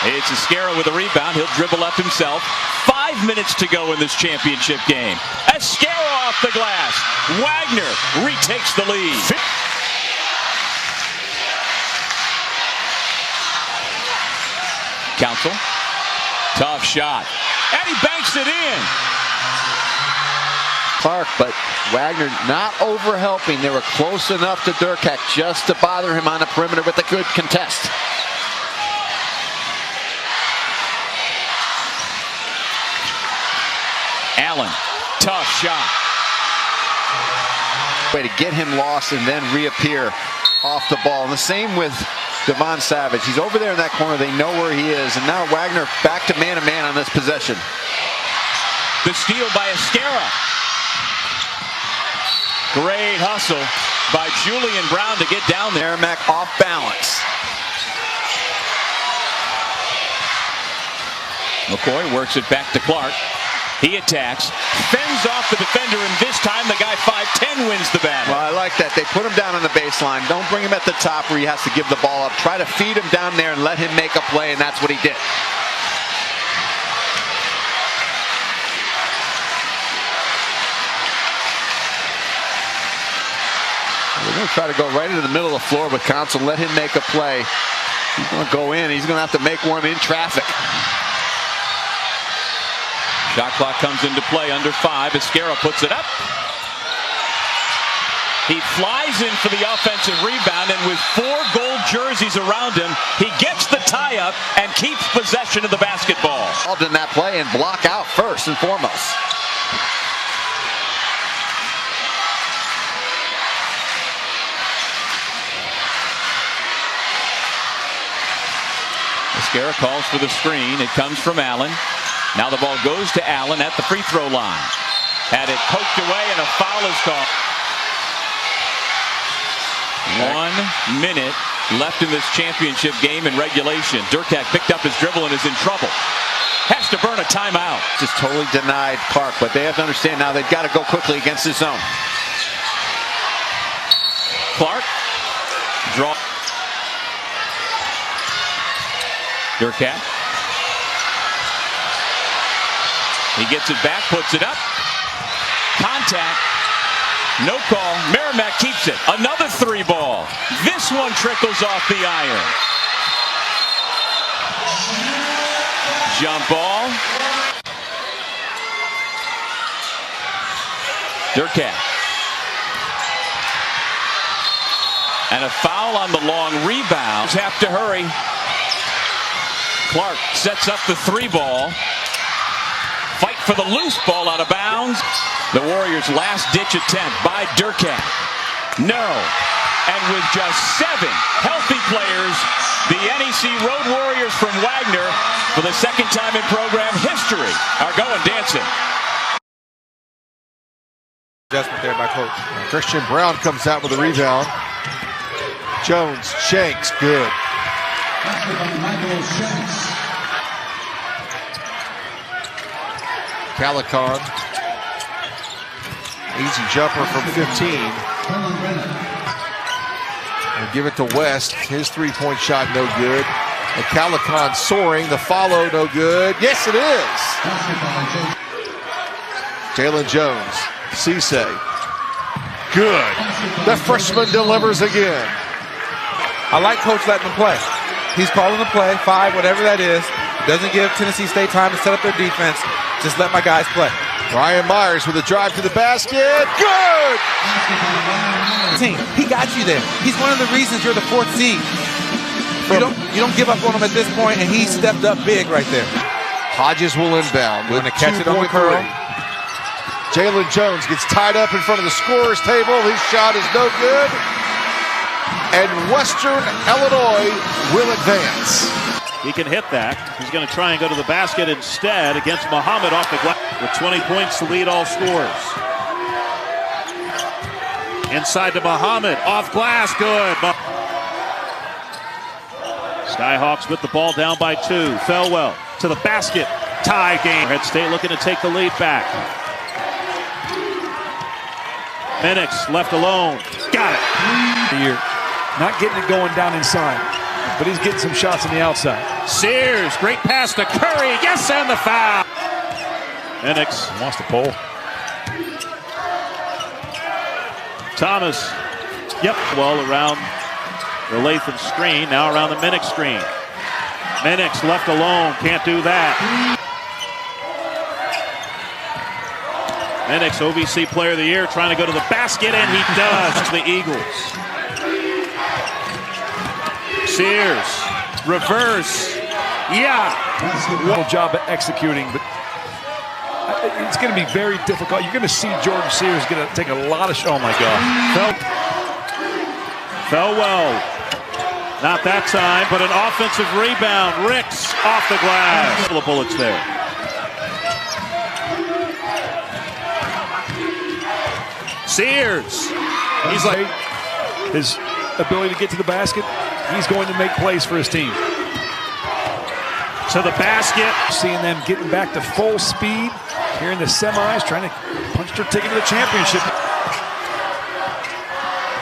It's Esquera with a rebound. He'll dribble up himself. 5 minutes to go in this championship game. Esquera off the glass. Wagner retakes the lead. Council. Tough shot. And he banks it in. Clark, but Wagner not over helping. They were close enough to Durkak just to bother him on the perimeter with a good contest. Allen, tough shot. Way to get him lost and then reappear off the ball. And the same with Devon Savage. He's over there in that corner. They know where he is. And now Wagner back to man-to-man on this possession. The steal by Esquera. Great hustle by Julian Brown to get down there. MEAC off balance. McCoy works it back to Clark. He attacks, fends off the defender, and this time the guy 5'10" wins the battle. Well, I like that. They put him down on the baseline. Don't bring him at the top where he has to give the ball up. Try to feed him down there and let him make a play, and that's what he did. We're going to try to go right into the middle of the floor with Council, let him make a play. He's going to go in. He's going to have to make one in traffic. Shot clock comes into play under 5. Esquera puts it up. He flies in for the offensive rebound, and with 4 gold jerseys around him, he gets the tie-up and keeps possession of the basketball. Involved in that play and block out first and foremost. Esquera calls for the screen. It comes from Allen. Now the ball goes to Allen at the free throw line. Had it poked away and a foul is called. 1 minute left in this championship game in regulation. Durkak picked up his dribble and is in trouble. Has to burn a timeout. Just totally denied Clark, but they have to understand now they've got to go quickly against his zone. Clark. Draw. Durkak. He gets it back, puts it up. Contact. No call. MEAC keeps it. Another 3 ball. This one trickles off the iron. jump ball. Durkat. And a foul on the long rebound. Have to hurry. Clark sets up the 3-ball. Fight for the loose ball out of bounds. The Warriors' last-ditch attempt by Durkat. No. And with just 7 healthy players, the NEC Road Warriors from Wagner, for the second time in program history, are going dancing. Adjustment there by coach. Christian Brown comes out with a rebound. Jones, Shanks, good. Calicon. Easy jumper from 15. And give it to West. His three-point shot no good. And Calicon soaring. The follow no good. Yes, it is. Jalen Jones. Cisse. Good. The freshman delivers again. I like coach letting them play. He's calling the play, 5, whatever that is. Doesn't give Tennessee State time to set up their defense. Just let my guys play. Ryan Myers with a drive to the basket. Good! Team, he got you there. He's one of the reasons you're the 4th seed. You don't give up on him at this point, and he stepped up big right there. Hodges will inbound with to catch it on the curl. Jalen Jones gets tied up in front of the scorer's table. His shot is no good. And Western Illinois will advance. He can hit that. He's going to try and go to the basket instead against Muhammad off the glass. With 20 points to lead all scorers. Inside to Muhammad. Off glass. Good. Skyhawks with the ball down by 2. Felwell to the basket. Tie game. Red State looking to take the lead back. Minix left alone. Got it. Not getting it going down inside, but he's getting some shots on the outside. Sears, great pass to Curry. Yes, and the foul. Minix wants to pull. Thomas. Yep. Well, around the Latham screen. Now around the Minix screen. Minix left alone. Can't do that. Minix, OVC Player of the Year, trying to go to the basket, and he does. The Eagles. Sears, reverse, yeah. Well job at executing, but it's going to be very difficult. You're going to see Jordan Sears going to take a lot of oh my God. Fell well. Not that time, but an offensive rebound. Ricks off the glass. A couple of bullets there. Sears. He's like his ability to get to the basket. He's going to make plays for his team. To the basket. Seeing them getting back to full speed here in the semis, trying to punch their ticket to the championship.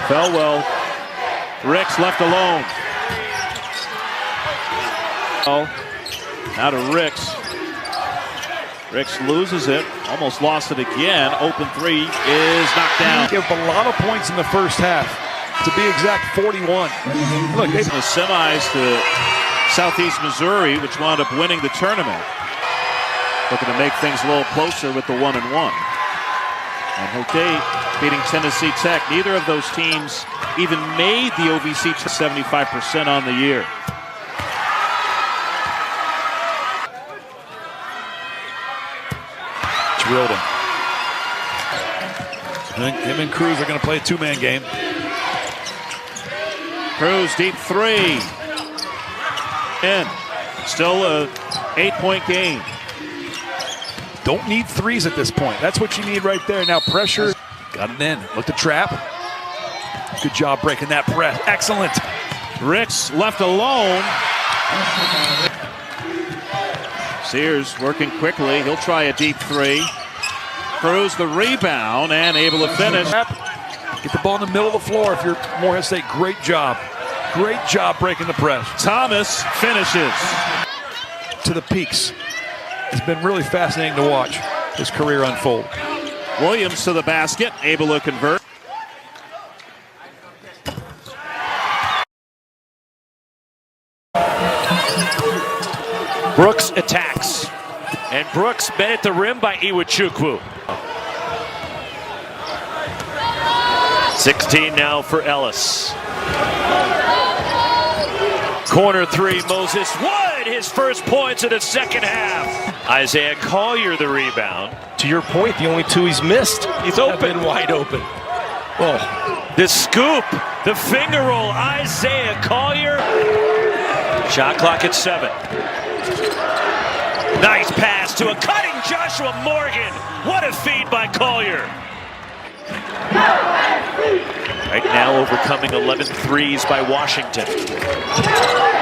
Felwell. Ricks left alone. Oh, now to Ricks. Ricks loses it. Almost lost it again. Open 3 is knocked down. Give a lot of points in the first half. To be exact, 41. Look, they in the semis to Southeast Missouri, which wound up winning the tournament. Looking to make things a little closer with the 1-1. And Hote beating Tennessee Tech. Neither of those teams even made the OVC 75% on the year. Drilled him. Him and Cruz are going to play a 2-man game. Cruz deep 3. In. Still a 8-point game. Don't need threes at this point. That's what you need right there. Now pressure. Got it in. Look to trap. Good job breaking that press. Excellent. Ricks left alone. Sears working quickly. He'll try a deep 3. Cruz the rebound and able to finish. Get the ball in the middle of the floor if you're Morehead State. Great job. Great job breaking the press. Thomas finishes. To the peaks. It's been really fascinating to watch his career unfold. Williams to the basket, able to convert. Brooks attacks. And Brooks met at the rim by Iwachukwu. 16 now for Ellis. Corner three, Moses Wood, his first points of the second half. Isaiah Collier the rebound. To your point, the only two he's missed. He's open. Have been wide open. Oh, the scoop, the finger roll, Isaiah Collier. Shot clock at 7. Nice pass to a cutting Joshua Morgan. What a feed by Collier. Right now overcoming 11 threes by Washington.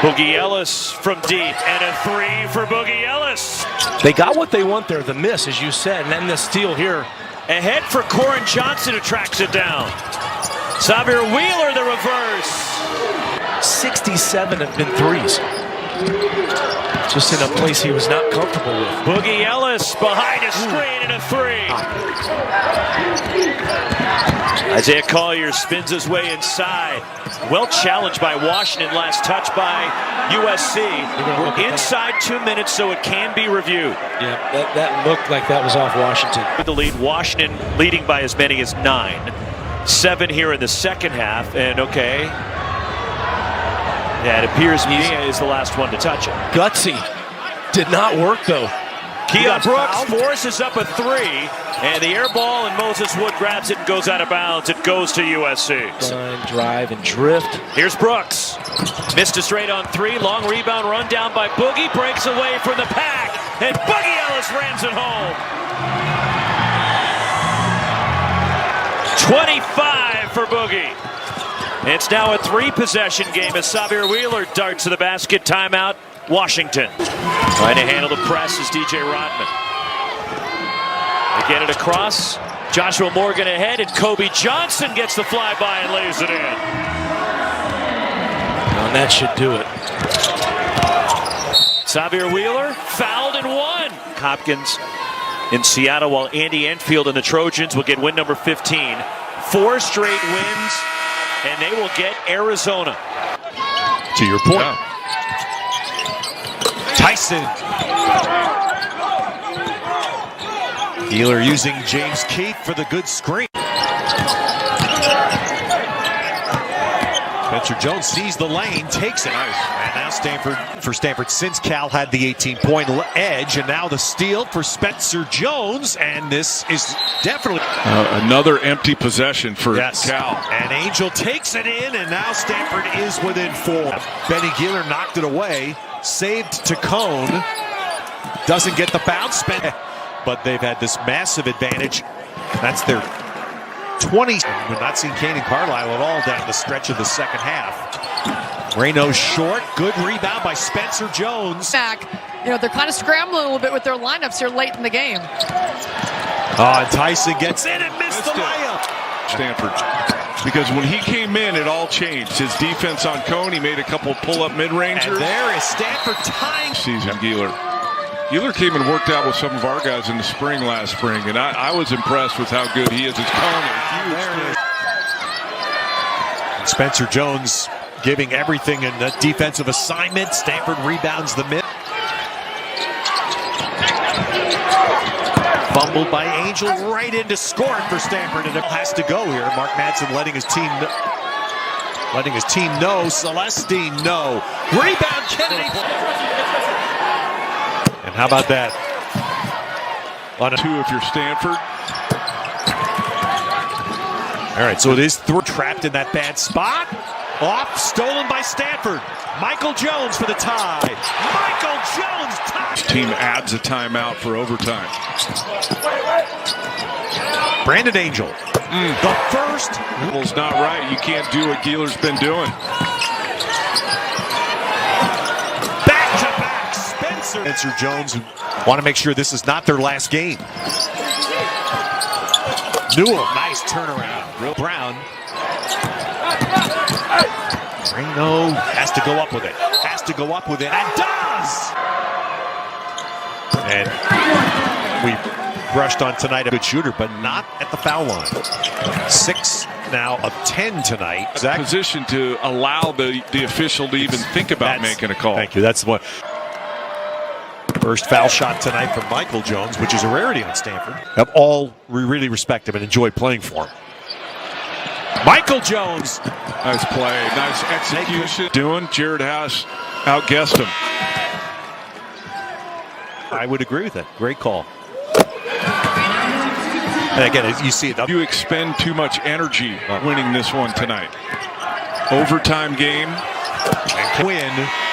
Boogie Ellis from deep, and a 3 for Boogie Ellis. They got what they want there, the miss, as you said, and then the steal here. Ahead for Corin Johnson, who tracks it down. Xavier Wheeler, the reverse. 67 have been threes. Just in a place he was not comfortable with. Boogie Ellis behind a screen and a 3. Isaiah Collier spins his way inside. Well challenged by Washington, last touch by USC. We're inside 2 minutes, so it can be reviewed. Yeah, that looked like that was off Washington. The lead, Washington leading by as many as 9. 7 here in the second half, and okay. Yeah, it appears Mia is the last one to touch it. Gutsy. Did not work, though. Keon Brooks forces up a 3, and the air ball, and Moses Wood grabs it and goes out of bounds. It goes to USC. Drive and drift. Here's Brooks. Missed a straight on 3. Long rebound run down by Boogie. Breaks away from the pack, and Boogie Ellis rams it home. 25 for Boogie. It's now a 3-possession game as Xavier Wheeler darts to the basket. Timeout, Washington. Trying to handle the press is DJ Rodman. They get it across. Joshua Morgan ahead, and Kobe Johnson gets the flyby and lays it in. And that should do it. Xavier Wheeler fouled and 1. Hopkins in Seattle, while Andy Enfield and the Trojans will get win number 15. 4 straight wins, and they will get Arizona. To your point. Yeah. Tyson. Wheeler using James Keith for the good screen. Spencer Jones sees the lane, takes it. Nice. And now Stanford since Cal had the 18-point edge, and now the steal for Spencer Jones, and this is definitely another empty possession for Cal. And Angel takes it in, and now Stanford is within 4. Benny Wheeler knocked it away, saved to Cone, doesn't get the bounce, but they've had this massive advantage. That's their 20. We've not seen Kanan Carlisle at all down the stretch of the second half. Reno's short. Good rebound by Spencer Jones. Back. You know, they're kind of scrambling a little bit with their lineups here late in the game. Oh, and Tyson gets in and missed the layup. Stanford. Because when he came in, it all changed. His defense on Cone, he made a couple pull-up mid-rangers. And there is Stanford tying. Season Wheeler. Wheeler came and worked out with some of our guys in the spring last spring, and I was impressed with how good he is. It's Cone, a huge. Spencer Jones giving everything in the defensive assignment. Stanford rebounds the mid. Fumbled by Angel right into scoring for Stanford, and it has to go here. Mark Madsen letting his team know. Celestine, no. Rebound, Kennedy. And how about that? On a 2 if you're Stanford. All right, so it is trapped in that bad spot. Off, stolen by Stanford. Michael Jones for the tie. Michael Jones ties. Team adds a timeout for overtime. Brandon Angel. The first. It's not right. You can't do what Wheeler's been doing. Back-to-back Spencer Jones, who want to make sure this is not their last game. Newell, nice turnaround. Real Brown. Reno has to go up with it. And does! And we brushed on tonight a good shooter, but not at the foul line. 6 now of 10 tonight. Position to allow the official to even think about making a call. Thank you. That's what. First foul shot tonight from Michael Jones, which is a rarity on Stanford. Have all really respect him and enjoy playing for him. Michael Jones. Nice play, nice execution. Jared House outguessed him. I would agree with that. Great call. And again, you see it. You expend too much energy winning this one tonight. Overtime game. Win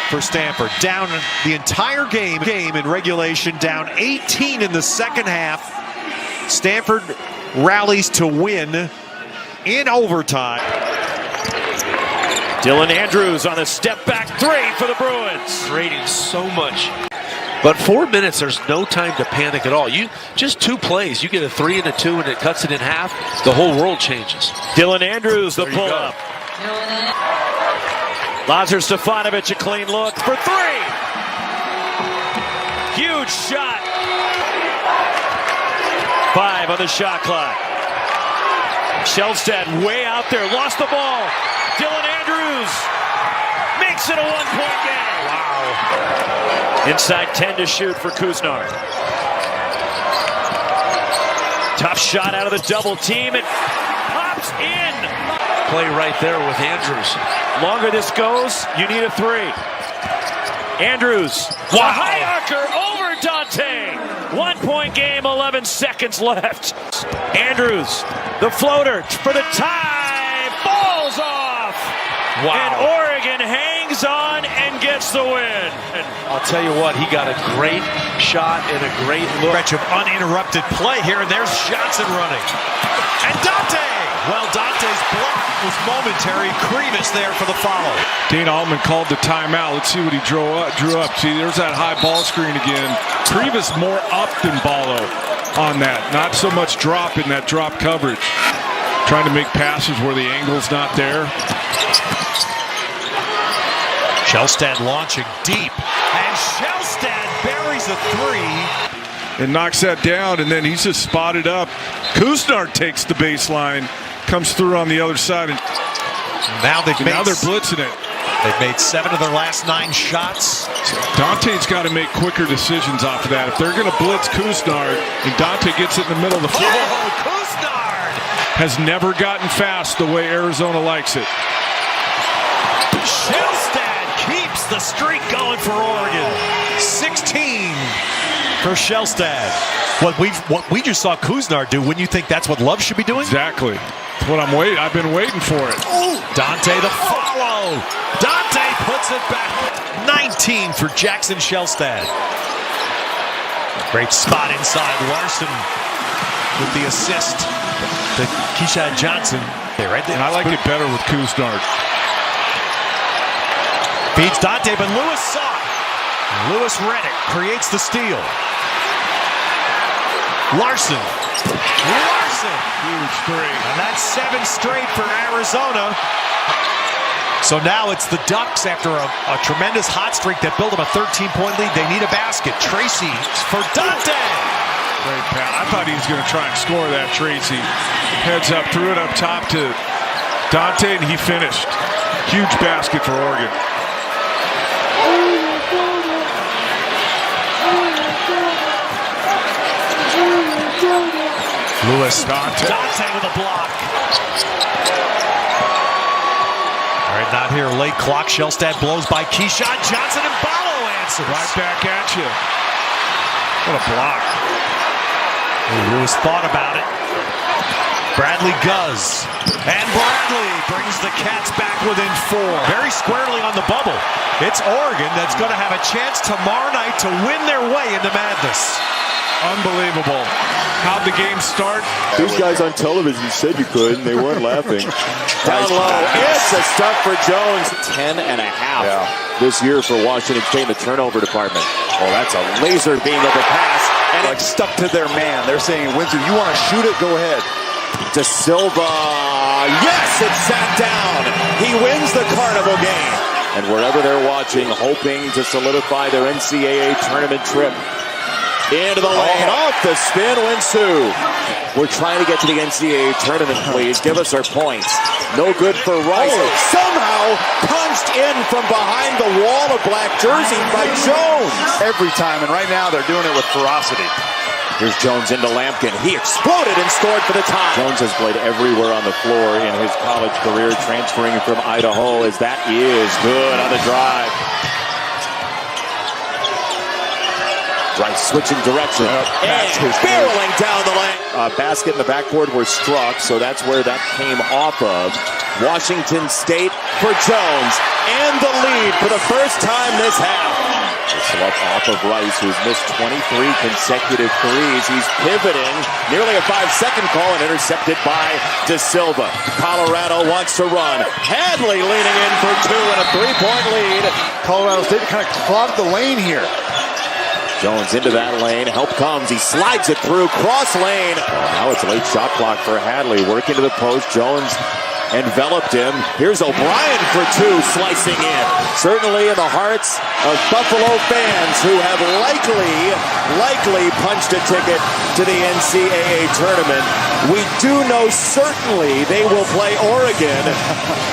for Stanford. Down the entire game in regulation, down 18 in the second half. Stanford rallies to win in overtime. Dylan Andrews on a step-back three for the Bruins. Creating so much. But 4 minutes, there's no time to panic at all. You just 2 plays. You get a 3 and a 2, and it cuts it in half. The whole world changes. Dylan Andrews, the pull-up. Lazar Stefanovic, a clean look for 3. Huge shot. 5 on the shot clock. Shelstad way out there, lost the ball. Dylan Andrews makes it a 1-point game. Wow. Inside 10 to shoot for Kuznar. Tough shot out of the double team. It pops in. Play right there with Andrews. Longer this goes, you need a 3. Andrews. Wow. High archer over Dante. 1-point game, 11 seconds left. Andrews, the floater for the tie, falls off. Wow. And Oregon hangs on and gets the win. I'll tell you what, he got a great shot and a great look. Stretch of uninterrupted play here, and there's Johnson running. And Dante! Well, Dante's block was momentary. Krivas there for the follow. Dana Altman called the timeout. Let's see what he drew up. See, there's that high ball screen again. Krivas more up than Ballo on that. Not so much drop in that drop coverage. Trying to make passes where the angle's not there. Shelstad launching deep. And Shelstad buries a 3. And knocks that down, and then he's just spotted up. Kuznar takes the baseline, comes through on the other side. And now they're blitzing it. They've made 7 of their last 9 shots. So Dante's got to make quicker decisions off of that. If they're going to blitz Kuznar, and Dante gets it in the middle of the floor. Oh, Kuznar! Has never gotten fast the way Arizona likes it. Shelstad keeps the streak going for Oregon. 16 for Shelstad. What we just saw Kuznar do, wouldn't you think that's what Love should be doing? Exactly. That's what I've been waiting for it. Ooh. Dante the follow. Dante puts it back. 19 for Jackson Shelstad. Great spot inside. Larson with the assist to Keyshawn Johnson. Right there. And I like it better with Kuznar. Feeds Dante, but Lewis saw it. Lewis read it. Creates the steal. Larson. Huge 3. And that's 7 straight for Arizona. So now it's the Ducks after a tremendous hot streak that built them a 13-point lead. They need a basket. Tracy for Dante. Great pass. I thought he was going to try and score that, Tracy. Heads up, threw it up top to Dante, and he finished. Huge basket for Oregon. Lewis. Dante with a block. All right, not here. Late clock. Shelstad blows by Keyshawn Johnson, and Ballo answers. Right back at you. What a block. Lewis thought about it. Bradley Guz. And Bradley brings the Cats back within 4. Very squarely on the bubble. It's Oregon that's going to have a chance tomorrow night to win their way into madness. Unbelievable. How'd the game start? These guys on television said you could, and they weren't laughing. Down low. It's a stuff for Jones. 10.5 this year for Washington State in the turnover department. Oh, that's a laser beam of a pass. And it's stuck to their man. They're saying, Windsor, you want to shoot it? Go ahead. De Silva. Yes, it's sat down. He wins the Carnival game. And wherever they're watching, hoping to solidify their NCAA tournament trip. Into the lane, off the spin, wins 2. We're trying to get to the NCAA tournament, please. Give us our points. No good for Rice. Somehow punched in from behind the wall of black jersey by Jones. Every time, and right now they're doing it with ferocity. Here's Jones into Lampkin. He exploded and scored for the tie. Jones has played everywhere on the floor in his college career, transferring from Idaho, as that is good on the drive. Rice switching direction and barreling down the lane. Basket in the backboard was struck, so that's where that came off of. Washington State for Jones, and the lead for the first time this half. It's off of Rice, who's missed 23 consecutive threes. He's pivoting, nearly a 5-second call, and intercepted by De Silva. Colorado wants to run. Hadley leaning in for 2 and a 3-point lead. Colorado State kind of clogged the lane here. Jones into that lane. Help comes. He slides it through. Cross lane. Now it's late shot clock for Hadley. Working to the post. Jones enveloped him. Here's O'Brien for 2, slicing in. Certainly in the hearts of Buffalo fans who have likely punched a ticket to the NCAA tournament. We do know certainly they will play Oregon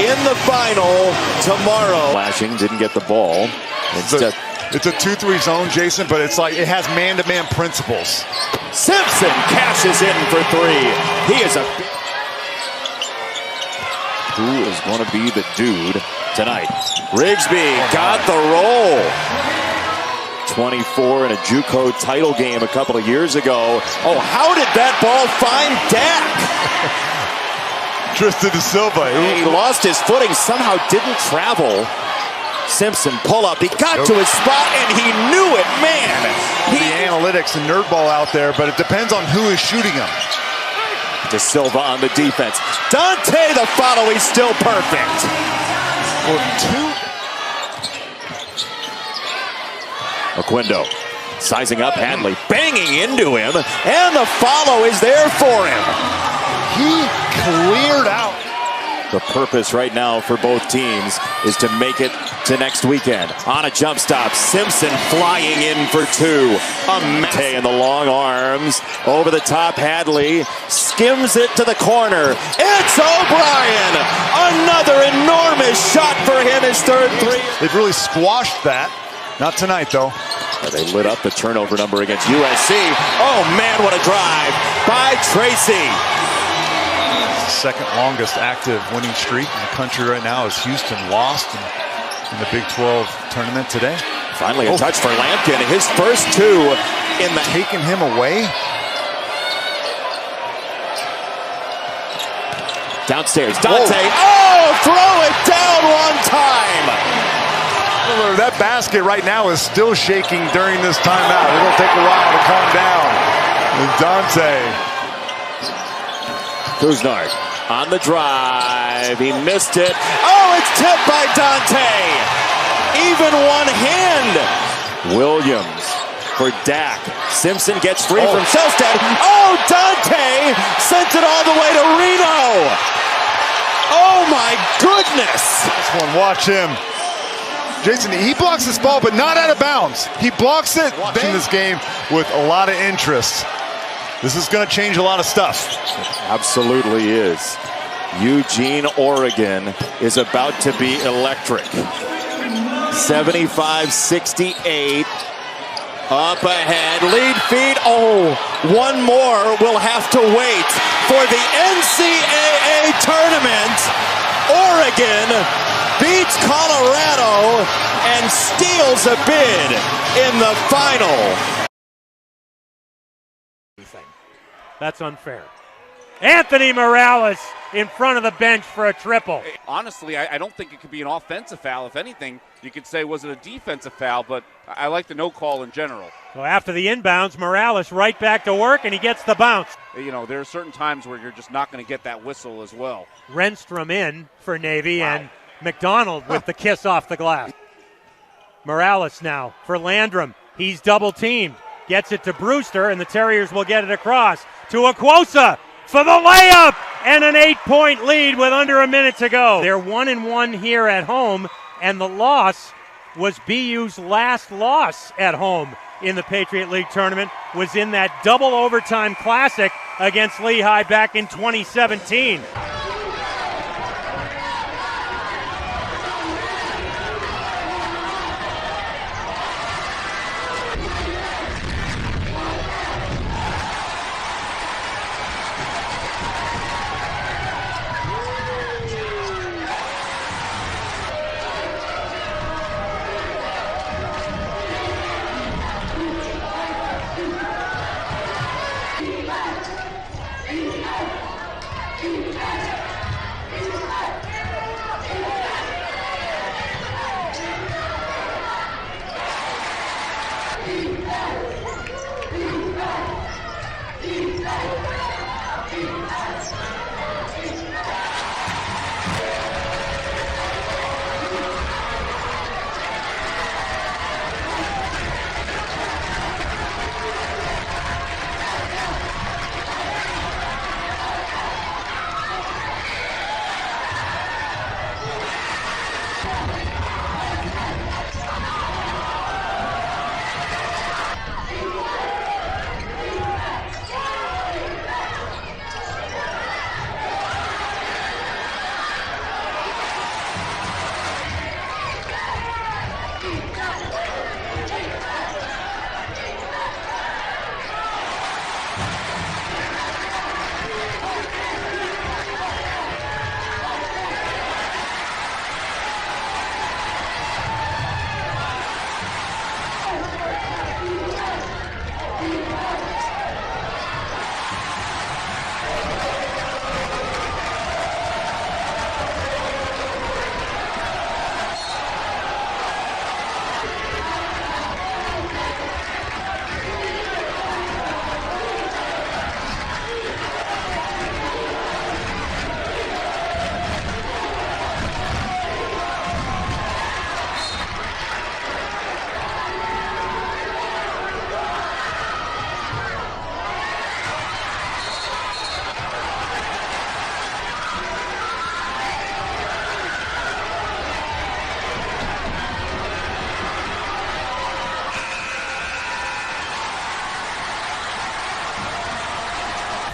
in the final tomorrow. Flashing, didn't get the ball. Instead, it's a 2-3 zone, Jason, but it's like it has man-to-man principles. Simpson cashes in for 3. He is a... Who is going to be the dude tonight? Rigsby got the roll. 24 in a JUCO title game a couple of years ago. Oh, how did that ball find Dak? Tristan De Silva. He lost his footing, somehow didn't travel. Simpson pull up. He got to his spot and he knew it, man. The analytics and nerd ball out there, but it depends on who is shooting him. De Silva on the defense. Dante the follow, he's still perfect. Oquendo sizing up Hadley, banging into him, and the follow is there for him. He cleared out. The purpose right now for both teams is to make it to next weekend. On a jump stop, Simpson flying in for 2. Amate in the long arms. Over the top, Hadley skims it to the corner. It's O'Brien! Another enormous shot for him, his 3rd 3. They've really squashed that. Not tonight, though. They lit up the turnover number against USC. Oh, man, what a drive by Tracy. Second longest active winning streak in the country right now as Houston lost in the Big 12 tournament today. Finally a touch for Lampkin, his first 2 in the... Taking him away. Downstairs, Dante. Oh, throw it down one time. That basket right now is still shaking during this timeout. It'll take a while to calm down. And Dante. Couisnard on the drive. He missed it. Oh, it's tipped by Dante. Even one hand. Williams for Dak. Simpson gets free from Selstad. Oh, Dante sent it all the way to Reno. Oh, my goodness. This one, watch him. Jason, he blocks this ball, but not out of bounds. He blocks it. Watching this game with a lot of interest. This is going to change a lot of stuff. It absolutely is. Eugene, Oregon is about to be electric. 75-68. Up ahead, lead feed. Oh, one more will have to wait for the NCAA tournament. Oregon beats Colorado and steals a bid in the final. That's unfair. Anthony Morales in front of the bench for a triple. Honestly, I don't think it could be an offensive foul. If anything, you could say, was it a defensive foul? But I like the no call in general. So after the inbounds, Morales right back to work, and he gets the bounce. You know, there are certain times where you're just not going to get that whistle as well. Renstrom in for Navy, and McDonald with the kiss off the glass. Morales now for Landrum. He's double teamed. Gets it to Brewster, and the Terriers will get it across to Aquosa for the layup, and an 8-point lead with under a minute to go. They're 1-1 here at home, and the loss was BU's last loss at home in the Patriot League tournament, was in that double overtime classic against Lehigh back in 2017.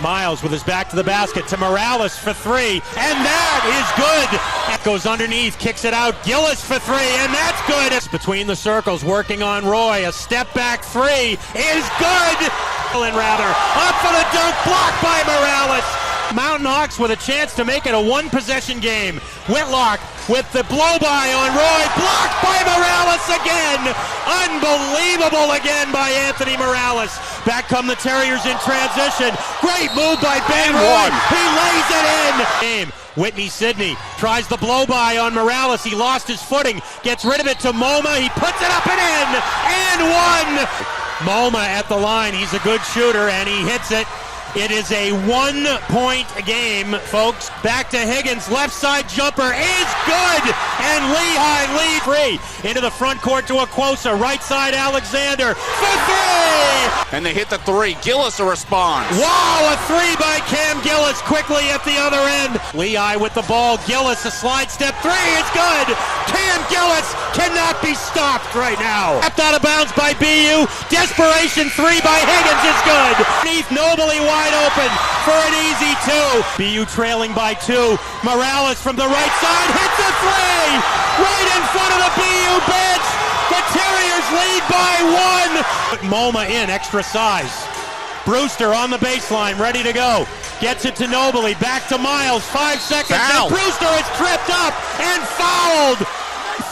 Miles with his back to the basket to Morales for three, and that is good. That goes underneath, kicks it out. Gillis for three, and that's good. It's between the circles, working on Roy. A step back three is good. Rather, up for the dunk, blocked by Morales. Mountain Hawks with a chance to make it a one-possession game. Whitlock with the blow-by on Roy, blocked by Morales again. Unbelievable again by Anthony Morales. Back come the Terriers in transition. Great move by Ben Roy. He lays it in. Game. Whitney Sidney tries the blow-by on Morales. He lost his footing, gets rid of it to MoMA. He puts it up and in, and one. MoMA at the line. He's a good shooter, and he hits it. It is a 1-point game, folks. Back to Higgins. Left side jumper is good. And Lehigh lead three. Into the front court to Aquosa. Right side Alexander for three. And they hit the three. Gillis a response. Wow, a three by Cam Gillis quickly at the other end. Lehigh with the ball. Gillis, a slide step three is good. Cam Gillis cannot be stopped right now. Tapped out of bounds by BU. Desperation three by Higgins is good. Beneath Nobly wide open for an easy two. BU trailing by two. Morales from the right side hits a three right in front of the BU bench. The Terriers lead by one. MoMA in, extra size. Brewster on the baseline, ready to go. Gets it to Nobly, back to Miles, 5 seconds. And Brewster is tripped up and fouled.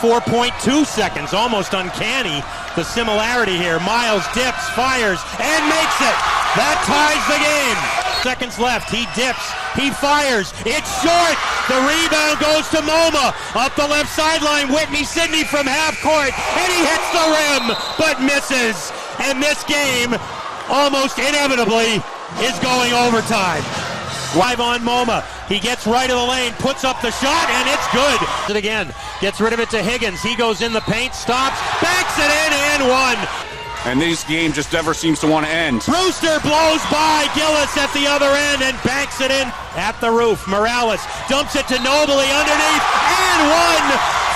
4.2 seconds, almost uncanny. The similarity here. Miles dips, fires, and makes it. That ties the game. Seconds left. He dips. He fires. It's short. The rebound goes to MoMA. Up the left sideline. Whitney Sidney from half court. And he hits the rim, but misses. And this game, almost inevitably, is going overtime. Live on MoMA. He gets right of the lane, puts up the shot, and it's good. It again. Gets rid of it to Higgins. He goes in the paint, stops, backs it in, and one. And this game just never seems to want to end. Brewster blows by Gillis at the other end and banks it in at the roof. Morales dumps it to Nobly underneath, and one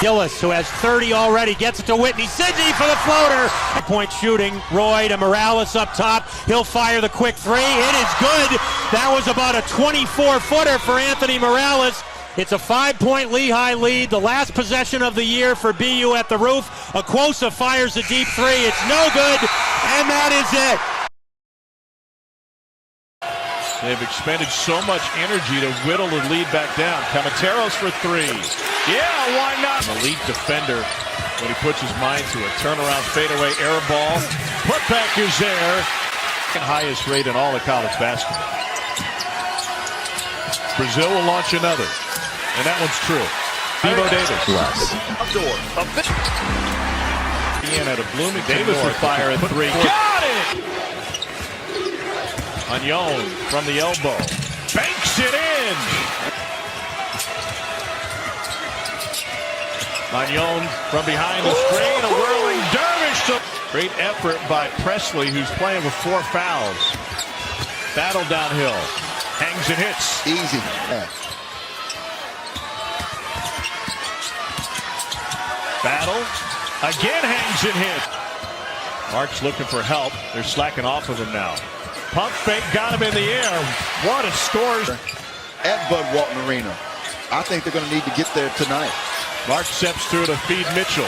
Gillis, who has 30 already, gets it to Whitney. Sidney for the floater. Point shooting. Roy to Morales up top. He'll fire the quick three. It is good. That was about a 24-footer for Anthony Morales. It's a 5-point Lehigh lead. The last possession of the year for BU at the roof. Aquosa fires a deep three. It's no good, and that is it. They've expended so much energy to whittle the lead back down. Camateros for three. Yeah, why not? An elite defender when he puts his mind to it. Turnaround fadeaway air ball. Putback is there. Second highest rate in all of college basketball. Brazil will launch another. And that one's true. Devo Davis. Outdoor. At a Bloomington Davis will fire at three. Got it! Magnon from the elbow. Banks it in! Magnon from behind the screen. A whirling dervish. Great effort by Presley, who's playing with 4 fouls. Battle downhill. Hangs and hits. Easy. Battle. Again hangs and hits. Mark's looking for help. They're slacking off of him now. Pump fake, got him in the air. What a score. At Bud Walton Arena. I think they're going to need to get there tonight. Mark steps through to feed Mitchell.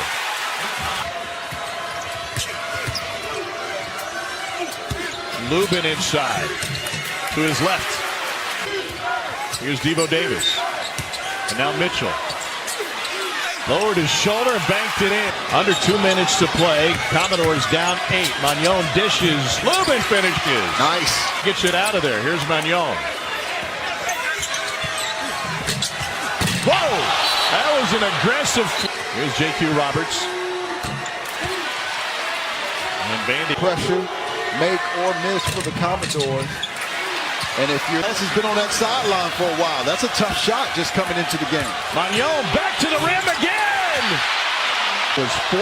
Lubin inside. To his left. Here's Devo Davis. And now Mitchell. Lowered his shoulder and banked it in. Under 2 minutes to play. Commodores down 8. Magnon dishes. Lubin finishes. Nice. Gets it out of there. Here's Magnon. Whoa! That was an aggressive. Here's J.Q. Roberts. And Vandy. Pressure, make or miss for the Commodores. And if your ass has been on that sideline for a while, that's a tough shot just coming into the game. Magnon back to the rim again. It was 41-27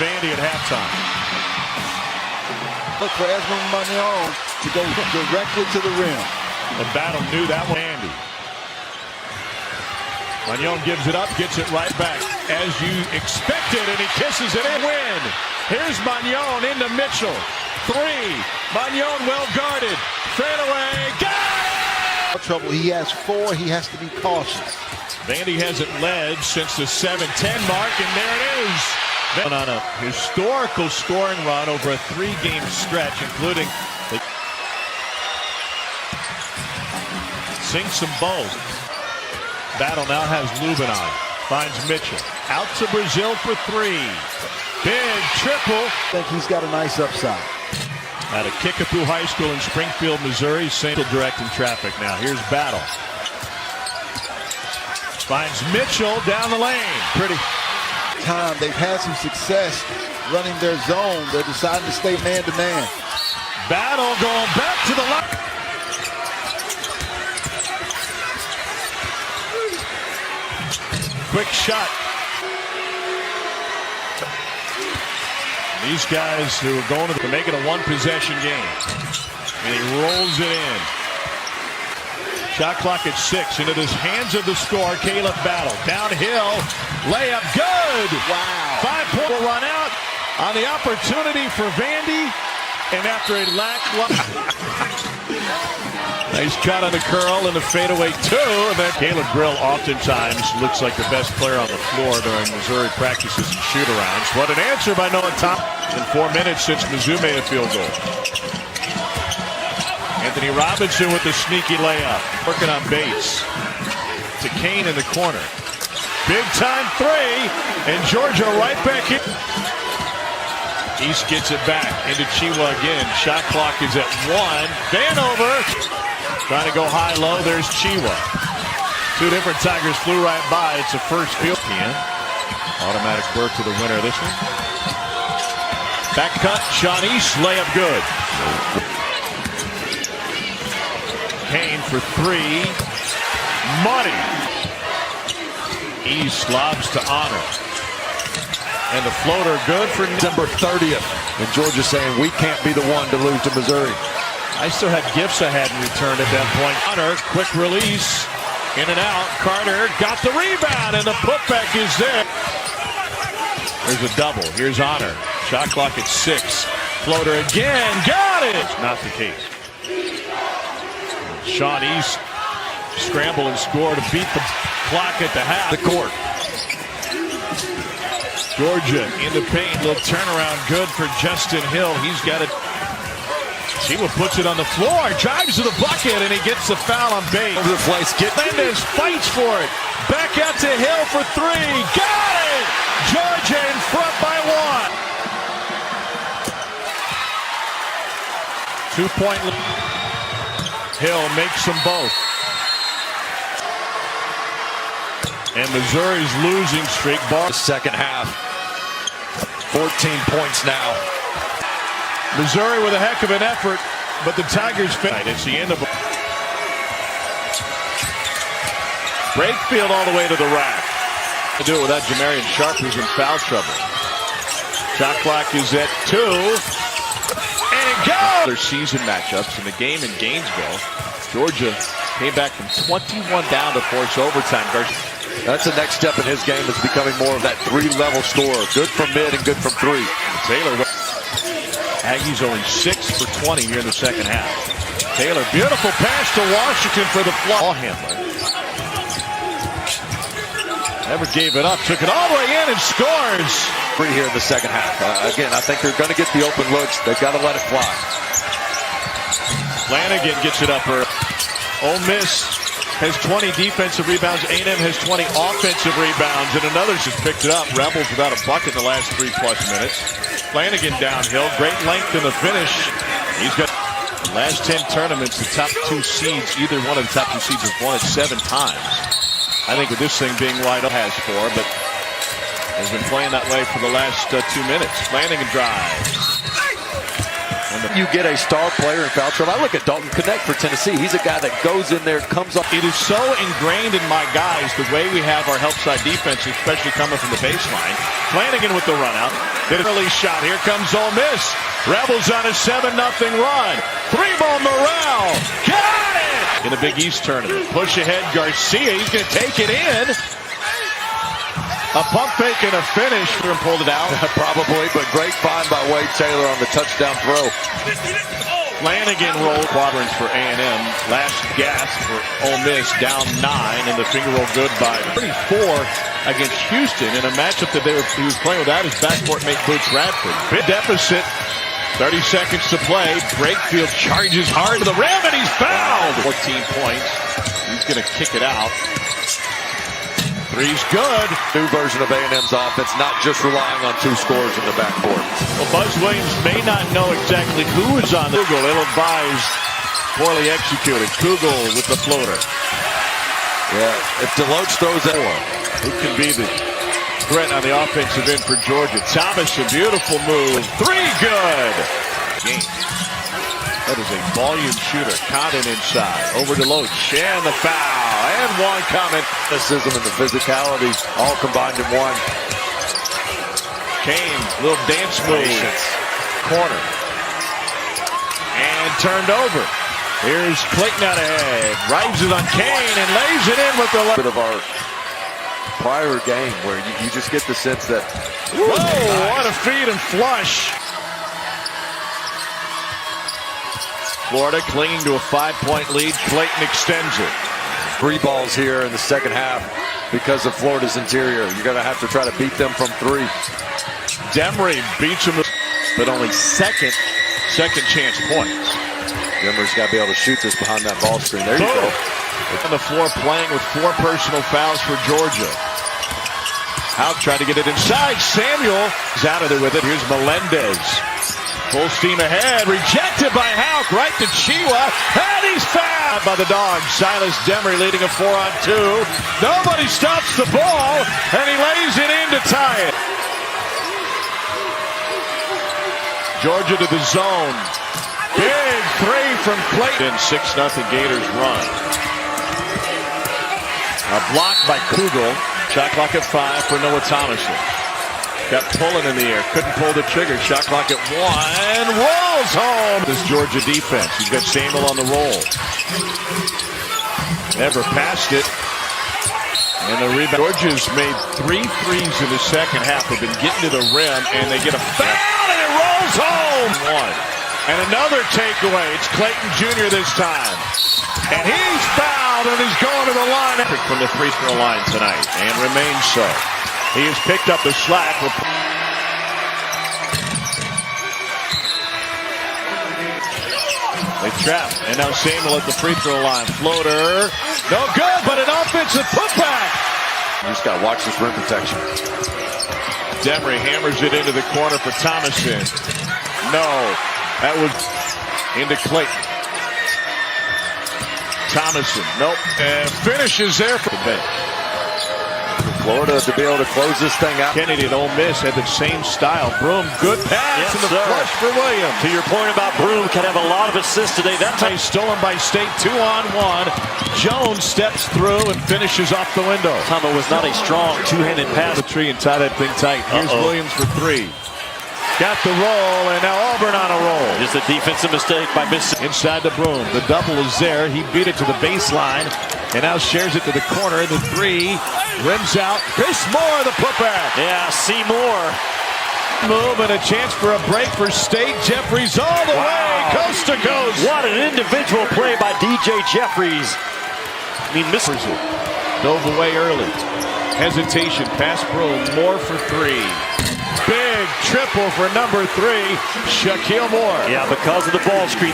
Vandy at halftime. Look for Esmond Magnon to go directly to the rim. The battle knew that one. Vandy. Magnon gives it up, gets it right back as you expected, and he kisses it in. Win. Here's Magnon into Mitchell. 3. Magnon well guarded. Fadeaway. Got it! Trouble. He has 4. He has to be cautious. Vandy hasn't led since the 7-10 mark, and there it is. On a historical scoring run over a 3-game stretch, including the sinks them both. Battle now has Lubin on. Finds Mitchell. Out to Brazil for 3. Big triple. I think he's got a nice upside. At a Kickapoo High School in Springfield, Missouri. St. directing traffic now. Here's Battle. Finds Mitchell down the lane. Pretty time. They've had some success running their zone. They're deciding to stay man-to-man. Battle going back to the line. Quick shot. These guys who are going to make it a 1-possession game. And he rolls it in. Shot clock at 6. Into the hands of the scorer, Caleb Battle. Downhill. Layup good. Wow. 5-point will run out on the opportunity for Vandy. And after a nice cut on the curl and the fadeaway 2. And then Caleb Grill oftentimes looks like the best player on the floor during Missouri practices and shoot-arounds. What an answer by Noah Thompson. In 4 minutes since Mizzou made a field goal. Anthony Robinson with the sneaky layup. Working on Bates. To Kane in the corner. Big time 3. And Georgia right back in. East gets it back into Chiwa again. Shot clock is at 1. Vanover trying to go high-low. There's Chiwa. 2 different Tigers flew right by. It's a first field. Automatic berth to the winner of this one. Back cut. Sean East. Layup good. Kane for 3. Money. East lobs to Honor. And the floater good for December 30th. And Georgia saying we can't be the one to lose to Missouri. I still had gifts I hadn't returned at that point. Honor, quick release. In and out. Carter got the rebound, and the putback is there. There's a double. Here's Honor. Shot clock at 6. Floater again. Got it! Not the case. Sean East scramble and score to beat the clock at the half. The court. Georgia in the paint. Little turnaround good for Justin Hill. He's got it. Sheila puts it on the floor. Drives to the bucket, and he gets the foul on base. Over the place. Mendez fights for it. Back out to Hill for 3. Got it! Georgia in front by 1. 2-point lead. Hill makes them both. And Missouri's losing streak. The second half. 14 points now. Missouri with a heck of an effort, but the Tigers finish. It's the end of it. Brakefield all the way to the rack. To do it without Jamarian Sharp, who's in foul trouble. Shot clock is at 2. And go! Their season matchups in the game in Gainesville. Georgia came back from 21 down to force overtime. That's the next step in his game, is becoming more of that 3-level scorer. Good from mid and good from 3. Taylor. Aggies only 6 for 20 here in the second half. Taylor, beautiful pass to Washington for the ball handler. Never gave it up, took it all the way in and scores. Free here in the second half. Again, I think they're going to get the open looks. They've got to let it fly. Flanagan gets it up. Ole Miss has 20 defensive rebounds. A&M has 20 offensive rebounds, and another's just picked it up. Rebels without a bucket in the last 3+ minutes. Flanagan downhill, great length in the finish. He's got the last 10 tournaments, the top 2 seeds, either one of the top 2 seeds has won it 7 times. I think with this thing being wide open, has 4, but has been playing that way for the last 2 minutes. Flanagan drives. You get a star player in foul trouble. I look at Dalton Connect for Tennessee. He's a guy that goes in there, comes up. It is so ingrained in my guys, the way we have our help side defense, especially coming from the baseline. Flanagan with the run out. Did an early shot. Here comes Ole Miss. Rebels on a 7-0 run. 3-ball Morale. Got it! In the Big East tournament. Push ahead Garcia. He's going to take it in. A pump fake and a finish. And pulled it out. Probably, but great find by Wade Taylor on the touchdown throw. Flanagan rolled quadrants for A&M. Last gasp for Ole Miss, down 9, and the finger roll good by 34 against Houston in a matchup that he was playing without his backcourt mate Boots Radford. Big deficit. 30 seconds to play. Brakefield charges hard to the rim, and he's fouled. 14 points. He's going to kick it out. Three's good. New version of A&M's offense, not just relying on 2 scorers in the backcourt. Well, Buzz Williams may not know exactly who is on the Kugel. It'll advise poorly executed. Kugel with the floater. Yeah, if Deloach throws that one, who can be the threat on the offensive end for Georgia? Thomas, a beautiful move. 3 good. Game. That is a volume shooter. Condon inside. Over to Deloach. And the foul. And one coming. Athleticism and the physicality all combined in one. Kane, little dance move. Corner. And turned over. Here's Clayton out ahead. Rises on Kane and lays it in with the left. Bit of our prior game where you just get the sense that. Whoa, nice. What a feed and flush. Florida clinging to a 5-point lead. Clayton extends it. 3 balls here in the second half because of Florida's interior. You're going to have to try to beat them from 3. Demery beats him, but only second chance points. Demery's got to be able to shoot this behind that ball screen. There you go. On the floor playing with 4 personal fouls for Georgia. Houck tried to get it inside. Samuel is out of there with it. Here's Melendez. Full steam ahead, rejected by Houck, right to Chiwa, and he's fouled by the Dogs. Silas Demery leading a 4-on-2. Nobody stops the ball, and he lays it in to tie it. Georgia to the zone. Big 3 from Clayton. 6-0 Gators run. A block by Kugel. Shot clock at 5 for Noah Thomason. Got pulling in the air. Couldn't pull the trigger. Shot clock at 1. Rolls home. This Georgia defense. You've got Samuel on the roll. Never passed it. And the rebound. Georgia's made 3 threes in the second half. They've been getting to the rim, and they get a foul, and it rolls home. One. And another takeaway. It's Clayton Jr. this time. And he's fouled, and he's going to the line. From the free throw line tonight, and remains so. He has picked up the slack. They trap, and now Samuel at the free throw line. Floater, no good, but an offensive putback. You just got to watch this rim protection. Demery hammers it into the corner for Thomason. No, that was into Clayton. Thomason, nope, and finishes there for the bench. Florida to be able to close this thing out. Kennedy at Ole Miss had the same style. Broom, good pass, and the flush for Williams. To your point about Broom, can have a lot of assists today. That time stolen by State, 2-on-1. Jones steps through and finishes off the window. Thomas was not a strong two-handed pass. The tree and tie that thing tight. Here's Williams for 3. Got the roll, and now Auburn on a roll. Just a defensive mistake by Mississippi. Inside the Broom. The double is there. He beat it to the baseline, and now shares it to the corner. The 3 rims out. Chris Moore, the putback. Yeah, Seymour. Move and a chance for a break for State. Jeffries all the way, coast to coast. What an individual play by DJ Jeffries. I mean, misses it. Dove away early. Hesitation, pass Broom. Moore for 3. Big triple for number 3, Shaquille Moore. Yeah, because of the ball screen.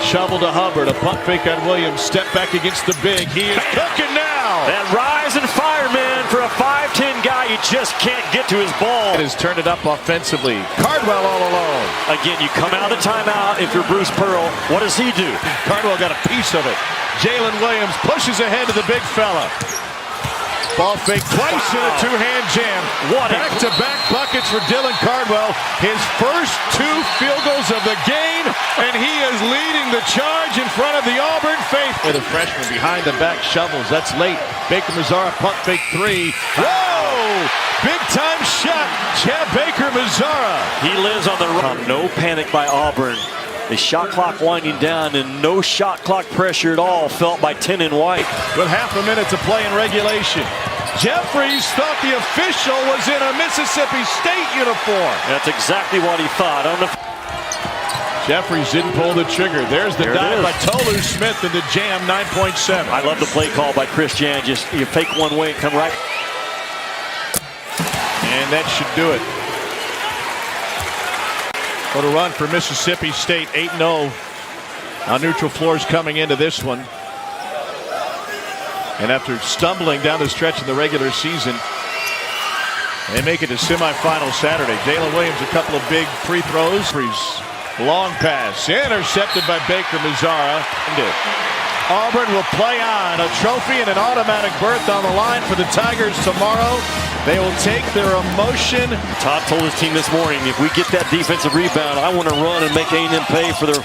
Shovel to Hubbard, a pump fake on Williams, step back against the big. He is cooking now. And rise and fire, man. For a 5'10 guy, you just can't get to his ball. Has turned it up offensively. Cardwell all alone. Again, you come out of the timeout if you're Bruce Pearl. What does he do? Cardwell got a piece of it. Jalen Williams pushes ahead to the big fella. Ball fake twice in a two-hand jam. Back-to-back buckets for Dylan Cardwell. His first 2 field goals of the game, and he is leading the charge in front of the Auburn faithful. The freshman behind the back shovels. That's late. Baker Mazzara pump fake 3. Whoa! Big-time shot. Chad Baker Mazzara. He lives on the run. No panic by Auburn. The shot clock winding down and no shot clock pressure at all felt by 10 and White. With half a minute to play in regulation. Jeffries thought the official was in a Mississippi State uniform. That's exactly what he thought. Jeffries didn't pull the trigger. There's the dive by Tolu Smith in the jam, 9.7. I love the play call by Chris Jan. Just you fake one way and come right. And that should do it. What a run for Mississippi State, 8-0 on neutral floors coming into this one. And after stumbling down the stretch in the regular season, they make it to semifinal Saturday. Jalen Williams, a couple of big free throws. Long pass, intercepted by Baker Mazzara. Auburn will play on. A trophy and an automatic berth on the line for the Tigers tomorrow. They will take their emotion. Todd told his team this morning, if we get that defensive rebound, I want to run and make A&M pay for their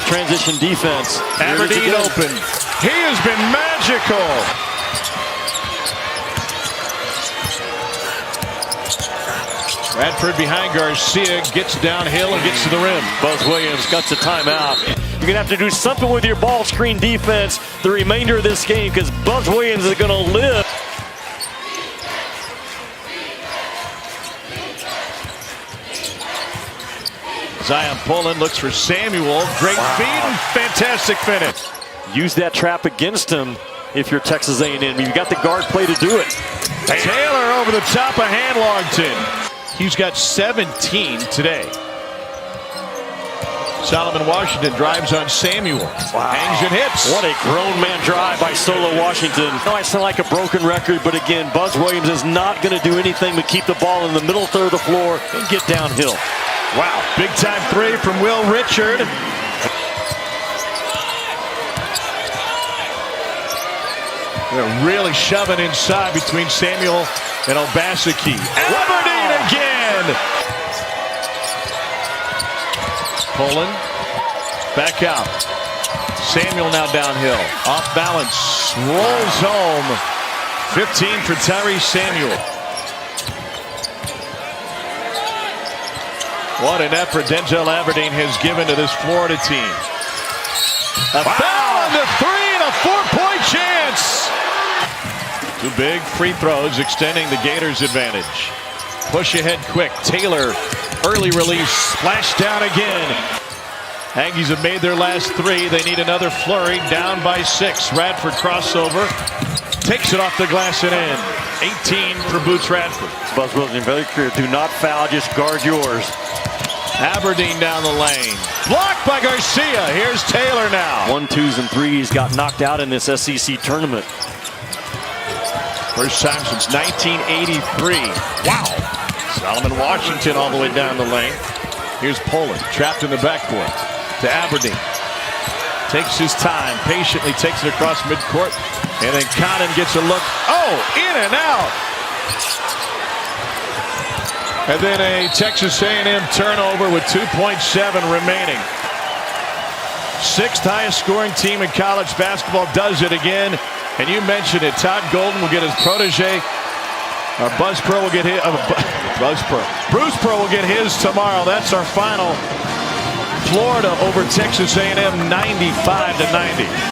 transition defense. Aberdeen open. He has been magical. Radford behind Garcia, gets downhill and gets to the rim. Buzz Williams cuts a timeout. You're going to have to do something with your ball screen defense the remainder of this game because Buzz Williams is going to live. Zion Pullen looks for Samuel. Great feed and fantastic finish. Use that trap against him if you're Texas A&M. You've got the guard play to do it. Taylor over the top of Hanlogton. He's got 17 today. Solomon Washington drives on Samuel. Hangs and hits. What a grown man drive by Solo Washington. I sound like a broken record, but again, Buzz Williams is not going to do anything but keep the ball in the middle third of the floor and get downhill. Wow, big time 3 from Will Richard. They're really shoving inside between Samuel and Obaseki. Aberdeen again! Pullen, back out. Samuel now downhill. Off balance, rolls home. 15 for Tyrese Samuel. What an effort Denzel Aberdeen has given to this Florida team. A foul on the 3 and a 4-point Two big free throws extending the Gators' advantage. Push ahead quick. Taylor, early release, splash down again. Aggies have made their last three. They need another flurry. Down by 6. Radford crossover. Takes it off the glass and in. 18 for Boots Radford. Buzz Wilson very clear. Do not foul. Just guard yours. Aberdeen down the lane. Blocked by Garcia. Here's Taylor now. 1-2s and 3s got knocked out in this SEC tournament. First time since 1983. Wow. Solomon Washington all the way down the lane. Here's Poland trapped in the backcourt to Aberdeen. Takes his time, patiently takes it across midcourt. And then Conan gets a look. Oh, in and out. And then a Texas A&M turnover with 2.7 remaining. 6th highest scoring team in college basketball does it again. And you mentioned it. Todd Golden will get his protege. Buzz Pearl will get his. Bruce Pearl will get his tomorrow. That's our final. Florida over Texas A&M 95-90.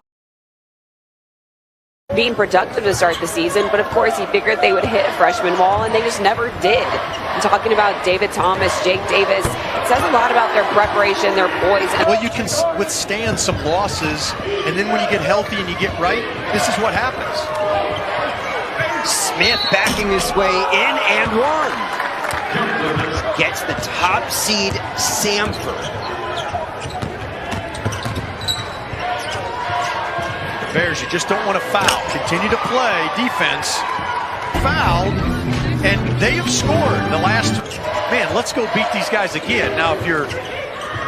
Being productive to start the season, but of course he figured they would hit a freshman wall, and they just never did. I'm talking about David Thomas, Jake Davis. It says a lot about their preparation, their poise. Well, you can withstand some losses, and then when you get healthy and you get right, this is what happens. Smith backing his way in and one. Gets the top seed Samford. Bears, you just don't want to foul. Continue to play defense. Fouled, and they have scored the last. Man, let's go beat these guys again. Now, if you're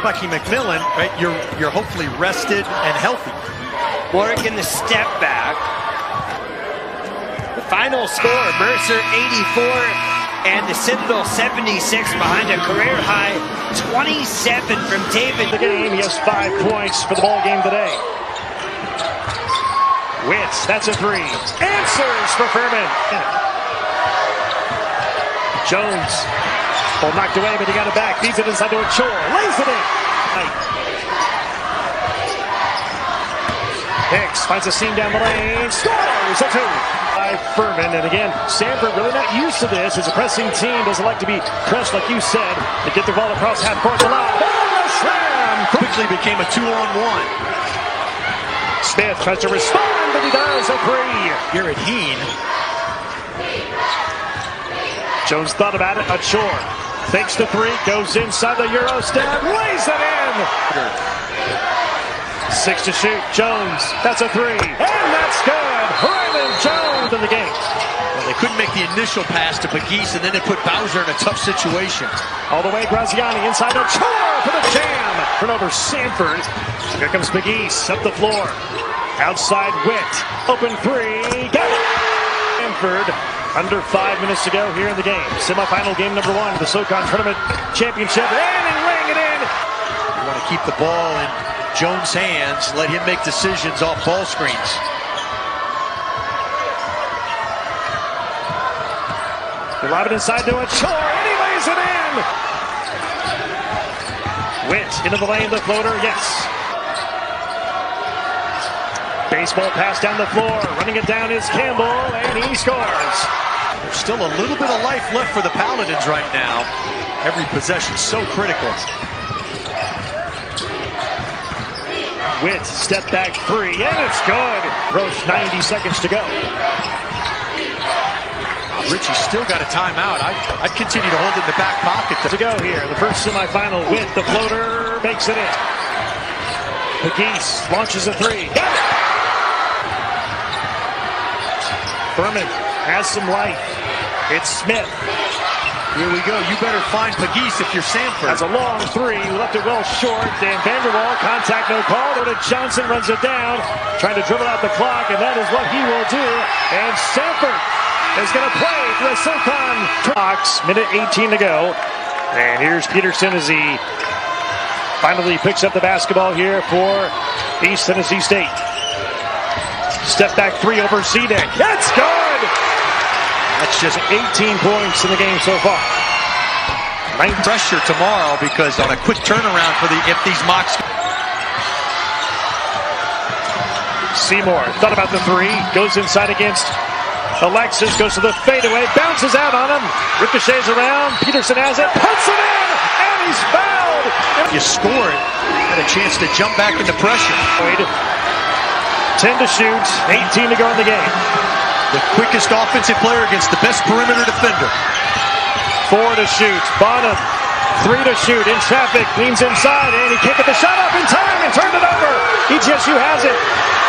Bucky McMillan, right, you're hopefully rested and healthy. Morgan the step back. The final score: Mercer 84 and the Citadel 76 behind a career high 27 from David. The game, he has 5 points for the ball game today. Witz, that's a 3. Answers for Furman. Jones. Ball knocked away, but he got it back. Feeds it inside to a Chore. Lays it in. Hicks finds a seam down the lane. Scores a 2 by Furman. And again, Samford really not used to this. As a pressing team doesn't like to be pressed, like you said. They get the ball across half court to lob. Slam! Quickly became a 2-on-1. Smith tries to respond, but he does a 3. Here at Heen. Jones thought about it. A Chore. Fakes the 3. Goes inside the Euro step. Lays it in. 6 to shoot. Jones. That's a 3. And that's good. Raymond Jones in the game. Well, they couldn't make the initial pass to Pegues, and then they put Bowser in a tough situation. All the way, Graziani inside the Chore for the jam. Turnover Samford. Here comes Pegues up the floor. Outside Witt. Open 3. Got it. Samford. Under 5 minutes to go here in the game. Semifinal game number 1 of the SoCon Tournament Championship. And laying it in. You want to keep the ball in Jones' hands. Let him make decisions off ball screens. They lob it inside to a Chore, and he lays it in! Witt into the lane, the floater, yes. Baseball pass down the floor, running it down is Campbell, and he scores. There's still a little bit of life left for the Paladins right now. Every possession so critical. Witt, step back 3, and it's good. Roach, 90 seconds to go. Richie still got a timeout. I'd continue to hold it in the back pocket. To go here, the first semifinal. Witt, the floater, makes it in. Pegues launches a 3. Got it! Furman has some life. It's Smith. Here we go. You better find Pegues if you're Samford. That's a long 3. Left it well short. Dan Vanderwall, contact, no call. Go to Johnson, runs it down. Trying to dribble out the clock, and that is what he will do. And Samford is going to play for the SoCon Box. Minute 18 to go. And here's Peterson as he finally picks up the basketball here for East Tennessee State. Step back 3 over Zedek. That's good! That's just 18 points in the game so far. Pressure tomorrow because on a quick turnaround for if these mocks. Seymour thought about the 3. Goes inside against Alexis goes to the fadeaway, bounces out on him, ricochets around, Peterson has it, puts it in, and he's fouled! You score it, had a chance to jump back into pressure. 10 to shoot, 18 to go in the game. The quickest offensive player against the best perimeter defender. 4 to shoot, Bonham, 3 to shoot, in traffic, leans inside, and he can't get the shot up in time and turned it over. ETSU has it.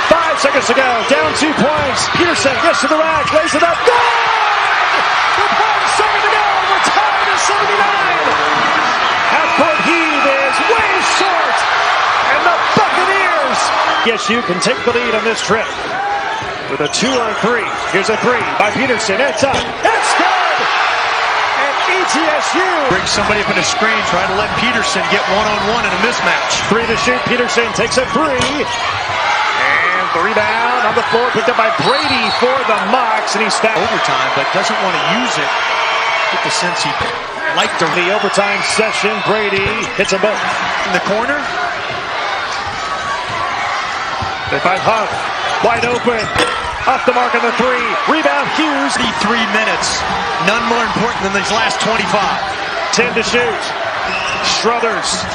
5 seconds to go, down 2 points. Peterson gets to the rack, lays it up, good! With 1 second to go, we're tied at 79. Half-court heave is way short, and the Buccaneers, ETSU can take the lead on this trip. With a 2-on-3, here's a 3 by Peterson, it's up, it's good! And ETSU brings somebody up in a screen, trying to let Peterson get one-on-one in a mismatch. 3 to shoot, Peterson takes a 3. And the rebound on the floor, picked up by Brady for the Mocs, and he's fouled. Overtime, but doesn't want to use it. Get the sense he liked the overtime session. Brady hits them both. In the corner. They find Huff, wide open, off the mark on the 3. Rebound, Hughes. 33 minutes. None more important than these last 25. 10 to shoot. Struthers.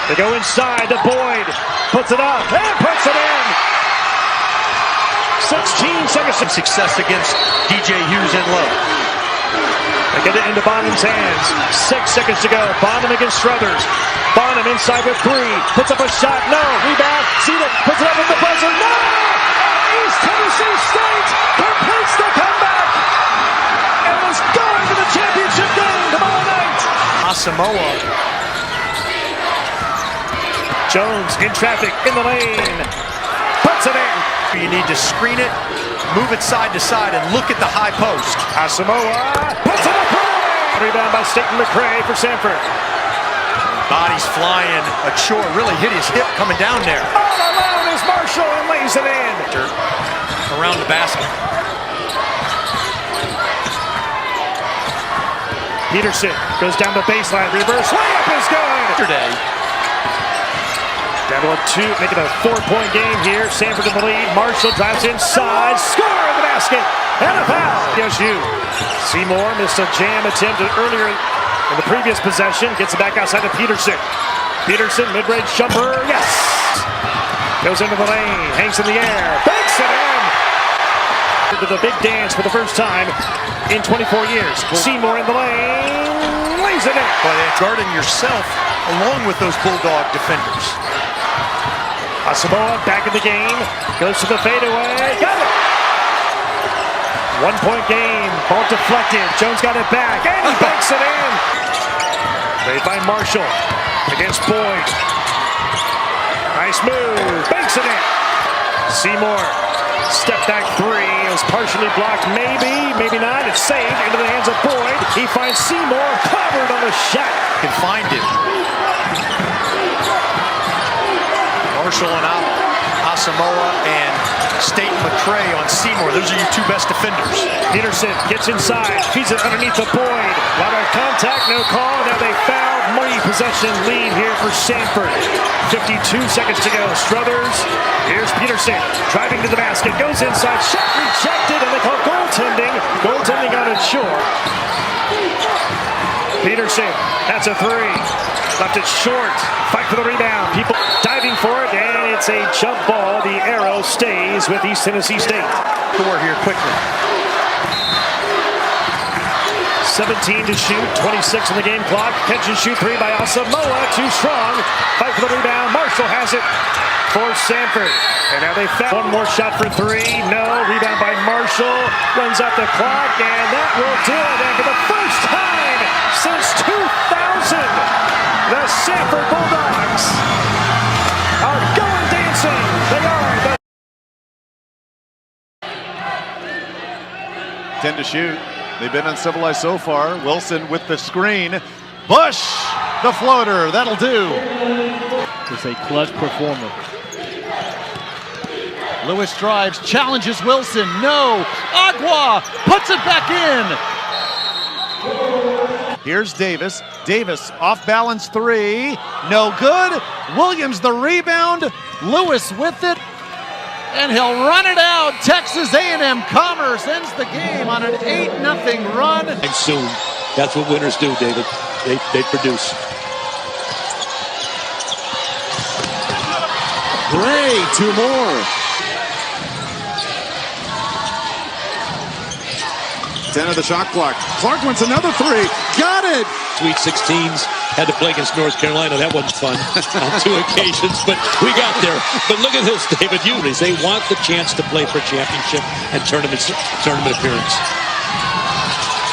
They go inside to Boyd. Puts it up and puts it in. 16 seconds. Success against DJ Hughes in low. They get it into Bonham's hands. 6 seconds to go. Bonham against Struthers. Bonham inside with 3. Puts up a shot. No. Rebound. Cedar puts it up with the buzzer. No! East Tennessee State completes the comeback and is going to the championship game tomorrow night. Asamoah. Jones in traffic in the lane. Puts it in. You need to screen it, move it side to side, and look at the high post. Asamoah puts it up. Rebound by Staten McCray for Sanford. Bodies flying. Achor really hit his hip coming down there. All alone is Marshall and lays it in. Around the basket. Peterson goes down the baseline. Reverse layup is good. Today. Down to a 2, making a 4-point game here. Sanford in the lead. Marshall drives inside. Score in the basket. And a foul. ETSU. Seymour missed a jam attempt earlier in the previous possession. Gets it back outside to Peterson. Peterson, mid-range jumper. Yes! Goes into the lane. Hangs in the air. Banks it in. To the big dance for the first time in 24 years. Seymour in the lane. Lays it in. But guarding yourself along with those Bulldog defenders. Asamoah back in the game, goes to the fadeaway, got it! 1-point game, ball deflected, Jones got it back, and he banks it in! They find Marshall against Boyd. Nice move, banks it in! Seymour, step back 3, it was partially blocked, maybe not, it's saved into the hands of Boyd. He finds Seymour, covered on the shot. Can find it. Marshall and Asamoah and Staten McCray on Seymour. Those are your 2 best defenders. Peterson gets inside, feeds it underneath the Boyd. A lot of contact, no call. Now they fouled. Money possession lead here for Sanford. 52 seconds to go. Struthers. Here's Peterson driving to the basket. Goes inside. Shot rejected, and they call goaltending. Goaltending on its shore. Peterson. That's a 3. Left it short. Fight for the rebound. People diving for it, and it's a jump ball. The arrow stays with East Tennessee State. Score here quickly. 17 to shoot, 26 on the game clock. Catch and shoot 3 by Asamoah. Too strong. Fight for the rebound. Marshall has it for Sanford. And now they foul. 1 more shot for 3. No. Rebound by Marshall. Runs out the clock, and that will do it. And for the first time since 2000, the Sanford Bulldogs are going dancing. They are. 10 to shoot. They've been uncivilized so far. Wilson with the screen. Bush, the floater. That'll do. It's a clutch performer. Lewis drives, challenges Wilson. No. Agua puts it back in. Here's Davis. Davis off balance 3. No good. Williams the rebound. Lewis with it. And he'll run it out. Texas A&M Commerce ends the game on an 8-0 run. And soon, that's what winners do, David. They produce. Gray, 2 more. 10 of the shot clock. Clark wants another 3. Got it! Sweet 16s. Had to play against North Carolina. That wasn't fun on 2 occasions, but we got there. But look at this, David. They want the chance to play for championship and tournament appearance.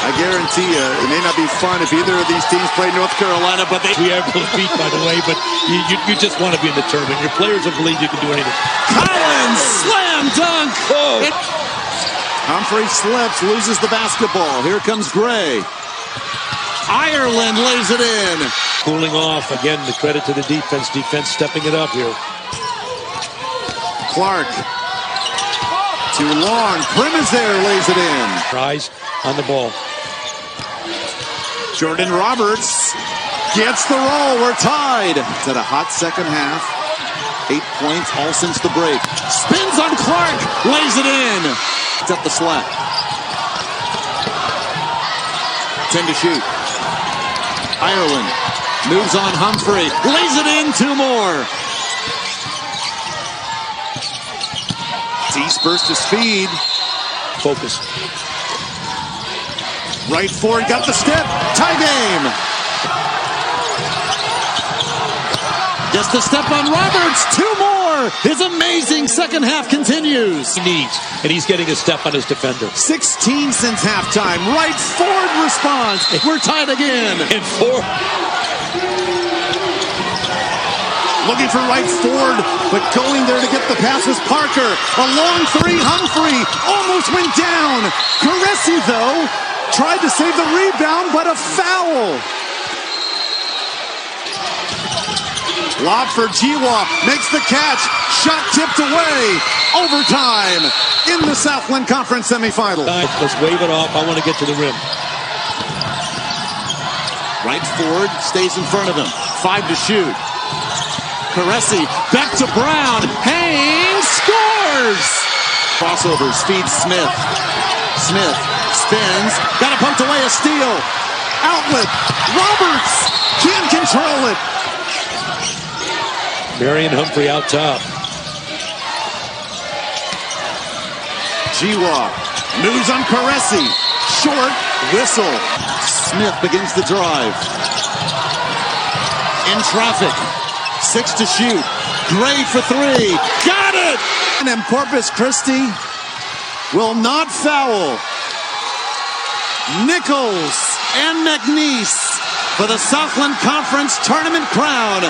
I guarantee you, it may not be fun if either of these teams play North Carolina, but we have to beat, by the way, but you just want to be in the tournament. Your players will believe you can do anything. Collins, slam dunk! Oh. Humphrey slips, loses the basketball. Here comes Gray. Ireland lays it in. Cooling off. Again, the credit to the defense. Defense stepping it up here. Clark. Too long. Primizer lays it in. Rise on the ball. Jordan Roberts gets the roll. We're tied. It's at a hot second half. 8 points all since the break. Spins on Clark. Lays it in. It's at the SWAC. 10 to shoot. Ireland moves on Humphrey. Lays it in. 2 more. Dispersed to speed. Focus. Right forward. Got the step. Tie game. Just a step on Roberts. 2 more. His amazing second half continues. He needs, and he's getting a step on his defender. 16 since halftime. Right forward response. We're tied again. And 4. Looking for right forward, but going there to get the pass was Parker. A long 3. Humphrey almost went down. Caressi, though, tried to save the rebound, but a foul. Lob for Jiwa, makes the catch, shot tipped away, overtime in the Southland Conference semifinal. Let's wave it off, I want to get to the rim. Right forward, stays in front of him, 5 to shoot. Caressi, back to Brown, hangs, scores! Crossovers, feeds Smith. Smith spins, got it pumped away, a steal. Outlet, Roberts, can't control it. Marion Humphrey out top. Jiwa moves on Caressi. Short whistle. Smith begins the drive. In traffic. 6 to shoot. Gray for 3. Got it! And Corpus Christi will not foul. Nichols and McNeese for the Southland Conference tournament crown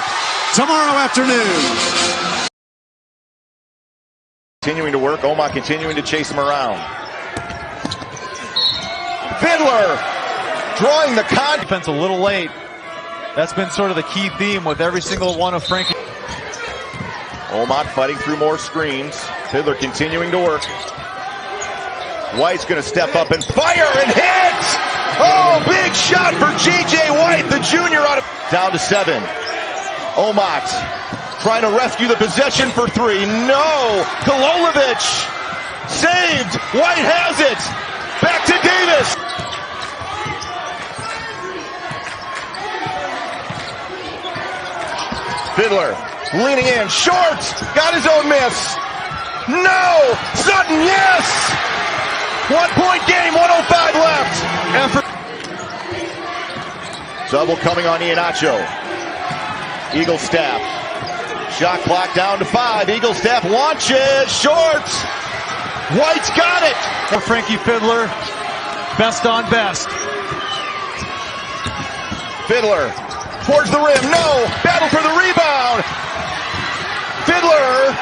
tomorrow afternoon. Continuing to work, MAAC continuing to chase him around. Fiddler drawing the defense a little late. That's been sort of the key theme with every single one of Frankie. MAAC fighting through more screens. Fiddler continuing to work. White's going to step up and fire and hit! Oh, big shot for J.J. White, the junior out of... Down to 7. MAAC trying to rescue the possession for 3. No! Kololovic saved! White has it! Back to Davis! Fiddler leaning in, short! Got his own miss! No! Sutton, yes! 1 point game, 1:05 left. And for double coming on Iheanacho. Eagle Staff. Shot clock down to 5. Eagle Staff launches, short. White's got it. For Frankie Fiddler, best on best. Fiddler towards the rim, no. Battle for the rebound. Fiddler.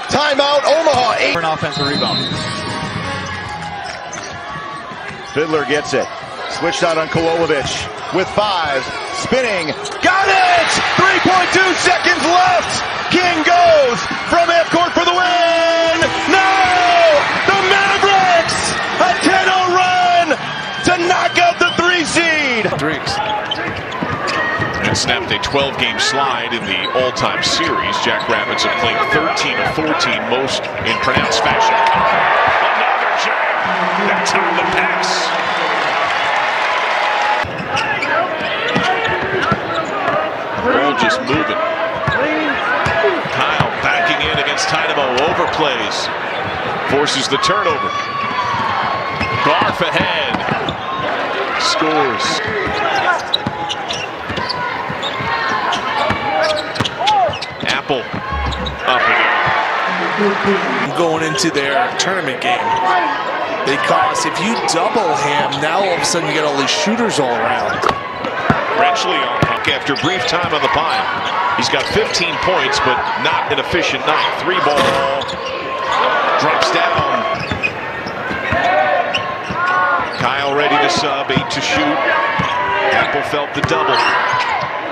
Timeout, Omaha. 8. For an offensive rebound. Fiddler gets it. Switched out on Kololovic with 5. Spinning. Got it! 3.2 seconds left. King goes from half court for the win. No! The Mavericks! A 10-0 run to knock out the 3 seed. Drinks. And has snapped a 12-game slide in the all-time series. Jackrabbits have played 13 of 14, most in pronounced fashion. Another jam. That's on the pass. Ball just moving. Kyle backing in against Dynamo. Overplays. Forces the turnover. Garf ahead. Scores. Apple up again. Going into their tournament game, because if you double him, now all of a sudden you get all these shooters all around. Brenchley on puck after brief time on the pine. He's got 15 points, but not an efficient night. 3-ball. Drops down. Kyle ready to sub, 8 to shoot. Apple felt the double.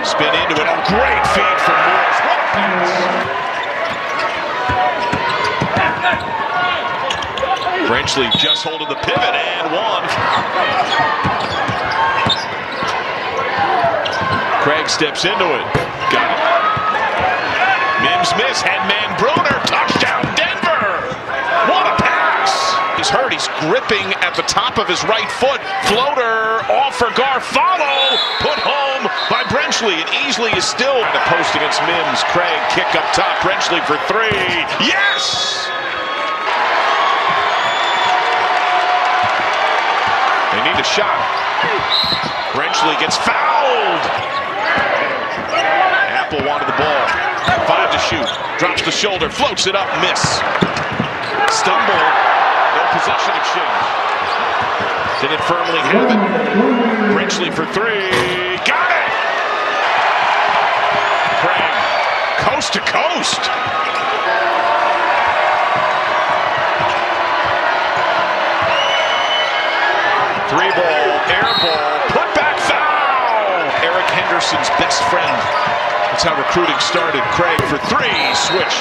Spin into it. Oh, great feed from Morris. What a pass. Brenchley just holding the pivot and one. Craig steps into it. Got it. Mims miss. Headman Bruner. Touchdown Denver. What a pass. He's hurt. He's gripping at the top of his right foot. Floater off for Gar. Follow. Put home by Brenchley. And easily is still the post against Mims. Craig kick up top. Brenchley for 3. Yes! They need a shot. Brenchley gets fouled. Apple wanted the ball. 5 to shoot. Drops the shoulder. Floats it up. Miss. Stumble. No possession exchange. Didn't firmly have it. Brenchley for 3. Got it! Craig. Coast to coast. Three-ball, air ball, put back foul! Eric Henderson's best friend. That's how recruiting started. Craig for 3, switch.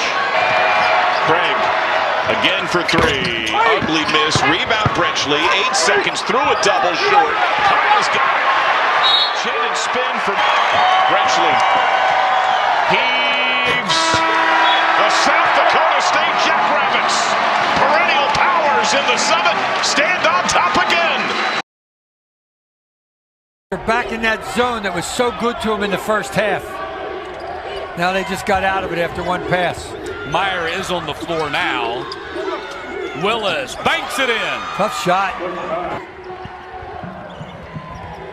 Craig again for 3. Ugly miss, rebound Brenchley. 8 seconds, through a double short. Kyle's got it. Chin and spin for Brenchley. Heaves. The South Dakota State Jackrabbits. Perennial powers in the summit stand on top again. They're back in that zone that was so good to them in the first half. Now they just got out of it after one pass. Meyer is on the floor now. Willis banks it in. Tough shot.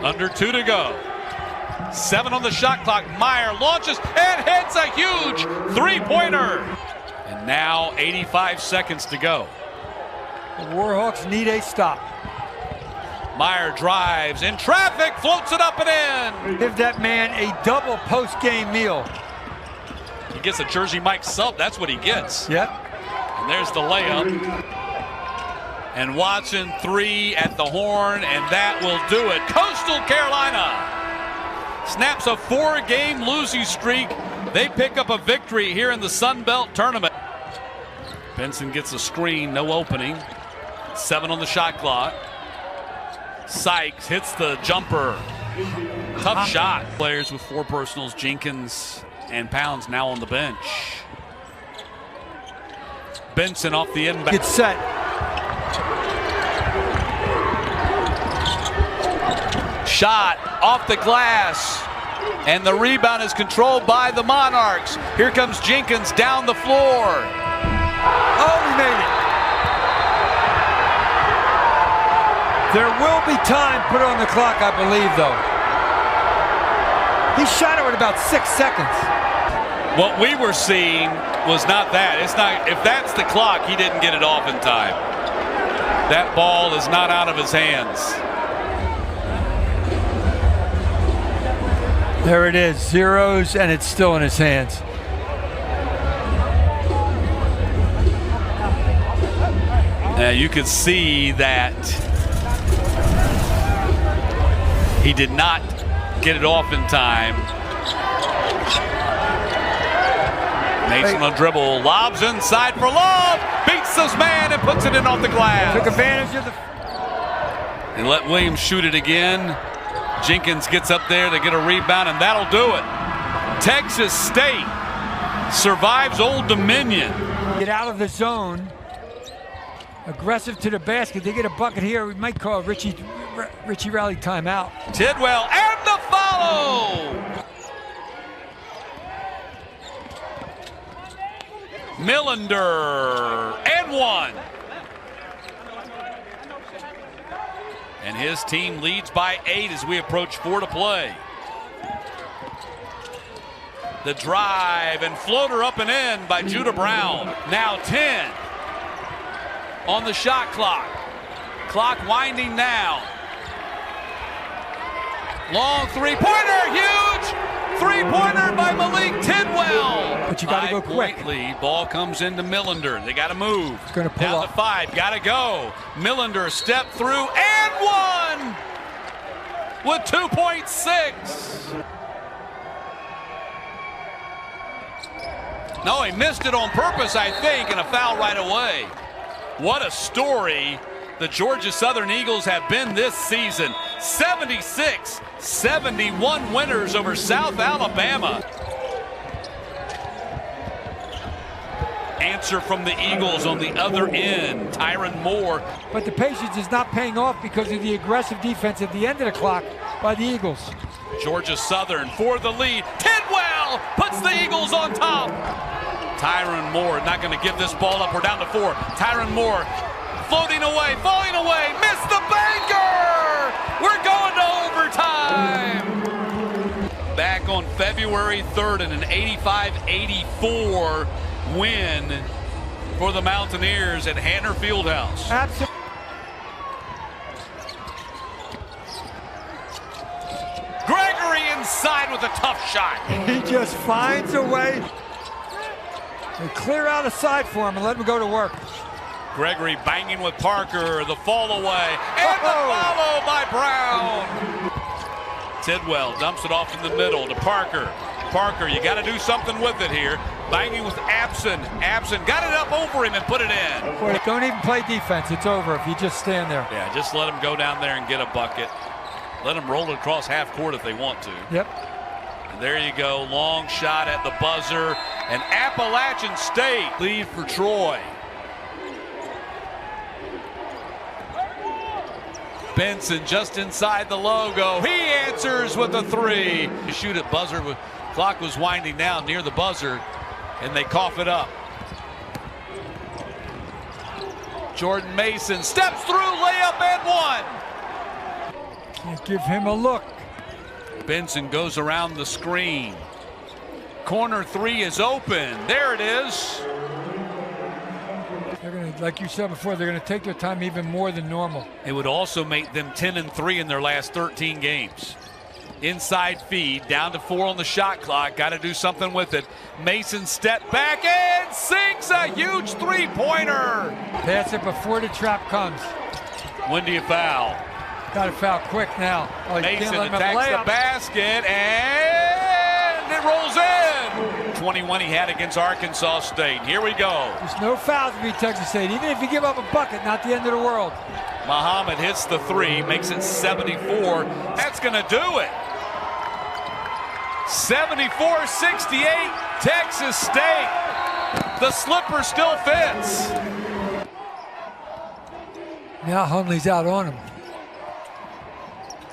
Under 2 to go. 7 on the shot clock. Meyer launches and hits a huge three-pointer. And now 85 seconds to go. The Warhawks need a stop. Meyer drives in traffic, floats it up and in. Give that man a double post-game meal. He gets a Jersey Mike sub. That's what he gets. Yep. And there's the layup. And Watson 3 at the horn, and that will do it. Coastal Carolina snaps a 4-game losing streak. They pick up a victory here in the Sun Belt tournament. Benson gets a screen, no opening. 7 on the shot clock. Sykes hits the jumper. Tough shot. Players with 4 personals, Jenkins and Pounds now on the bench. Benson off the inbound. Get set. Shot off the glass. And the rebound is controlled by the Monarchs. Here comes Jenkins down the floor. Oh, he made it. There will be time put on the clock, I believe, though. He shot it with about 6 seconds. What we were seeing was not that. It's not. If that's the clock, he didn't get it off in time. That ball is not out of his hands. There it is, zeros, and it's still in his hands. You could see that he did not get it off in time. Mason on dribble, lobs inside for Love, beats this man and puts it in off the glass. Took advantage of the... And let Williams shoot it again. Jenkins gets up there to get a rebound, and that'll do it. Texas State survives Old Dominion. Get out of the zone. Aggressive to the basket. They get a bucket here. We might call Richie Rally timeout. Tidwell and the follow. Millender and one. And his team leads by 8 as we approach 4 to play. The drive and floater up and in by Judah Brown. Now 10 on the shot clock. Clock winding down. Long three-pointer, huge! Three-pointer by Malik Tidwell. But you got to go quick. Lead. Ball comes into Millender. They got to move. It's going to pull down up. to 5. Got to go. Millender step through and one with 2.6. No, he missed it on purpose, I think, and a foul right away. What a story the Georgia Southern Eagles have been this season. 76-71 winners over South Alabama. Answer from the Eagles on the other end, Tyron Moore. But the patience is not paying off because of the aggressive defense at the end of the clock by the Eagles. Georgia Southern for the lead. Tidwell puts the Eagles on top. Tyron Moore not going to give this ball up. We're down to 4. Tyron Moore floating away, falling away, missed the banker! We're going to overtime! Back on February 3rd in an 85-84 win for the Mountaineers at Hanner Fieldhouse. Absolutely. Gregory inside with a tough shot. He just finds a way. They clear out a side for him and let him go to work. Gregory banging with Parker, the fall away, and the follow by Brown. Tidwell dumps it off in the middle to Parker. Parker, you got to do something with it here. Banging with Abson. Abson got it up over him and put it in. Boy, don't even play defense. It's over if you just stand there. Yeah, just let him go down there and get a bucket. Let them roll it across half court if they want to. Yep. And there you go. Long shot at the buzzer. And Appalachian State lead for Troy. Benson just inside the logo. He answers with a 3. You shoot at buzzer. Clock was winding down near the buzzer. And they cough it up. Jordan Mason steps through, layup and one. Can't give him a look. Benson goes around the screen. Corner 3 is open. There it is. They're going to, like you said before, they're going to take their time even more than normal. It would also make them 10-3 in their last 13 games. Inside feed, down to 4 on the shot clock. Got to do something with it. Mason step back and sinks a huge three-pointer. Pass it before the trap comes. When do you foul? Got to foul quick now. Oh, Mason attacks the basket and it rolls in. 21 he had against Arkansas State. Here we go. There's no fouls to beat Texas State. Even if you give up a bucket, not the end of the world. Muhammad hits the 3, makes it 74. That's going to do it. 74-68, Texas State. The slipper still fits. Now Hunley's out on him.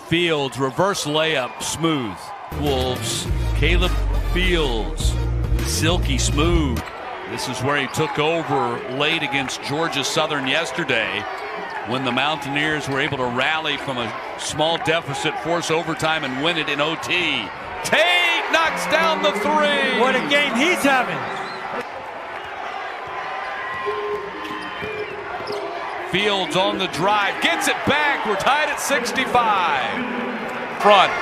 Fields, reverse layup, smooth. Wolves, Caleb Fields, silky smooth. This is where he took over late against Georgia Southern yesterday when the Mountaineers were able to rally from a small deficit, force overtime, and win it in OT. Tate knocks down the 3. What a game he's having. Fields on the drive, gets it back. We're tied at 65. Front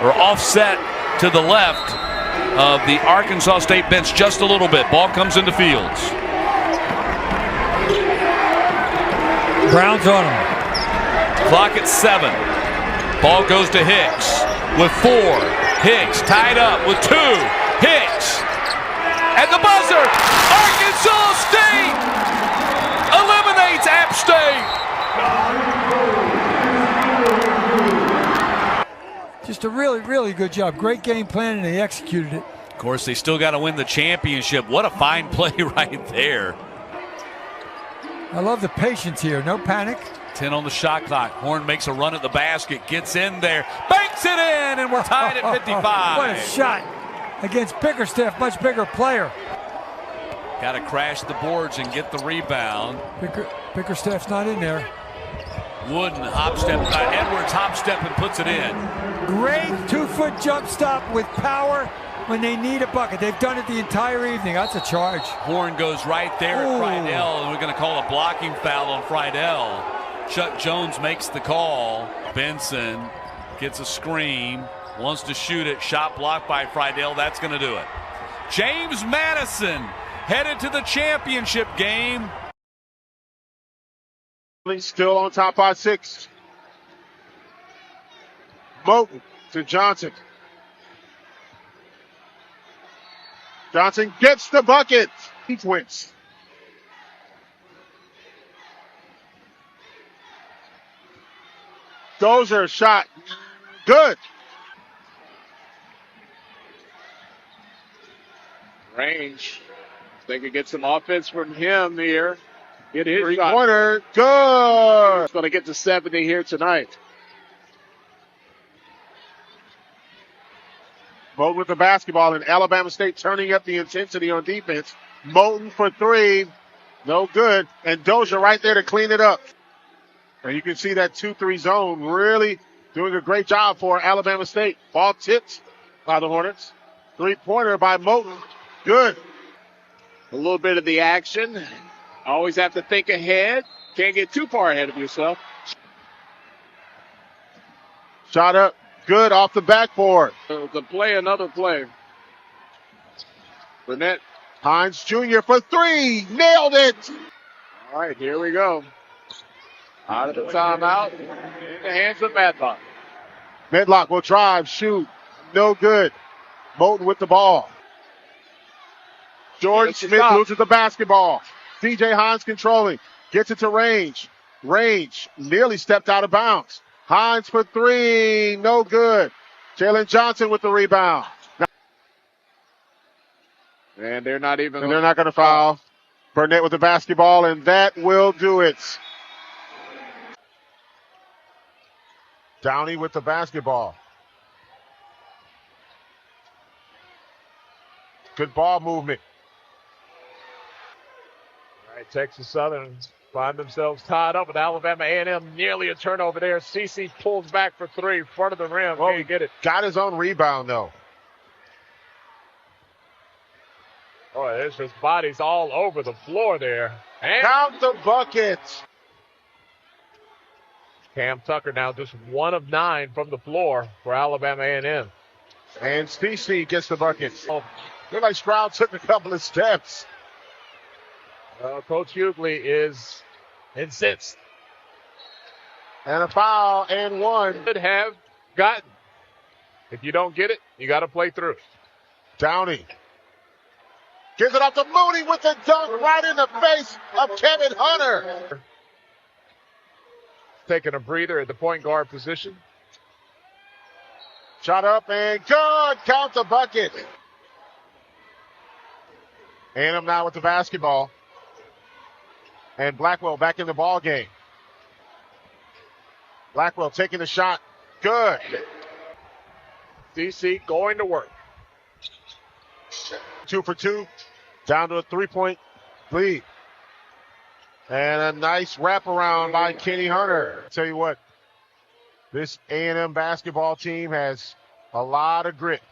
or offset to the left of the Arkansas State bench just a little bit. Ball comes into Fields. Brown's on him. Clock at 7. Ball goes to Hicks with 4. Hicks tied up with 2. Hicks at the buzzer. Arkansas State eliminates App State. just a really, really good job. Great game plan, and they executed it. Of course, they still got to win the championship. What a fine play right there. I love the patience here. No panic. 10 on the shot clock. Horn makes a run at the basket, gets in there, banks it in, and we're tied at 55. What a shot against Bickerstaff, much bigger player. Got to crash the boards and get the rebound. Bickerstaff's not in there. Wooden hop step, Edwards hop step and puts it in. Great 2-foot jump stop with power when they need a bucket. They've done it the entire evening. That's a charge. Horn goes right there at Friedel, and we're going to call a blocking foul on Friedel. Chuck Jones makes the call. Benson gets a screen, wants to shoot it. Shot blocked by Friedel. That's going to do it. James Madison headed to the championship game. Still on top by 6. Moten to Johnson. Johnson gets the bucket. He wins. Dozier shot. Good. Range. They could get some offense from him here. Get his three-pointer. Good. He's going to get to 70 here tonight. Moten with the basketball, and Alabama State turning up the intensity on defense. Moten for 3. No good. And Dozier right there to clean it up. And you can see that 2-3 zone really doing a great job for Alabama State. Ball tipped by the Hornets. 3-pointer by Moten. Good. A little bit of the action. Always have to think ahead. Can't get too far ahead of yourself. Shot up. Good off the backboard. To play another play. Burnett. Hines Jr. for 3. Nailed it. All right, here we go. Out of the timeout. In the hands of Medlock. Medlock will drive, shoot. No good. Moten with the ball. Jordan Smith loses the basketball. DJ Hines controlling. Gets it to Range. Range nearly stepped out of bounds. Hines for 3. No good. Jalen Johnson with the rebound. And they're not even. And they're not going to foul. Burnett with the basketball, and that will do it. Downey with the basketball. Good ball movement. All right, Texas Southern find themselves tied up with Alabama A&M. Nearly a turnover there. CC pulls back for 3, front of the rim. Oh, he get it. Got his own rebound, though. Oh, there's just bodies all over the floor there. And count the buckets. Cam Tucker now just 1 of 9 from the floor for Alabama A&M. And CC gets the buckets. Oh, looked like Stroud took a couple of steps. Coach Hughley is incensed. And a foul and 1. Could have gotten. If you don't get it, you got to play through. Downey gives it off to Mooney with the dunk right in the face of Kevin Hunter. Taking a breather at the point guard position. Shot up and good. Count the bucket. A&M now with the basketball. And Blackwell back in the ball game. Blackwell taking the shot. Good. DC going to work. 2 for 2. Down to a 3-point lead. And a nice wraparound by Kenny Hunter. Tell you what, this A&M basketball team has a lot of grit.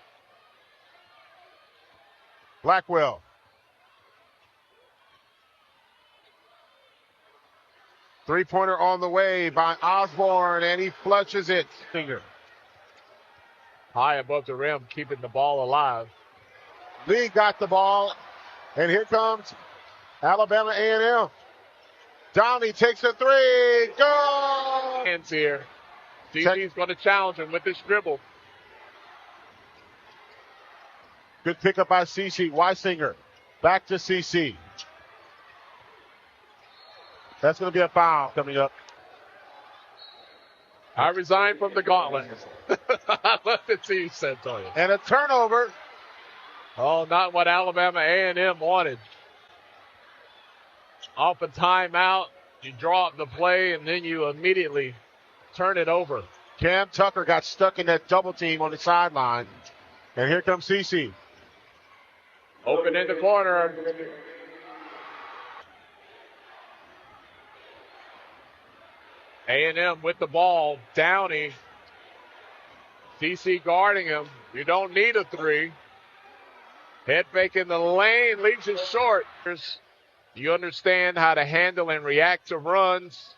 Blackwell. Three-pointer on the way by Osborne, and he flushes it. Finger. High above the rim, keeping the ball alive. Lee got the ball, and here comes Alabama A&M. Downey takes a 3. Go! Hands here. DC's going to challenge him with this dribble. Good pickup by CC. Weisinger back to CC. That's going to be a foul coming up. I resigned from the gauntlet. I left it to you, Santoya. And a turnover. Oh, not what Alabama A&M wanted. Off a timeout, you draw up the play, and then you immediately turn it over. Cam Tucker got stuck in that double team on the sideline. And here comes CC. Open in the corner. A&M with the ball. Downey. CC guarding him. You don't need a three. Head fake in the lane. Leaves it short. You understand how to handle and react to runs.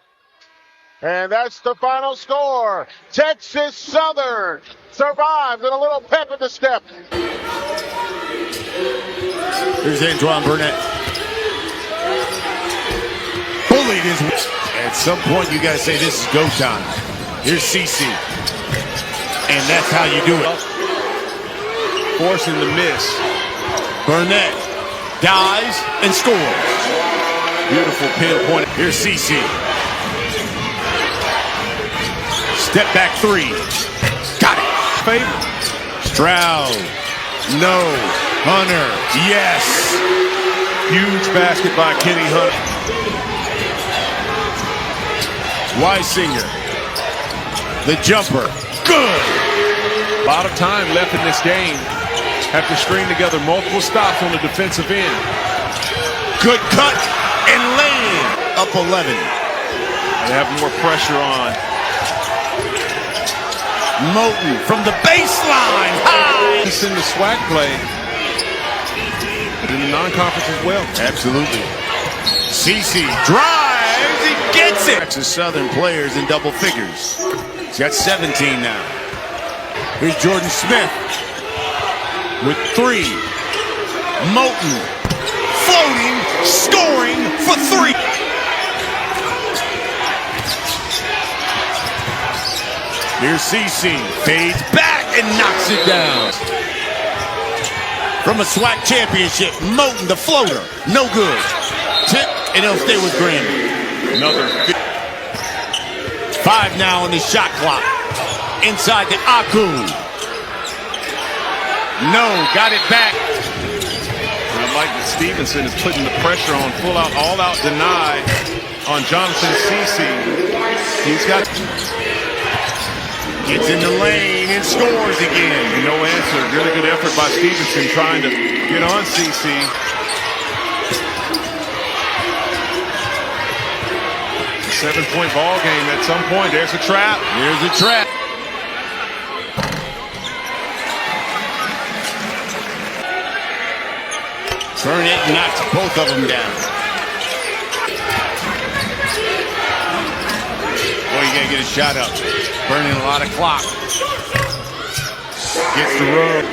And that's the final score. Texas Southern survives with a little pep in the step. Here's Antoine Burnett. Bullied his. At some point, you guys say this is go time. Here's CC. And that's how you do it. Forcing the miss. Burnett dives and scores. Beautiful pinpoint. Here's CC. Step back three. Got it. Favor. Stroud. No. Hunter. Yes. Huge basket by Kenny Hunter. Weisinger. The jumper. Good. A lot of time left in this game. Have to string together multiple stops on the defensive end. Good cut and lane. Up 11. They have more pressure on. Moten from the baseline. High. It's in the SWAC play. But in the non-conference as well. Absolutely. CC drives. He gets it. Texas Southern players in double figures. He's got 17 now. Here's Jordan Smith with three. Moten floating, scoring for three. Here's CC, fades back and knocks it down. From a SWAC championship, Moten the floater, no good. Tip, and he'll stay with Granby. Another 5 now on the shot clock. Inside to Aku. No, got it back. I like that Stevenson is putting the pressure on, full out, all out deny on Jonathan CC. He's got... Gets in the lane and scores again. No answer. Really good effort by Stevenson trying to get on CC. It's a 7-point ball game at some point. There's a trap. Here's a trap. Burnett knocks both of them down. Boy, you gotta get a shot up. Burning a lot of clock. Gets the rub.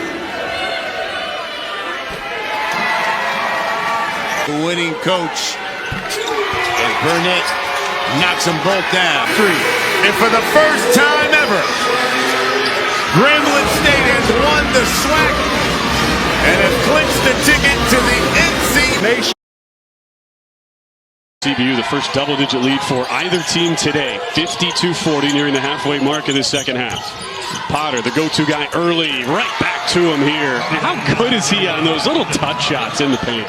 The winning coach. And Burnett knocks them both down. 3. And for the first time ever, Grambling State has won the SWAC and have clinched the ticket to the NC Nation. CBU, the first double-digit lead for either team today. 52-40, nearing the halfway mark of the second half. Potter, the go-to guy early, right back to him here. How good is he on those little touch shots in the paint?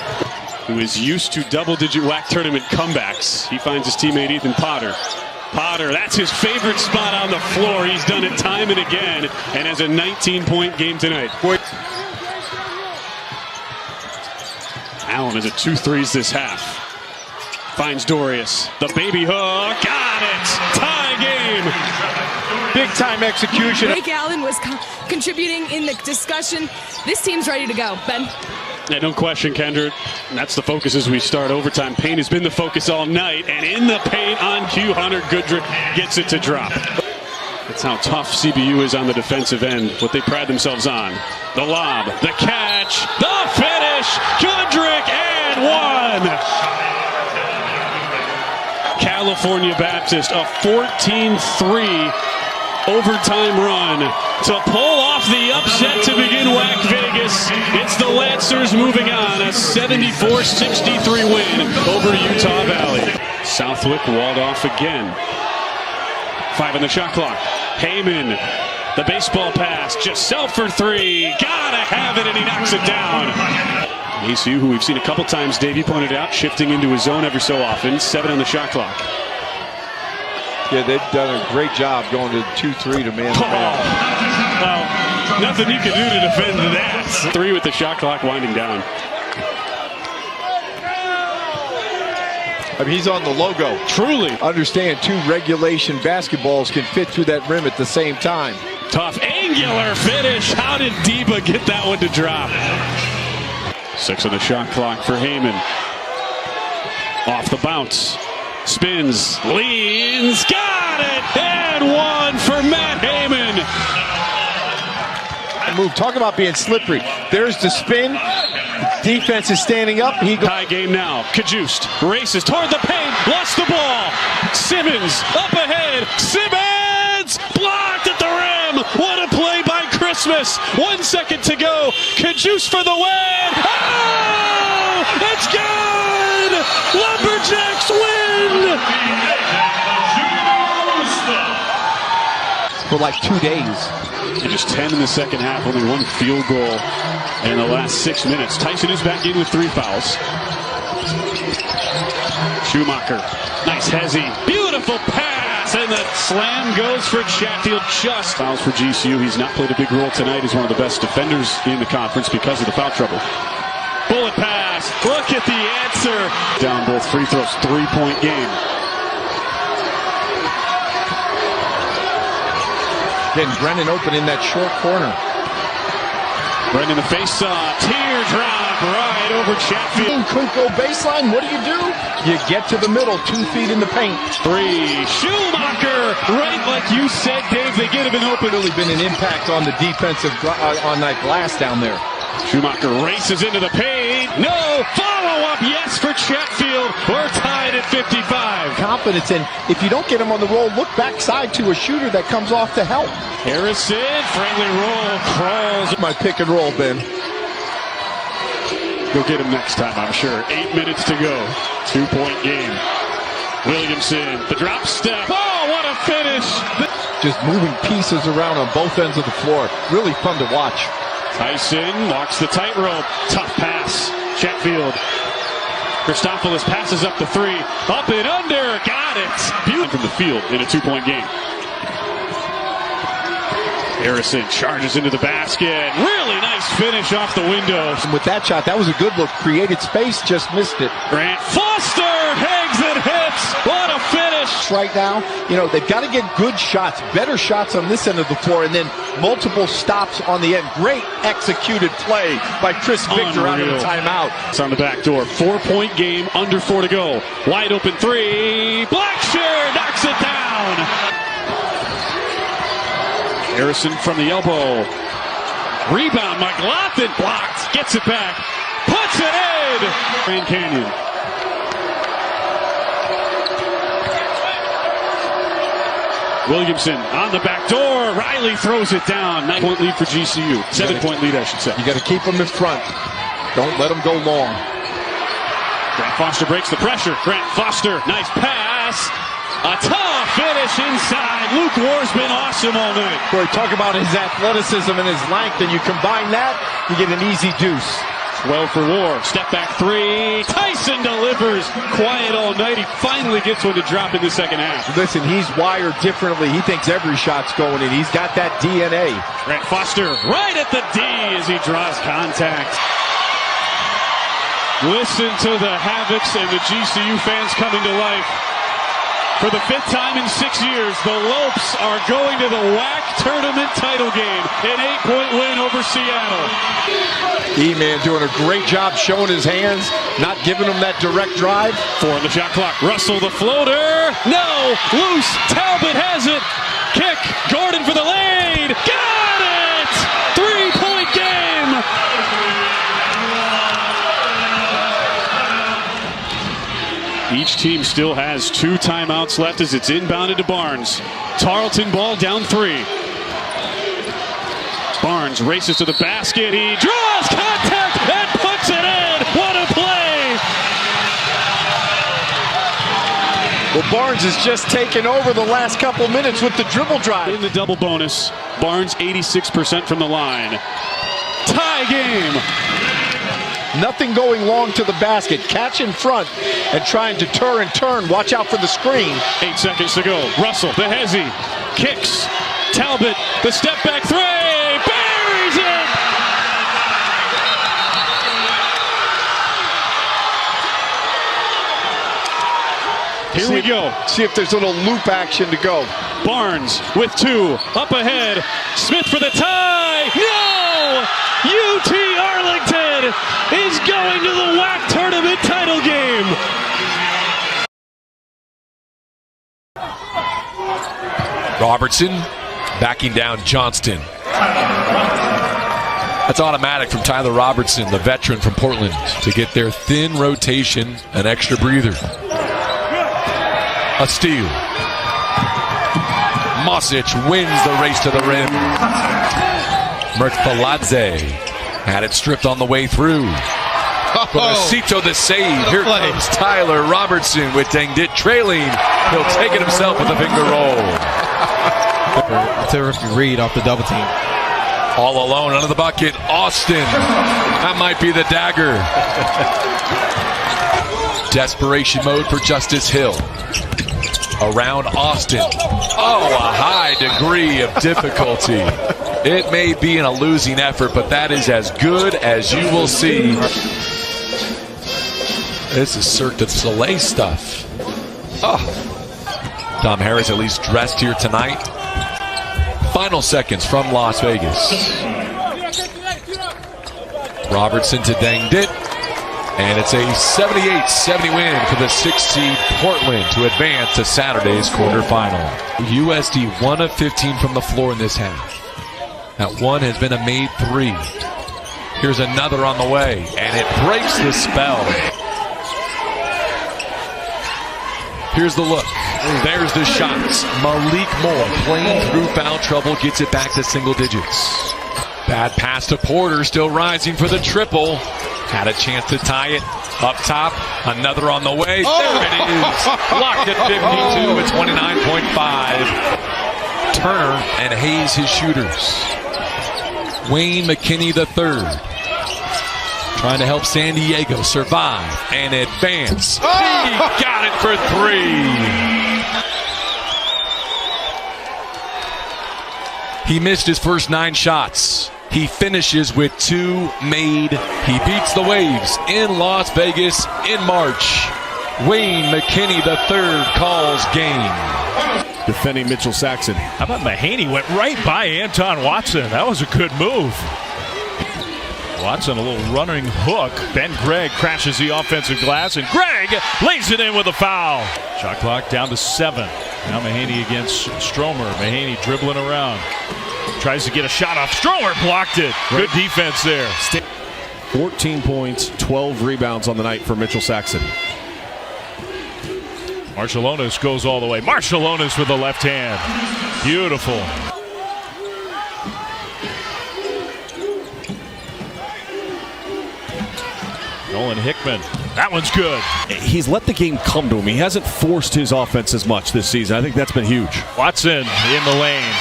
Who is used to double-digit WAC tournament comebacks. He finds his teammate Ethan Potter. Potter, that's his favorite spot on the floor. He's done it time and again, and has a 19-point game tonight. Allen is at 2 threes this half. Finds Dorius. The baby hook. Got it. Tie game. Big time execution. Blake Allen was contributing in the discussion. This team's ready to go. Ben. Yeah, no question, Kendra. That's the focus as we start overtime. Paint has been the focus all night. And in the paint on Q, Hunter Goodrick gets it to drop. That's how tough CBU is on the defensive end. What they pride themselves on. The lob. The catch. The finish. Goodrick and one. California Baptist, a 14-3 overtime run to pull off the upset to begin WAC Vegas. It's the Lancers moving on, a 74-63 win over Utah Valley. Southwick walled off again. 5 on the shot clock. Heyman, the baseball pass, just self for 3. Gotta have it, and he knocks it down. ASU, who we've seen a couple times, Davey pointed out, shifting into his zone every so often. 7 on the shot clock. Yeah, they've done a great job going to 2-3 to man. Well, nothing you can do to defend that. 3 with the shot clock winding down. I mean, he's on the logo. Truly. Understand, 2 regulation basketballs can fit through that rim at the same time. Tough angular finish. How did Deba get that one to drop? 6 on the shot clock for Heyman. Off the bounce. Spins. Leans. Got it! And 1 for Matt Heyman. Move. Talk about being slippery. There's the spin. Defense is standing up. High game now. Kajust races toward the paint. Lost the ball. Simmons up ahead. Simmons blocked at the rim. What a play by Christmas. 1 second to go. Kajust for the win. Oh! It's good! Lumberjacks win! For like 2 days. And just 10 in the second half, only 1 field goal in the last 6 minutes. Tyson is back in with 3 fouls. Schumacher, nice hezzy, beautiful pass, and the slam goes for Chatfield. Just fouls for GCU. He's not played a big role tonight. He's one of the best defenders in the conference because of the foul trouble. Bullet pass, look at the answer. Down both free throws, 3-point game. Getting Brennan open in that short corner. Brennan the face-off, teardrop right over Chatfield. Couldn't go baseline, what do? You get to the middle, 2 feet in the paint. 3, Schumacher, right like you said, Dave, they get him an open. Really been an impact on the defensive, on that glass down there. Schumacher races into the paint. No, follow-up, yes for Chatfield. We're tied at 55. Confidence, and if you don't get him on the roll, look backside to a shooter that comes off to help. Harrison, friendly roll, crawls. My pick and roll, Ben. Go get him next time, I'm sure. 8 minutes to go. 2-point game. Williamson, the drop step. Oh, what a finish. Just moving pieces around on both ends of the floor. Really fun to watch. Tyson walks the tightrope. Tough pass. Chatfield. Christopoulos passes up the 3. Up and under. Got it. Beautiful from the field in a 2-point game. Harrison charges into the basket. Really nice finish off the window. With that shot, that was a good look. Created space, just missed it. Grant Foster hangs and hits. What a finish. Right now, they've got to get good shots, better shots on this end of the floor, and then multiple stops on the end. Great executed play by Chris Victor out of the timeout. It's on the back door. 4-point game, under 4 to go. Wide open 3. Blackshear knocks it down. Harrison from the elbow. Rebound, McLaughlin blocked. Gets it back. Puts it in. Grand Canyon. Williamson on the back door. Riley throws it down. 9-point lead for GCU. 7-point lead, I should say. You got to keep them in front. Don't let them go long. Grant Foster breaks the pressure. Grant Foster, nice pass. A tough finish inside. Luke Ward's been awesome all night. Boy, talk about his athleticism and his length, and you combine that, you get an easy deuce. 12 for Ward. Step back 3. Tyson delivers. Quiet all night. He finally gets one to drop in the second half. Listen, he's wired differently. He thinks every shot's going in. He's got that DNA. Grant Foster right at the D as he draws contact. Listen to the Havocs and the GCU fans coming to life. For the 5th time in 6 years, the Lopes are going to the WAC tournament title game. An 8-point win over Seattle. E-Man doing a great job showing his hands, not giving him that direct drive. 4 on the shot clock. Russell the floater. No, loose. Talbot has it. Kick. Gordon for the lead. Got it! 3-point game. Each team still has 2 timeouts left as it's inbounded to Barnes. Tarleton ball down 3. Barnes races to the basket. He draws contact and puts it in. What a play! Well, Barnes has just taken over the last couple minutes with the dribble drive. In the double bonus, Barnes 86% from the line. Tie game. Nothing going long to the basket. Catch in front and trying to turn and turn. Watch out for the screen. 8 seconds to go. Russell, the hezzy, kicks. Talbot, the step back three, buries it! Here we go. See if there's a little loop action to go. Barnes with 2, up ahead. Smith for the tie. No! UT Arlington is going to the WAC tournament title game. Robertson backing down Johnston. That's automatic from Tyler Robertson, the veteran from Portland, to get their thin rotation an extra breather. A steal. Mosic wins the race to the rim. Merkfaladze had it stripped on the way through. Cito the save. Here comes Tyler Robertson with Dengdit trailing. He'll take it himself with a finger roll. Terrific read off the double team. All alone under the bucket. Austin. That might be the dagger. Desperation mode for Justice Hill. Around Austin. Oh, a high degree of difficulty. It may be in a losing effort, but that is as good as you will see. This is Cirque du Soleil stuff. Oh. Tom Harris at least dressed here tonight. Final seconds from Las Vegas. Robertson to Dengdit. And it's a 78-70 win for the 6th seed Portland to advance to Saturday's quarterfinal. USD 1 of 15 from the floor in this half. That one has been a made 3. Here's another on the way, and it breaks the spell. Here's the look. There's the shots. Malik Moore playing through foul trouble, gets it back to single digits. Bad pass to Porter, still rising for the triple. Had a chance to tie it up top. Another on the way. There it is. Locked at 52 with 29.5. Turner and Hayes his shooters. Wayne McKinney III trying to help San Diego survive and advance. He got it for 3. He missed his first 9 shots. He finishes with 2 made. He beats the Waves in Las Vegas in March. Wayne McKinney III calls game. Defending Mitchell Saxon. How about Mahaney went right by Anton Watson? That was a good move. Watson a little running hook. Ben Gregg crashes the offensive glass, and Gregg lays it in with a foul. Shot clock down to 7. Now Mahaney against Stromer. Mahaney dribbling around. Tries to get a shot off. Stromer blocked it. Good defense there. 14 points, 12 rebounds on the night for Mitchell Saxon. Marshallonis goes all the way. Marshallonis with the left hand. Beautiful. Nolan Hickman. That one's good. He's let the game come to him. He hasn't forced his offense as much this season. I think that's been huge. Watson in the lane.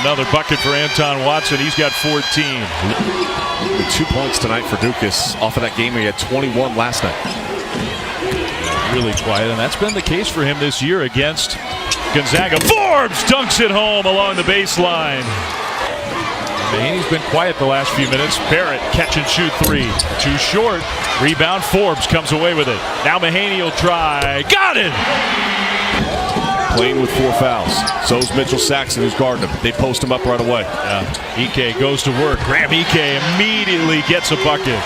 Another bucket for Anton Watson. He's got 14. With 2 points tonight for Dukas. Off of that game, he had 21 last night. Really quiet, and that's been the case for him this year against Gonzaga. Forbes dunks it home along the baseline. Mahaney's been quiet the last few minutes. Barrett catch and shoot 3. Too short. Rebound. Forbes comes away with it. Now Mahaney will try. Got it! Playing with 4 fouls. So's Mitchell Saxon, who's guarding him. They post him up right away. Ike goes to work. Graham Ike immediately gets a bucket.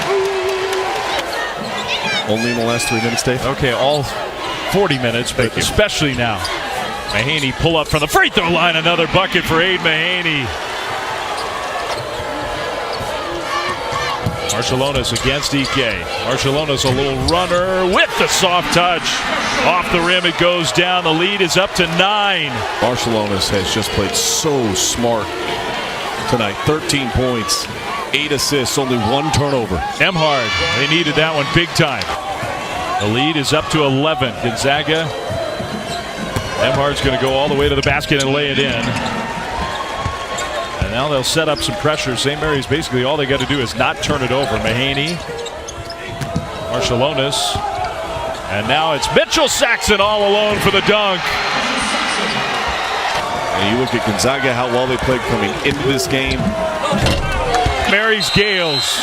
Only in the last 3 minutes, Dave? Okay, all 40 minutes, but especially now. Mahaney pull up from the free throw line. Another bucket for Aid Mahaney. Marshallonis against Ike. Marshallonis a little runner with the soft touch. Off the rim it goes down. The lead is up to 9. Marshallonis has just played so smart tonight. 13 points, 8 assists, only 1 turnover. Emhard, they needed that one big time. The lead is up to 11. Gonzaga Emhardt's going to go all the way to the basket and lay it in. And now they'll set up some pressure. St. Mary's basically all they got to do is not turn it over. Mahaney, Marshallonis, and now it's Mitchell Saxon all alone for the dunk. And you look at Gonzaga, how well they played coming into this game. Mary's Gales.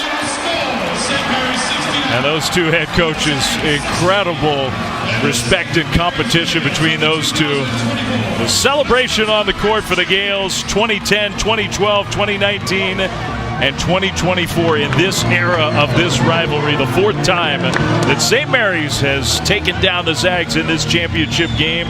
And those two head coaches, incredible respect and competition between those two. The celebration on the court for the Gales, 2010, 2012, 2019, and 2024 in this era of this rivalry. The fourth time that St. Mary's has taken down the Zags in this championship game.